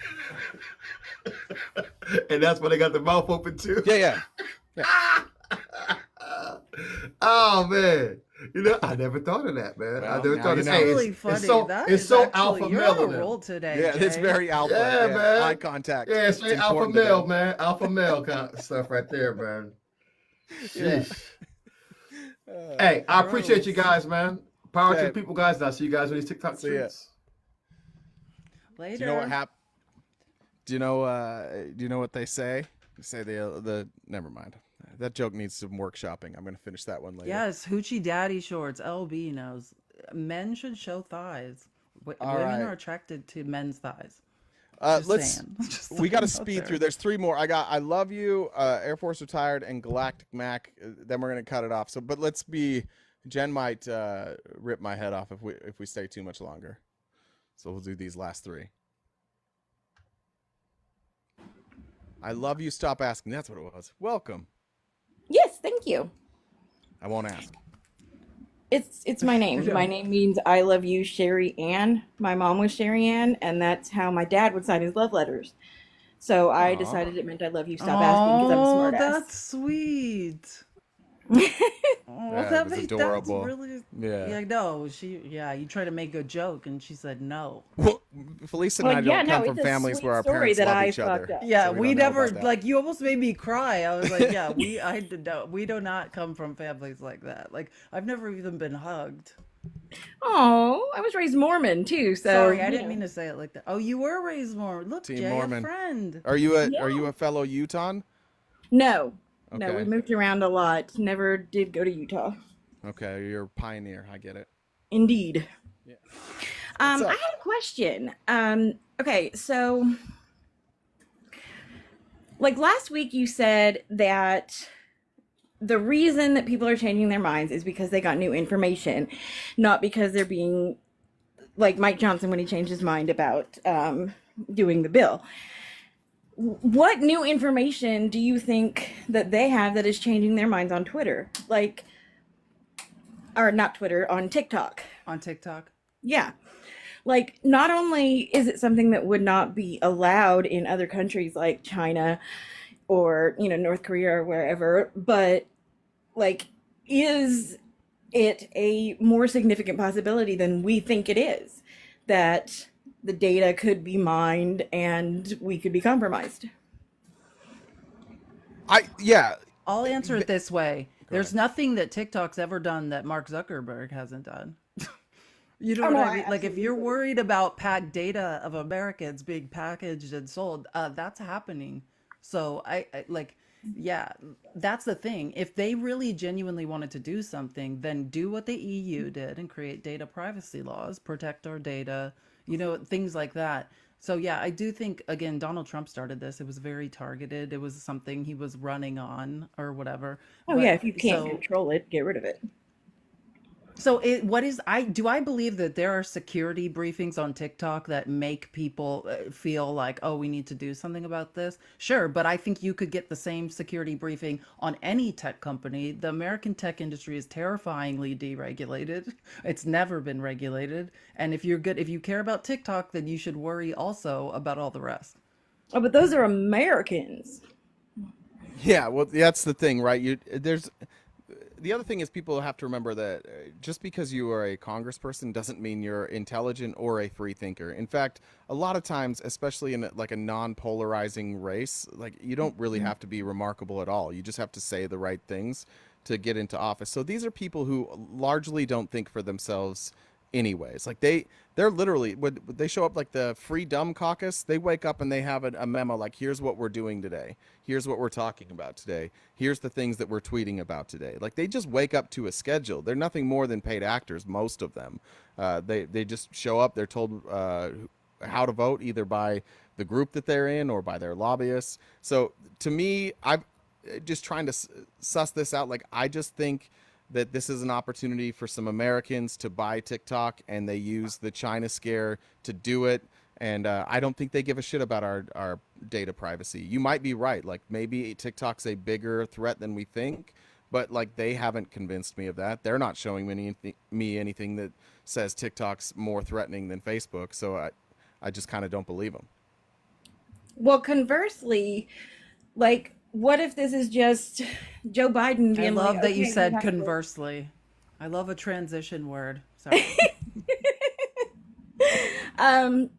And that's why they got the mouth open too. Yeah. Oh man, you know I never thought of that, man. I Well, never now thought you of know. that. Really It's funny. so That it's is so actually, alpha you're male on of a them. roll today. Yeah, it's Jay. very alpha. Yeah, man. Eye contact. Yeah, It's straight alpha important to male, them. man. Alpha male kind of stuff right there, man. Sheesh. Hey, I appreciate you guys, man. Power to Okay. the people, guys. And I'll see you guys on these TikTok See ya. streets. Later. Do you know what happened? Do you know what they say? They say the never mind. That joke needs some workshopping. I'm gonna finish that one later. Yes, hoochie daddy shorts. LB knows. Men should show thighs. All Women right. are attracted to men's thighs. Just Let's. saying. Just We got to throwing it out speed there. through. There's 3 more. I love you, Air Force Retired, and Galactic Mac. Then we're gonna cut it off. So, but let's be. Jen might rip my head off if we stay too much longer. So we'll do these last 3. I love you. Stop asking. That's what it was. Welcome. Yes, thank you. I won't ask. It's my name. My name means I love you, Sherry Ann. My mom was Sherry Ann, and that's how my dad would sign his love letters. So I decided it meant I love you. Stop asking because I'm a Oh, smart ass. that's sweet. Oh, Yeah, that it was makes adorable. That's really. Yeah. Yeah, no, you try to make a joke and she said no. Well, Felice and I don't come from families where our parents love each other. Yeah, so we don't know never about that. like. You almost made me cry. I was like, yeah, we do not come from families like that. Like I've never even been hugged. Oh, I was raised Mormon too, so Sorry, I you didn't know. mean to say it like that. Oh, you were raised Mormon. Look, Team Jay, a Mormon. friend. Are you Yeah. a fellow Utah? No, no, we Okay. moved around a lot. Never did go to Utah. Okay, you're a pioneer. I get it. Indeed. Yeah. What's I up? had a question. Okay, so like last week you said that the reason that people are changing their minds is because they got new information, not because they're being like Mike Johnson when he changed his mind about doing the bill. What new information do you think that they have that is changing their minds on Twitter? Like, or not Twitter, on TikTok? On TikTok? Yeah. Like, not only is it something that would not be allowed in other countries like China or, you know, North Korea or wherever, but like, is it a more significant possibility than we think it is that the data could be mined and we could be compromised? Yeah. I'll answer it this way. Go There's ahead. nothing that TikTok's ever done that Mark Zuckerberg hasn't done. You know Oh, what no, I I mean? Like, if absolutely you're agree. worried about packed data of Americans being packaged and sold, that's happening. So I like, yeah, that's the thing. If they really genuinely wanted to do something, then do what the EU did and create data privacy laws, protect our data, you know, things like that. So yeah, I do think again, Donald Trump started this. It was very targeted. It was something he was running on or whatever. Oh, yeah, But if you can't so control it, get rid of it. so what is I believe that there are security briefings on TikTok that make people feel like, oh, we need to do something about this. Sure, but I think you could get the same security briefing on any tech company. The American tech industry is terrifyingly deregulated. It's never been regulated. And if you care about TikTok, then you should worry also about all the rest. Oh, but those are Americans. Yeah, well, that's the thing, right? There's the other thing is people have to remember that just because you are a congressperson doesn't mean you're intelligent or a free thinker. In fact, a lot of times, especially in like a non-polarizing race, like you don't really have to be remarkable at all. You just have to say the right things to get into office. So these are people who largely don't think for themselves anyways. Like they're literally when they show up like the Free Dumb Caucus, they wake up and they have a memo like, here's what we're doing today, here's what we're talking about today, here's the things that we're tweeting about today. Like they just wake up to a schedule. They're nothing more than paid actors, most of them. They just show up, they're told how to vote either by the group that they're in or by their lobbyists. So to me, I'm just trying to suss this out. Like I just think that this is an opportunity for some Americans to buy TikTok, and they use the China scare to do it. And I don't think they give a shit about our data privacy. You might be right. Like maybe TikTok's a bigger threat than we think, but like they haven't convinced me of that. They're not showing me anything that says TikTok's more threatening than Facebook. So I just kind of don't believe them. Well, conversely, like, what if this is just Joe Biden I being like, love that you okay, we said have to. conversely. I love a transition word. Sorry. Um,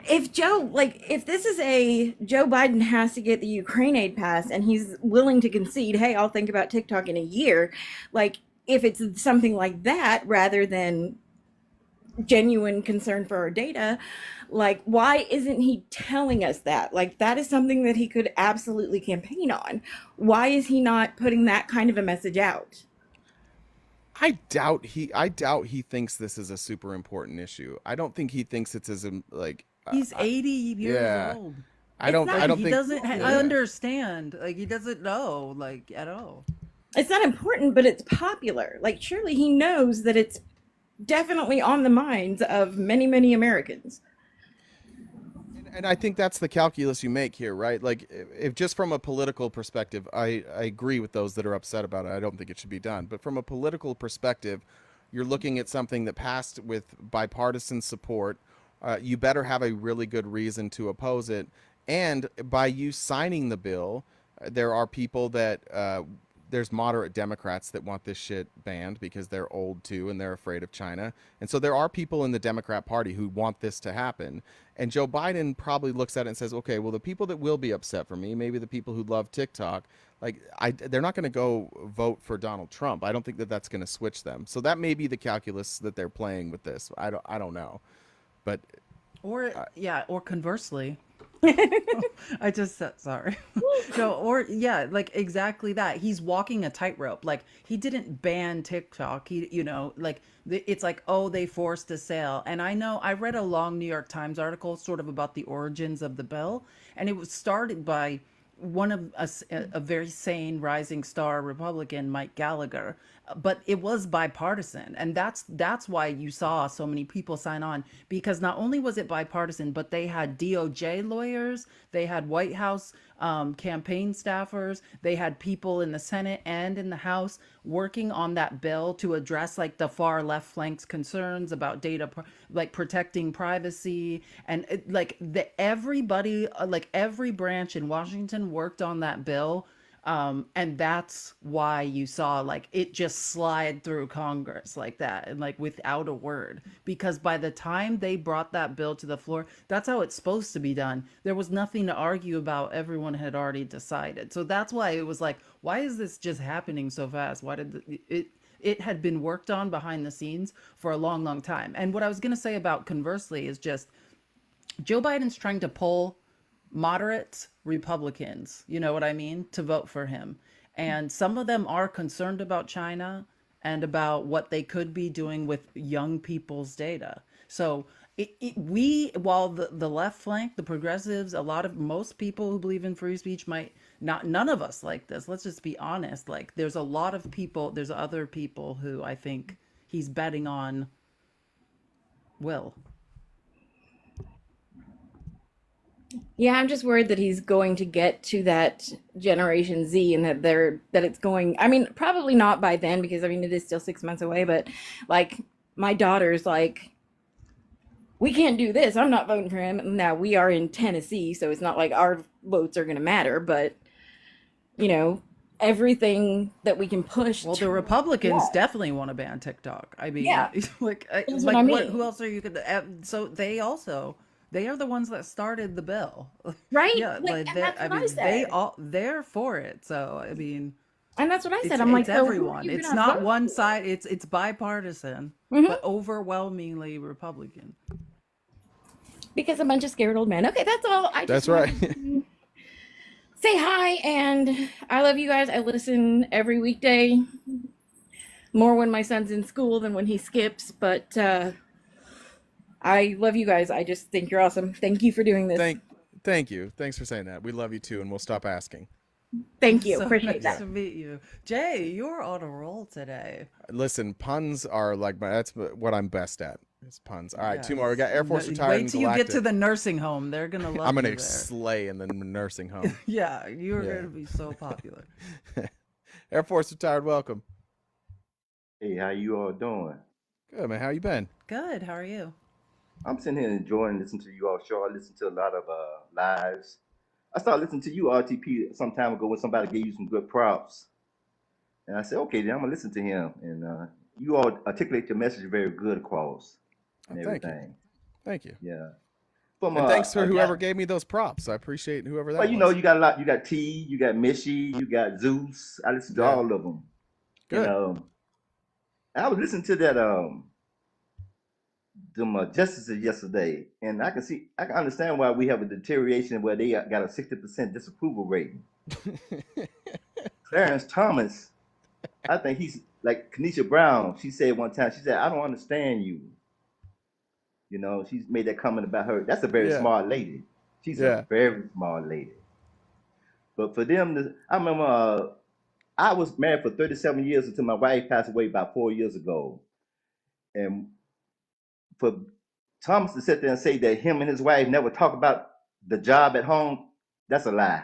if this is a Joe Biden has to get the Ukraine aid passed and he's willing to concede, hey, I'll think about TikTok in a year, like, if it's something like that rather than genuine concern for our data, like, why isn't he telling us that? Like, that is something that he could absolutely campaign on. Why is he not putting that kind of a message out? I doubt he thinks this is a super important issue. I don't think he thinks it's as like He's 80 years yeah. old. I It's don't not I don't He think doesn't yeah. understand. Like, he doesn't know, like, at all. It's not important, but it's popular. Like, surely he knows that it's definitely on the minds of many, many Americans. And I think that's the calculus you make here, right? Like, if just from a political perspective, I agree with those that are upset about it. I don't think it should be done. But from a political perspective, you're looking at something that passed with bipartisan support. You better have a really good reason to oppose it. And by you signing the bill, there are people that there's moderate Democrats that want this shit banned because they're old too and they're afraid of China. And so there are people in the Democrat Party who want this to happen. And Joe Biden probably looks at it and says, okay, well, the people that will be upset for me, maybe the people who love TikTok, like they're not going to go vote for Donald Trump. I don't think that that's going to switch them. So that may be the calculus that they're playing with this. I don't know. But Or yeah, or conversely. I just said sorry. No, or yeah, like exactly that. He's walking a tightrope. Like he didn't ban TikTok. He, like it's like, oh, they forced a sale. And I know I read a long New York Times article sort of about the origins of the bill, and it was started by one of a very sane rising star Republican, Mike Gallagher, but it was bipartisan, and that's why you saw so many people sign on, because not only was it bipartisan, but they had DOJ lawyers, they had White House campaign staffers, they had people in the Senate and in the House working on that bill to address like the far left flank's concerns about like protecting privacy, and everybody, like every branch in Washington worked on that bill. And that's why you saw like it just slide through Congress like that, and like without a word, because by the time they brought that bill to the floor, that's how it's supposed to be done. There was nothing to argue about. Everyone had already decided. So that's why it was like, why is this just happening so fast? Why did it had been worked on behind the scenes for a long, long time. And what I was going to say about conversely is just Joe Biden's trying to pull moderate Republicans, you know what I mean, to vote for him. And some of them are concerned about China and about what they could be doing with young people's data. So while the left flank, the progressives, most people who believe in free speech might not, none of us like this. Let's just be honest. Like there's a lot of people, there's other people who I think he's betting on will. Yeah, I'm just worried that he's going to get to that Generation Z and that it's going, I mean, probably not by then, because I mean it is still 6 months away, but like my daughter's like, we can't do this. I'm not voting for him. Now we are in Tennessee, so it's not like our votes are going to matter, but everything that we can push. Well, the Republicans definitely want to ban TikTok. I mean, like That's what I mean. who else are you gonna? So they are the ones that started the bill, right? Yeah, like I mean, they're for it. So I mean, and that's what I said. I'm like, it's everyone. It's not one side. It's bipartisan, but overwhelmingly Republican. Because a bunch of scared old men. Okay, that's all. That's right. Say hi, and I love you guys. I listen every weekday, more when my son's in school than when he skips, but I love you guys. I just think you're awesome. Thank you for doing this. Thank you. Thanks for saying that. We love you too, and we'll stop asking. Thank you. So Appreciate nice that. to meet you, Jay. You're on a roll today. Listen, puns are like that's what I'm best at. Is puns. All right, Yes. two more. We got Air Force retired. Wait and till you get Galactic. to the nursing home. They're gonna love I'm you gonna there. slay in the nursing home. Yeah, you're gonna be so popular. Air Force retired. Welcome. Hey, how you all doing? Good, man. How you been? Good. How are you? I'm sitting here enjoying listening to you all show. I listen to a lot of lives. I started listening to you, RTP, some time ago when somebody gave you some good props. And I said, okay, then I'm gonna listen to him. And you all articulate your message very good across and Thank you. everything. Thank you. Yeah. And thanks for whoever gave me those props. I appreciate whoever that Well, was. you got a lot. You got T, you got Mishy, you got Zeus. I listened to all of them. Good. And I was listening to that them justices yesterday, and I can understand why we have a deterioration where they got a 60% disapproval rating. Clarence Thomas, I think he's like Kenesha Brown. She said one time, she said, "I don't understand you." She's made that comment about her. That's a very smart lady. She's a very smart lady. But for them, I remember I was married for 37 years until my wife passed away about 4 years ago. And for Thomas to sit there and say that him and his wife never talk about the job at home, that's a lie.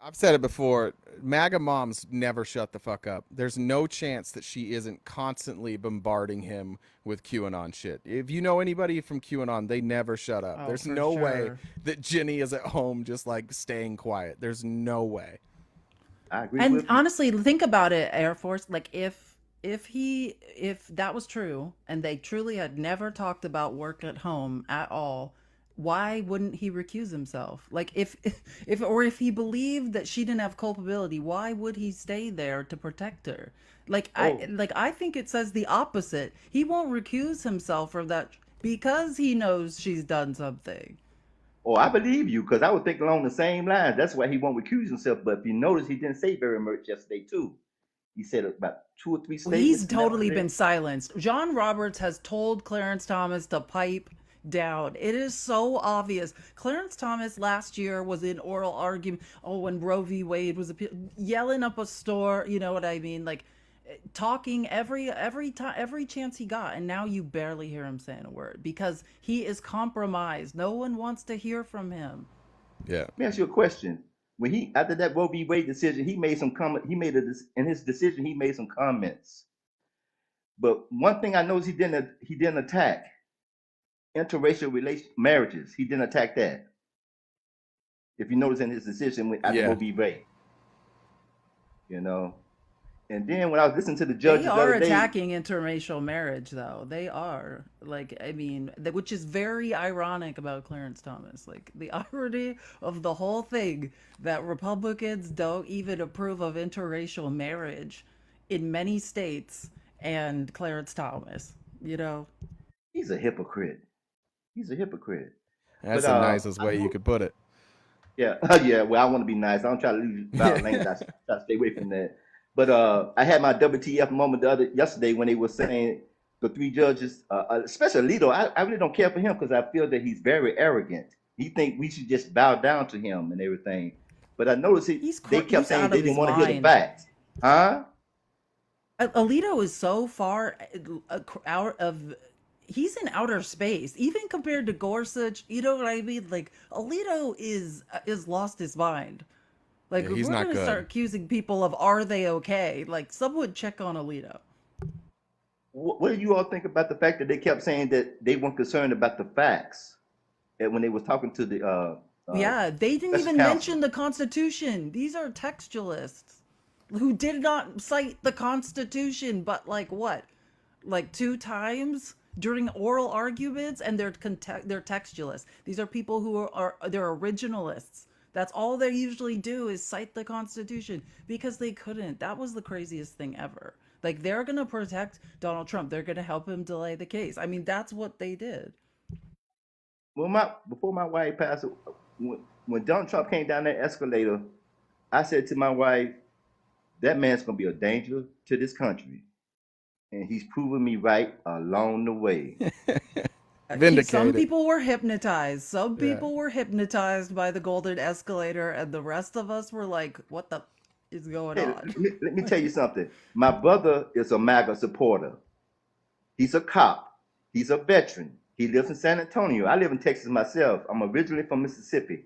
I've said it before. MAGA moms never shut the fuck up. There's no chance that she isn't constantly bombarding him with QAnon shit. If you know anybody from QAnon, they never shut up. Oh, There's for no way sure. that Jenny is at home just like staying quiet. There's no way. I agree And with you. honestly, think about it, Air Force. Like if that was true and they truly had never talked about work at home at all, why wouldn't he recuse himself? Like if he believed that she didn't have culpability, why would he stay there to protect her? Oh, I think it says the opposite. He won't recuse himself from that because he knows she's done something. oh, I believe you because I was thinking along the same lines. That's why he won't recuse himself. But if you notice, he didn't say very much yesterday too. He said about 2 or 3 He's statements, and that was totally been it. silenced. John Roberts has told Clarence Thomas to pipe down. It is so obvious. Clarence Thomas last year was in oral argument. Oh, when Roe v. Wade was yelling up a store. You know what I mean? Like talking every time, every chance he got, and now you barely hear him saying a word because he is compromised. No one wants to hear from him. Yeah. Let me ask you a question. When he after that Roe v. Wade decision, he made some comment. He made in his decision. He made some comments. But one thing I know is he didn't attack interracial marriages. He didn't attack that. If you notice in his decision after Roe Yeah. v. Wade, you know. And then when I was listening to the They judges the are other day, attacking interracial marriage, though. They are. Like, I mean, which is very ironic about Clarence Thomas. Like, the irony of the whole thing that Republicans don't even approve of interracial marriage in many states and Clarence Thomas, you know? he's a hypocrite. He's a hypocrite. But That's the nicest way you could put it. yeah, yeah. Well, I want to be nice. I don't try to leave violent language. I try to stay away from that. But I had my WTF moment yesterday when they were saying the 3 judges, especially Alito. I really don't care for him because I feel that he's very arrogant. He think we should just bow down to him and everything. But I noticed they kept He's saying out they of didn't his want to hear the mind. facts, huh? Alito is so far out of he's in outer space even compared to Gorsuch. You know what I mean? Like Alito is lost his mind. Like Yeah, if he's we're not gonna start good. accusing people of are they okay, like someone check on Alito. What do you all think about the fact that they kept saying that they weren't concerned about the facts and when they was talking to the Yeah, they didn't special even counsel? mention the Constitution. These are textualists who did not cite the Constitution, but like what? Like 2 times during oral arguments, and they're textualists. These are people who they're originalists. That's all they usually do is cite the Constitution because they couldn't. That was the craziest thing ever. Like they're gonna protect Donald Trump. They're gonna help him delay the case. I mean, that's what they did. Well, before my wife passed, when Donald Trump came down that escalator, I said to my wife, "That man's gonna be a danger to this country," and he's proven me right along the way. Some Vindicated. people were hypnotized. Some Yeah. people were hypnotized by the golden escalator, and the rest of us were like, "What the is going Hey, on?" let me tell you something. My brother is a MAGA supporter. He's a cop. He's a veteran. He lives in San Antonio. I live in Texas myself. I'm originally from Mississippi.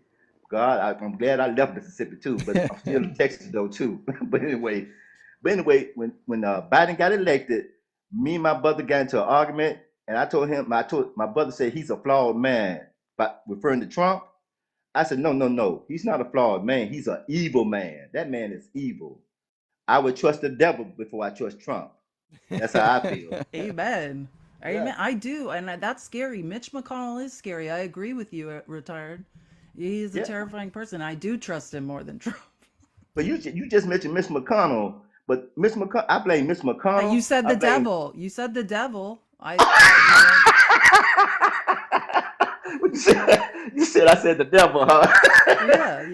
God, I'm glad I left Mississippi too, but I'm still in Texas though too. but anyway, when Biden got elected, me and my brother got into an argument, and I told my brother said he's a flawed man, but referring to Trump. I said no, no, no. He's not a flawed man. He's an evil man. That man is evil. I would trust the devil before I trust Trump. That's how I feel. Amen. Yeah. Amen. I do, and that's scary. Mitch McConnell is scary. I agree with you, retired. He's a Yeah. terrifying person. I do trust him more than Trump. But you just mentioned Miss McConnell, but Miss McConnell, I blame Miss You McConnell. said I the blame. devil. You said the devil. What you said? You said I said the devil, huh? Yeah.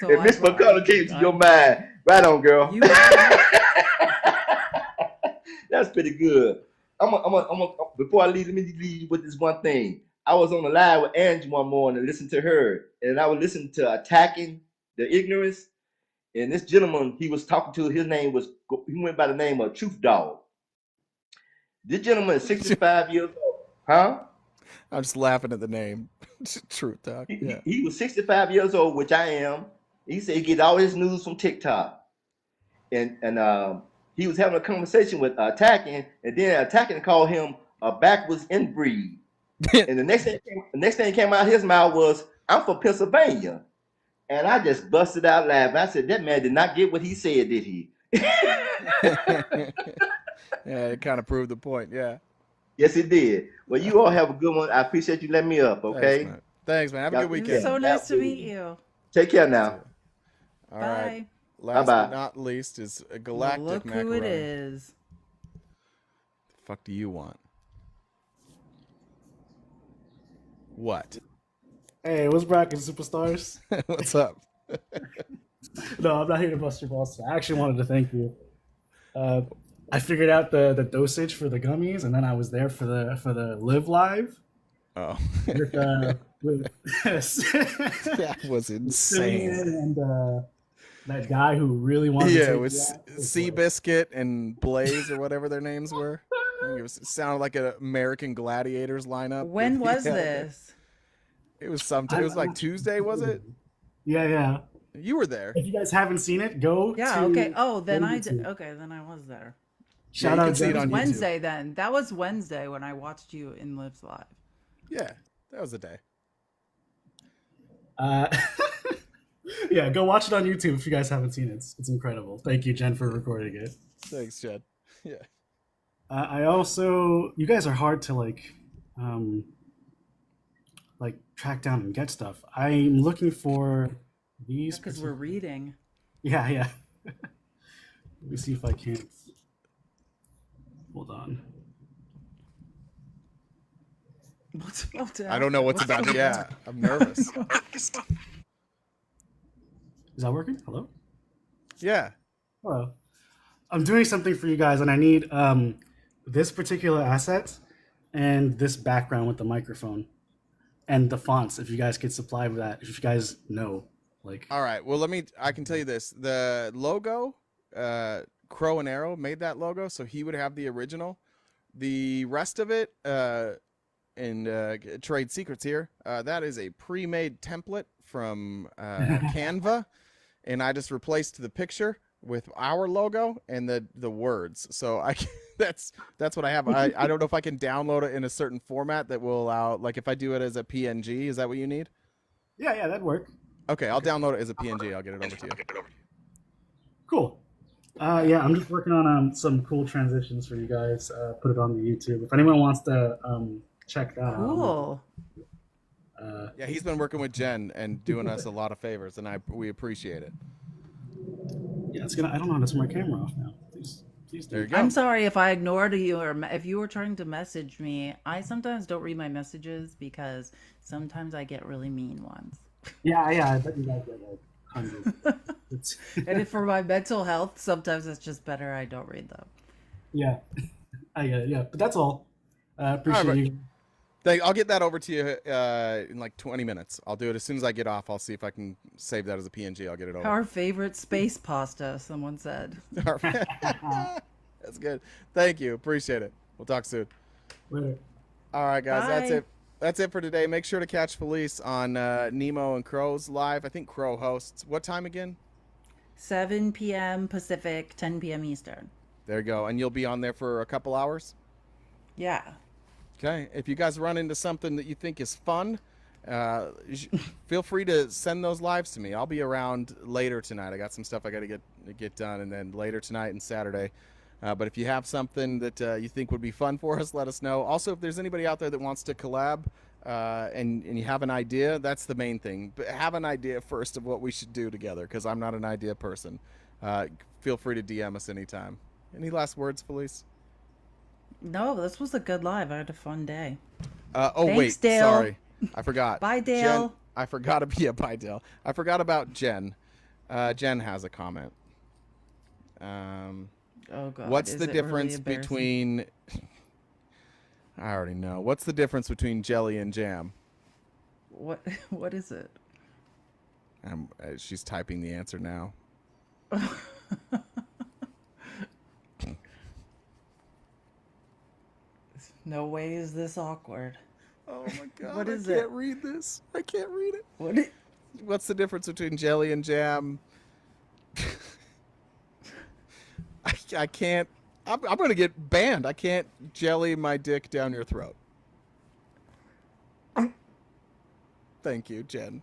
So And Miss McConnell came to your mind. Right on, girl. You got it. That's pretty good. Before I leave, let me leave you with this one thing. I was on the live with Angie one morning and listened to her, and I was listening to Attacking the Ignorance. And this gentleman he was talking to, he went by the name of Truth Dog. This gentleman is 65 years old. Huh? I'm just laughing at the name. Truth Talk. Yeah. He was 65 years old, which I am. He said he get all his news from TikTok. And he was having a conversation with Attacking, and then Attacking called him a backwards inbreed. And the next thing came out of his mouth was, "I'm from Pennsylvania." And I just busted out laughing. I said, that man did not get what he said, did he? Yeah, it kind of proved the point. Yeah. Yes, it did. Well, you all have a good one. I appreciate you letting me up, Thanks, okay? man. Thanks, man. Have a Y'all good take It was care. weekend. so Y'all nice have a to good meet weekend. you. Take care You now. too. All right. Bye. Bye Last but bye. not least is a Well, galactic look macaroni. who it is. The fuck do you want? What? Hey, what's brackin', superstars? What's up? No, I'm not here to bust your balls. I actually wanted to thank you. I figured out the dosage for the gummies, and then I was there for the live live. Oh, with that was insane. and that guy who really wanted to Yeah, it take was you out. Seabiscuit and Blaze or whatever their names were. I think it sounded like an American Gladiators lineup. When that he was had there. this? It was sometime. It was like Tuesday, was it? Yeah. You were there. If you guys haven't seen it, go. Yeah. to Okay. Oh, then I YouTube. did. Okay, then I was there. Shout you out can see Jen. it on YouTube. Wednesday then. That was Wednesday when I watched you in Lives Live. Yeah, that was the day. Yeah, go watch it on YouTube if you guys haven't seen it. It's incredible. Thank you, Jen, for recording it. Thanks, Jed. Yeah. I also, you guys are hard to like track down and get stuff. I'm looking for these Because we're reading. Yeah. Let me see if I can't. Hold on. What's about to I don't know what's about. Yeah, I'm nervous. Is that working? Hello? Yeah. Hello. I'm doing something for you guys, and I need this particular asset and this background with the microphone and the fonts. If you guys could supply with that, if you guys know, like. All right. Well, I can tell you this. The logo, Crow and Arrow made that logo, so he would have the original. The rest of it, and trade secrets here, that is a pre-made template from Canva, and I just replaced the picture with our logo and the words. So that's what I have. I don't know if I can download it in a certain format that will allow, like if I do it as a PNG, is that what you need? Yeah, that'd work. Okay, I'll download it as a PNG. I'll get it over to you. Cool. Yeah, I'm just working on some cool transitions for you guys. Put it on the YouTube. If anyone wants to check that out. Cool. Yeah, he's been working with Jen and doing us a lot of favors, and we appreciate it. Yeah, I don't know how to turn my camera off now. Please do. There you go. I'm sorry if I ignored you or if you were trying to message me. I sometimes don't read my messages because sometimes I get really mean ones. Yeah. I bet you guys get like hundreds. And if for my mental health, sometimes it's just better I don't read them. Yeah, I get it. Yeah, but that's all. Appreciate All right, you. I'll get that over to you in like 20 minutes. I'll do it as soon as I get off. I'll see if I can save that as a PNG. I'll get it over. Our favorite space pasta, someone said. That's good. Thank you. Appreciate it. We'll talk soon. Later. All right, guys. That's Bye. it. That's it for today. Make sure to catch Felice on Nemo and Crow's live. I think Crow hosts. What time again? 7 p.m. Pacific, 10 p.m. Eastern. There you go. And you'll be on there for a couple hours? Yeah. Okay. If you guys run into something that you think is fun, feel free to send those lives to me. I'll be around later tonight. I got some stuff I got to get done, and then later tonight and Saturday. But if you have something that you think would be fun for us, let us know. Also, if there's anybody out there that wants to collab and you have an idea, that's the main thing. But have an idea first of what we should do together, because I'm not an idea person. Feel free to DM us anytime. Any last words, Felice? No, this was a good live. I had a fun day. Thanks, wait, Dale. sorry. I forgot. Bye, Jen, Dale. I forgot bye, Dale. I forgot about Jen. Jen has a comment. Oh God. What's is the it really difference embarrassing? between? I already know. What's the difference between jelly and jam? What is it? She's typing the answer now. No way is this awkward. Oh my God! What is I it? can't read this. I can't read it. What? What's the difference between jelly and jam? I can't. I'm going to get banned. I can't jelly my dick down your throat. Thank you, Jen.